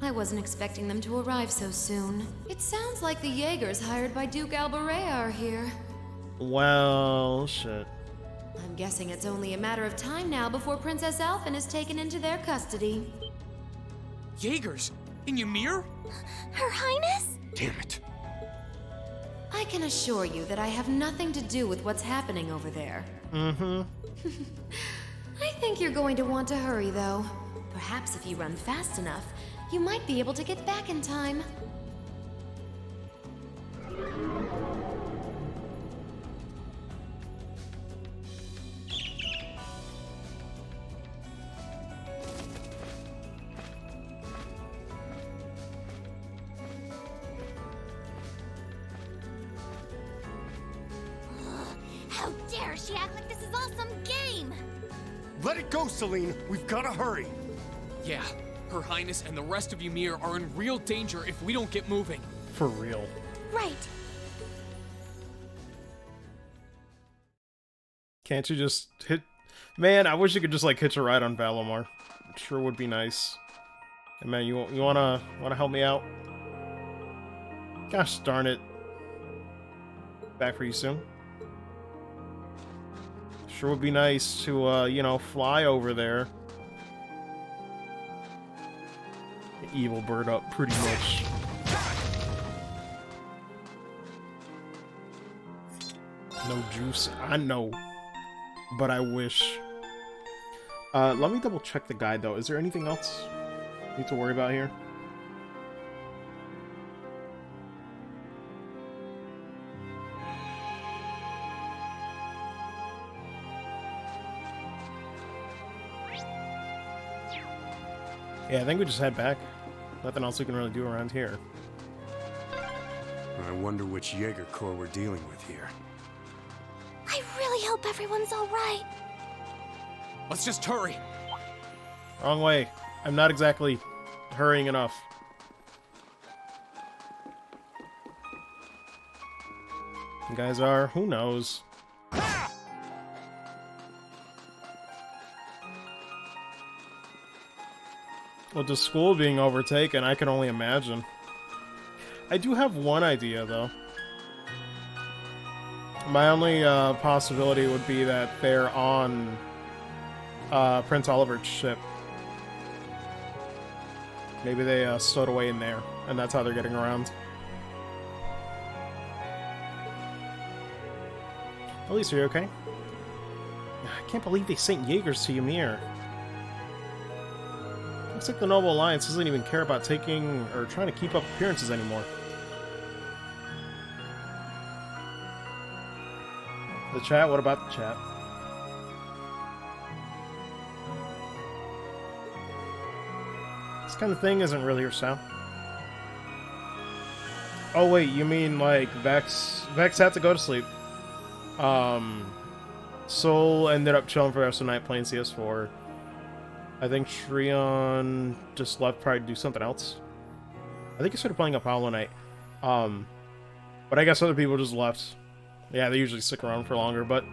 I wasn't expecting them to arrive so soon. It sounds like the Jaegers hired by Duke Alberea are here. Well, shit. I'm guessing it's only a matter of time now before Princess Alphen is taken into their custody. Jaegers? In Ymir? Her Highness? Damn it. I can assure you that I have nothing to do with what's happening over there. Mm-hmm. I think you're going to want to hurry, though. Perhaps if you run fast enough, you might be able to get back in time. How dare she act like this is all some game! Let it go, Celine. We've got to hurry. Yeah, Her Highness and the rest of Ymir are in real danger if we don't get moving. For real. Right. Can't you just hit... Man, I wish you could just, like, hitch a ride on Valimar. It sure would be nice. And man, you wanna help me out? Gosh darn it. Back for you soon. Sure would be nice to, you know, fly over there. Evil bird up, pretty much. No juice, I know. But I wish. Let me double check the guide, though. Is there anything else I need to worry about here? Yeah, I think we just head back. Nothing else we can really do around here. I wonder which Jaeger Corps we're dealing with here. I really hope everyone's alright. Let's just hurry. Wrong way. I'm not exactly hurrying enough. You guys are? Who knows? Well, the school being overtaken, I can only imagine. I do have one idea, though. My only possibility would be that they're on Prince Oliver's ship. Maybe they stowed away in there, and that's how they're getting around. At least you're okay. I can't believe they sent Jaegers to Ymir. Looks like the Noble Alliance doesn't even care about taking or trying to keep up appearances anymore. The chat? What about the chat? This kind of thing isn't really your style. Oh wait, you mean like Vex? Vex had to go to sleep. Soul ended up chilling for the rest of the night playing CS4. I think Shrion just left probably to do something else. I think he started playing Apollo Knight. But I guess other people just left. Yeah, they usually stick around for longer, but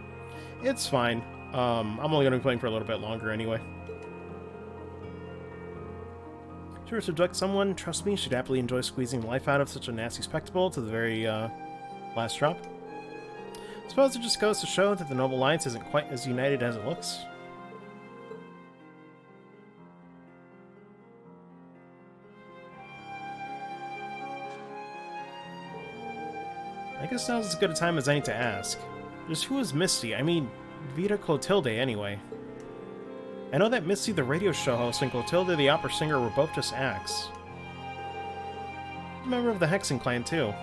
it's fine. I'm only going to be playing for a little bit longer anyway. If she were to abduct someone, trust me, she'd happily enjoy squeezing the life out of such a nasty spectacle to the very, last drop. I suppose it just goes to show that the Noble Alliance isn't quite as united as it looks. I guess now's as good a time as any to ask. Just who is Misty? I mean, Vita Clotilde, anyway. I know that Misty, the radio show host, and Clotilde, the opera singer, were both just acts. A member of the Hexen clan, too.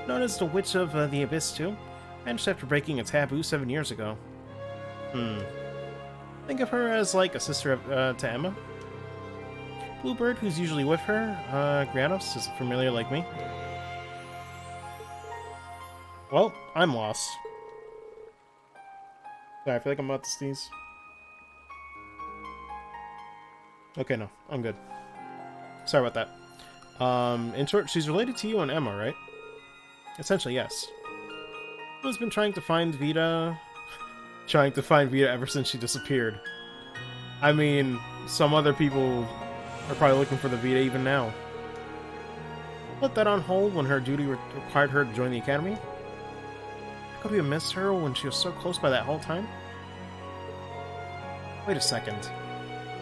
Known as the Witch of the Abyss, too. Vanished after breaking a taboo 7 years ago. Think of her as, like, a sister to Emma? Bluebird, who's usually with her, Granos, is familiar like me. Well, I'm lost. Sorry, I feel like I'm about to sneeze. Okay, no, I'm good. Sorry about that. In short, she's related to you and Emma, right? Essentially, yes. Emma's been trying to find Vita ever since she disappeared. I mean, some other people are probably looking for the Vita even now. Put that on hold when her duty required her to join the academy? Could we have missed her when she was so close by that whole time? Wait a second.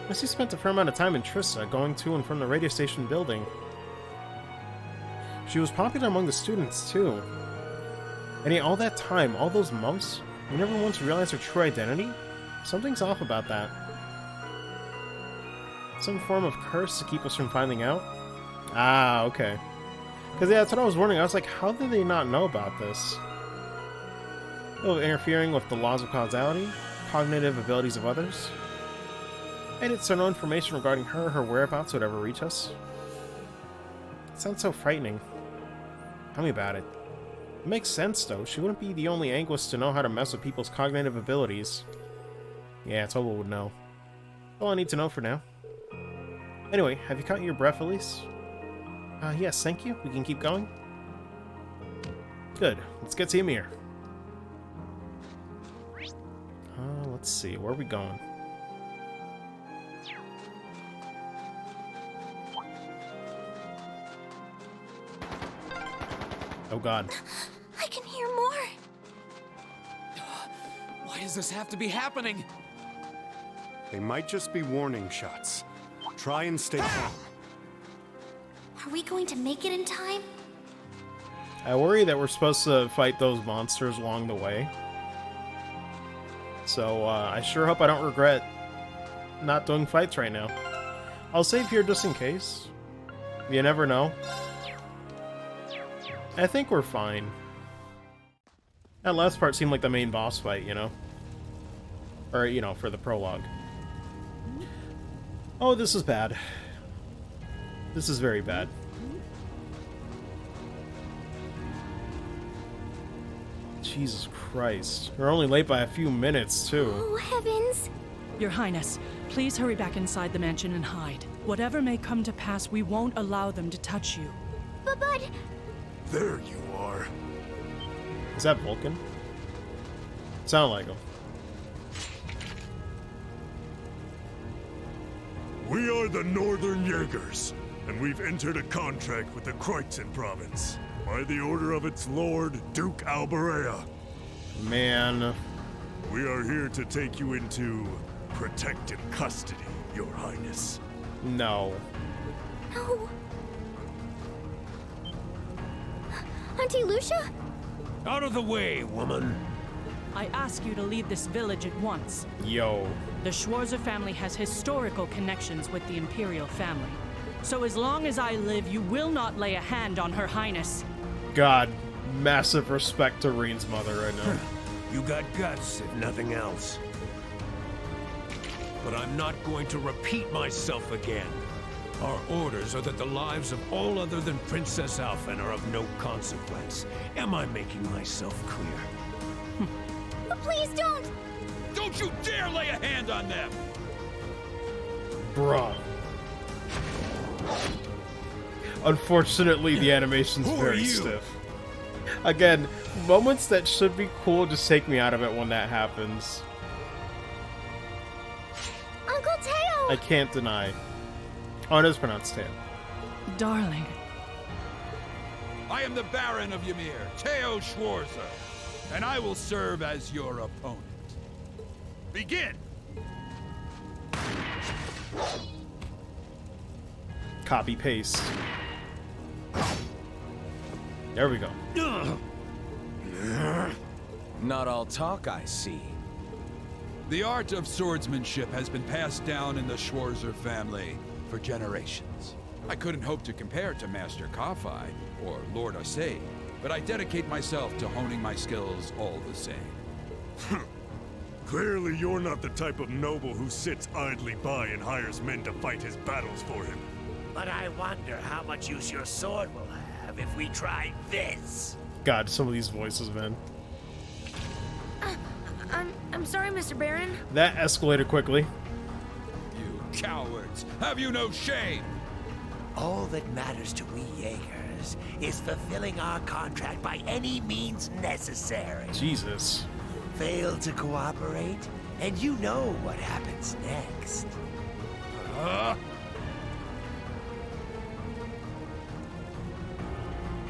Misty spent a fair amount of time in Trista, going to and from the radio station building. She was popular among the students, too. And yet all that time, all those months, we never once realized her true identity? Something's off about that. Some form of curse to keep us from finding out? Ah, okay. Because yeah, that's what I was wondering. I was like, how did they not know about this? Oh, interfering with the laws of causality, cognitive abilities of others. And it's so no information regarding her whereabouts would ever reach us. It sounds so frightening. Tell me about it. It makes sense, though. She wouldn't be the only Anguist to know how to mess with people's cognitive abilities. Yeah, Toba would know. That's all I need to know for now. Anyway, have you caught your breath, Elise? Yes, thank you. We can keep going? Good. Let's get to Ymir. Let's see. Where are we going? Oh god. I can hear more. Why does this have to be happening? They might just be warning shots. Try and stay calm. Are we going to make it in time? I worry that we're supposed to fight those monsters along the way. So, I sure hope I don't regret not doing fights right now. I'll save here just in case. You never know. I think we're fine. That last part seemed like the main boss fight, you know? Or, you know, for the prologue. Oh, this is bad. This is very bad. Jesus Christ. We're only late by a few minutes, too. Oh, heavens! Your Highness, please hurry back inside the mansion and hide. Whatever may come to pass, we won't allow them to touch you. But... There you are. Is that Vulcan? Sound like him. We are the Northern Jaegers, and we've entered a contract with the Kreutzen province, by the order of its lord, Duke Albarea. Man. We are here to take you into protective custody, Your Highness. No. No. Auntie Lucia? Out of the way, woman. I ask you to leave this village at once. Yo. The Schwarzer family has historical connections with the Imperial family. So as long as I live, you will not lay a hand on Her Highness. God, massive respect to Reen's mother right now. You got guts, if nothing else. But I'm not going to repeat myself again. Our orders are that the lives of all other than Princess Alphen are of no consequence. Am I making myself clear? Please don't! Don't you dare lay a hand on them! Bruh. Unfortunately, the animation's Who are very you? stiff. Again, moments that should be cool just take me out of it when that happens. Uncle Teo! I can't deny. Oh, it is pronounced Teo. Darling. I am the Baron of Ymir, Teo Schwarzer, and I will serve as your opponent. Begin! Copy paste. There we go. Not all talk, I see. The art of swordsmanship has been passed down in the Schwarzer family for generations. I couldn't hope to compare to Master Kafai or Lord Asay, but I dedicate myself to honing my skills all the same. Clearly you're not the type of noble who sits idly by and hires men to fight his battles for him. But I wonder how much use your sword will have if we try this. God, some of these voices, man. I'm sorry, Mr. Baron. That escalated quickly. You cowards! Have you no shame? All that matters to we Jaegers is fulfilling our contract by any means necessary. Jesus. Fail to cooperate, and you know what happens next.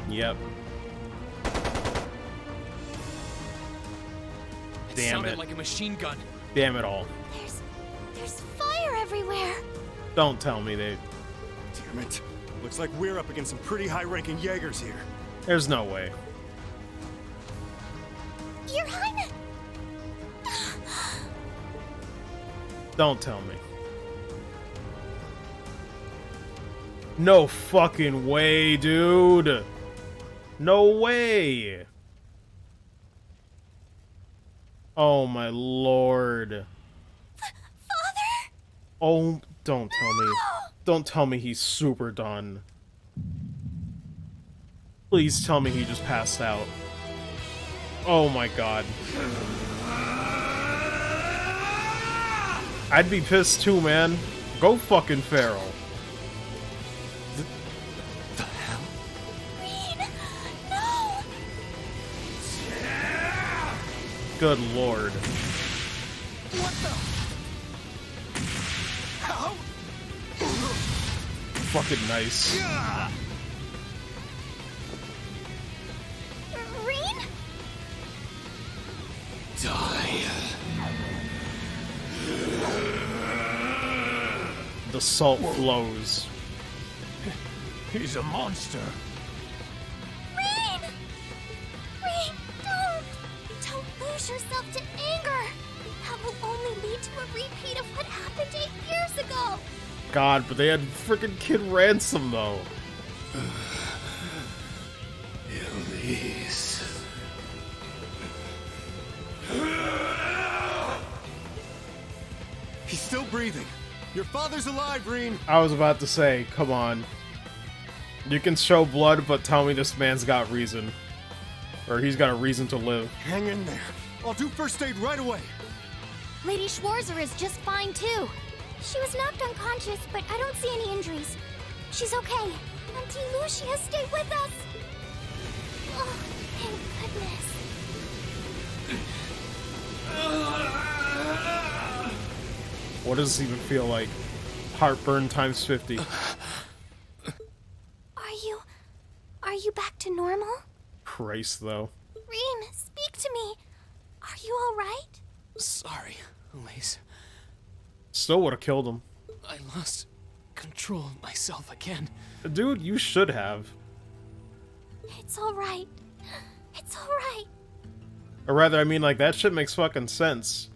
Yep. It Damn sounded it. like a machine gun. Damn it all. There's fire everywhere. Don't tell me they... Damn it. Looks like we're up against some pretty high-ranking Jaegers here. There's no way. Your Highness! Don't tell me. No fucking way, dude. No way. Oh my lord. Father? Oh, don't tell me. Don't tell me he's super done. Please tell me he just passed out. Oh my god. I'd be pissed too, man. Go fucking feral. The hell? Reed! No! Good lord. What the? How? Fucking nice. Reed? Die. The salt flows. He's a monster. Reed! Reed, don't! Don't lose yourself to anger! That will only lead to a repeat of what happened 8 years ago! God, but they had freaking Kid Ransom though. Elise. He's still breathing. Your father's alive, Reen. I was about to say, come on. You can show blood, but tell me this man's got reason. Or he's got a reason to live. Hang in there. I'll do first aid right away. Lady Schwarzer is just fine too. She was knocked unconscious, but I don't see any injuries. She's okay. Auntie Lucia stayed with us. Oh, thank goodness. What does this even feel like? Heartburn times 50. Are you back to normal? Christ, though. Reem, speak to me. Are you alright? Sorry, Elise. Still would have killed him. I lost control of myself again. Dude, you should have. It's alright. It's alright. Or rather, I mean, like, that shit makes fucking sense.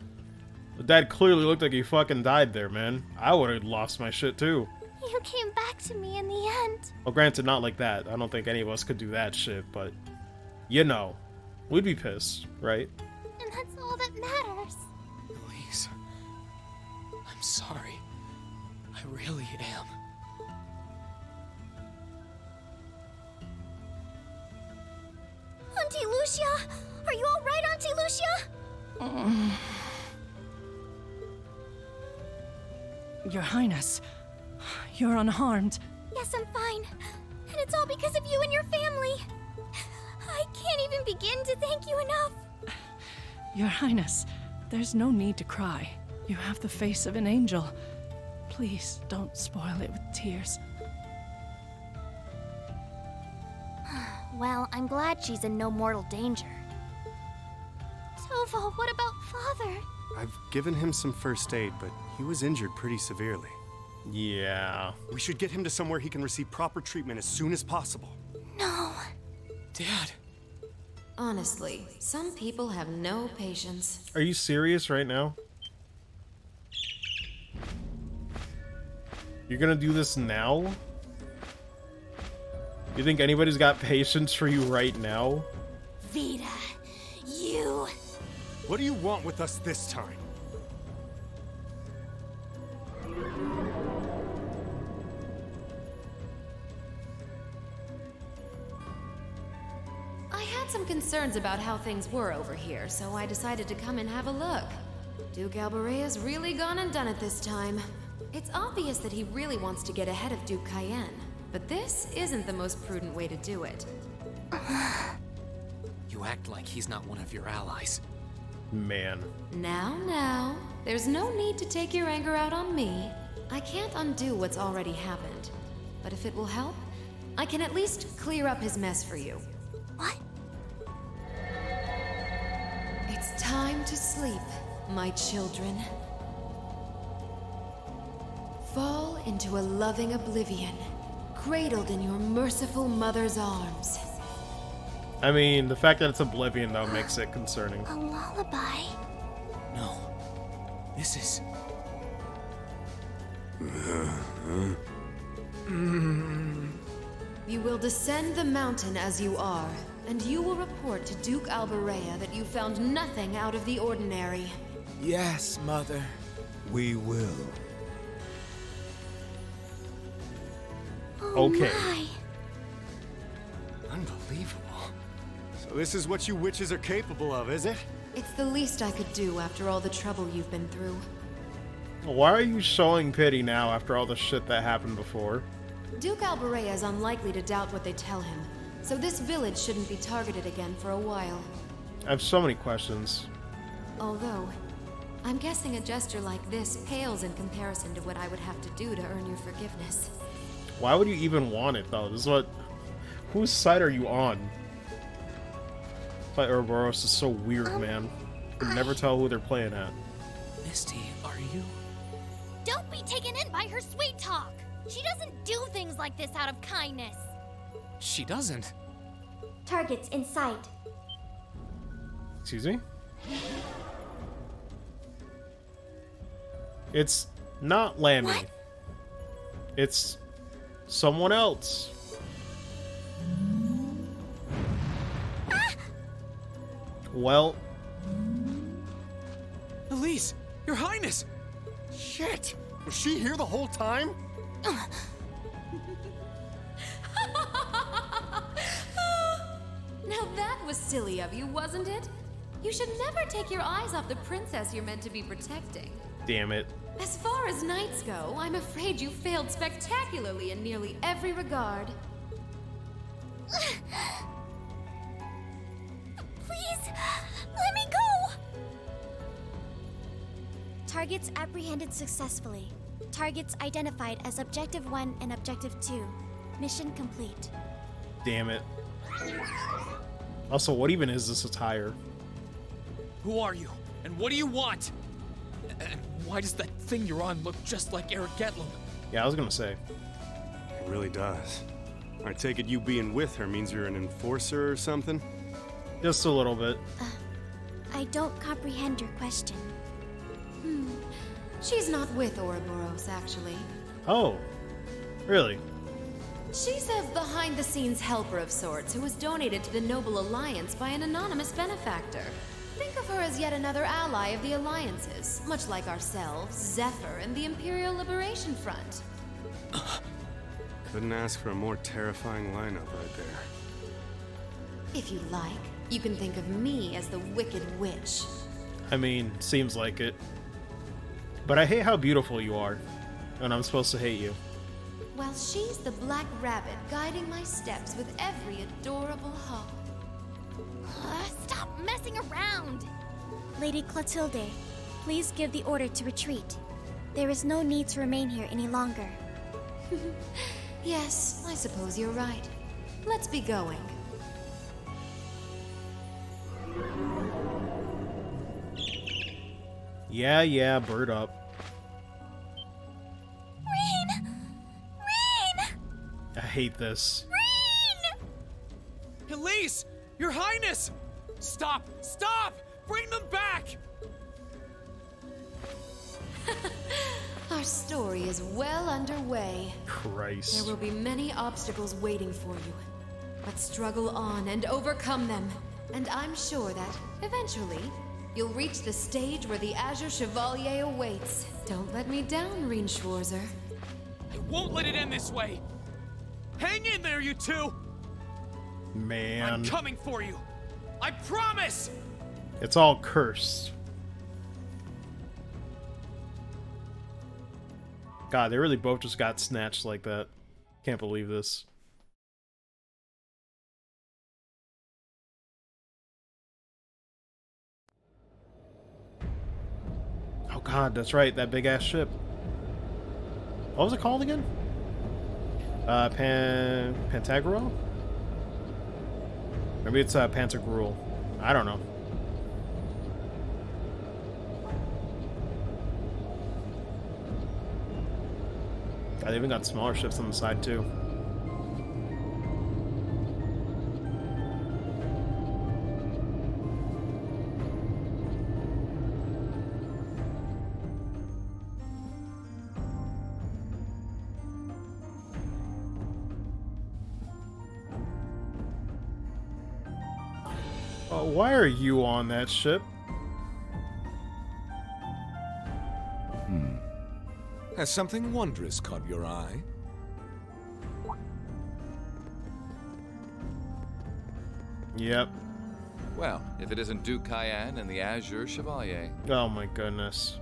The dad clearly looked like he fucking died there, man. I would have lost my shit, too. You came back to me in the end. Well, granted, not like that. I don't think any of us could do that shit, but... You know. We'd be pissed, right? And that's all that matters. Elise, I'm sorry. I really am. Auntie Lucia! Are you alright, Auntie Lucia? Your Highness, you're unharmed. Yes, I'm fine. And it's all because of you and your family. I can't even begin to thank you enough. Your Highness, there's no need to cry. You have the face of an angel. Please don't spoil it with tears. Well, I'm glad she's in no mortal danger. Tovo, what about Father? I've given him some first aid, but he was injured pretty severely. Yeah. We should get him to somewhere he can receive proper treatment as soon as possible. No. Dad. Honestly, some people have no patience. Are you serious right now? You're gonna do this now? You think anybody's got patience for you right now? Vita, you... What do you want with us this time? I had some concerns about how things were over here, so I decided to come and have a look. Duke Albarea's really gone and done it this time. It's obvious that he really wants to get ahead of Duke Cayenne, but this isn't the most prudent way to do it. You act like he's not one of your allies. Man. Now, there's no need to take your anger out on me. I can't undo what's already happened. But if it will help, I can at least clear up his mess for you. What? It's time to sleep, my children. Fall into a loving oblivion, cradled in your merciful mother's arms. I mean, the fact that it's Oblivion, though, makes it concerning. A lullaby? No. This is... You will descend the mountain as you are, and you will report to Duke Albarea that you found nothing out of the ordinary. Yes, Mother. We will. Okay. My. Unbelievable. So this is what you witches are capable of, is it? It's the least I could do after all the trouble you've been through. Why are you showing pity now after all the shit that happened before? Duke Albarea is unlikely to doubt what they tell him, so this village shouldn't be targeted again for a while. I have so many questions. Although, I'm guessing a gesture like this pales in comparison to what I would have to do to earn your forgiveness. Why would you even want it, though? This is what... Whose side are you on? But Ouroboros is so weird, man. You can never tell who they're playing at. Misty, are you... Don't be taken in by her sweet talk! She doesn't do things like this out of kindness! She doesn't. Targets in sight. Excuse me? It's not Lammy. What? It's someone else. Ah! Well... Elise! Your Highness! Shit! Was she here the whole time? Now that was silly of you, wasn't it? You should never take your eyes off the princess you're meant to be protecting. Damn it. As far as knights go, I'm afraid you failed spectacularly in nearly every regard. Please, let me go! Targets apprehended successfully. Targets identified as Objective 1 and Objective 2. Mission complete. Damn it. Also, what even is this attire? Who are you? And what do you want? And why does that thing you're on look just like Eric Getlum? Yeah, I was gonna say. It really does. I take it you being with her means you're an enforcer or something? Just a little bit. I don't comprehend your question. She's not with Ouroboros, actually. Oh. Really? She's a behind-the-scenes helper of sorts who was donated to the Noble Alliance by an anonymous benefactor. Think of her as yet another ally of the Alliances, much like ourselves, Zephyr, and the Imperial Liberation Front. Couldn't ask for a more terrifying lineup right there. If you like, you can think of me as the Wicked Witch. I mean, seems like it. But I hate how beautiful you are. And I'm supposed to hate you. While she's the Black Rabbit guiding my steps with every adorable hop. Stop messing around! Lady Clotilde, please give the order to retreat. There is no need to remain here any longer. Yes, I suppose you're right. Let's be going. Yeah, bird up. Rean! Rean! I hate this. Rean! Elise! Your Highness! Stop! Stop! Bring them back! Our story is well underway. Christ. There will be many obstacles waiting for you. But struggle on and overcome them. And I'm sure that, eventually, you'll reach the stage where the Azure Chevalier awaits. Don't let me down, Rean Schwarzer. I won't let it end this way! Hang in there, you two! Man. I'm coming for you! I promise! It's all cursed. God, they really both just got snatched like that. Can't believe this. Oh God, that's right, that big ass ship. What was it called again? Pantagruel? Maybe it's Pantagruel. I don't know. They even got smaller ships on the side too. Why are you on that ship? Has something wondrous caught your eye? Yep. Well, if it isn't Duke Cayenne and the Azure Chevalier. Oh my goodness.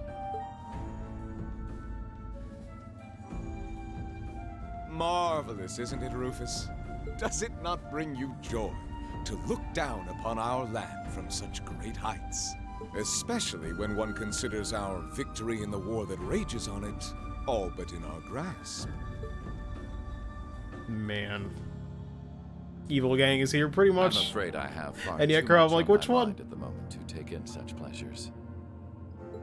Marvelous, isn't it, Rufus? Does it not bring you joy to look down upon our land from such great heights? Especially when one considers our victory in the war that rages on it all but in our grasp. Man. Evil Gang is here pretty much. I'm afraid I have far and yet, too Crow, much I'm like, on which my one? mind at the moment to take in such pleasures.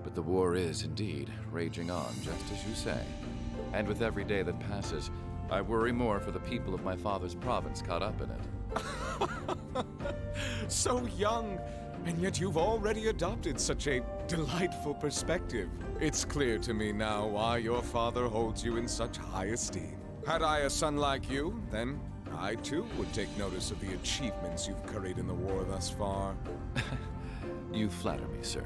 But the war is indeed raging on, just as you say. And with every day that passes, I worry more for the people of my father's province caught up in it. So young, and yet you've already adopted such a delightful perspective. It's clear to me now why your father holds you in such high esteem. Had I a son like you, then I too would take notice of the achievements you've curried in the war thus far. You flatter me, sir.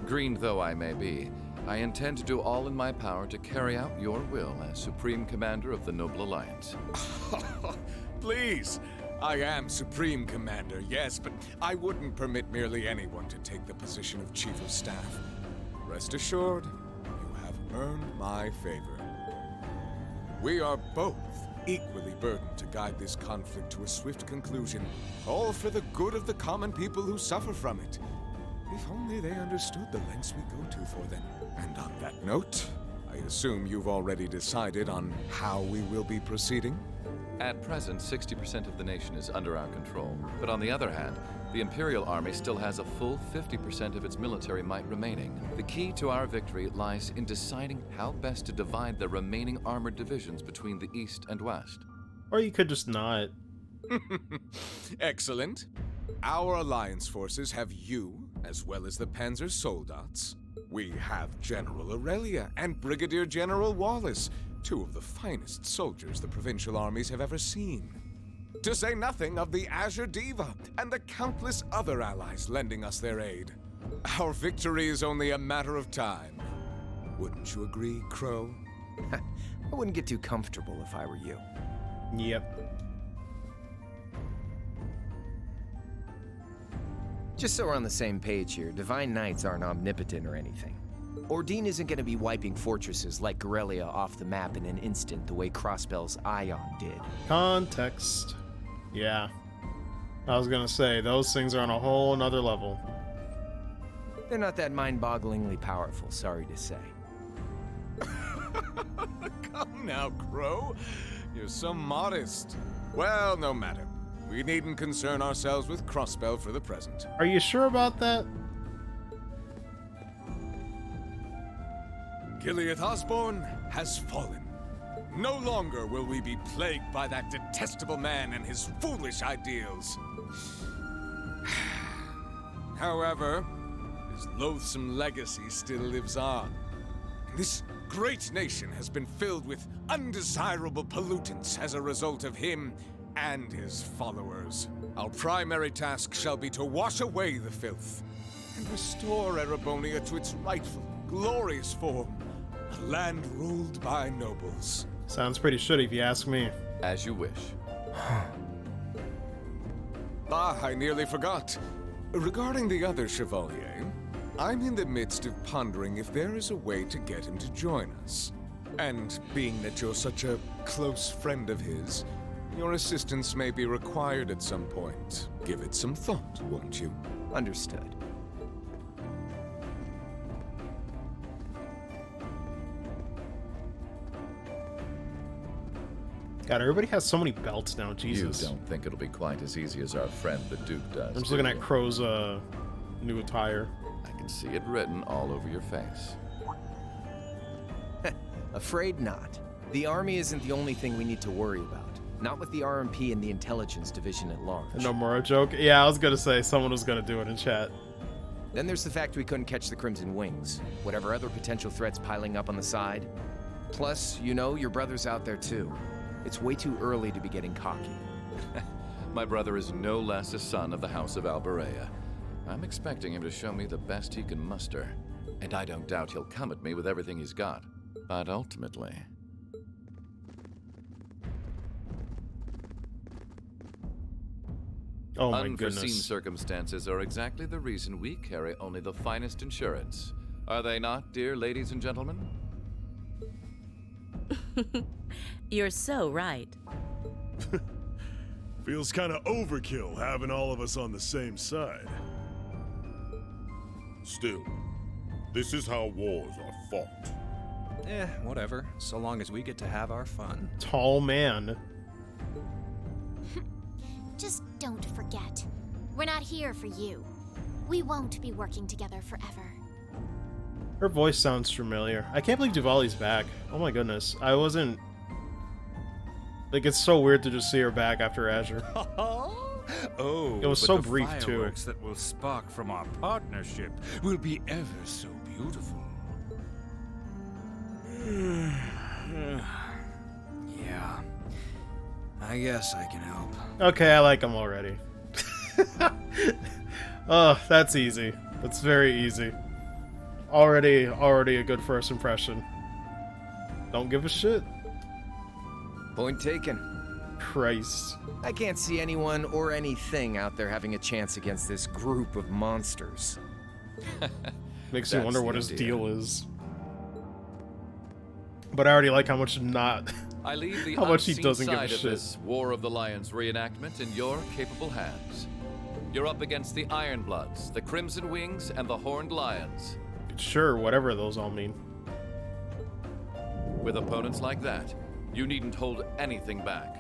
Green though I may be, I intend to do all in my power to carry out your will as Supreme Commander of the Noble Alliance. Please! I am Supreme Commander, yes, but I wouldn't permit merely anyone to take the position of Chief of Staff. Rest assured, you have earned my favor. We are both equally burdened to guide this conflict to a swift conclusion, all for the good of the common people who suffer from it. If only they understood the lengths we go to for them. And on that note, I assume you've already decided on how we will be proceeding? At present, 60% of the nation is under our control. But on the other hand, the Imperial Army still has a full 50% of its military might remaining. The key to our victory lies in deciding how best to divide the remaining armored divisions between the East and West. Or you could just not. Excellent. Our Alliance forces have you, as well as the Panzer Soldats. We have General Aurelia and Brigadier General Wallace, two of the finest soldiers the provincial armies have ever seen. To say nothing of the Azure Diva and the countless other allies lending us their aid. Our victory is only a matter of time. Wouldn't you agree, Crow? I wouldn't get too comfortable if I were you. Yep. Just so we're on the same page here, Divine Knights aren't omnipotent or anything. Ordine isn't going to be wiping fortresses like Corellia off the map in an instant the way Crossbell's Ion did. Context. Yeah. I was gonna say, those things are on a whole nother level. They're not that mind-bogglingly powerful, sorry to say. Come now, Crow. You're so modest. Well, no matter. We needn't concern ourselves with Crossbell for the present. Are you sure about that? Gileath Osborne has fallen. No longer will we be plagued by that detestable man and his foolish ideals. However, his loathsome legacy still lives on. This great nation has been filled with undesirable pollutants as a result of him and his followers. Our primary task shall be to wash away the filth and restore Erebonia to its rightful, glorious form. A land ruled by nobles. Sounds pretty shitty if you ask me. As you wish. I nearly forgot. Regarding the other Chevalier, I'm in the midst of pondering if there is a way to get him to join us. And being that you're such a close friend of his, your assistance may be required at some point. Give it some thought, won't you? Understood. God, everybody has so many belts now, Jesus. You don't think it'll be quite as easy as our friend the Duke does. I'm just looking at Crow's new attire. I can see it written all over your face. Afraid not. The army isn't the only thing we need to worry about. Not with the RMP and the intelligence division at large. A Nomura joke? Yeah, I was gonna say someone was gonna do it in chat. Then there's the fact we couldn't catch the Crimson Wings. Whatever other potential threats piling up on the side. Plus, you know, your brother's out there too. It's way too early to be getting cocky. My brother is no less a son of the House of Alberea. I'm expecting him to show me the best he can muster. And I don't doubt he'll come at me with everything he's got. But ultimately... Oh my Unforeseen goodness. circumstances are exactly the reason we carry only the finest insurance. Are they not, dear ladies and gentlemen? You're so right. Feels kind of overkill having all of us on the same side. Still, this is how wars are fought. Whatever. So long as we get to have our fun. Tall man. Just don't forget. We're not here for you. We won't be working together forever. Her voice sounds familiar. I can't believe Duvali's back. Oh my goodness. I wasn't... Like, it's so weird to just see her back after Azure. Oh, it was but so the brief, too. fireworks that will spark from our partnership will be ever so beautiful. Yeah. I guess I can help. Okay, I like him already. Oh, that's easy. That's very easy. Already a good first impression. Don't give a shit. Point taken. Christ. I can't see anyone or anything out there having a chance against this group of monsters. Makes me wonder what his deal is. But I already like how much not... I leave the how much he unseen doesn't give a side of shit. this War of the Lions reenactment in your capable hands. You're up against the Ironbloods, the Crimson Wings, and the Horned Lions. Sure, whatever those all mean. With opponents like that, you needn't hold anything back.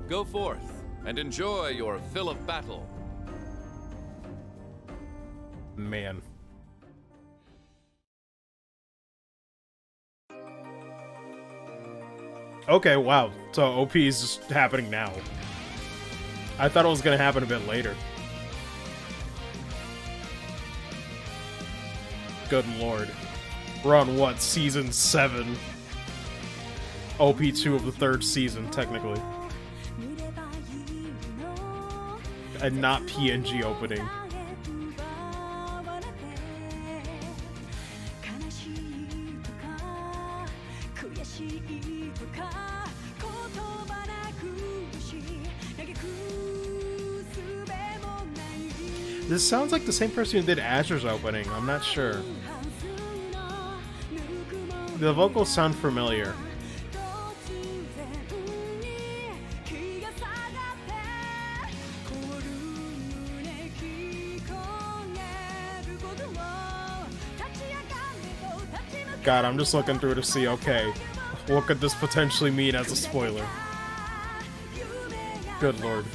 Go forth and enjoy your fill of battle. Man. Okay, wow. So OP is just happening now. I thought it was gonna happen a bit later. Good lord. We're on what, season 7? OP2 of the 3rd season, technically. And not PNG opening. This sounds like the same person who did Azure's opening. I'm not sure. The vocals sound familiar. God, I'm just looking through to see, okay, what could this potentially mean as a spoiler? Good lord.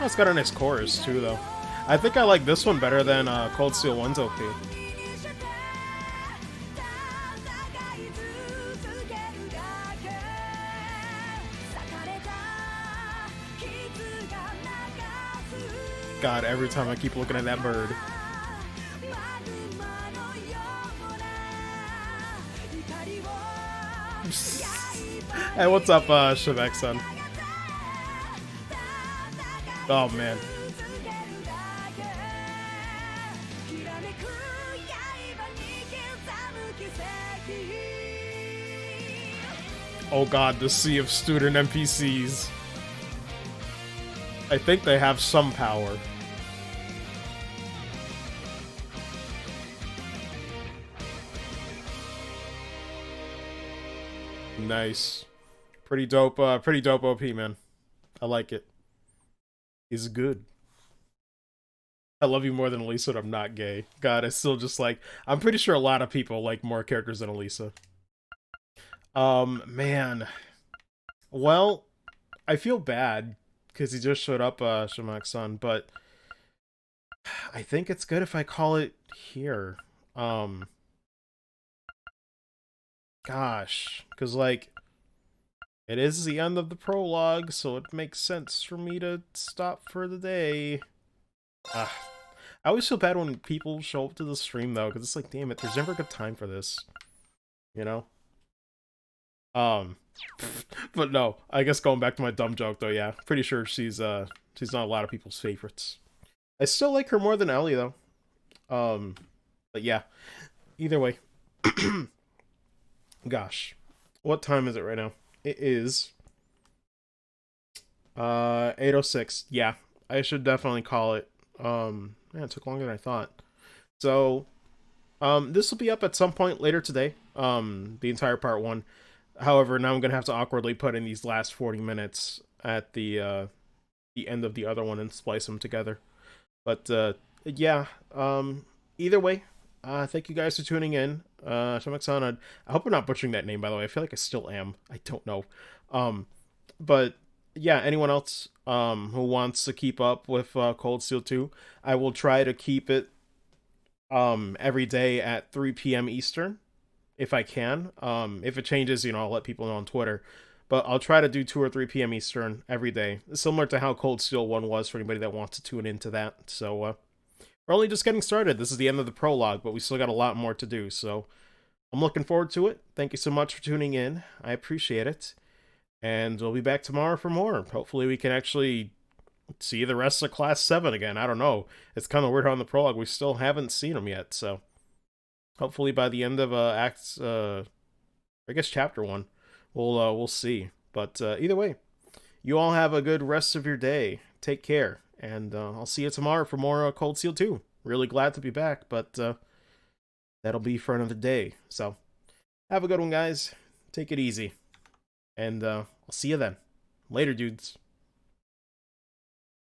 Oh, it's got a nice chorus, too, though. I think I like this one better than Cold Steel 1's OP. God, every time I keep looking at that bird. Hey, what's up, Shivek-san? Oh, man. Oh god, the sea of student NPCs. I think they have some power. Nice. Pretty dope OP, man. I like it. Is good. I love you more than Elisa, but I'm not gay. God, I still just like... I'm pretty sure a lot of people like more characters than Elisa. Man. Well, I feel bad, because he just showed up, Shamak-san, but... I think it's good if I call it here. Gosh. Because, like... It is the end of the prologue, so it makes sense for me to stop for the day. I always feel bad when people show up to the stream, though, because it's like, damn it, there's never a good time for this. You know? But no, I guess going back to my dumb joke, though, yeah. Pretty sure she's not a lot of people's favorites. I still like her more than Ellie, though. But yeah. Either way. Gosh. What time is it right now? It is 8:06. Yeah, I should definitely call it. Man, it took longer than I thought. So, this will be up at some point later today. The entire part 1. However, now I'm gonna have to awkwardly put in these last 40 minutes at the end of the other one and splice them together. But yeah. Either way, thank you guys for tuning in. Shamak-san, I hope I'm not butchering that name, by the way. I feel like I still am. I don't know. But yeah, anyone else who wants to keep up with Cold Steel 2, I will try to keep it every day at 3 p.m. Eastern, if I can. If it changes, you know, I'll let people know on Twitter. But I'll try to do 2 or 3 p.m. Eastern every day, similar to how Cold Steel 1 was for anybody that wants to tune into that. So, we're only just getting started. This is the end of the prologue, but we still got a lot more to do, so I'm looking forward to it. Thank you so much for tuning in. I appreciate it. And we'll be back tomorrow for more. Hopefully we can actually see the rest of Class 7 again. I don't know. It's kind of weird on the prologue. We still haven't seen them yet, so hopefully by the end of Chapter 1, we'll see. But either way, you all have a good rest of your day. Take care. And I'll see you tomorrow for more Cold Steel 2. Really glad to be back, but that'll be for another day. So, have a good one, guys. Take it easy. And I'll see you then. Later, dudes.